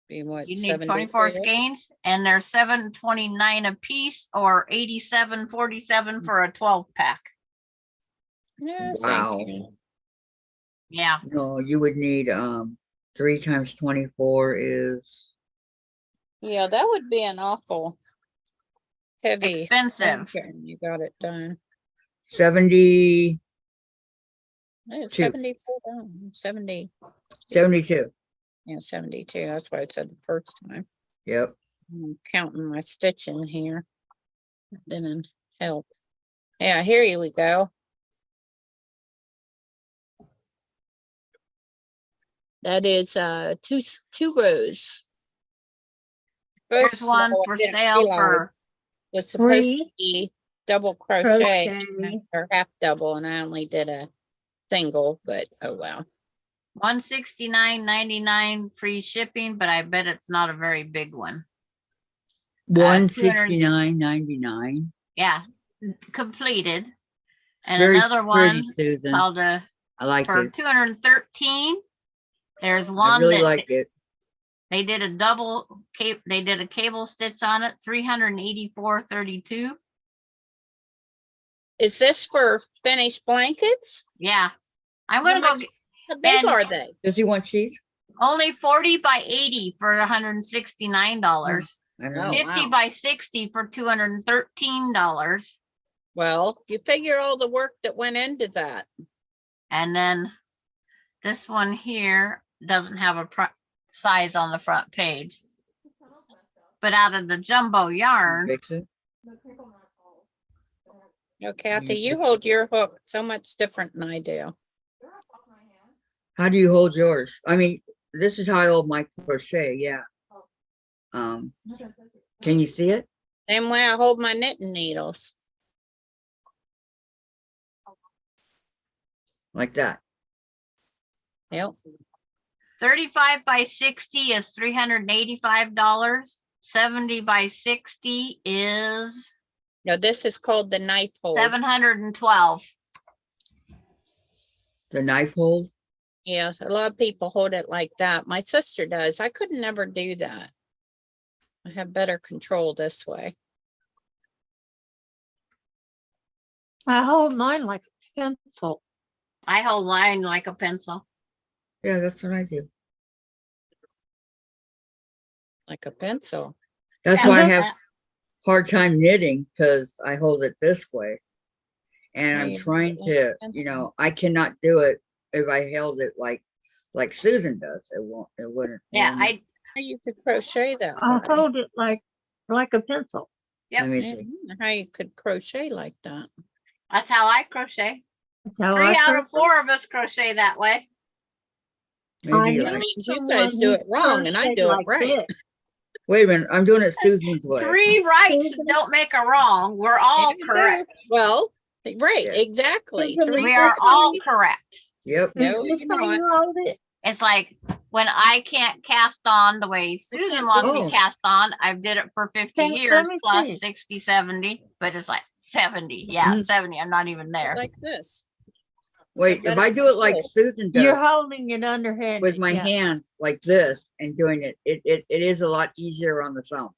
Be what, You need 72? 24 skeins, and they're $7.29 a piece, or $87.47 for a 12-pack. Yeah, Wow. thank you. Yeah, No, you would need 3 times 24 is Yeah, that would be an awful heavy. expensive. blanket when You got it done. 70, It's Two. 74, 70, 72. yeah, 72. That's what I said the first time. Yep. I'm counting my stitching here. That didn't help. Yeah, here we go. That is two rows. There's First one row I for didn't sale realize for, was supposed to Three. be double crochet Crochet. or half double, and I only did a single, but oh well. $169.99 free shipping, but I bet it's not a very big one. 169.99. Yeah, completed. And Very another pretty, one Susan. called the I like for it. 213. There's I one really that like it. they did a double cape. They did a cable stitch on it, $384.32. Is this for finished blankets? Yeah, I'm gonna How go much- get How big And- are they? Does he want cheese? only 40 by 80 for $169. I don't Oh, know. 50 wow. by 60 for $213. Well, you figure all the work that went into that. And then this one here doesn't have a size on the front page, but out of the jumbo yarn, Fix it. No, Kathy, you hold your hook so much different than I do. How do you hold yours? I mean, this is how I hold my crochet. Yeah. Can you see it? Same way I hold my knitting needles. Like that. Yep. 35 by 60 is $385. 70 by 60 is No, this is called the knife hold. $712. The knife hold. Yes, a lot of people hold it like that. My sister does. I could never do that. I have better control this way. I hold mine like a pencil. I hold mine like a pencil. Yeah, that's what I do. Like a pencil. That's Yeah, why I look have at- hard time knitting because I hold it this way. And Yeah, I'm you trying hold it to, like you know, I cannot do it if I held it like Susan does. It wouldn't. Yeah, you know, I You could crochet that I way. hold it like a pencil. yep. Let me I see. didn't know how you could crochet like that. That's how I crochet. That's how 3 I out of crochet. 4 of us crochet that way. Maybe I you're knew That right. means you someone guys do who it wrong and I crocheted do it like right. this. Wait a minute, I'm doing it Susan's way. 3 rights don't make a wrong. We're all correct. Well, right, Yeah. exactly. Susan, Three We are all right. correct. Yep. No, Is this you're how not. you hold it? It's like when I can't cast on the way Susan wants Oh. me cast on, I've did it for 50 Let years me plus see. 60, 70, but it's like 70. Yeah, Mhm. 70. I'm not even there. Like this. Wait, if better I do it like control. Susan You're does holding it underhand. with my hand like this and doing it, it is a lot easier on the thumb.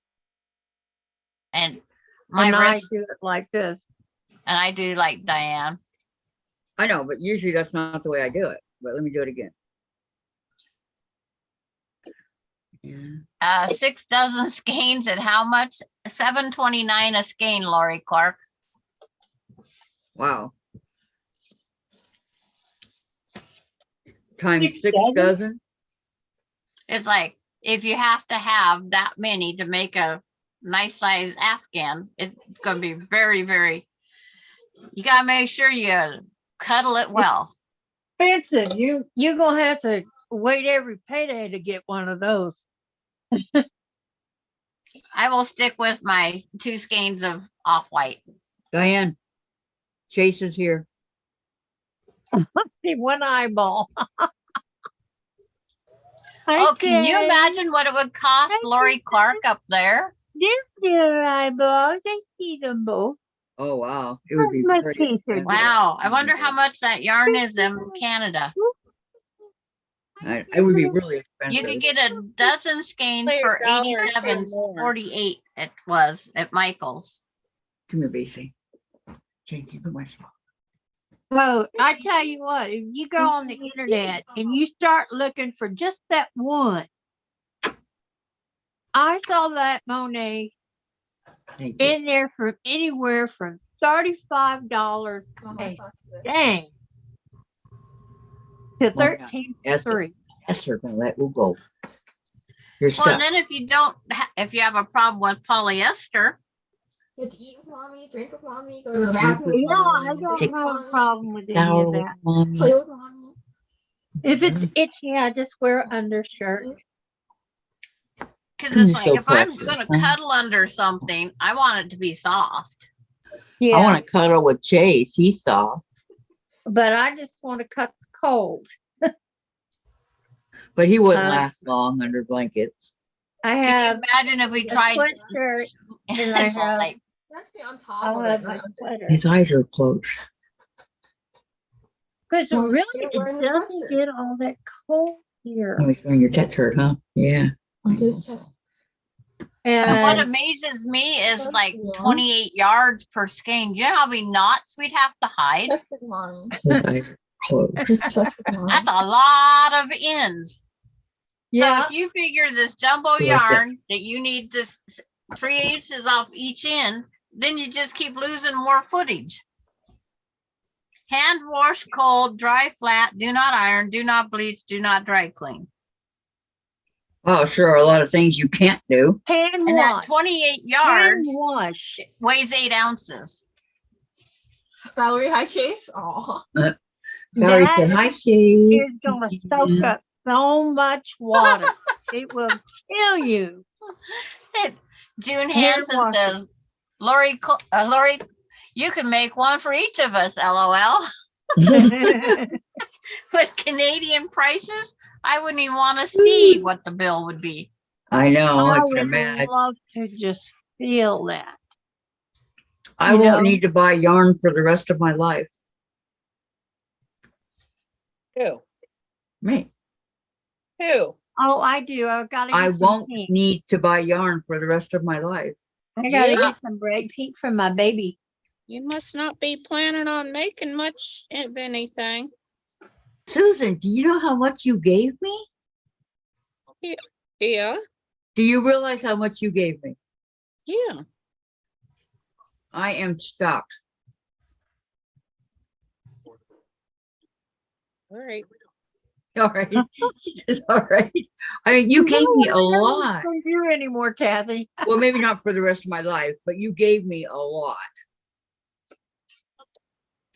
And my And I wrist, do it like this. and I do like Diane. I know, but usually that's not the way I do it. But let me do it again. Yeah. 6 dozen skeins at how much? $7.29 a skein, Lori Clark. Wow. Times 6 6 dozen? dozen. It's like if you have to have that many to make a nice size Afghan, it's going to be very, very, you got to make sure you cuddle it well. Benson, you're gonna have to wait every payday to get one of those. I will stick with my 2 skeins of off-white. Diane, Chase is here. See, one eyeball. Oh, can you Okay. imagine what it would cost Lori Clark up there? There's your eyeballs. I see them both. Oh wow, it would be Much very piece of expensive. Wow, I wonder how much that yarn is in Canada. It would be really You expensive. could get a dozen skeins Say for $1 or more. $87.48 it was at Michael's. Come here, BC. Jane, keep it myself. So I tell you what, if you go on the internet and you start looking for just that one, I saw that Monet Thank you. in there from anywhere from $35 Oh, my a socks fit. dang to Well, yeah. $13.3. Esther gonna let you go. You're Well, stuck. and then if you don't, if you have a problem with polyester, You have to eat with mommy, drink with mommy, go to the bathroom with Yeah, I mommy, don't sit with have a mommy, problem with any Sour of with that. mommy. play with mommy. If it's itchy, I just wear an undershirt. because You're it's like so if I'm precious, going to huh? cuddle under something, I want it to be soft. I Yeah, want to cuddle with Chase. He's soft, but I just want to cut the cold. but he wouldn't Uh, last long under blankets. I Can you have imagine if we a tried? sweatshirt and I It's have- like, Actually on top I'll of have it, my not under. sweater. His eyes are closed. Because Oh, really, you're it wearing a doesn't sweatshirt. get all that cold here. Oh, he's wearing your tet shirt, huh? Yeah. On his chest. and what And amazes me is That's like long. 28 yards per skein. You know how many knots we'd have to hide? Chest is mommy. His eyes are closed. His chest is mommy. That's a lot of ends. yeah, So if you figure this jumbo Like this. yarn that you need this 3/8 off each end, then you just keep losing more footage. Hand wash cold, dry flat, do not iron, do not bleach, do not dry clean. Oh, sure. A lot of things you can't do. hand And that wash. 28 Hand yards wash. weighs 8 ounces. Valerie, hi Chase. Oh, Valerie That said, "Hi, Chase." is gonna soak up so much water. It will kill you. June Hand Hansen washing. says, Lori, you can make one for each of us, LOL. With Canadian prices, I wouldn't even want to see what the bill would be. I know. I I can would imagine. love to just feel that. I you won't know. need to buy yarn for the rest of my life. Who? Me. Who? Oh, I do. I've got to I get some won't pink. need to buy yarn for the rest of my life. I got to Yeah. get some bright pink for my baby. You must not be planning on making much of anything. Susan, do you know how much you gave me? Yeah, Do you realize how much you gave me? yeah. I am stuck. All right. All right. She says, all right. I mean, you gave me a lot. From you anymore, Kathy. Well, maybe not for the rest of my life, but you gave me a lot.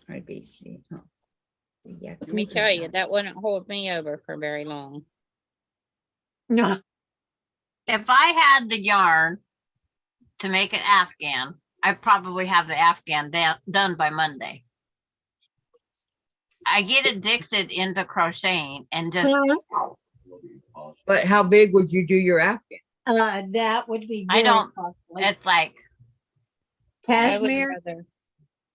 All right, BC. Huh. Yeah, Let me tell you, that wouldn't hold me over for very long. No. if I had the yarn to make an Afghan, I'd probably have the Afghan done by Monday. I get addicted into crocheting and just, But how big would you do your Afghan? That would be I very don't- costly. it's like I would Cashmere. rather,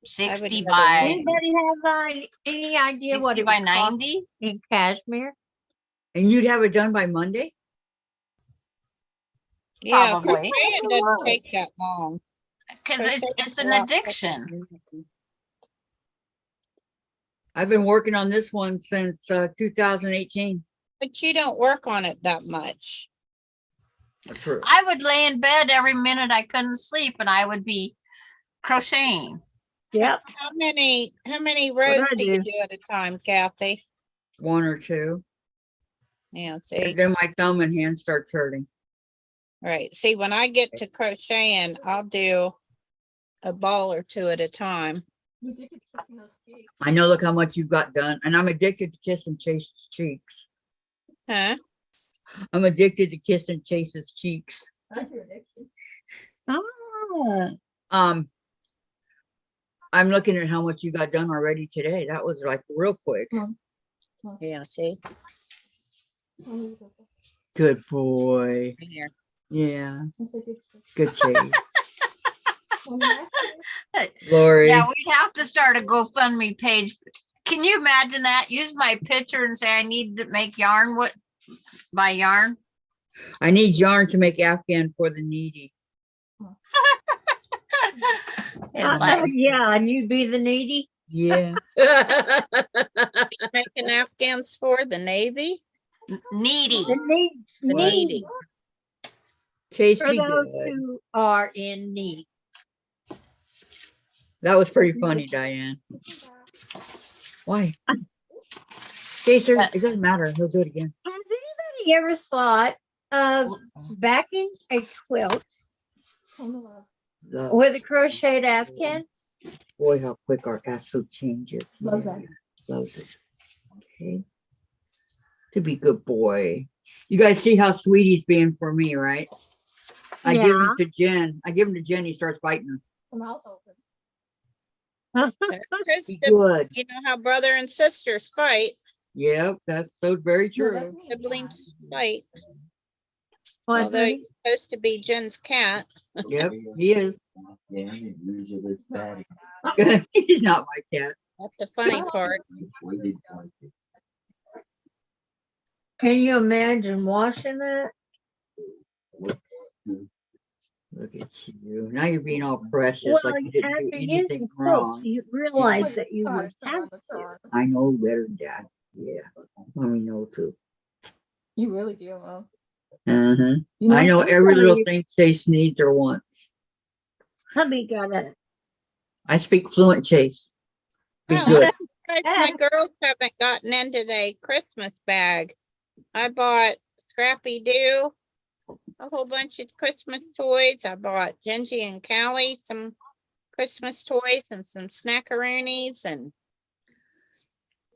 60 rather by Anybody have any idea what 60 it by would cost 90. in cashmere? And you'd have it done by Monday? yeah, Probably. crocheting doesn't take that long. Because it's Crochetting's an a lot quicker addiction. than knitting. I've been working on this one since 2018. But you don't work on it that much. True. I would lay in bed every minute I couldn't sleep and I would be crocheting. Yep. How many what rows I do you do. do at a time, Kathy? One or two. Yeah, see, And then my thumb and hand starts hurting. right. See, when I get to crocheting, I'll do a ball or two at a time. You get to kissing those cheeks. I know, look how much you've got done. And I'm addicted to kissing Chase's cheeks. Huh? I'm addicted to kissing Chase's cheeks. That's your addiction. Ah, I'm looking at how much you got done already today. That was like real quick. Yeah, see? Good boy. Here. Yeah, That's a good stuff. good Chase. Well, that's it. Lori, Yeah, we'd have to start a GoFundMe page. Can you imagine that? Use my picture and say I need to make yarn. What by yarn? I need yarn to make Afghan for the needy. It's like, yeah, and you'd be the needy. Yeah. Making Afghans for the Navy? needy. The The needy. Chase, For be those good. who are in need. That was pretty funny, Diane. Why? Chase, it doesn't matter. He'll do it again. Has anybody ever thought of backing a quilt Tone of love. Love. with a crocheted Afghan? Boy, how quick our ASO changes. Loves that. Loves it. Okay. To be good boy. You guys see how sweet he's being for me, right? I give him to Jen. I give him to Jen. He starts biting her. The mouth open. Because Be the- good. you know how brother and sisters fight, Yep, that's so very No, that's true. me. siblings fight. What, Although honey? he's supposed to be Jen's cat. Yep, he is. Yeah, usually it's bad. He's not my cat. That's the funny part. Can you imagine washing that? Look at you. Now you're being all precious, Well, like you didn't do after anything using quilts, wrong. you realize that you would have to. I know better than that. Yeah, mommy knows too. You really do, Mom. Uh-huh. You I know every little you- thing Chase needs or wants. Hubby got a, I speak fluent Chase. Be Oh, good. Guys, my girls haven't gotten into the Christmas bag. I bought Scrappy Doo, a whole bunch of Christmas toys. I bought Gingy and Callie some Christmas toys and some snackaroonies and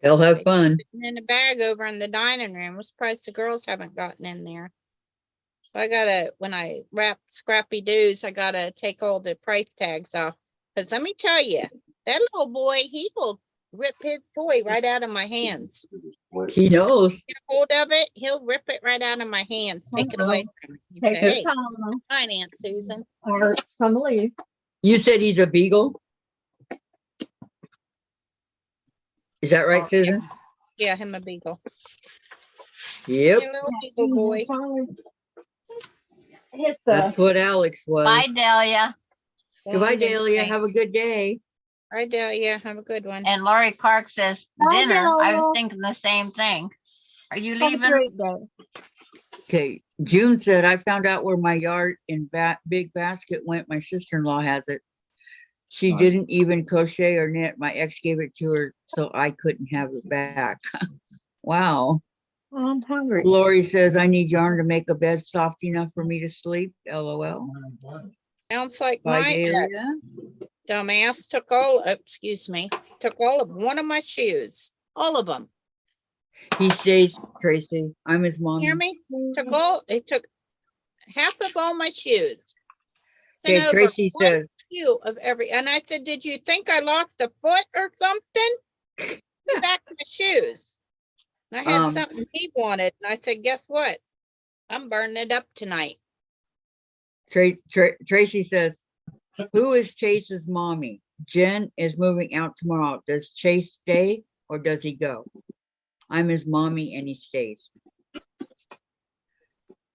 They'll have fun. in a bag over in the dining room. I'm surprised the girls haven't gotten in there. I gotta, when I wrap Scrappy Doos, I gotta take all the price tags off. Cause let me tell you, that little boy, he will rip his toy right out of my hands. He knows. Get a hold of it, he'll rip it right out of my hands, take it away from me. He'll take say, your "Hey, time, fine, Aunt Susan." or some leave. You said he's a beagle? Is that right, Susan? Yeah, him a beagle. Yep, Hey, little beagle boy. It's that's what Alex was. Bye, Delia. Goodbye, Dahlia. Have a good day. Right, Delia, have a good one. And Lori Clark says Bye, dinner. I was Delia. thinking the same thing. Are you have a leaving? great day. Okay, June said, I found out where my yard in Big Basket went. My sister-in-law has it. She Nice. didn't even crochet or knit. My ex gave it to her, so I couldn't have it back. Wow. Oh, I'm hungry. Lori says, I need yarn to make a bed soft enough for me to sleep. LOL. Sounds like Bye, my ex Dahlia. dumbass took all, excuse me, took all of one of my shoes, all of them. He stays, Tracy. I'm his mom. Hear me? Took all, it took half of all my shoes. Okay, Sent over Tracy one says, shoe of every, and I said, did you think I lost a foot or something? Give me back my shoes. And I had Um, something he wanted, and I said, guess what? I'm burning it up tonight. Tracy says, who is Chase's mommy? Jen is moving out tomorrow. Does Chase stay or does he go? I'm his mommy and he stays.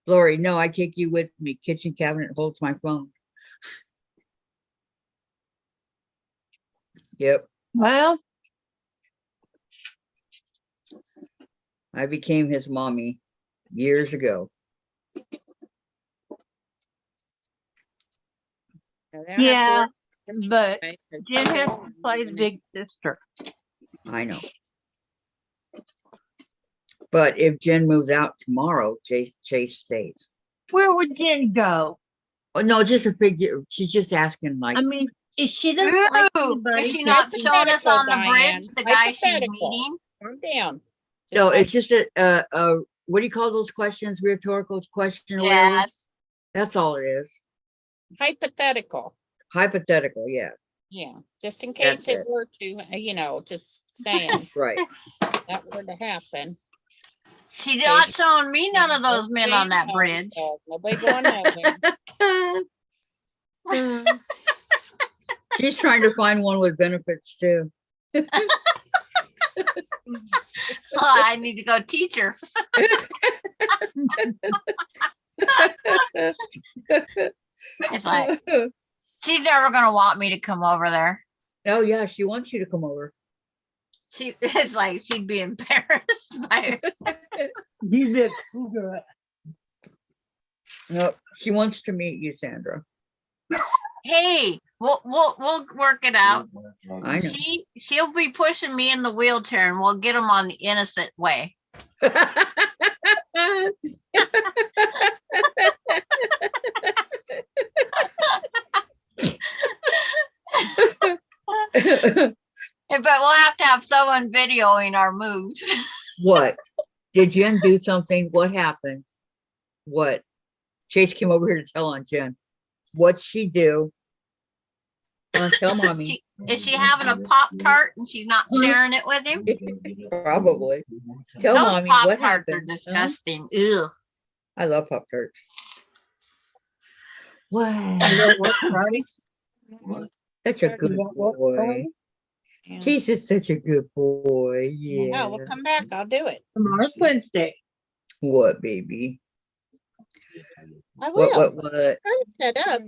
Lori, no, I take you with me. Kitchen cabinet holds my phone. Yep, Well, I became his mommy years ago. So they don't have to yeah, work but anyway, 'cause Jen they has don't to play the want big sister. I know. But if Jen moves out tomorrow, Chase stays. Where would Jen go? Oh, no, just a figure. She's just asking like, I mean, is she doesn't like Ooh, anybody is she taking- not showing us on the Hypothetical, bridge, Diane. the guy she's Hypothetical. meeting? Calm down. no, Just it's just what do you call those questions? Rhetorical question or whatever? Yes. That's all it is. hypothetical. Hypothetical, yeah, Yeah, just in That's case it it. were to, just saying right. that were to happen. She's not showing me none of Yeah, those men on that bridge. Nobody going nowhere. She's trying to find one with benefits too. Oh, I need to go teach her. It's like, she's never gonna want me to come over there. Oh yeah, she wants you to come over. It's like she'd be embarrassed by You did good. No, she wants to meet you, Sandra. Hey, we'll work it out. I know. She'll be pushing me in the wheelchair and we'll get them on the innocent way. But we'll have to have someone videoing our moves. What? Did Jen do something? What happened? What? Chase came over here to tell on Jen. What'd she do? Tell mommy. Is she having a Pop-Tart and she's not sharing it with him? Probably. Tell Those mommy what Pop-Tarts are happened. Huh? disgusting. Ew. I love Pop-Tarts. What? Such a good boy. Yeah. Chase is such a good boy. Yeah. Oh, we'll come back. I'll do it. Tomorrow's Wednesday. What, baby? I will. What? I got it set up.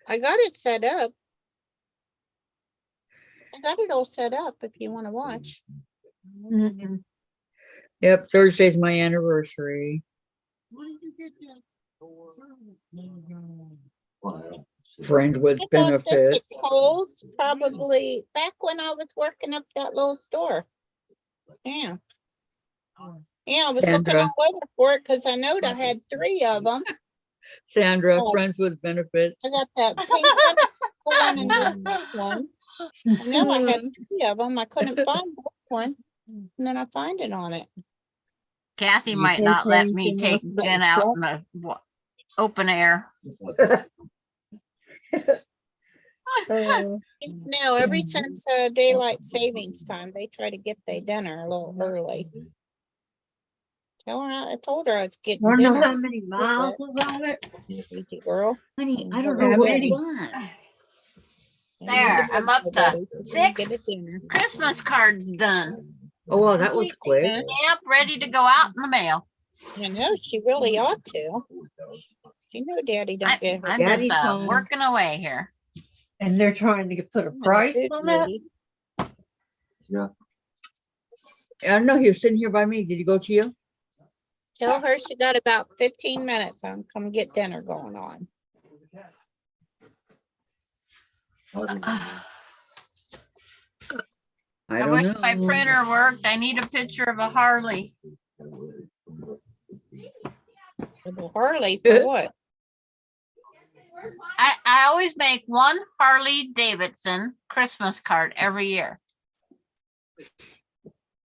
I got it set up. I got it all set up if you want to watch. Mm-mm. Yep, Thursday's my anniversary. Where did you get that? Friend with I bought this benefits. at Kohl's probably back when I was working up that little store. Yeah. Yeah, I was looking Sandra. all over for it because I knowed I had 3 of them. Sandra, Oh. friends with benefits. I got that pink one and the black one. I know I had 3 of them. I couldn't find one. And then I find it on it. Kathy You might can't not say let me anything take else about Jen the out truck? in the open air. No, ever since daylight savings time, they try to get their dinner a little early. I told her I was getting Wanna know dinner. how many miles was on it? Easy girl. Honey, I don't How know what many? you want. There, I'm up to 6 Get a dinner. Christmas cards done. Oh, well, that was quick. Huh? Yep, ready to go out in the mail. I know, she really ought to. She know daddy don't get her. I'm Daddy's just home. working away here. And they're trying to put a I'm price good, on that? Woody. I don't know. He was sitting here by me. Did he go to you? Tell her she got about 15 minutes on come get dinner going on. I I don't wish know. my printer worked. I need a picture of a Harley. The Harley for what? I always make one Harley Davidson Christmas card every year.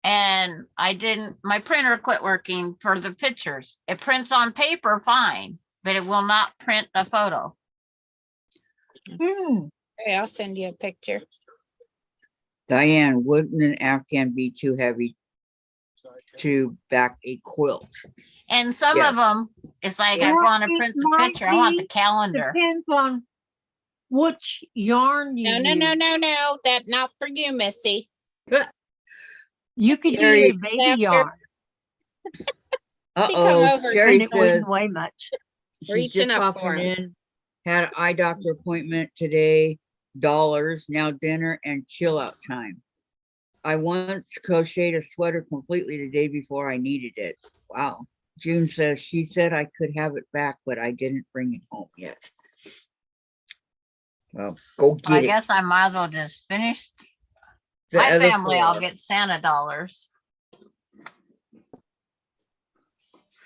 and my printer quit working for the pictures. It prints on paper fine, but it will not print the photo. Hey, I'll send you a picture. Diane, wouldn't an Afghan be too heavy to back a quilt? And some Yeah. of them, it's like I Yeah, want to it print the might picture. I want the be. calendar. Depends on which yarn you No, no, use. no. That not for you, Missy. You could Gary, use a baby after- yarn come Uh-oh, over, and Sherry it says wouldn't weigh much. she's Reaching just up for popping 'em. in. Had an eye doctor appointment today, dollars, now dinner and chill out time. I once crocheted a sweater completely the day before I needed it. Wow. June says she said I could have it back, but I didn't bring it home yet. Well, go I get it. guess I might as well just finish. The My other family, I'll four. get Santa dollars.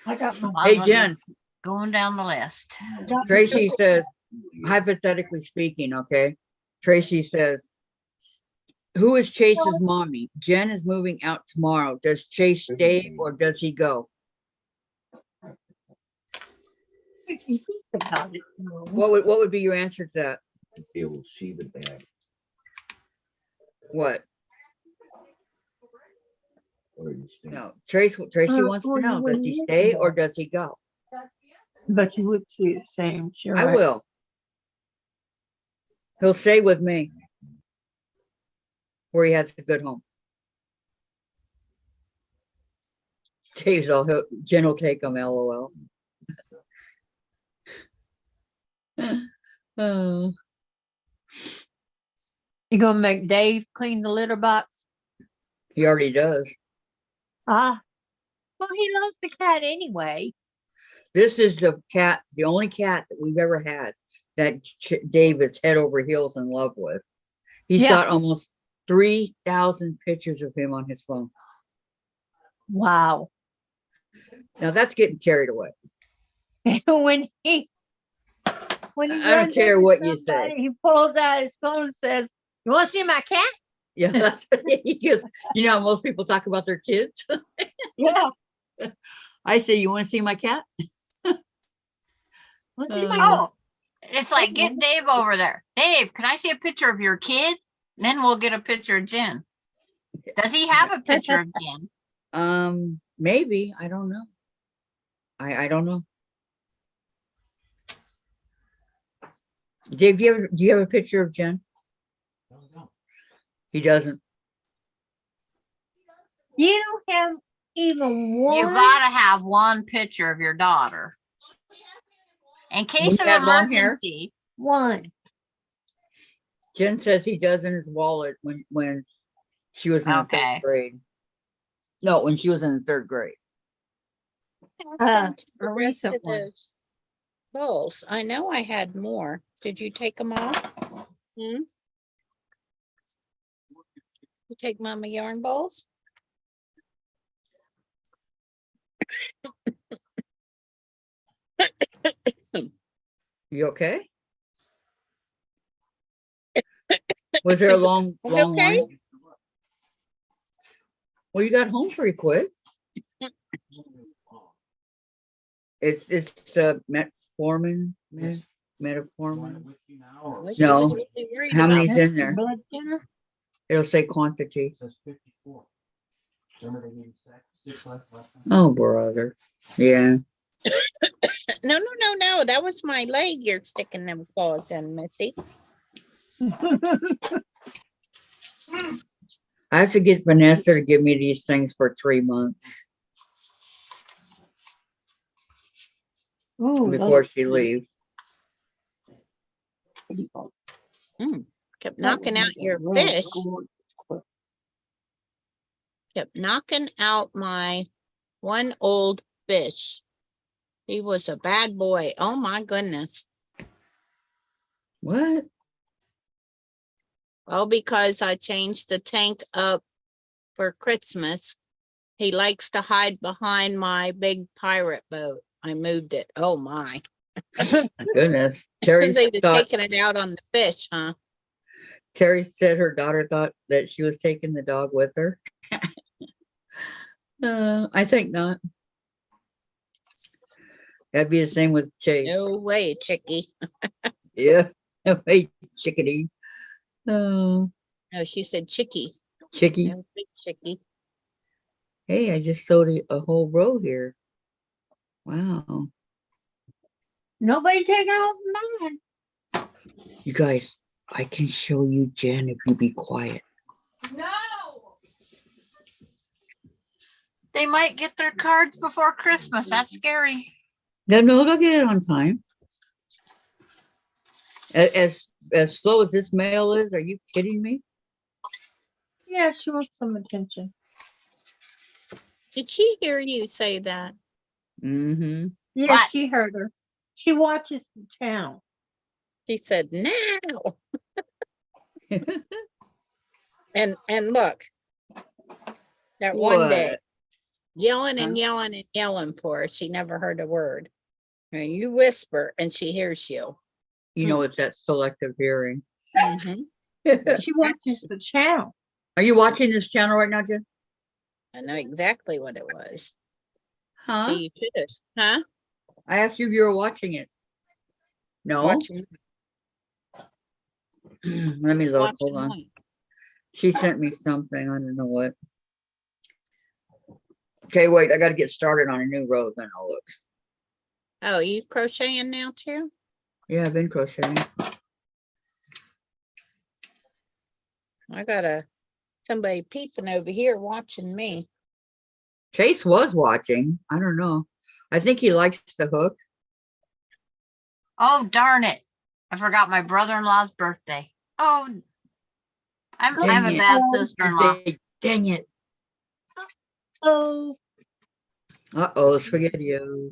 I got my. Might as Hey, well Jen, just Going down the list. Tracy says, hypothetically speaking, okay? Tracy says, who is Chase's mommy? Jen is moving out tomorrow. Does Chase stay or does he go? What would be your answer to that? They will see the bag What? or you stay. No, Tracy wants to Or you know, does wouldn't he miss stay the or bag. does he go? But you would see it same, sure. I will. He'll stay with me. Where he has a good home. Dave's all, Jen will take him, LOL. Oh, You gonna make Dave clean the litter box? he already does. Ah. Well, he loves the cat anyway. This is the cat, the only cat that we've ever had that Dave is head over heels in love with. He's Yeah. got almost 3,000 pictures of him on his phone. Wow. Now that's getting carried away. when he I don't runs care into what you say. somebody, he pulls out his phone and says, "You want to see my cat?" Yeah, that's he goes, you know how most people talk about their kids? Yeah. I say, you want to see my cat? Want to see my Uh, Oh, it's like, get Dave over there. Dave, can I see a picture of your kid? Then we'll get a picture of Jen. Does he have a picture of Jen? Maybe, I don't know. I don't know. Dave, do you have a picture of Jen? He doesn't. You don't have even one. You gotta have one picture of your daughter. In case he of had long hair? emergency, One. Jen says he does in his wallet when she was in the Okay. third grade. No, when she was in the third grade. A The rest of recent one. those bowls. I know I had more. Did you take them all? Hmm? You take Mama yarn bowls? You okay? Was there a long Are you line? okay? Well, you got home pretty quick. It's metformin, metformin. Wish he No. was really worried How about many's me. in there? Blood thinner? It'll say quantity. Says 54. Remember they gave you six left time? Oh, brother. Yeah. No. That was my leg you're sticking them claws in, Missy. I have to get Vanessa to give me these things for 3 months Ooh, before she leaves. Kept knocking out your fish. Kept knocking out my one old fish. He was a bad boy. Oh my goodness. What? Well, because I changed the tank up for Christmas. He likes to hide behind my big pirate boat. I moved it. Oh my. My goodness. Terry They were thought, taking it out on the fish, huh? Terry said her daughter thought that she was taking the dog with her. I think not. That'd be the same with Chase. No way, Chickie. Yeah. Hey, chickadee. Oh, No, she said Chickie. Chicky. No way, Chickie. Hey, I just sewed a whole row here. Wow. Nobody taking off mine. You guys, I can show you Jen if you be quiet. No. They might get their cards before Christmas. That's scary. No, they'll get it on time. As slow as this mail is, are you kidding me? Yeah, she wants some attention. Did she hear you say that? Mm-hmm. Yeah, What? she heard her. She watches the channel. She said, now. And look, that one day, What? yelling Huh? and yelling and yelling for her. She never heard a word. And you whisper and she hears you. You know, it's that selective hearing. Mhm. She watches the channel. Are you watching this channel right now, Jen? I know exactly what it was. Huh? So you should have, huh? I asked you if you were watching it. No. Watching, Let me look. Hold watching on. what? She sent me something. I don't know what. Okay, wait. I got to get started on a new row. Then I'll look. Oh, you crocheting now too? Yeah, I've been crocheting. I got somebody peeping over here watching me. Chase was watching. I don't know. I think he likes the hook. Oh, darn it. I forgot my brother-in-law's birthday. Oh, I'm Dang a it. bad Oh, sister-in-law. Dang it. Oh, Uh-oh, SpaghettiOs.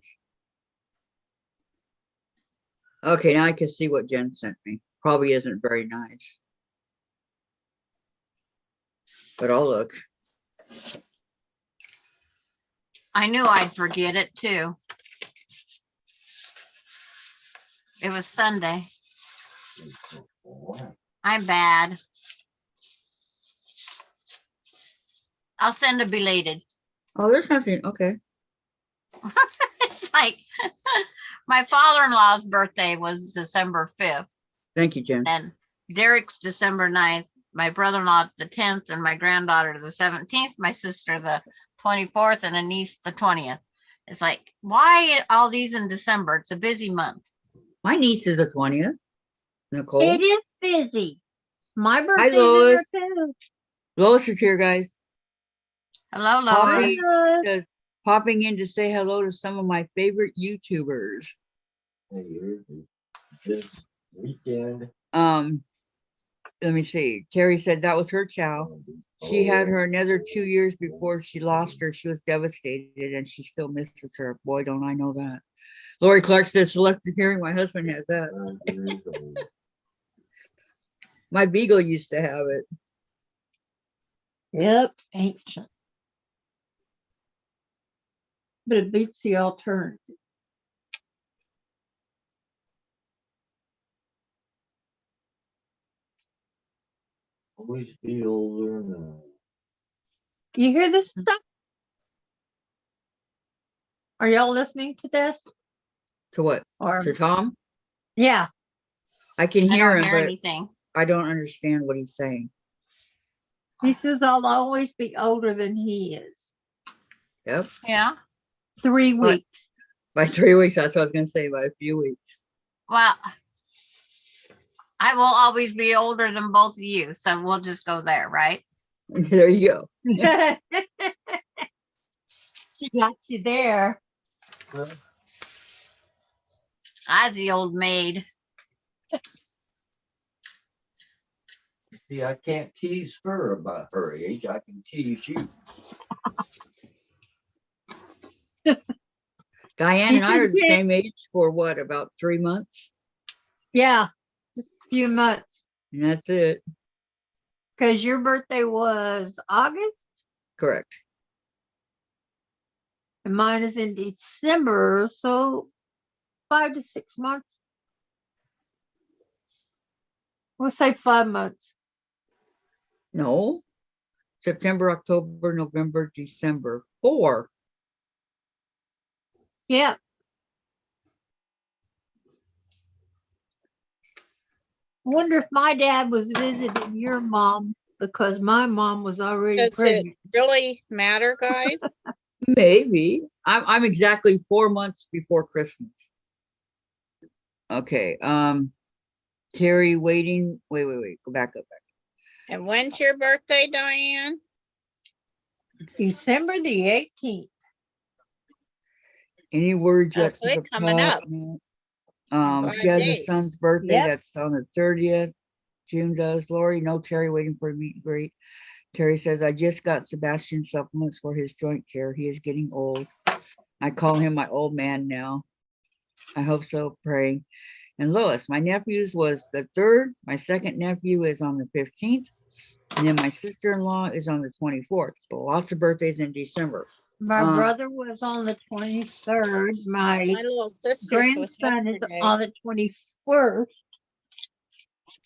Okay, now I can see what Jen sent me. Probably isn't very nice. But I'll look. I knew I'd forget it too. It was Sunday. I'm bad. I'll send a belated. Oh, there's nothing. Okay. It's like my father-in-law's birthday was December 5th, Thank you, Jen. and Derek's December 9th, my brother-in-law the 10th, and my granddaughter the 17th, my sister the 24th, and a niece the 20th. It's like, why all these in December? It's a busy month. My niece is the 20th. Nicole. it is busy. My birthday's in Lois. there too. Lois is here, guys. Hello, Hi. Lois. Lois. Just popping in to say hello to some of my favorite YouTubers. Hey, here's this weekend. Let me see. Terry said that was her chow. She had her another 2 years before she lost her. She was devastated and she still misses her. Boy, don't I know that. Lori Clark says selective hearing. My husband has that. 5 years old. My beagle used to have it. Yep, ancient. But it beats the alternative. Always be older now. You hear this stuff? Are y'all listening to this? To what? Or To Tom? yeah, I can I hear don't him, hear but anything. I don't understand what he's saying. he says I'll always be older than he is. Yep. Yeah. 3 But- weeks. By 3 weeks, that's what I was gonna say, by a few weeks. Well, I will always be older than both of you, so we'll just go there, right? There you go. She got you there. I was the old maid. See, I can't tease her about her age. I can tease you. Diane and I are the Yeah. same age for what, about 3 months? Yeah, just a few months. And that's it. Because your birthday was August Correct. and mine is in December. So 5 to 6 months. We'll say 5 months. No. September, October, November, December. 4. Yeah. Wonder if my dad was visiting your mom because my mom was already Does it pregnant. really matter, guys? Maybe. I'm exactly 4 months before Christmas. Okay, Terry waiting. Wait. Go back up. And when's your birthday, Diane? December the 18th. Any words Oh, yet so to it's the coming pot? up. No. In She 5 has a days. son's birthday. Yep. That's on the 30th. June does. Lori, no Terry waiting for a meet and greet. Terry says, I just got Sebastian supplements for his joint care. He is getting old. I call him my old man now. I hope so, praying. And Lois, my nephew's was the 3rd. My second nephew is on the 15th. And then my sister-in-law is on the 24th. So lots of birthdays in December. My brother was on the 23rd. My My little sister's was grandson is yesterday. on the 21st.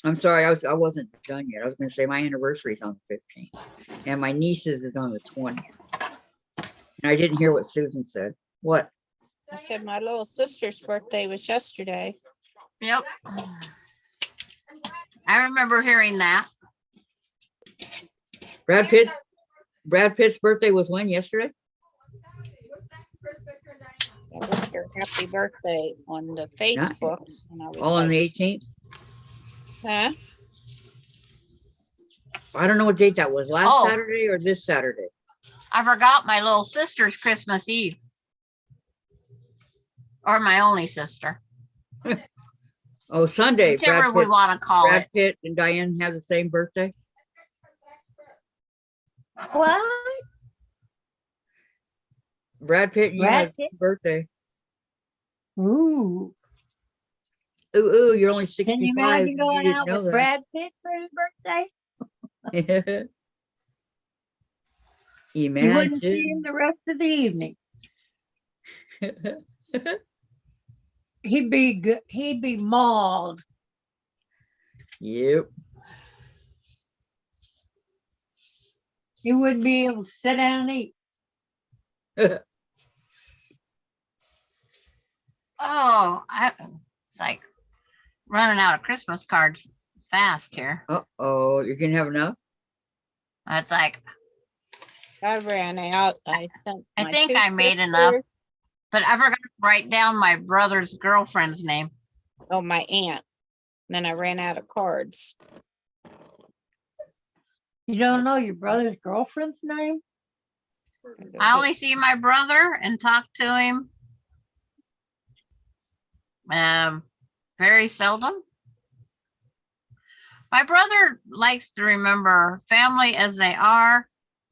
I'm sorry, I wasn't done yet. I was gonna say my anniversary is on the 15th. And my niece's is on the 20th. And I didn't hear what Susan said. What? I said my little sister's birthday was yesterday. Yep. I remember hearing that. Brad Pitt's birthday was when? Yesterday? I wished her happy birthday on the Facebook. And I was All on like, the 18th? huh? I don't know what date that was. Last Oh. Saturday or this Saturday? I forgot my little sister's Christmas Eve. Or my only sister. Oh, Sunday. Whichever we want to call Brad it. Pitt and Diane have the same birthday. What? Brad Pitt and you Brad have the same birthday. Ooh. Ooh, you're only Can you 65. imagine going didn't out know with that. Brad Pitt for his birthday? You wouldn't see him Imagine. the rest of the evening. He'd be good. He'd be mauled. Yep. He wouldn't be able to sit down and eat. Oh, it's like running out of Christmas cards fast here. Uh-oh, you can have enough? It's like, I ran out. I sent I my think two I made enough. sisters- But I forgot to write down my brother's girlfriend's name. Oh, my aunt. Then I ran out of cards. You don't know your brother's girlfriend's name? I only see my brother and talk to him. Very seldom. My brother likes to remember family as they are,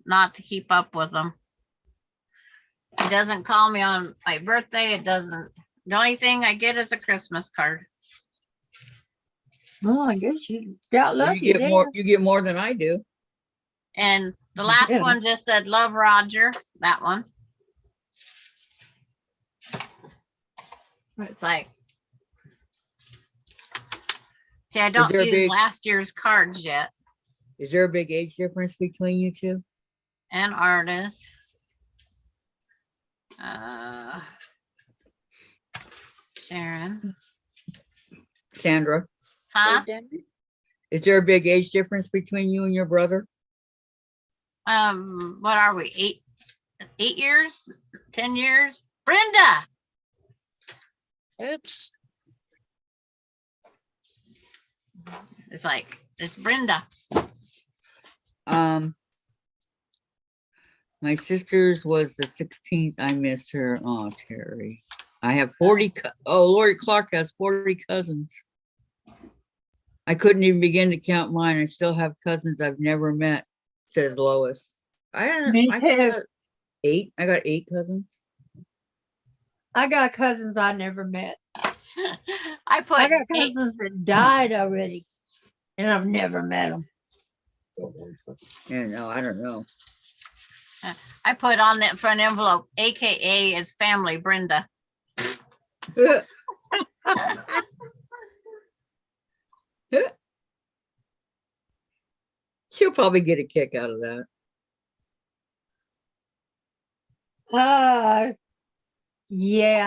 not to keep up with them. He doesn't call me on my birthday. The only thing I get is a Christmas card. Oh, I guess you got You lucky get there. more. You get more than I do. And the last Yeah. one just said, love Roger, that one. It's like, see, I don't there a use big- last year's cards yet. Is there a big age difference between you two? And artist. Sharon. Sandra, Huh? is there a big age difference between you and your brother? What are we? 8 years? 10 years? Brenda. Oops. It's like, it's Brenda. My sister's was the 16th. I missed her. Oh, Terry. I have 40. Lori Clark has 40 cousins. I couldn't even begin to count mine. I still have cousins I've never met, says Lois. Me I too. got 8. I got 8 cousins. I got cousins I never met. I put I got eight- cousins that died already, and I've never met them. And no, I don't know. I put on that front envelope, AKA is family Brenda. She'll probably get a kick out of that. Yeah,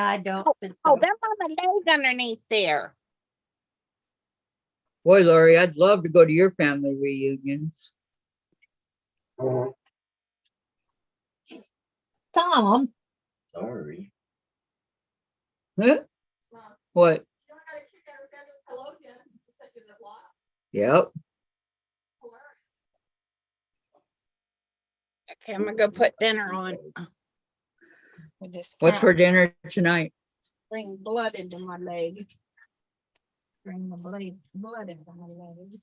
I don't think Oh, so. there's a leg underneath there. Boy, Lori, I'd love to go to your family reunions. Tom, Sorry. Huh? Mom, What? you know, I got a kick out of Sandra's hello again. She said you live lot. Yep. Hilarious. Okay, I'm gonna go put dinner on. I just What's can't for dinner tonight? bring blood into my leg. Bring the blood into my leg.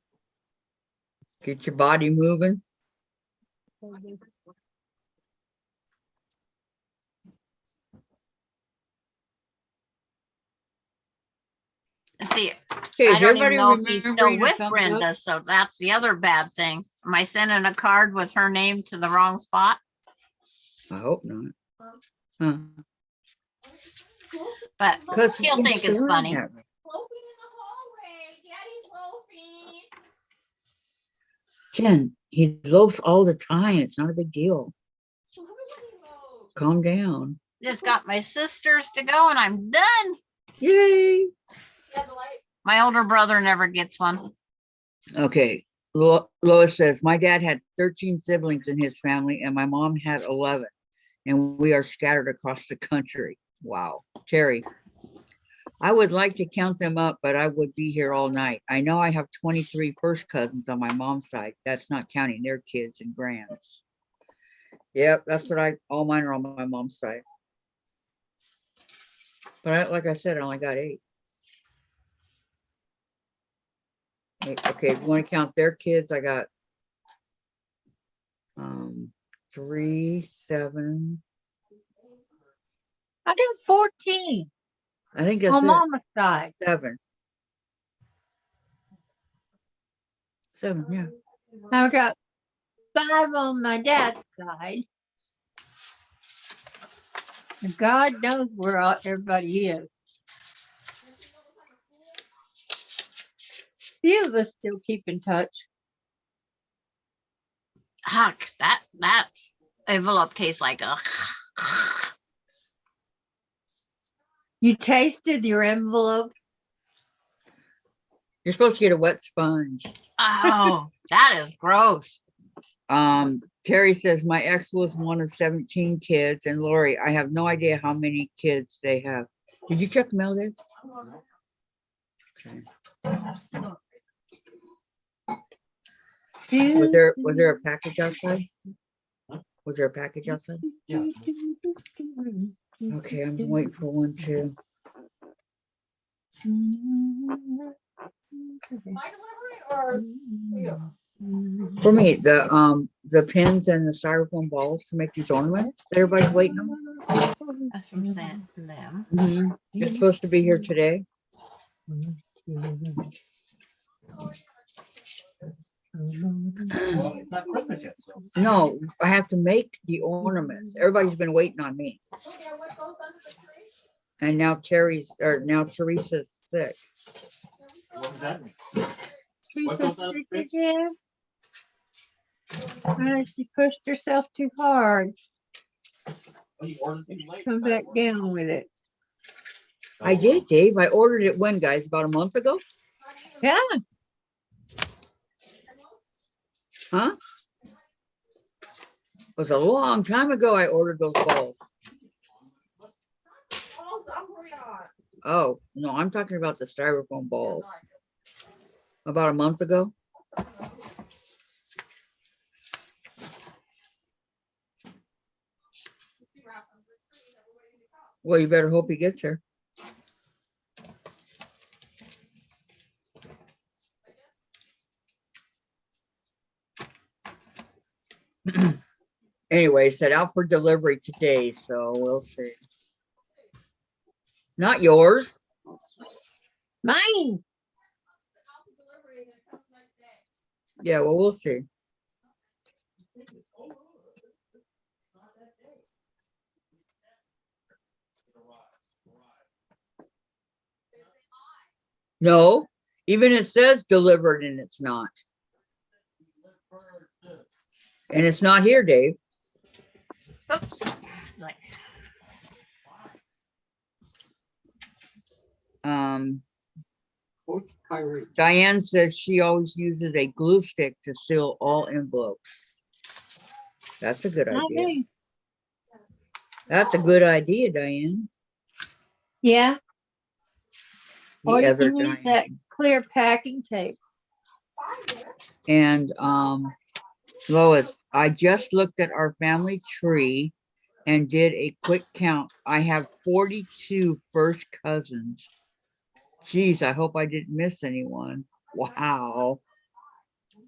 Get your body moving. See, Okay, I does don't even everybody know if he's remember still your with thumbs up? Brenda, so that's the other bad thing. Am I sending a card with her name to the wrong spot? I hope not. Huh. But Because he'll think it's funny. Loafing in the hallway. Daddy's loafing. Jen, he loafs all the time. It's not a big deal. So everybody loafs. Calm down. Just got my sisters to go and I'm done. Yay. Yeah, the light. My older brother never gets one. Okay. Lois says, my dad had 13 siblings in his family and my mom had 11. And we are scattered across the country. Wow. Terry, I would like to count them up, but I would be here all night. I know I have 23 first cousins on my mom's side. That's not counting their kids and grands. Yep, that's what all mine are on my mom's side. But like I said, I only got 8. Okay, if you want to count their kids, I got 3, 7. I got 14 I think that's on it. mama's side. 7. 7, yeah. I got 5 on my dad's side. And God knows where everybody is. Few of us still keep in touch. Huck, that envelope tastes like a. You tasted your envelope? You're supposed to get a wet sponge. Oh, that is gross. Terry says my ex was one of 17 kids, and Lori, I have no idea how many kids they have. Did you check the mail, Dave? Okay. Was there a package outside? Was there a package outside? Yeah. Okay, I'm waiting for one too. My delivery or you? For me, the pins and the styrofoam balls to make these ornaments. Everybody's waiting on. That's from Sam, them. It's supposed to be here today. Well, it's not Christmas yet, so. No, I have to make the ornaments. Everybody's been waiting on me. Oh, yeah, what goes under the tree? And now Teresa's sick. What does that mean? Teresa's goes on the sick again? She pushed herself too hard. Oh, you ordered too late. Come back down with it. I did, Dave. I ordered it when, guys? About a month ago? Yeah, Huh? It was a long time ago I ordered those balls. Oh, I'm worried on. Oh, no, I'm talking about the styrofoam balls. About a month ago? Well, you better hope he gets here. Anyway, set out for delivery today, so we'll see. Not yours. mine. Yeah, well, we'll see. No, even it says delivered and it's not. And it's not here, Dave. Oops. Like, Diane says she always uses a glue stick to seal all envelopes. That's a good Not idea. me. That's a good idea, Diane. Yeah, The or you other can use that Diane. clear packing tape. And Lois, I just looked at our family tree and did a quick count. I have 42 first cousins. Geez, I hope I didn't miss anyone. Wow.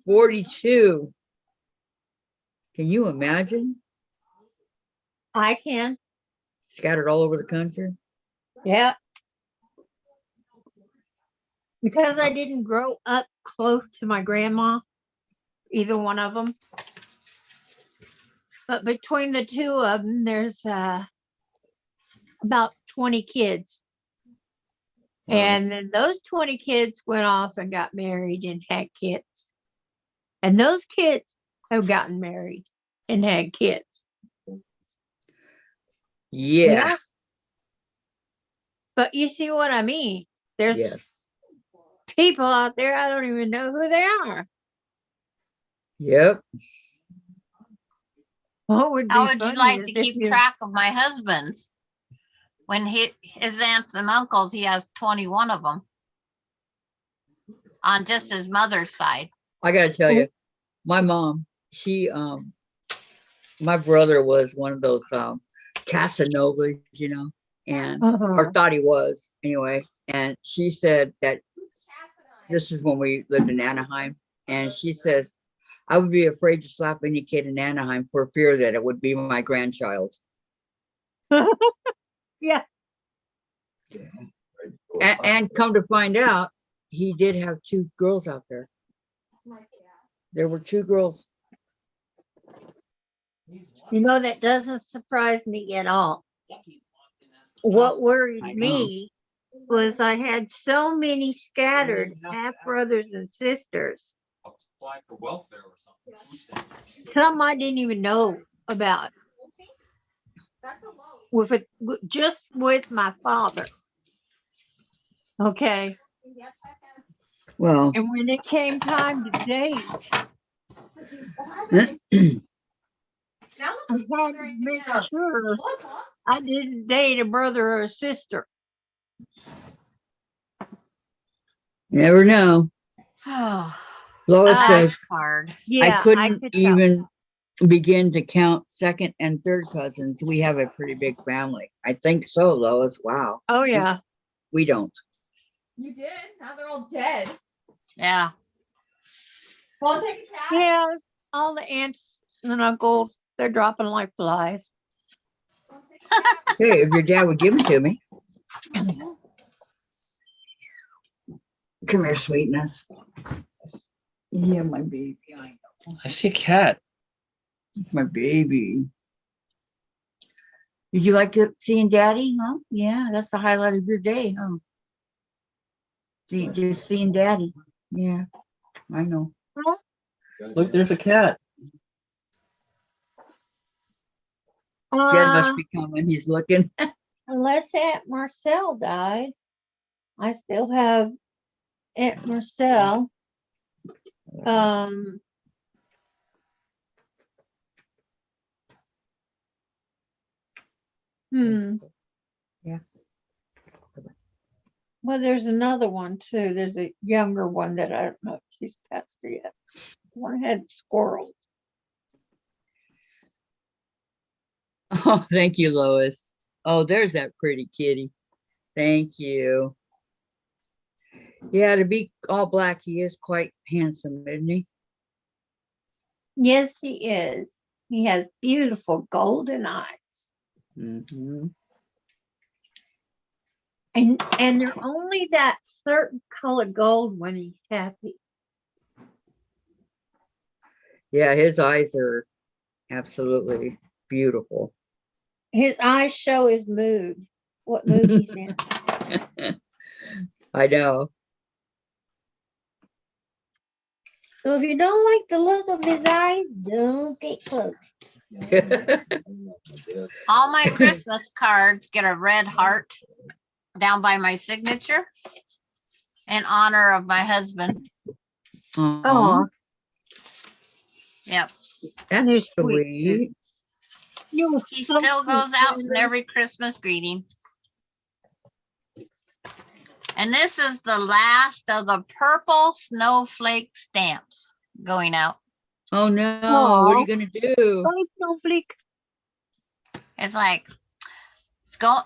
42. Can you imagine? I can. Scattered all over the country. Yeah. Because I didn't grow up close to my grandma, either one of them. But between the two of them, there's about 20 kids. Wow. And then those 20 kids went off and got married and had kids. And those kids have gotten married and had kids. Yeah. But you see what I mean? There's Yes. people out there, I don't even know who they are. Yep. What would be How would you funny like is to if keep you- track of my husband's? When his aunts and uncles, he has 21 of them on just his mother's side. I gotta tell you, my mom, my brother was one of those Casanovas, and or Uh-huh. thought he was anyway. And she said that this is when we lived in Anaheim, and she says, I would be afraid to slap any kid in Anaheim for fear that it would be my grandchild. Yeah. And come to find out, he did have 2 girls out there. There were 2 girls. You know, that doesn't surprise me at all. What worried I know. me was I had so many scattered half brothers and sisters. Apply for welfare or something. food stamps. Some I didn't even know about just with my father. Okay. Well, And when it came time to date, Now I let's had to make sure I didn't date a brother or a sister. you never know. Lois That's says, hard. Yeah, I couldn't could tell. even begin to count second and third cousins. We have a pretty big family. I think so, Lois. Wow. Oh yeah. We don't. You did? Now they're all dead. Yeah. Want to take a chat? Yeah. All the aunts and uncles, they're dropping like flies. Hey, if your dad would give them to me. Come here, sweetness. Yeah, my baby. I know. I see a cat. It's my baby. Did you like seeing Daddy? Huh? Yeah, that's the highlight of your day, huh? Just seeing Daddy. Yeah, I know. Look, there's a cat. Jed must be coming. He's looking. Unless Aunt Marcel died, I still have Aunt Marcel. Yeah. Well, there's another one too. There's a younger one that I don't know if she's passed yet. One had squirrels. Oh, thank you, Lois. Oh, there's that pretty kitty. Thank you. Yeah, to be all black, he is quite handsome, isn't he? Yes, he is. He has beautiful golden eyes. Mm-hmm. And they're only that certain color gold when he's happy. Yeah, his eyes are absolutely beautiful. His eyes show his mood, what mood he's in. I know. So if you don't like the look of his eyes, don't get close. All my Christmas cards get a red heart. down by my signature in honor of my husband. Aw, Oh, Yep. that's you're sweet. sweet. You He so still goes sweet, out in Sandra. every Christmas greeting. And this is the last of the purple snowflake stamps going out. Oh no, what are Aw. you gonna do? Oh, snowflake. It's like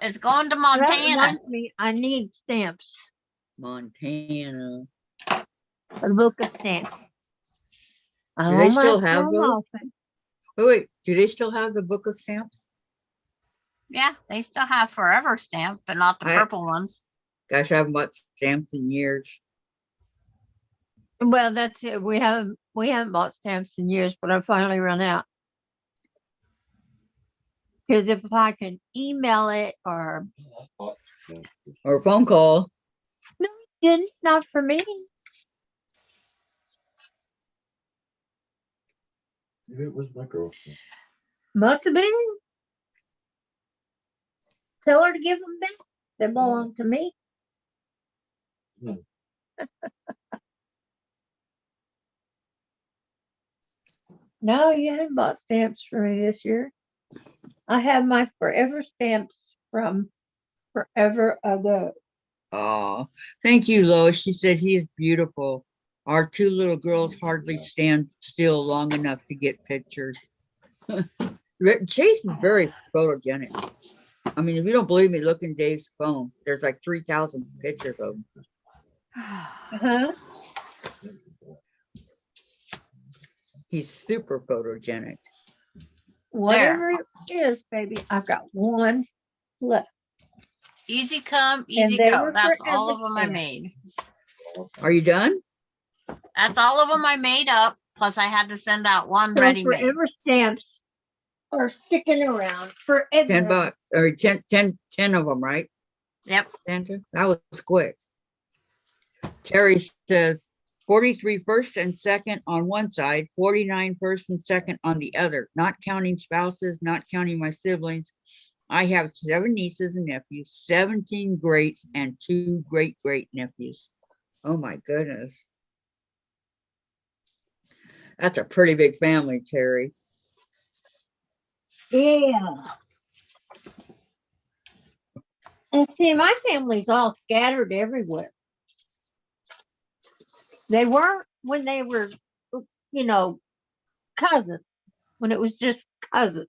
it's going to That Montana. reminds me, I need stamps. Montana. A book of stamps. I Do they don't still like have them those? often. Wait, do they still have the book of stamps? Yeah, they still have forever stamp, but not the I- purple ones. Gosh, I haven't bought stamps in years. Well, that's it. We haven't bought stamps in years, but I finally run out. Because if I can email it or Or a phone call. didn't, not for me. Maybe it was my girlfriend. Must have been. Tell her to give them back. They belong to me. Hmm. No, you haven't bought stamps for me this year. I have my forever stamps from forever ago. Oh, thank you, Lois. She said he is beautiful. Our two little girls hardly stand still long enough to get pictures. Chase is very photogenic. I mean, if you don't believe me, look in Dave's phone. There's like 3,000 pictures of him. Huh? He's super photogenic. Whatever it is, baby, I've got one left. Easy come, easy they go. were That's all forever of them I stamps. made. Are you done? That's all of them I made up. Plus I had to send out one So ready made. forever stamps are sticking around forever. 10 bucks or 10 of them, right, Yep. Sandra? That was quick. Terry says 43 first and second on one side, 49 first and second on the other, not counting spouses, not counting my siblings. I have 7 nieces and nephews, 17 greats, and 2 great nephews. Oh my goodness. That's a pretty big family, Terry. Yeah. And see, my family's all scattered everywhere. They weren't when they were, cousins, when it was just cousins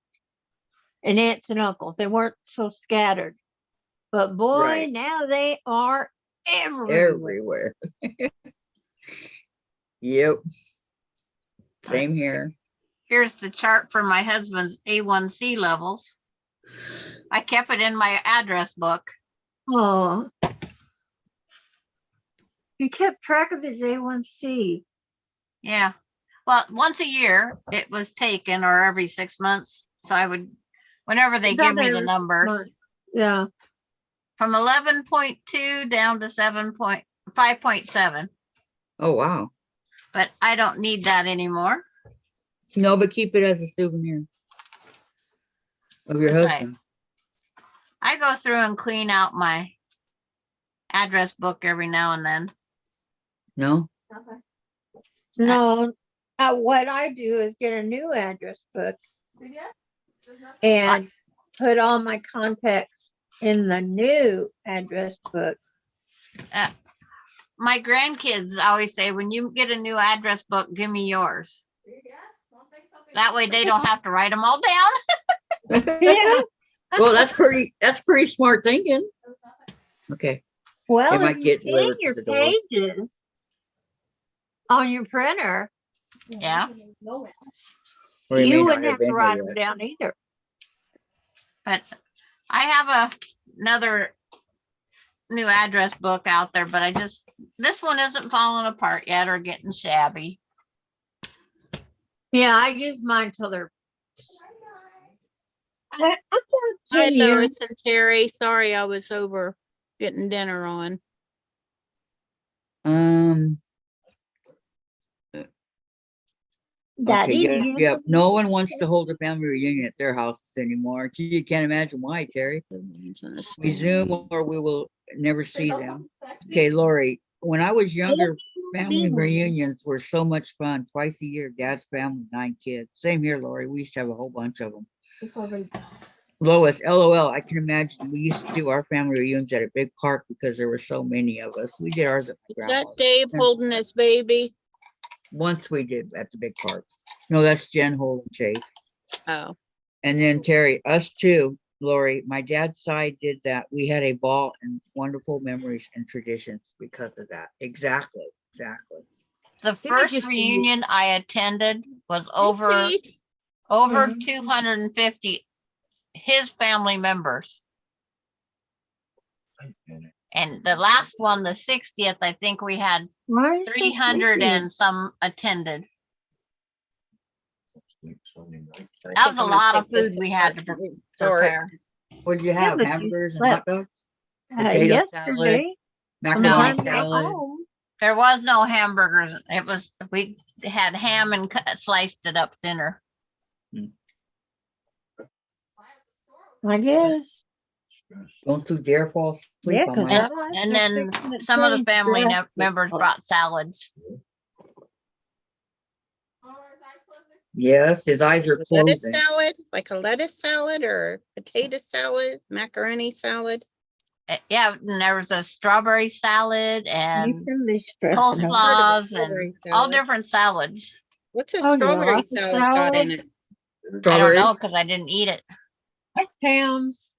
and aunts and uncles. They weren't so scattered. But boy, Right. now they are everywhere. Everywhere. Yep. Same here. Here's the chart for my husband's A1C levels. I kept it in my address book. Oh. He kept track of his A1C. Yeah. Well, once a year it was taken, or every 6 months. So I would, whenever they give me the Another numbers, month. Yeah. from 11.2 down to 5.7. Oh, wow. But I don't need that anymore. No, but keep it as a souvenir of your That's right. husband. I go through and clean out my address book every now and then. No? No, what I do is get a new address book Did ya? There's nothing? and put all my contacts in the new address book. My grandkids always say, when you get a new address book, give me yours. Did ya? Don't think so. That way they don't have to write them all down. Yeah. Well, that's pretty smart thinking. There's nothing. Okay. Well, might if get you scan delivered to your the door. pages on your printer, Yeah. No. Or he may you not wouldn't have to been write here them yet. down either. But I have another new address book out there, but this one isn't falling apart yet or getting shabby. Yeah, I use mine till they're. I thought Hi, 10 years. Lois and Terry. Sorry, I was over getting dinner on. Daddy, Okay, you yep. No one wants to hold a family reunion at their houses anymore. You can't imagine why, Terry. We Zoom or we will never see them. Okay, Lori, when I was younger, family reunions were so much fun. Twice a year, dad's family, 9 kids. Same here, Lori. We used to have a whole bunch of them. Lois, LOL, I can imagine. We used to do our family reunions at a big park because there were so many of us. We did ours at my Is that grandma's. Dave holding his baby? Once we did at the big park. No, that's Jen holding Chase. Oh, And then Terry, us too, Lori, my dad's side did that. We had a ball and wonderful memories and traditions because of that. Exactly, exactly. The Didn't it first just be- reunion I attended was over Keith, over Mhm. 250 his family members. And the last one, the 60th, I think we had Why is it so 300 creepy? and some attended. I That was think a I'm gonna lot of take this food we had to apart and store it. prepare. What'd you Yeah, have? but you Hamburgers and slept, hot dogs? Potato salad, yesterday, from the macaroni time you got salad. home. There was no hamburgers. It was, we had ham and sliced it up thinner. I guess. Don't you dare fall asleep Yeah, on 'cause my. I like And that then chicken that some of the tastes family good. members brought salads. Yes, his eyes are lettuce closing. salad, like a lettuce salad or potato salad, macaroni salad. Yeah, and there was a strawberry salad You and can be stressing coleslaws over. strawberry and all salad. different salads. What's a Oh, yeah, strawberry lots of salad got in salad. it? I don't Strawberries. know because I didn't eat it. Hams,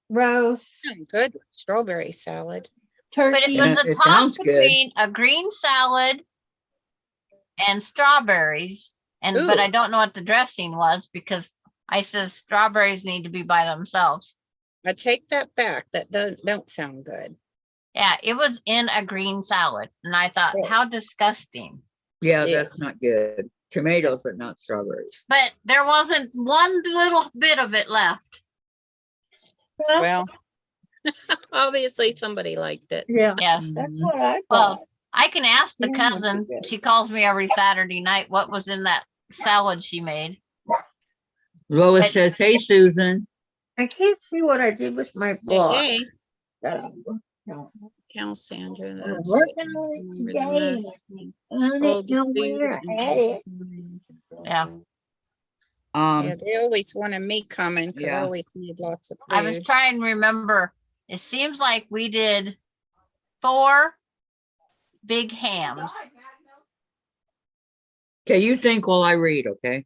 roast, Sound good with strawberry salad. But it turkey. was Yeah, a it toss sounds good. between a green salad and strawberries. And but I Ooh. don't know what the dressing was because I says strawberries need to be by themselves. I take that back. That don't sound good. Yeah, it was in a green salad. And I thought, Yeah. how disgusting. Yeah, Yeah. that's not good. Tomatoes, but not strawberries. But there wasn't one little bit of it left. Well, obviously somebody liked it. Yeah, Yes. that's Mhm. what I thought. Well, I can ask the Yeah, that'd be cousin. good. She calls me every Saturday night what was in that salad she made. Lois But- says, hey, Susan. I can't see what I did with my Hey, block. hey, No. Cal Sandra. I'm that's working it. on it Remember today. the mess. Found All it the food nowhere. I and- had it. Yeah. Yeah, they always wanted me coming because I Yeah. always need lots of I was food. trying to remember. It seems like we did 4 big hams. Okay, you think while I read, okay?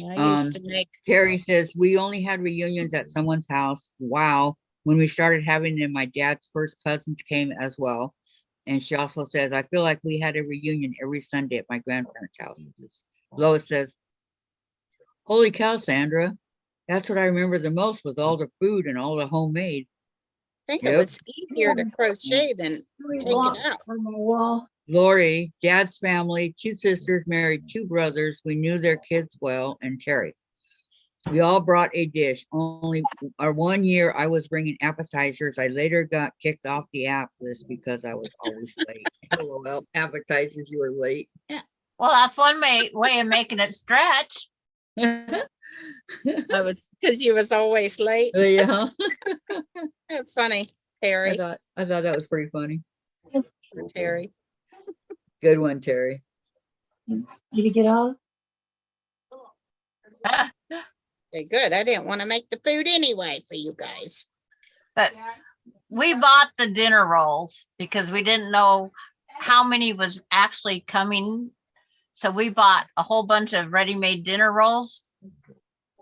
I used to make, Terry says, we only had reunions at someone's house. Wow. When we started having them, my dad's first cousins came as well. And she also says, I feel like we had a reunion every Sunday at my grandparents' houses. Lois says, holy cow, Sandra. That's what I remember the most was all the food and all the homemade. I think Yep. it was easier to crochet than take it out. On my wall. Lori, dad's family, 2 sisters married 2 brothers. We knew their kids well, and Terry. We all brought a dish. Only our 1 year I was bringing appetizers. I later got kicked off the app list because I was always late. LOL, appetizers, you were late. Well, that's one way of making it stretch. I was, because you was always late. Yeah, That's funny, I Terry, thought that was pretty funny. for Terry. Good one, Terry. Did you get all? Okay, good. I didn't want to make the food anyway for you guys. But we bought the dinner rolls because we didn't know how many was actually coming. So we bought a whole bunch of ready-made dinner rolls.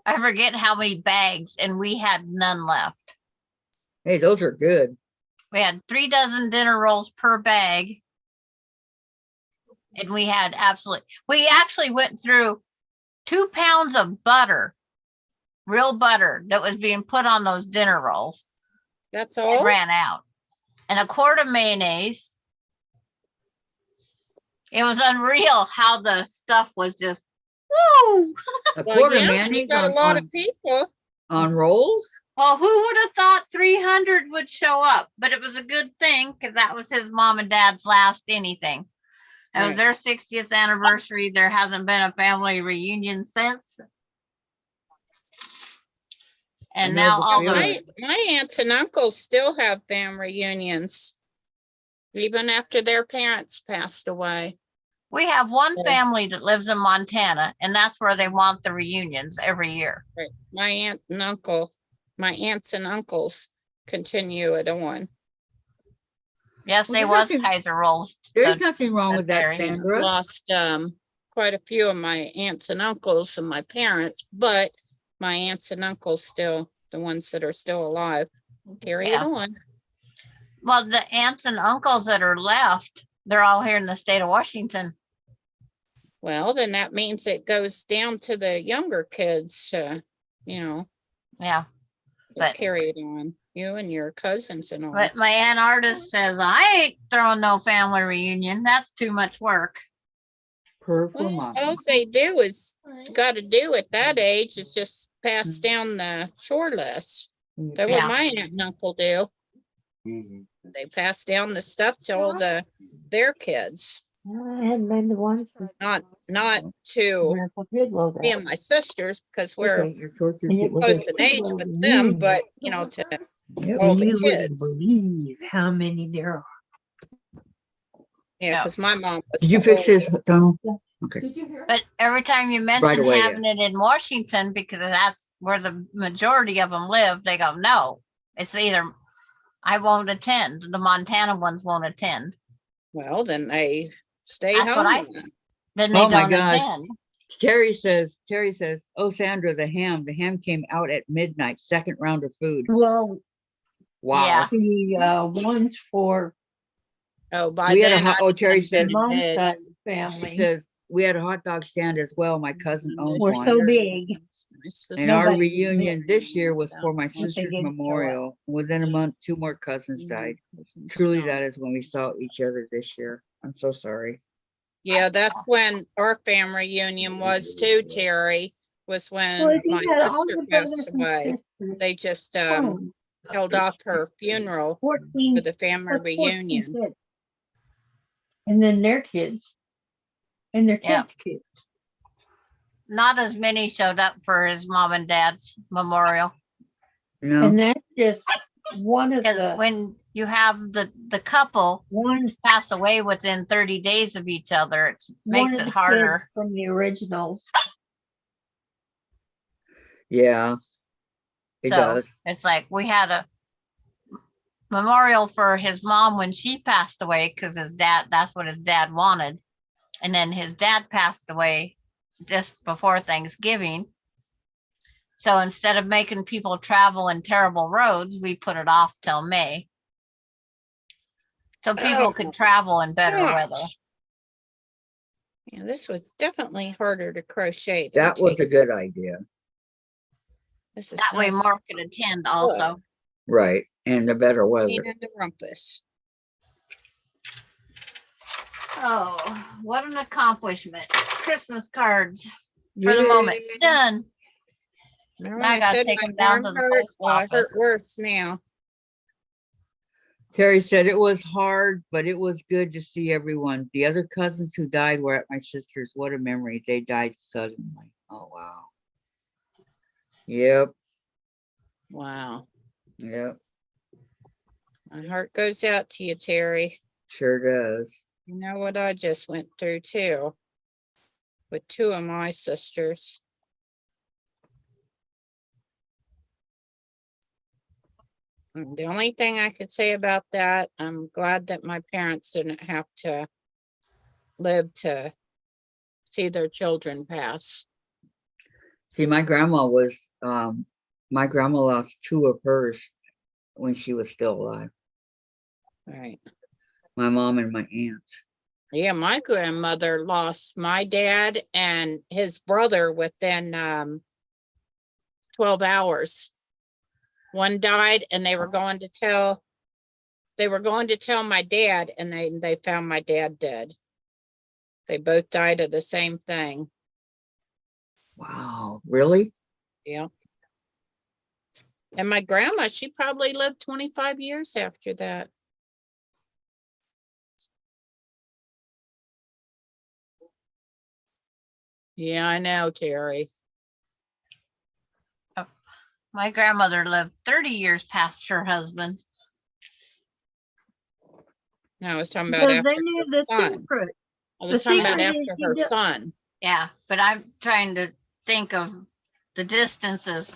I forget how many bags and we had none left. Hey, those are good. We had 3 dozen dinner rolls per bag. And we actually went through 2 pounds of butter, real butter that was being put on those dinner rolls. That's And all? ran out. And a quart of mayonnaise. It was unreal how the stuff was just, woo! A Well, quarter yeah, you mayonnaise got a lot of on people. rolls? Well, who would have thought 300 would show up? But it was a good thing because that was his mom and dad's last anything. It was Right. their 60th anniversary. There hasn't been a family reunion since. And know now the all feeling. the, My aunts and uncles still have family reunions. Even after their parents passed away. we have one Yeah. family that lives in Montana, and that's where they want the reunions every year. Right. My aunts and uncles continue it on. Yes, Well, they there's was nothing- Kaiser rolls. There's nothing wrong with that, Mary. Sandra. Lost quite a few of my aunts and uncles and my parents, but my aunts and uncles still, the ones that are still alive, carry it Yeah. on. Well, the aunts and uncles that are left, they're all here in the state of Washington. Well, then that means it goes down to the younger kids, you know, Yeah, that But- carry it on. You and your cousins and all. but my aunt Artis says, I ain't throwing no family reunion. That's too much work. Per for Well, mom. all they do is, got to do at that age is just pass down the chore list. That's Yeah. what my aunt and uncle do. Mhm. They pass down the stuff to all their kids, I hadn't been the ones for not to Grandpa Bidwell. me and my sisters, because we're Okay, your torture's And it getting was close a in age Bidwell with them, reunion. but you know, to Yep. all And the you wouldn't kids. believe how many there are. Yeah, Yeah. because my mom was. Did you so fix old. this, Donald? Did you hear? But every time you mention away, yeah. having it in Washington, because that's where the majority of them live, they go, no. It's either I won't attend, the Montana ones won't attend. Well, then they stay That's what I home. said. then. Then they Oh my don't gosh. attend. Terry says, oh, Sandra, the ham came out at midnight, second round of food. Well, Wow. Yeah. the ones for Oh, by We had a then. hot, oh, Terry been says, in mom's bed. side of the she family says, we had a hot dog stand as well. My cousin owns were one. so big. My sister- And our Nobody reunion this year was for my they sister's didn't show up. memorial. Within a month, 2 more cousins died. Truly, that is when we saw each other this year. I'm so sorry. Yeah, that's when our family reunion was too, Terry, was Well, when if you my had all sister the brothers passed and away. sisters, They just oh, held off her funeral 14, for the family what's 14 reunion. kids? And then their kids. And their Yeah. kids' kids. Not as many showed up for his mom and dad's memorial. No, And that's just one of Because the when you have the couple one pass away within 30 days of each other, it one makes of it the kids harder. from the originals. yeah. It So does. it's like we had a memorial for his mom when she passed away because his dad, that's what his dad wanted. And then his dad passed away just before Thanksgiving. So instead of making people travel in terrible roads, we put it off till May. So people Oh, could travel in better weather. gosh. Yeah, this was definitely harder to crochet. than That was a tape. good idea. This is That way nice. more could attend also. Right. And the better weather. Pain in the rumpus. Oh, what an accomplishment. Christmas cards for the moment. Yay. Done. Now Now I gotta take my 'em down to arm the hurt, post well, I office. hurt worse now. Terry said it was hard, but it was good to see everyone. The other cousins who died were at my sister's. What a memory. They died suddenly. Oh, wow. Yep. Wow. Yep. My heart goes out to you, Terry. Sure does. You know what I just went through too, with 2 of my sisters. The only thing I could say about that, I'm glad that my parents didn't have to live to see their children pass. See, my grandma lost 2 of hers when she was still alive. Right. My mom and my aunt. Yeah, my grandmother lost my dad and his brother within 12 hours. One died and they were going to tell my dad, and they found my dad dead. They both died of the same thing. Wow. Really? Yeah. And my grandma, she probably lived 25 years after that. Yeah, I know, Terry. My grandmother lived 30 years past her husband. No, I was talking about Because after they knew her the son. secret. I The was talking about secret is after you her don't- son. Yeah, but I'm trying to think of the distances.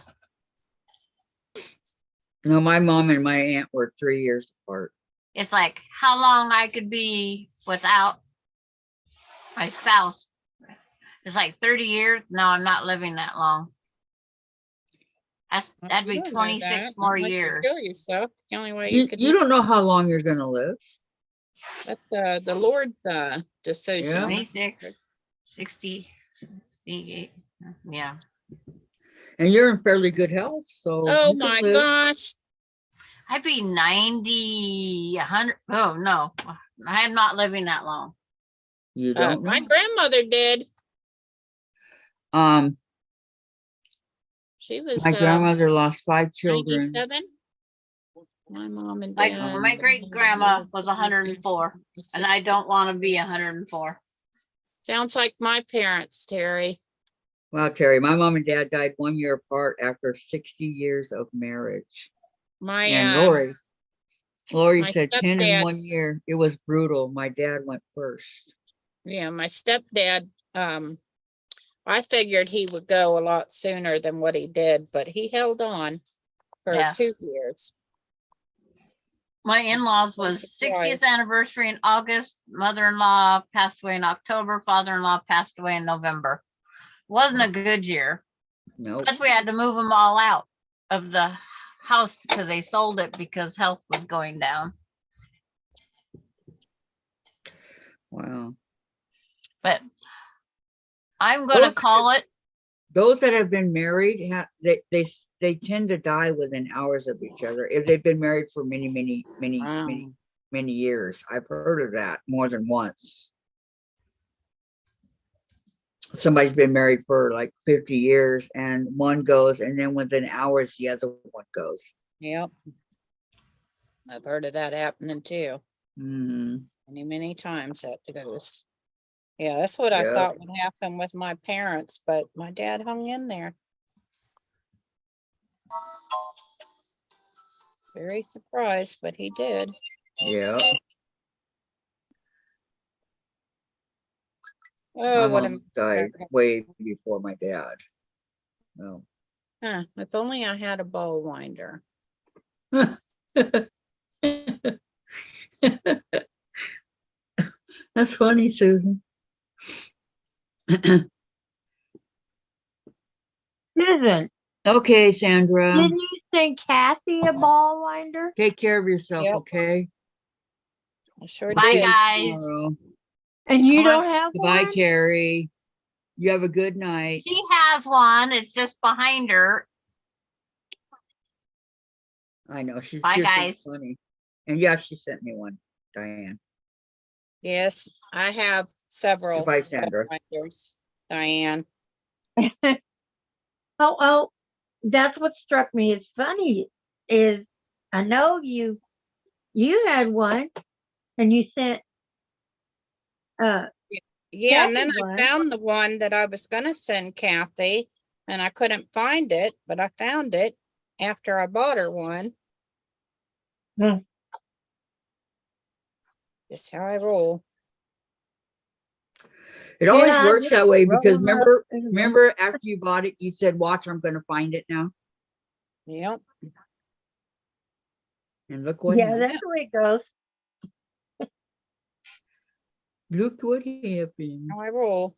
No, my mom and my aunt were 3 years apart. It's like how long I could be without my spouse. It's like 30 years. No, I'm not living that long. That'd You be don't know 26 that more unless you years. Kill yourself. The only way you You, could you do don't know how long you're gonna live. that. The Lord's decision. 26, 60, 68. Yeah. And you're in fairly good health, so. Oh you can my live. gosh. I'd be 90, 100. Oh, no. I'm not living that long. You don't My know. grandmother did. Um, She was my grandmother lost 5 children. 97. My mom and Like dad. my great grandma was 104, and I don't want to be 104. Sounds like my parents, Terry. Wow, Terry, my mom and dad died 1 year apart after 60 years of marriage. My And Lori my said 10 in stepdad- 1 year. It was brutal. My dad went first. yeah, my stepdad, I figured he would go a lot sooner than what he did, but he held on for Yeah. 2 years. My in-laws I'm was surprised. 60th anniversary in August. Mother-in-law passed away in October. Father-in-law passed away in November. Wasn't a good year. Nope. Plus, we had to move them all out of the house because they sold it because health was going down. Wow. But I'm gonna Those- call it. Those that have been married, they tend to die within hours of each other if they've been married for many Wow. years. I've heard of that more than once. Somebody's been married for like 50 years and one goes, and then within hours, the other one goes. Yep. I've heard of that happening too. Mhm. Many times that goes. Yeah, that's what I Yeah. thought would happen with my parents, but my dad hung in there. Very surprised, but he did. Yeah. Oh, My what a mom died way before my dad. No. if only I had a ball winder. That's funny, Susan. Susan, Okay, Sandra, didn't you send Kathy a ball winder? take care of yourself, Yep. okay? I sure Bye, did. guys. Tomorrow. And you Come on. don't have Goodbye, one? Terry. You have a good night. She has one. It's just behind her. I know, she's Bye, just guys. funny. And yeah, she sent me one, Diane. Yes, I have several. Goodbye, ball Sandra. winders, Diane. Oh, that's what struck me as funny is I know you had one and you sent Yeah, and then Kathy I one. found the one that I was gonna send Kathy, and I couldn't find it, but I found it after I bought her one. Hmm. Just how I roll. It always Yeah, works just that way roll because 'em up remember, and- remember after you bought it, you said, watch, I'm gonna find it now. Yep. And look what Yeah, happened. that's the way it goes. Look what happened. How I roll.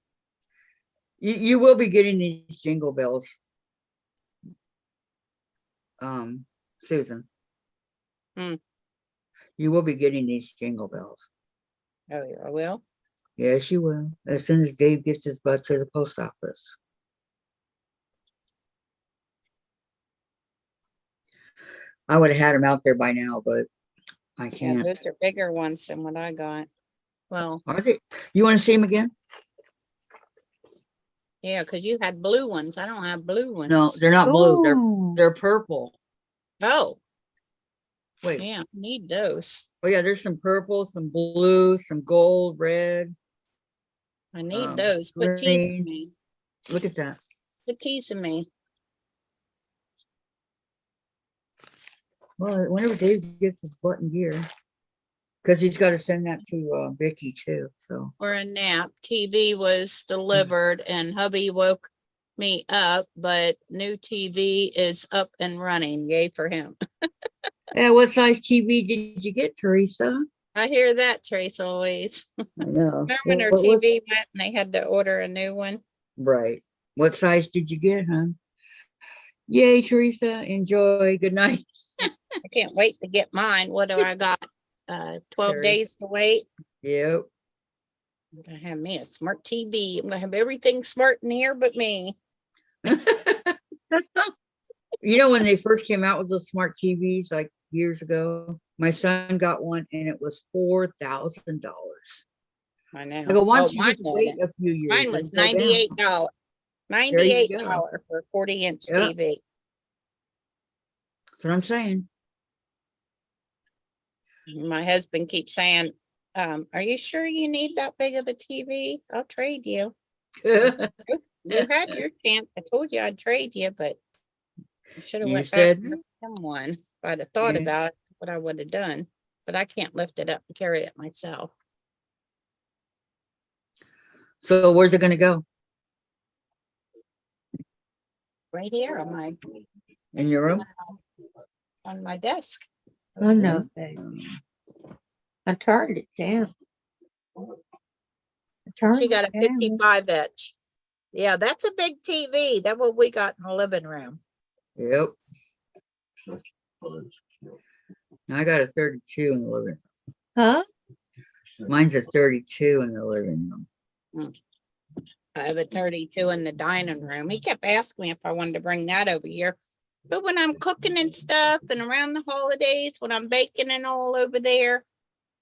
You will be getting these jingle bells. Susan. Hmm. You will be getting these jingle bells. Oh, yeah, I will. Yes, you will. As soon as Dave gets his butt to the post office. I would have had him out there by now, but I Yeah, can't. those are bigger ones than what I got. Well, Are they? You want to see him again? yeah, because you had blue ones. I don't have blue ones. No, they're not blue. Ooh. They're purple. Oh, Wait. yeah, need those. Oh yeah, there's some purple, some blue, some gold, red. I need Um, those. Quit teasing green. me. Look at that. Quit teasing me. Well, whenever Dave gets his button gear, because he's got to send that to Vicky too. So Or a nap. TV was delivered and hubby woke me up, but new TV is up and running. Yay for him. yeah, what size TV did you get, Teresa? I hear that, Trace, always. I know. Remember when her What was- TV went and they had to order a new one? right. What size did you get, huh? Yay, Teresa. Enjoy. Good night. I can't wait to get mine. What do I got? 12 Very- days to wait. Yep. I'm gonna have me a smart TV. I'm gonna have everything smart in here but me. You know, when they first came out with those smart TVs like years ago, my son got one and it was $4,000. I know. I go, why Oh, don't you mine just wait wasn't. a few years? Mine and was go down?" $98. There you go. $98 for a 40-inch Yep. TV. That's what I'm saying. My husband keeps saying, are you sure you need that big of a TV? I'll trade you. You had your chance. I told you I'd trade you, but I should have You went back said and got him one. If I'd have thought Yeah. about what I would have done, but I can't lift it up and carry it myself. So where's it gonna go? Right here In your room? on my desk. I know, baby. I turned it down. I turned She got a it down. 55 inch. Yeah, that's a big TV. That's what we got in the living room. Yep. Such buzzkill. I got a 32 in the living room. Huh? Mine's a 32 in the living room. I have a 32 in the dining room. He kept asking me if I wanted to bring that over here. But when I'm cooking and stuff and around the holidays, when I'm baking and all over there,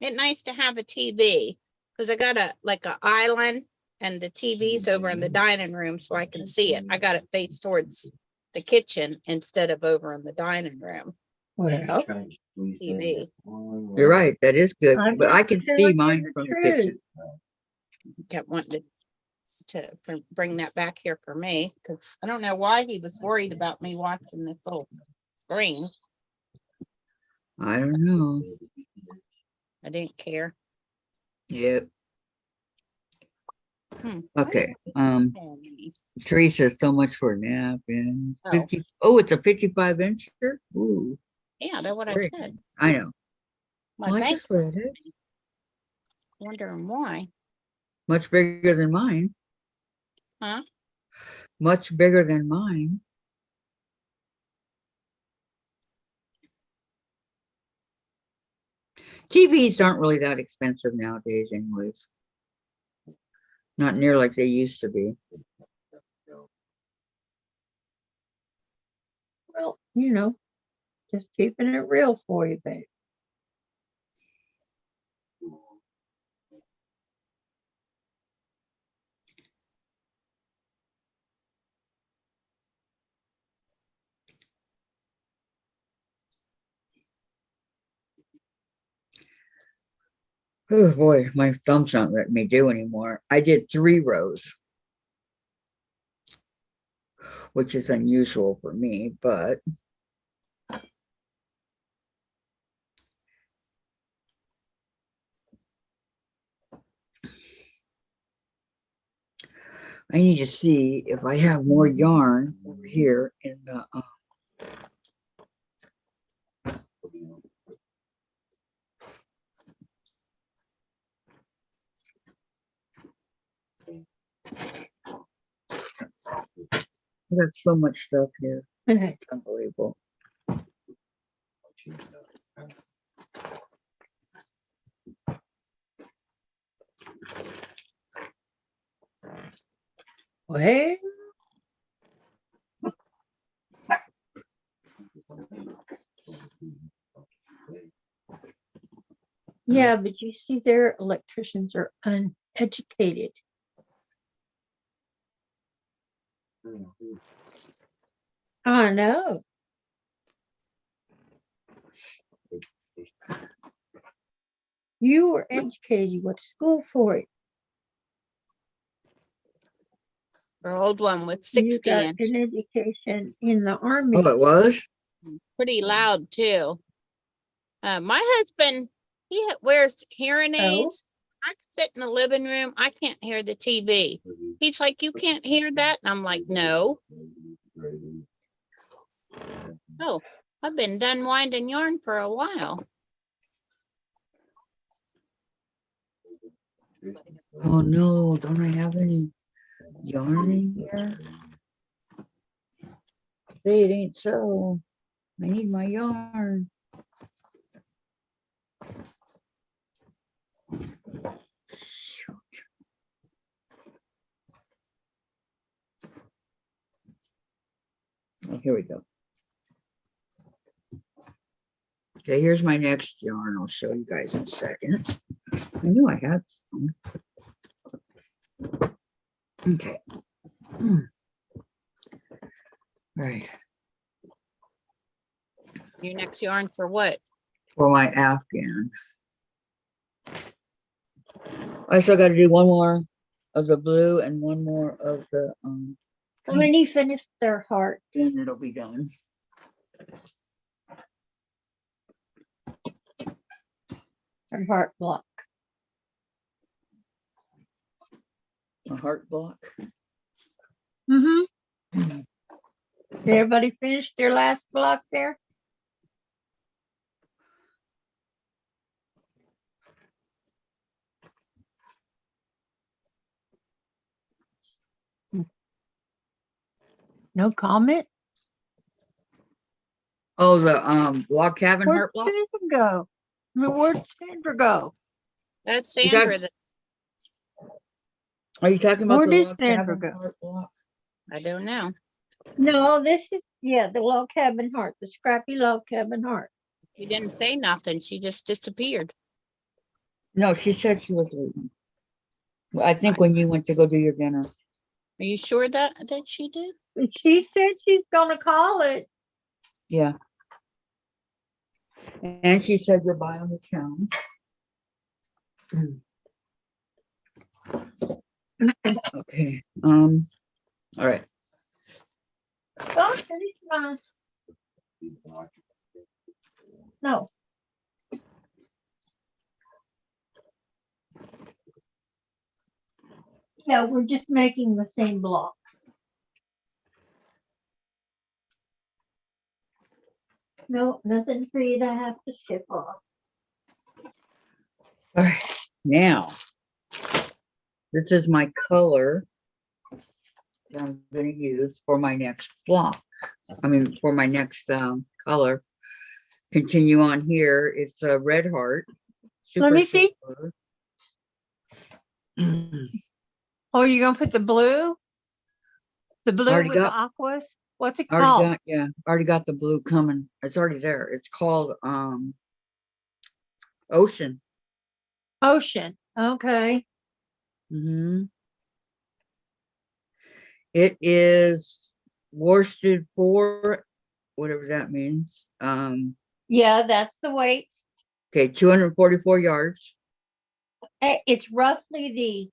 it's nice to have a TV because I got a island and the TV's over in the dining room so I can see it. I got it faced towards the kitchen instead of over in the dining room. Well, TV. You're right. That is good. I'm But I not can telling see you mine the from the truth. kitchen. Kept wanting to bring that back here for me because I don't know why he was worried about me watching this little screen. I don't know. I didn't care. Yep. Hmm. Okay. Oh, Teresa, so much for a nap. And Oh. 50. Oh, it's a 55 incher. Ooh, yeah, that's what I Very said. I know. My Well, I bank just read it. wondering why. Much bigger than mine. Huh? Much bigger than mine. TVs aren't really that expensive nowadays anyways. Not near like they used to be. well, you know, just keeping it real for you, babe. Oh boy, my thumb's not letting me do anymore. I did 3 rows, which is unusual for me, but I need to see if I have more yarn over here in the I got so much stuff here. It's unbelievable. Well, yeah, but you see, their electricians are uneducated. I know. You were educated. You went to school for it. Our old one with You 60 got inch. an education in the army. Oh, it was? Pretty loud too. My husband, wears hearing Oh. aids. I sit in the living room. I can't hear the TV. He's like, you can't hear that? And I'm like, no. Oh, I've been done winding yarn for a while. Oh no, don't I have any yarn in here? Say it ain't so. I need my yarn. Oh, here we go. Okay, here's my next yarn. I'll show you guys in a second. I knew I had some. Okay. All right, Your next yarn for what? for my Afghan. I still got to do one more of the blue and one more of the How many finished their heart? then it'll be done. Their heart block. A heart block. Mm-hmm. Did everybody finish their last block there? No comment? Oh, the log cabin Where'd heart block. Sandra go? I mean, where'd Sandra go? That's You Sandra. guys- that- Are you talking about Where the did log Sandra cabin go? heart block? I don't know. No, this is, yeah, the log cabin heart, the scrappy log cabin heart. She didn't say nothing. She just disappeared. No, she said she was leaving. Well, I think when you went to go do your dinner. Are you sure that she did? She said she's gonna call it. Yeah. And she said goodbye on the town. Okay, all right. Oh, finish mine. No. Yeah, we're just making the same blocks. No, nothing for you to have to ship off. All right, now, this is my color that I'm gonna use for my next block. I mean, for my next color. Continue on here. It's a red heart. Let me Super see. Silver. Oh, you're gonna put the blue? The blue Already with the got- aquas? What's it Already called? got, yeah, already got the blue coming. It's already there. It's called Ocean. Ocean. Okay. It is worsted for whatever that means. Yeah, that's the weight. Okay, 244 yards. It's roughly the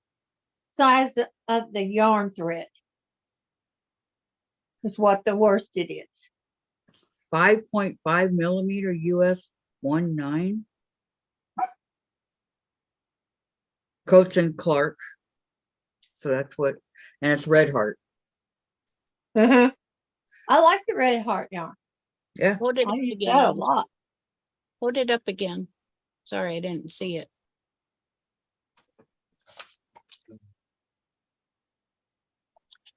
size of the yarn thread. Is what the worsted is. 5.5 millimeter US 19. Coates and Clark. So that's what, and it's red heart. Uh-huh. I like the red heart yarn. Yeah. Hold it I up use again. that a I was- lot. Hold it up again. Sorry, I didn't see it.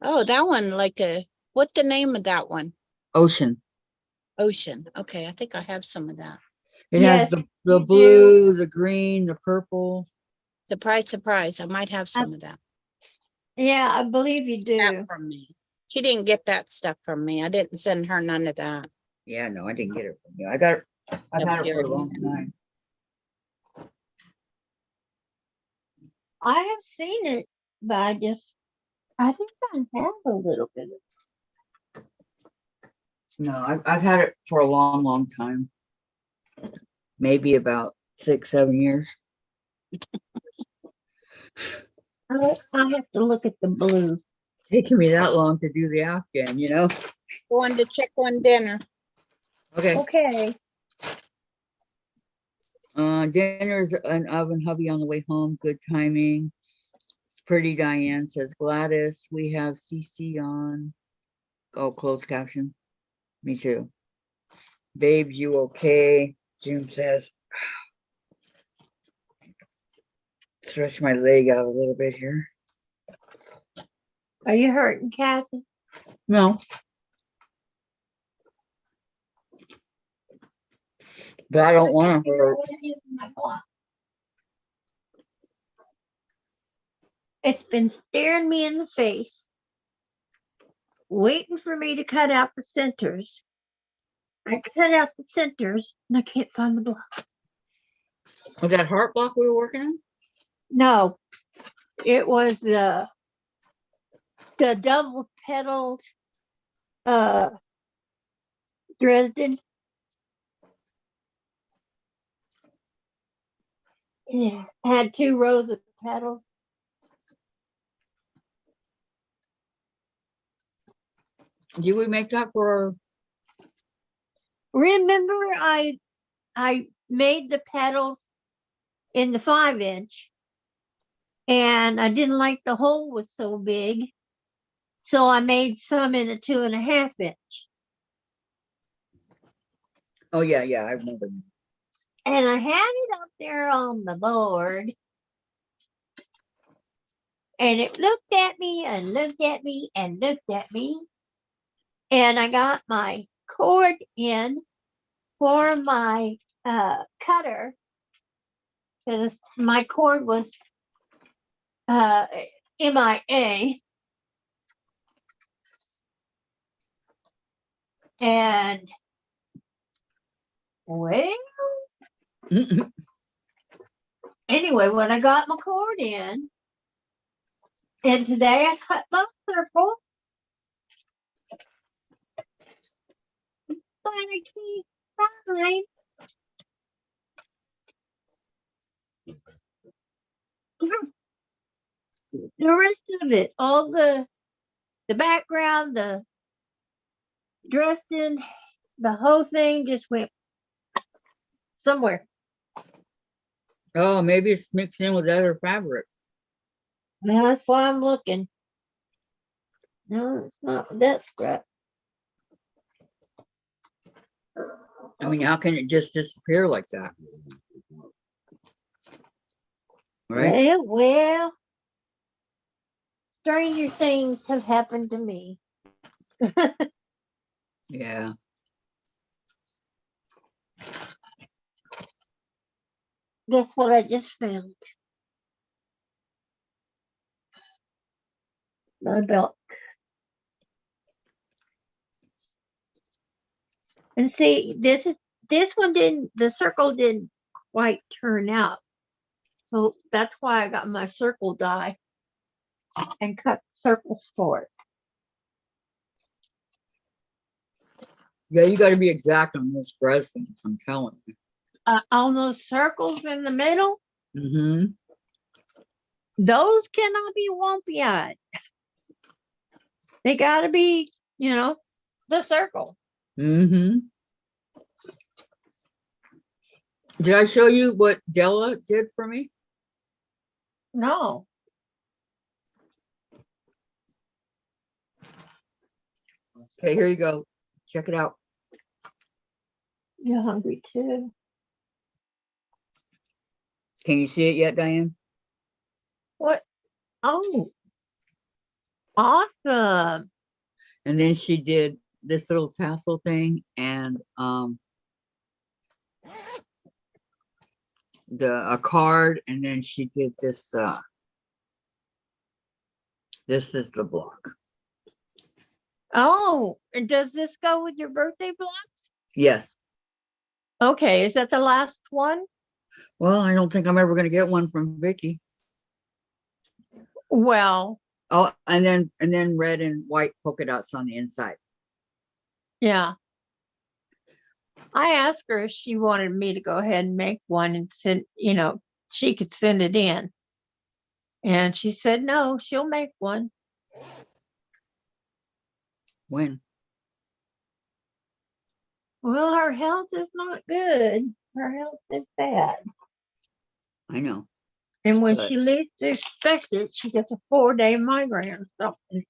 Oh, that one, what's the name of that one? Ocean. Ocean. Okay, I think I have some of that. It Yes, has the you do. blue, the green, the purple. Surprise, surprise. I might have some of that. Yeah, I believe you do. That from me. She didn't get that stuff from me. I didn't send her none of that. Yeah, no, I didn't get it from you. I've had it for a long time. I have seen it, but I think I have a little bit. No, I've had it for a long, long time. Maybe about 6, 7 years. I have to look at the blue. Taking me that long to do the Afghan, you know? Going to check on dinner. Okay. Okay. Dinner's an oven hubby on the way home. Good timing. Pretty Diane says Gladys. We have CC on. Oh, closed caption. Me too. Babe, you okay? Jim says. Stretch my leg out a little bit here. Are you hurting, Kathy? No. But I don't want to hurt. It's been staring me in the face, waiting for me to cut out the centers. I cut out the centers and I can't find the block. Was that heart block we were working on? No, it was the double pedaled Dresden. Yeah, had 2 rows of pedals. Did we make that for? Remember, I made the pedals in the 5-inch, and I didn't like the hole was so big, so I made some in a 2.5-inch. Oh yeah, I remember. And I had it up there on the board, and it looked at me and looked at me and looked at me, and I got my cord in for my cutter, because my cord was MIA. And well, anyway, when I got my cord in, and today I cut my circle, but I can't find the rest of it. All the background, the Dresden, the whole thing just went somewhere. Oh, maybe it's mixed in with other fabric. That's why I'm looking. No, it's not that scrap. I mean, how can it just disappear like that? Right? Well, stranger things have happened to me. Yeah. Guess what I just found? My belt. And see, this one didn't, the circle didn't quite turn out. So that's why I got my circle die and cut circles for it. Yeah, you got to be exact on those Dresdens, I'm telling you. On those circles in the middle, Mm-hmm. those cannot be wumpy-eyed. They gotta be, the circle. Mm-hmm. Did I show you what Della did for me? No. Okay, here you go. Check it out. You're hungry too. Can you see it yet, Diane? What? Oh, awesome. And then she did this little tassel thing and a card, and then she did this this is the block. Oh, and does this go with your birthday blocks? Yes. Okay, is that the last one? Well, I don't think I'm ever going to get one from Vicky. Well, Oh, and then red and white polka dots on the inside. yeah. I asked her if she wanted me to go ahead and make one and send, she could send it in. And she said, no, she'll make one. When? Well, her health is not good. her health is bad. I know. And when But- she least expects it, she gets a 4-day migraine or something.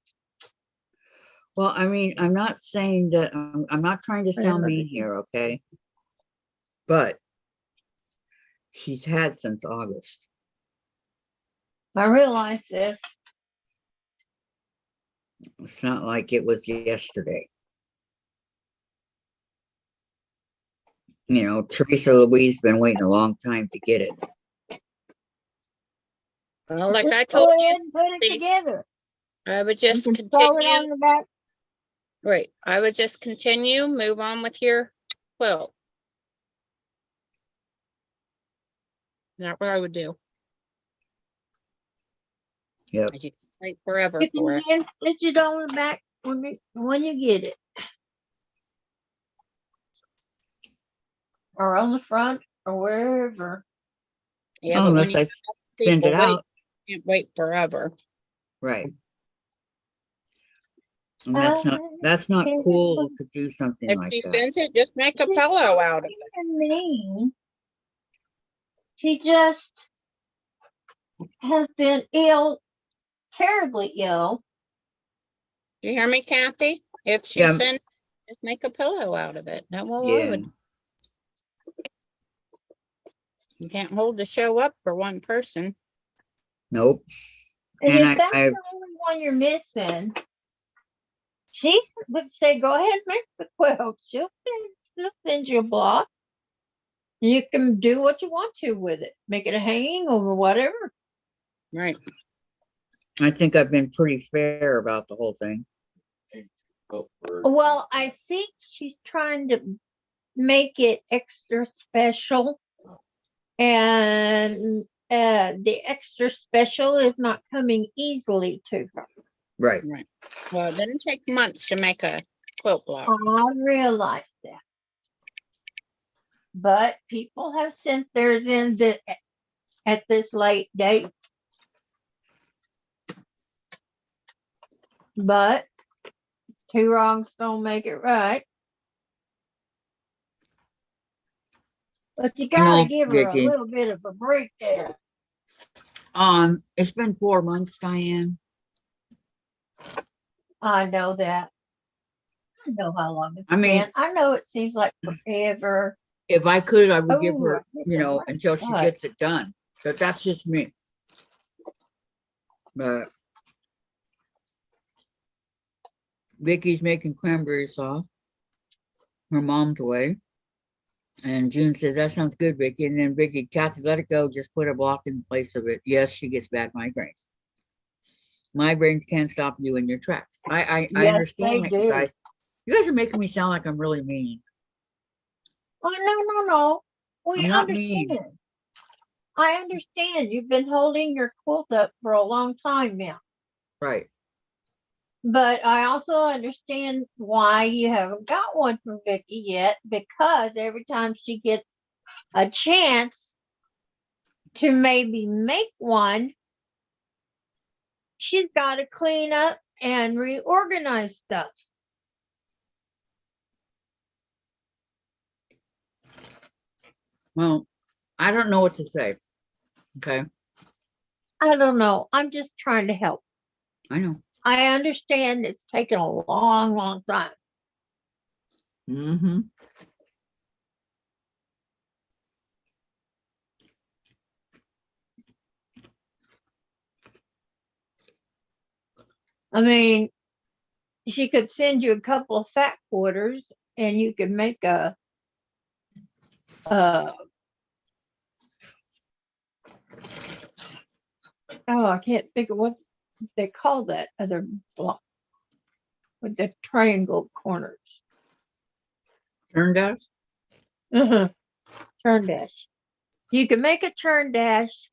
Well, I mean, I'm not saying that, I'm not trying to sound Really? mean here, okay? But she's had since August. I realize this. It's not like it was yesterday. You know, Teresa Louise been waiting a long time to get it. Well, like Just I go told you, ahead and put it Steve, together. I would You just can throw it continue. on the back. Right, I would just continue, move on with your quilt. That's what I would do. Yep. As you can wait forever You for can it. hand stitch it on the back when you get it. Or on the front or wherever. Yeah, but when Unless you I have send people it wait, out, you can't wait forever. right? And that's not can't cool to do something If like she that. sends it, just make a pillow out of it. Me. She just has been ill, terribly ill. You hear me, Kathy? If she Yeah. sends, just make a pillow out of it. That's what I Yeah, would. You can't hold the show up for one person. nope. And And if that's I- the only one you're missing, she would say, go ahead and make the quilt. She'll send you a block. You can do what you want to with it. Make it a hanging or whatever. Right. I think I've been pretty fair about the whole thing. Go for it. Well, I think she's trying to make it extra special. And the extra special is not coming easily to her. Right. Well, it didn't take months to make a quilt block. I realize that. But people have sent theirs in at this late date. But 2 wrongs don't make it right. But you I know, gotta give her a Vicky. little bit of a break there. It's been 4 months, Diane. I know that. I know how long it's I mean- been. I know it seems like forever. If I could, I would give Oh, her, I hit you the know, right until she spot. gets it done. But that's just me. But Vicky's making cranberry sauce. Her mom's away. And June says, that sounds good, Vicky. And then Vicky, Kathy, let it go. Just put a block in place of it. Yes, she gets bad migraines. Migraines can't stop you in your tracks. I Yes, understand they that, you do. guys. You guys are making me sound like I'm really mean. Oh, no. We I'm not mean. understand. I understand. You've been holding your quilt up for a long time now. Right. But I also understand why you haven't got one from Vicky yet, because every time she gets a chance to maybe make one, she's got to clean up and reorganize stuff. Well, I don't know what to say. Okay. I don't know. I'm just trying to help. I know. I understand it's taken a long, long time. Mm-hmm. I mean, she could send you a couple of fat quarters and you could make a I can't think of what they call that other block with the triangle corners. Turned out. Turn dash. You can make a turn dash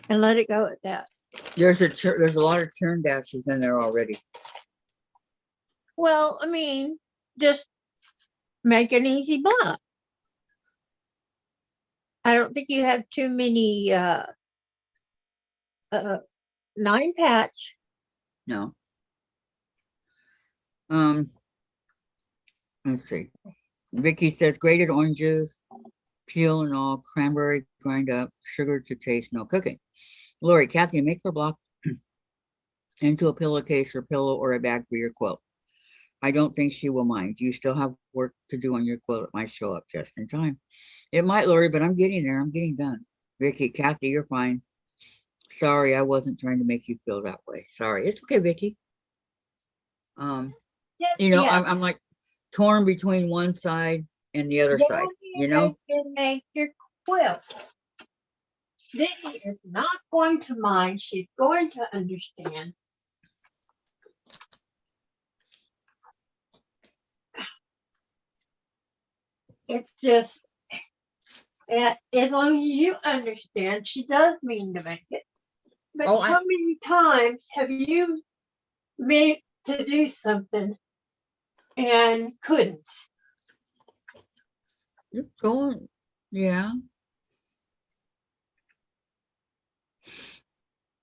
and let it go at that. There's a lot of turn dashes in there already. Well, I mean, just make an easy block. I don't think you have too many 9 patch. No. Let's see. Vicky says grated oranges, Peel and all, cranberry grind up, sugar to taste, no cooking. Lori, Kathy, make her block into a pillowcase or pillow or a bag for your quilt. I don't think she will mind. You still have work to do on your quilt. It might show up just in time. It might, Lori, but I'm getting there. I'm getting done. Vicky, Kathy, you're fine. Sorry, I wasn't trying to make you feel that way. Sorry. It's okay, Vicky. You know, Yeah. I'm like torn between one side and the other side, you know? Make your quilt. Vicky is not going to mind. She's going to understand. It's just that as long as you understand, she does mean to make it. But Oh, how many times have you made to do something and couldn't? You're going, yeah.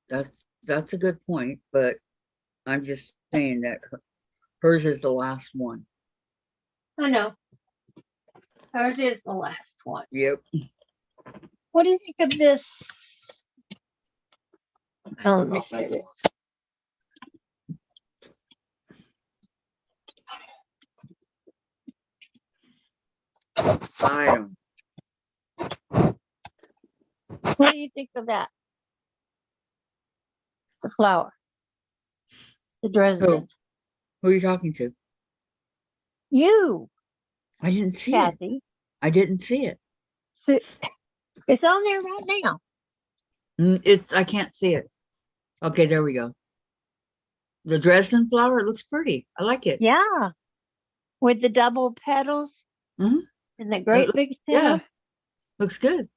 That's a good point, but I'm just saying that hers is the last one. I know. Hers is the last one. Yep. What do you think of this? Oh, let me see it. I don't. What do you think of that? The flower. The Dresden. Who are you talking to? You, I didn't see it. Kathy. I didn't see it. So it's on there right now. I can't see it. Okay, there we go. The Dresden flower, it looks pretty. I like it. Yeah. With the double petals Mhm. and the great big Yeah, center. looks good.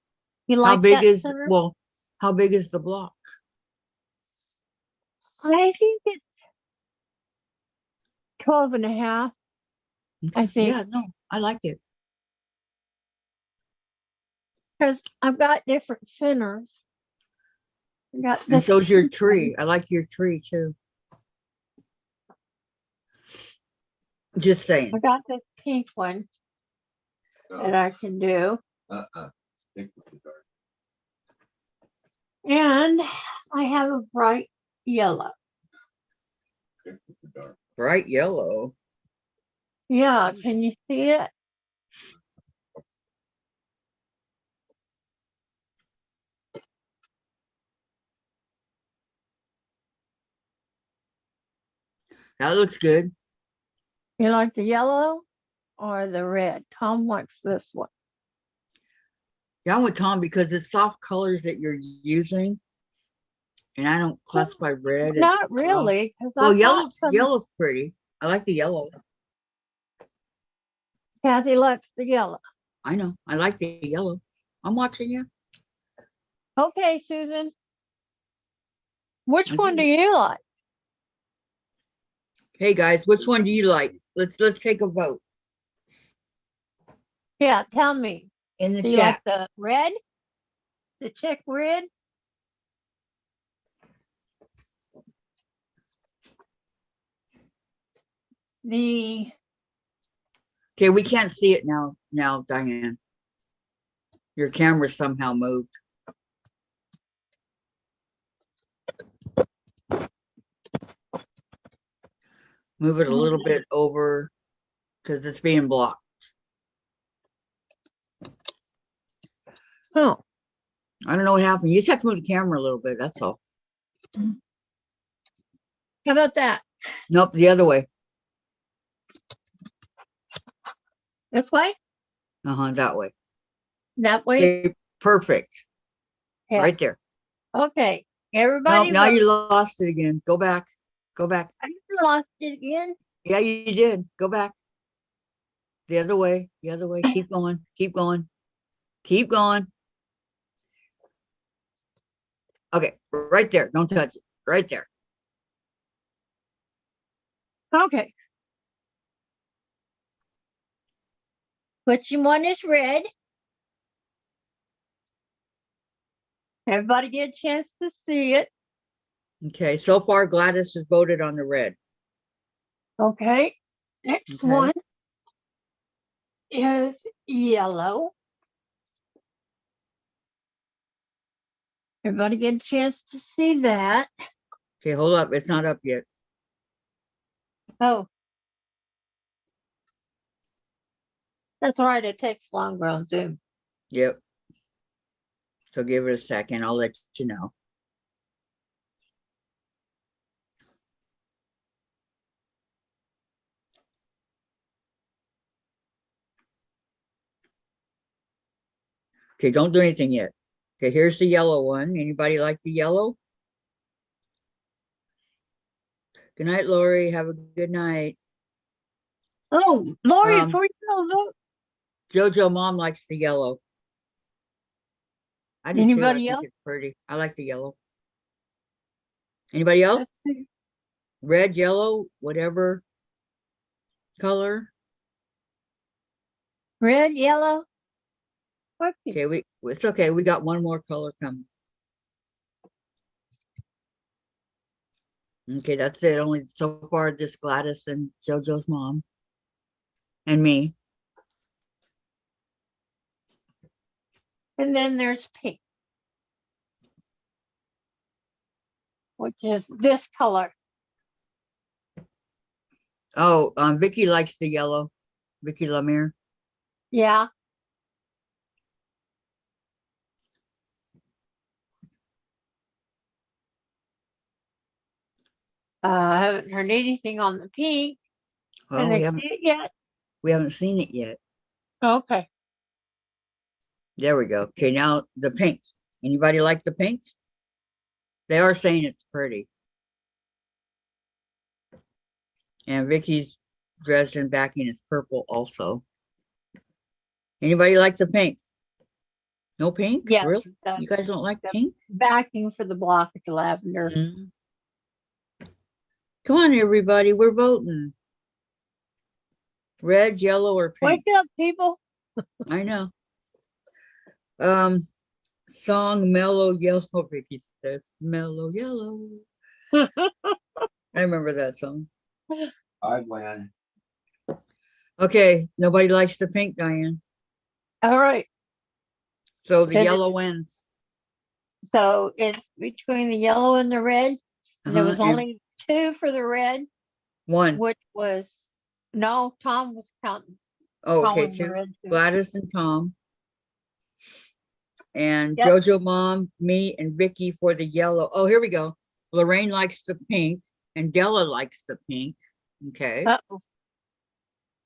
You How like big that is, center? well, how big is the block? I think it's 12 and a half. I think. Yeah, no, I like it. Because I've got different centers. I got And this so's your pink tree. I like your tree too. Just saying. one. I got this pink one that I can do. Stick with the dark. And I have a bright yellow. Stick with the dark. Bright yellow. Yeah, can you see it? That looks good. You like the yellow or the red? Tom wants this one. Yeah, I'm with Tom because it's soft colors that you're using. And I don't classify red as Not soft. really, because Well, I got some. yellow's pretty. I like the yellow. Kathy likes the yellow. I know. I like the yellow. I'm watching you. Okay, Susan. Which I one do think- you like? Hey guys, which one do you like? Let's take a vote Yeah, tell me. in the Do you chat. like the red? The check red? The Okay, we can't see it now, Diane. Your camera somehow moved. Move it a little bit over because it's being blocked. oh, I don't know what happened. You just have to move the camera a little bit. That's all. how about that? Nope, the other way. This way? That way. That way? Okay, perfect. Yeah. Right there. Okay. Nope, Everybody now vote. you lost it again. Go back. Go back. I lost it again. Yeah, you did. Go back. The other way. The other way. Keep going. Keep going. Keep going. Okay, right there. Don't touch it. Right there. Okay. Which one is red? Everybody get a chance to see it. Okay, so far Gladys has voted on the red. Okay. Next Okay. one is yellow. Everybody get a chance to see that. Okay, hold up. It's not up yet. Oh. That's all right. It takes longer on Zoom. Yep. So give it a second. I'll let you know. Okay, don't do anything yet. Okay, here's the yellow one. Anybody like the yellow? Good night, Lori. Have a good night. Oh, Lori, Um, before you go, look. Jojo mom likes the yellow. I do too. I Anybody think else? it's pretty. I like the yellow. Anybody else? Let's see. Red, yellow, whatever color. Red, yellow. What you- Okay, it's okay. We got one more color coming. Okay, that's it. Only so far, just Gladys and Jojo's mom and me. And then there's pink, which is this color. Oh, Vicky likes the yellow. Vicky Lemire. Yeah. I haven't heard anything on the pink. Well, Can we I see haven't it yet? seen it yet. Okay. There we go. Okay, now the pink. Anybody like the pink? They are saying it's pretty. And Vicky's dressed in backing is purple also. Anybody like the pink? No pink? Yeah. Really? The You guys don't like the- pink? backing for the block is lavender. Mhm. Come on, everybody. We're voting. Red, yellow, or pink? Wake up, people. I know. Song Mellow Yellow, Vicky says. Mellow Yellow. I remember that song. I win. Okay, nobody likes the pink, Diane. All right. So the Then yellow wins. So it's between the yellow and the red. And there was Uh-huh, and only two for the red, one. which was no, Tom was counting. Oh, okay, calling the two. red too. Gladys and Tom. And Yep. Jojo mom, me, and Vicky for the yellow. Oh, here we go. Lorraine likes the pink and Della likes the pink. Okay. Uh-oh.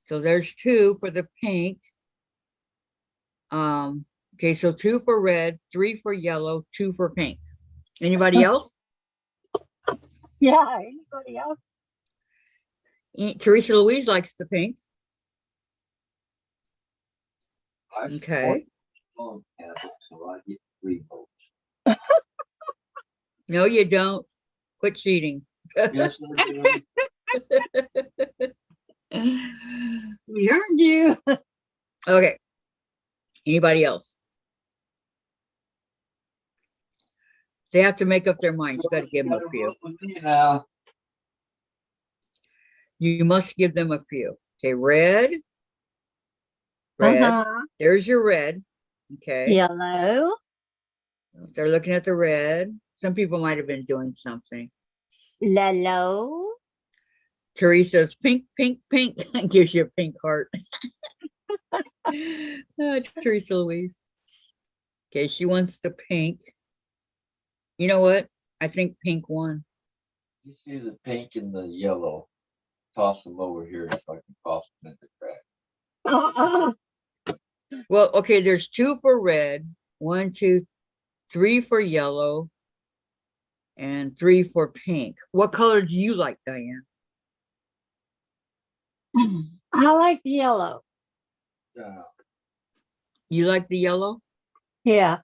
So there's two for the pink. Okay, so two for red, three for yellow, two for pink. Anybody else? Yeah, anybody else? Teresa Louise likes the pink. I support Okay. Long Catholic, so I get 3 votes. No, you don't. Quit cheating. Yes, I do. We heard you. Okay. Anybody else? They have to make up their minds. You got to give them a few. With me now. You must give them a few. Okay, red. Red. Uh-huh. There's your red. Okay. Yellow. They're looking at the red. Some people might have been doing something. Yellow. Teresa's pink, pink, pink. Gives you a pink heart. Teresa Louise. Okay, she wants the pink. You know what? I think pink won. You see the pink and the yellow. Toss them over here so I can toss them in the trash. Uh-uh. Well, okay, there's two for red, 1, 2, 3 for yellow, and 3 for pink. What color do you like, Diane? I like the yellow. You like the yellow? Yeah.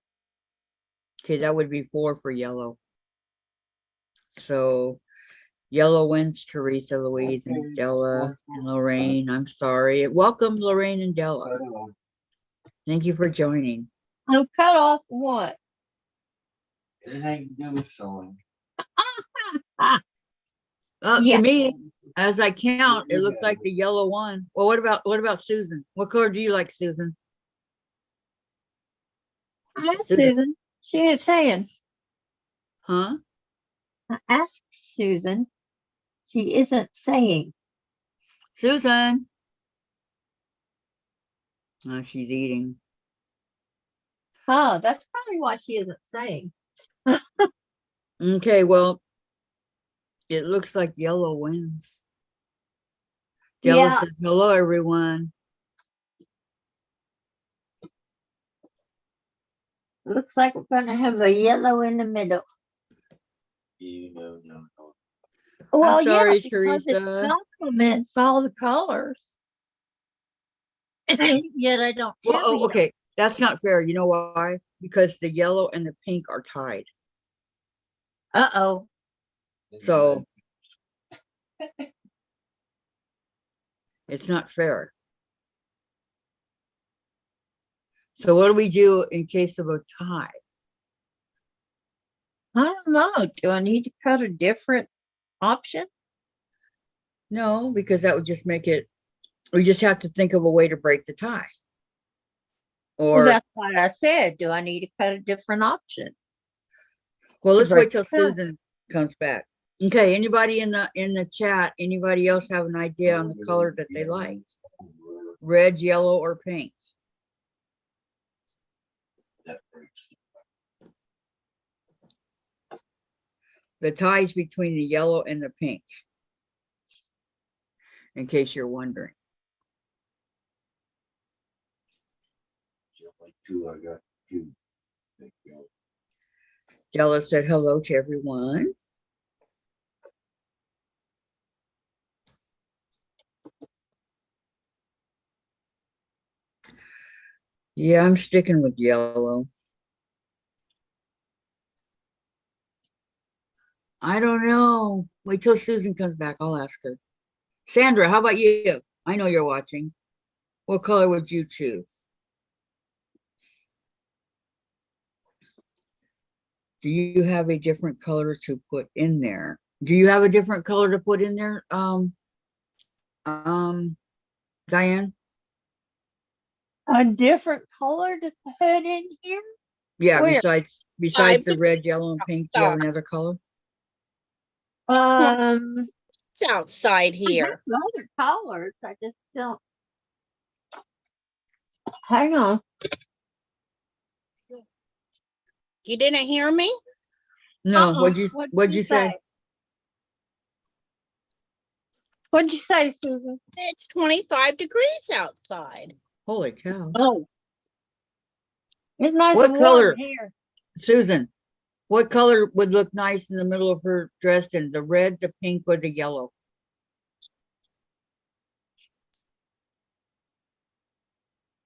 Okay, that would be 4 for yellow. So yellow wins Teresa, Louise, and Della, and Lorraine. I'm sorry. Welcome, Lorraine and Della. Thank you for joining. No cut off what? Anything to do with sewing. Yeah. To me, as I count, it looks like the yellow one. Well, what about Susan? What color do you like, Susan. Susan? Susan. She is saying. Huh? I asked Susan. She isn't saying. Susan? She's eating. Oh, that's probably why she isn't saying. Okay, well, it looks like yellow wins. Della Yeah. says, hello, everyone. Looks like we're gonna have a yellow in the middle. No. Well, sorry, yeah, because it Teresa. complements all the colors. Yet I don't Well, have oh, yellow. okay. That's not fair. You know why? Because the yellow and the pink are tied. Uh-oh. So it's not fair. So what do we do in case of a tie? I don't know. Do I need to cut a different option? No, because that would just make it, we just have to think of a way to break the tie. Well, Or, that's why I said, do I need to cut a different option? well, to let's break wait till the tie. Susan comes back. Okay, anybody in the chat, anybody else have an idea on the color that they like? Red, yellow, or pink? The ties between the yellow and the pink, in case you're wondering. Two, I got two. Della said hello to everyone. Yeah, I'm sticking with yellow. I don't know. Wait till Susan comes back. I'll ask her. Sandra, how about you? I know you're watching. What color would you choose? Do you have a different color to put in there? Do you have a different color to put in there, Diane? A different color to put in here? Yeah, Where? besides the put red, yellow, and pink, do you have outside. another color? It's outside I here. have other colors. I just don't. Hang on. You didn't hear me? No, Uh-uh. what'd you say? What'd you say, Susan? It's 25 degrees outside. Holy cow. Oh. It's nice What and color? warm here. Susan, what color would look nice in the middle of her dress? In the red, the pink, or the yellow?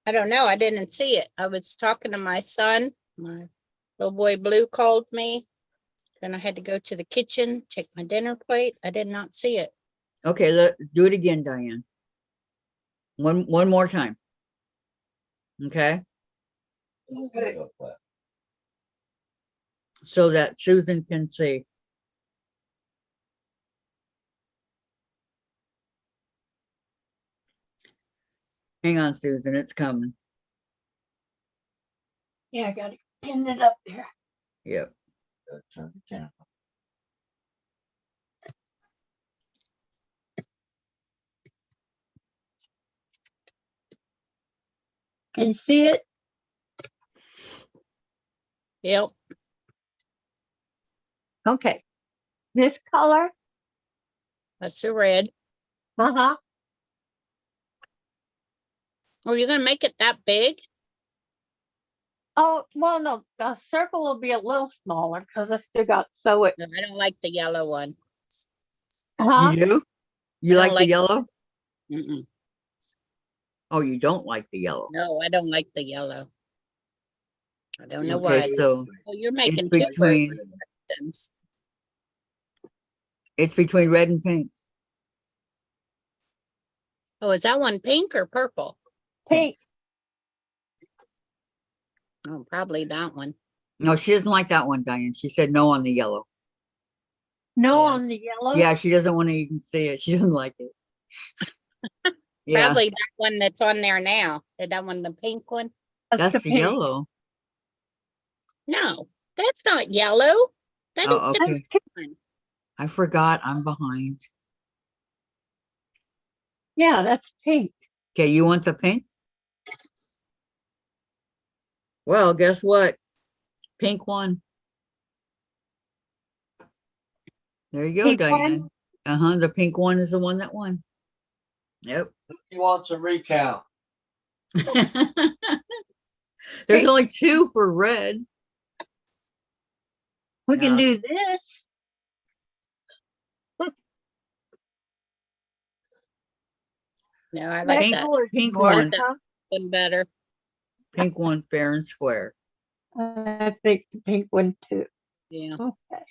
I don't know. I didn't see it. I was talking to my son. My little boy Blue called me. Then I had to go to the kitchen, check my dinner plate. I did not see it. Okay, let's do it again, Diane. One more time. Okay, so that Susan can see. Hang on, Susan, it's coming. Yeah, I gotta pin it up there. Yep. Turn the camera. Can you see it? Yep. Okay. This color? That's the red. Uh-huh. Oh, you're gonna make it that big? Oh, well, no, the circle will be a little smaller because I still got to sew it. No, I don't like the yellow one. Huh? You do? You I don't like the like- yellow? Mm-mm. Oh, you don't like the yellow? No, I don't like the yellow. I don't know Okay, why. so Oh, you're making it's two between versions. red and pink. Oh, is that one pink or purple? Pink. Oh, probably that one. No, she doesn't like that one, Diane. She said no on the yellow. No Yeah. on the yellow. Yeah, she doesn't want to even see it. She doesn't like it. Yeah, Probably that one that's on there now. Is that one the pink one? that's the pink. yellow. No, that's not yellow. That Oh, is okay. just fine. I forgot I'm behind. Yeah, that's pink. Okay, you want the pink? Well, guess what? Pink one. There you go, Pink one? Diane. Uh-huh, the pink one is the one that won. Yep. He wants a recount. There's only 2 for red. We can Yeah. do this. No, I like That Pink, that color's pink more, one, huh? one better. pink one, fair and square. I think the pink one too. Yeah. Okay.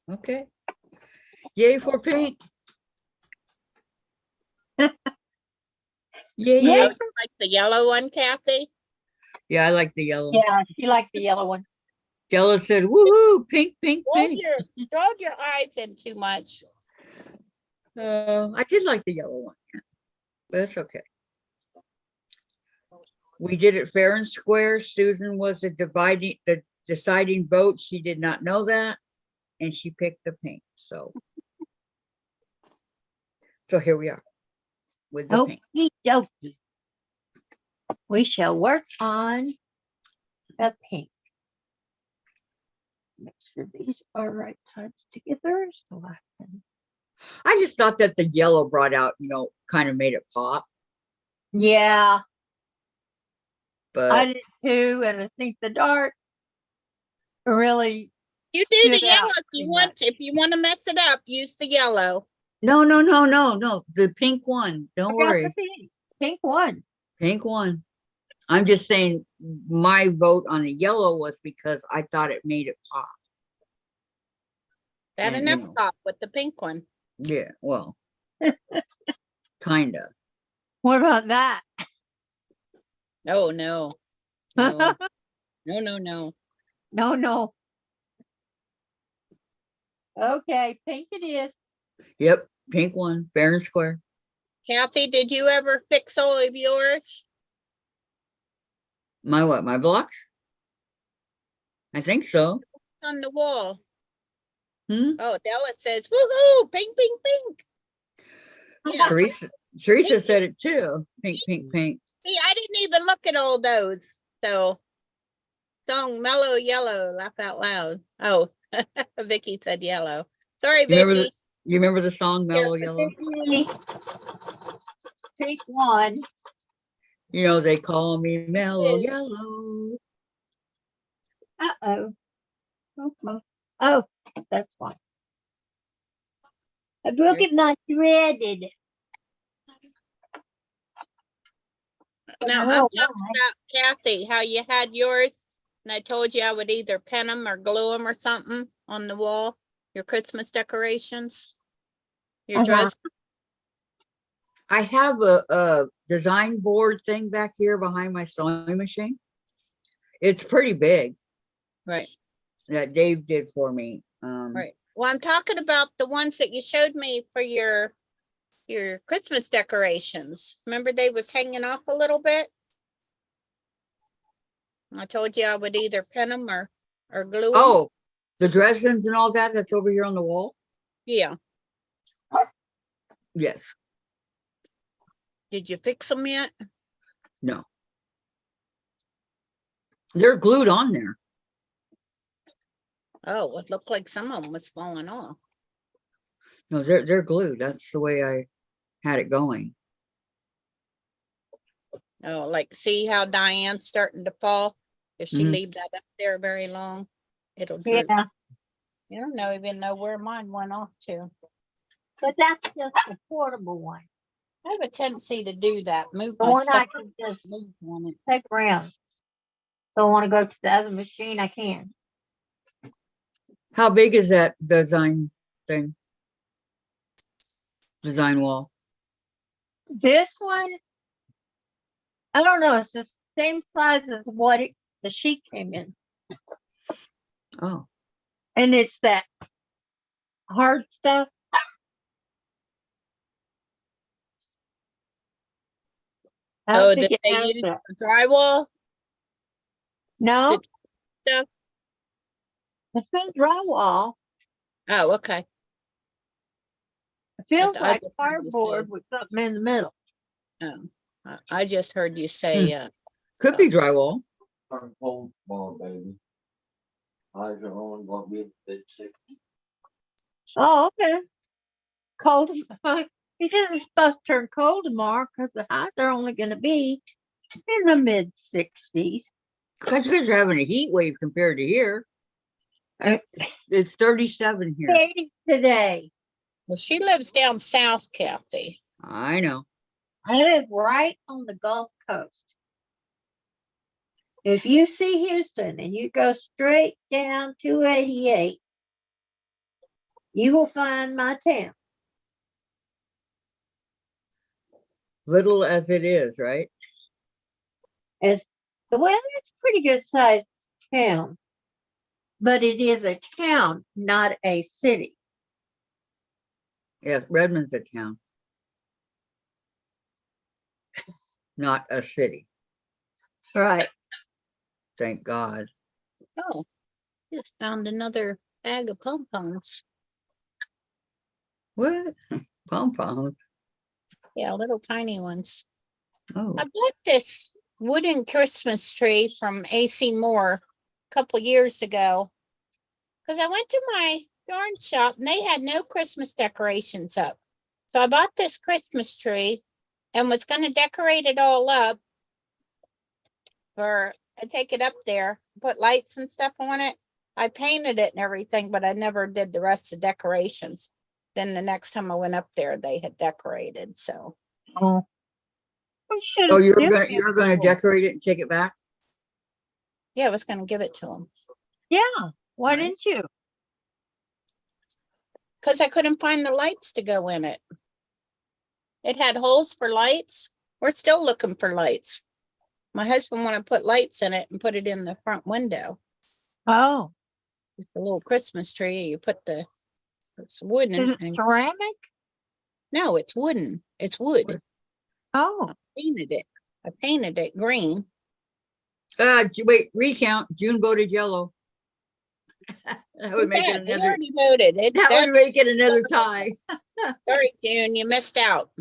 Okay. Yay for pink. Yay, Yeah. yay. Oh, you like the yellow one, Kathy? Yeah, I like the yellow. Yeah, she liked the yellow one. Stella said, woohoo, pink, pink, pink. Drove your eyes in too much. I did like the yellow one, yeah, but it's okay. We did it fair and square. Susan was the deciding vote. She did not know that, and she picked the pink. So here we are with the pink. Okey dokey. We shall work on the pink. Make sure these are right sides together so I can. I just thought that the yellow brought out, kind of made it pop, Yeah, I but did too, and I think the dark really. You do the Stood yellow out if you too want. much. If you want to mess it up, use the yellow. no, the pink one. Don't I got the worry, pink one. pink one. I'm just saying my vote on the yellow was because I thought it made it pop. That And, enough pop with the pink one. Yeah, well, kinda. What about that? Oh no. No. No. No, no. Okay, pink it is. Yep, pink one, fair and square. Kathy, did you ever fix all of yours? My what? My blocks? I think so. On the wall. Hmm? Oh, Della says, woohoo, pink, pink, pink. Yeah. Teresa said it too. Pink, pink, pink. See, I didn't even look at all those. So, song Mellow Yellow, laugh out loud. Oh, Vicky said yellow. Sorry, Vicky. You remember the song Mellow Yellow? Pink one. They call me Mellow Yellow. Uh-oh. Okay. Oh, that's fine. I broke it my threaded. Now, Oh, I'm talking about Kathy, how you had yours. And I told you I would either pin them or glue them or something on the wall. Your Christmas decorations. Your Uh-huh. dress. I have a design board thing back here behind my sewing machine. It's pretty big Right. that Dave did for me. Right. Well, I'm talking about the ones that you showed me for your Christmas decorations. Remember they was hanging off a little bit? I told you I would either pin them or glue them. Oh, the Dresdens and all that that's over here on the wall? Yeah. Yes. Did you fix them yet? No. They're glued on there. Oh, it looked like some of them was falling off. No, they're glued. That's the way I had it going. Oh, like see how Diane's starting to fall? If she Mhm. leave that up there very long, it'll droop. yeah, You don't even know where mine went off to. but that's just a portable one. I have a tendency to do that. Move The my one I stuff. can just Move on it. take around. So I want to go to the other machine, I can. How big is that design thing? Design wall. This one, I don't know, it's the same size as what the sheet came in. Oh, And it's that hard stuff. I don't Oh, think did it they has use that. drywall? No, stuff? It's been drywall. Oh, okay. It feels I like just heard you say- cardboard with something in the middle. Oh, I just heard you say, Could be drywall. Turn cold tomorrow, baby. Eyes are only gonna be a bit sick. Oh, okay. Cold. He says it's supposed to turn cold tomorrow because the highs are only going to be in the mid 60s. Because you guys are having a heat wave compared to here. Uh, It's 37 here. 80 today. well, she lives down south, Kathy. I know. I live right on the Gulf Coast. If you see Houston and you go straight down 288, you will find my town. Little as it is, right? As well, it's a pretty good sized town, but it is a town, not a city. Yes, Redmond's a town. Not a city. Right. Thank God. Oh, just found another bag of pom-poms. What? Pom-poms. Yeah, little tiny ones. Oh, I bought this wooden Christmas tree from AC Moore a couple years ago. Cause I went to my yarn shop and they had no Christmas decorations up. So I bought this Christmas tree and was gonna decorate it all up. I take it up there, put lights and stuff on it. I painted it and everything, but I never did the rest of the decorations. Then the next time I went up there, they had decorated, so. Oh, we should oh, have you're still gonna been you're gonna cool. decorate it and take it back? Yeah, I was gonna give it to them. Yeah. Why Right. didn't you? Cause I couldn't find the lights to go in it. It had holes for lights. We're still looking for lights. My husband wanna put lights in it and put it in the front window. Oh, With the little Christmas tree, you put it's wooden. is it and- ceramic? No, it's wooden. It's wood. Oh, I painted it green. Wait, recount. June voted yellow. That would make Yeah, it we another. already voted. That would make it another tie. Sorry, June, you missed out.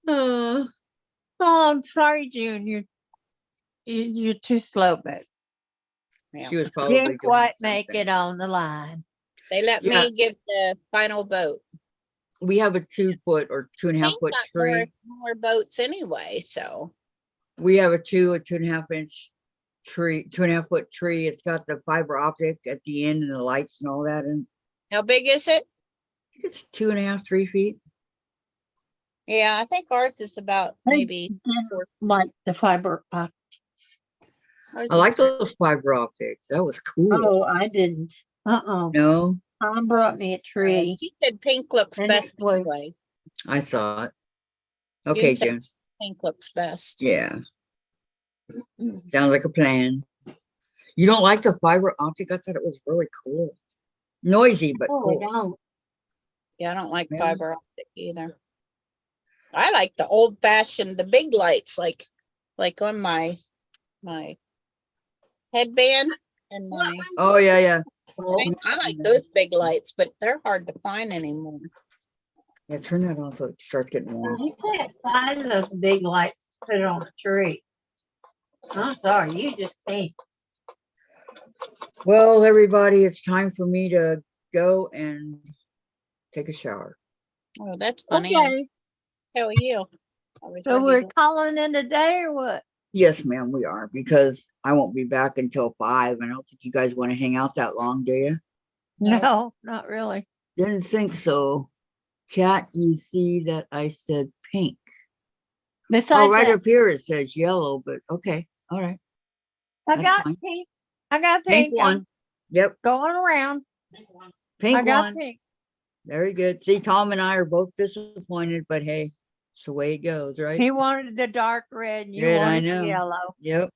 Uh, oh, I'm sorry, June. You're too slow, but she was probably didn't doing quite make something. it on the line. They let Yeah. me give the final vote. We have a 2 foot or 2.5 foot Got more, tree. more votes anyway, so. We have a 2.5 inch tree, 2.5 foot tree. It's got the fiber optic at the end and the lights and all that. And How big is it? it's 2.5, 3 feet. Yeah, I think ours is about maybe. Didn't like the fiber. ours I is like about- those fiber optics. That was cool. Oh, I didn't. No, Tom brought me a tree. She said pink looks And it best was- anyway. I saw it. Okay, said- Jen. Pink looks best. Yeah. Sounds like a plan. You don't like the fiber optic? I thought it was really cool. Noisy, but Oh, I cool. don't. Yeah, I don't like Yeah. fiber optic either. I like the old fashioned, the big lights, like on my headband and my, Oh, yeah, yeah. I like those big lights, but they're hard to find anymore. Yeah, turn that on so it starts getting warm. You can't find those big lights to put on a tree. I'm sorry, you just can't. Well, everybody, it's time for me to go and take a shower. Oh, that's funny. Okay, How are you? I was so ready we're to- calling in today or what? Yes, ma'am, we are, because I won't be back until 5. And I don't think you guys want to hang out that long, do you? No. No, not really. Didn't think so. Cat, you see that I said pink. Oh, Besides right that, up here it says yellow, but okay, all right. I that's got fine. pink. I got Pink pink. I'm one. Yep, going around. I pink got one. pink. Very good. See, Tom and I are both disappointed, but hey, it's the way it goes, right? He wanted the dark red and you Red, I wanted know. the yellow. Yep.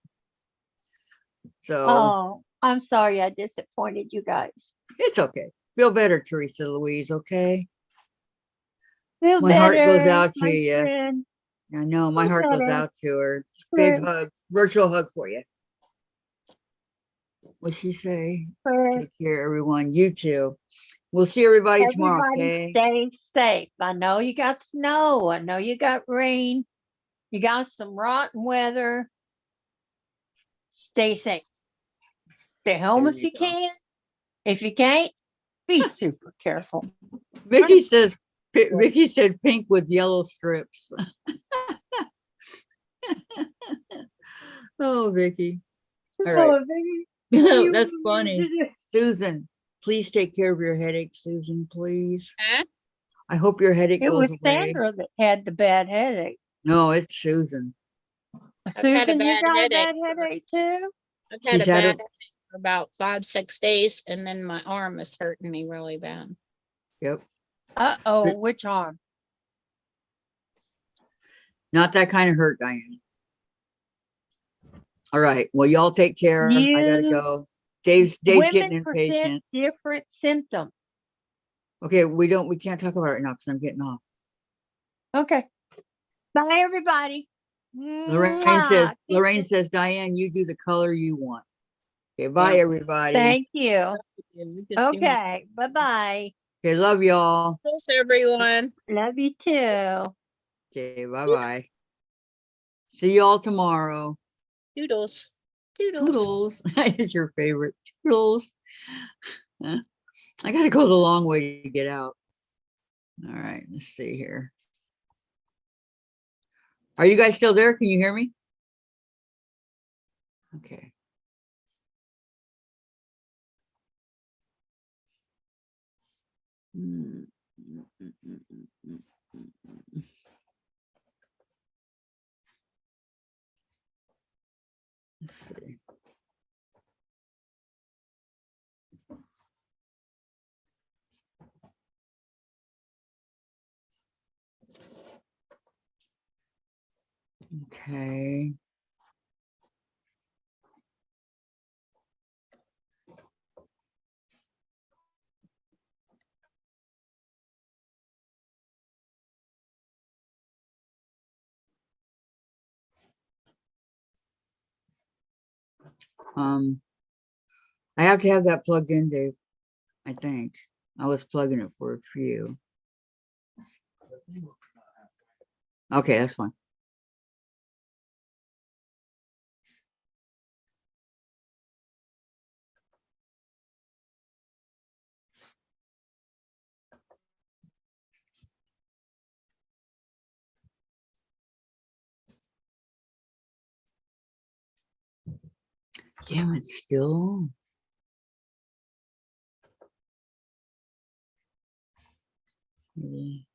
So Oh, I'm sorry I disappointed you guys. it's okay. Feel better, Teresa Louise, okay? Feel My heart goes better, out to my you. friend. I know my Feel heart goes better. out to her. Big Good. hug, virtual hug for you. What'd she say? For Take care, everyone. You too. We'll see everybody tomorrow, everybody, okay? stay safe. I know you got snow. I know you got rain. You got some rotten weather. Stay safe. Stay home There if you you go. can. If you can't, be super careful. Vicky says, Vicky said pink with yellow strips. Oh, Vicky. All right. Oh, baby, That's you- funny. Susan, please take care of your headache, Susan, please. Huh? I hope your headache It was goes away. Sandra that had the bad headache. No, it's Susan. I've had a Susan, you bad got a headache bad headache too? I've had She's a had bad a- headache for about 5-6 days, and then my arm is hurting me really bad. Yep. Uh-oh, which arm? Not that kind of hurt, Diane. All right. Well, y'all take care. I gotta You- go. Dave's getting Women present impatient. different symptoms. Okay, we can't talk about it now because I'm getting off. Okay. Bye, everybody. Lorraine says, Diane, you do the color you want. Okay, bye, Yeah. everybody. Thank you. You just do my- Okay, bye-bye. Okay, love y'all. Thanks, everyone. Love you too. Okay, bye-bye. See y'all tomorrow. Doodles. Doodles. Toodles. It's your favorite. Toodles. Huh? I gotta go the long way to get out. All right, let's see here. Are you guys still there? Can you hear me? Okay. Mm, mm, mm, mm, mm, mm, mm, mm. Let's see. Okay. I have to have that plugged in, Dave. I think. I was plugging it for a few. Okay, that's fine. Damn, it's still. Maybe.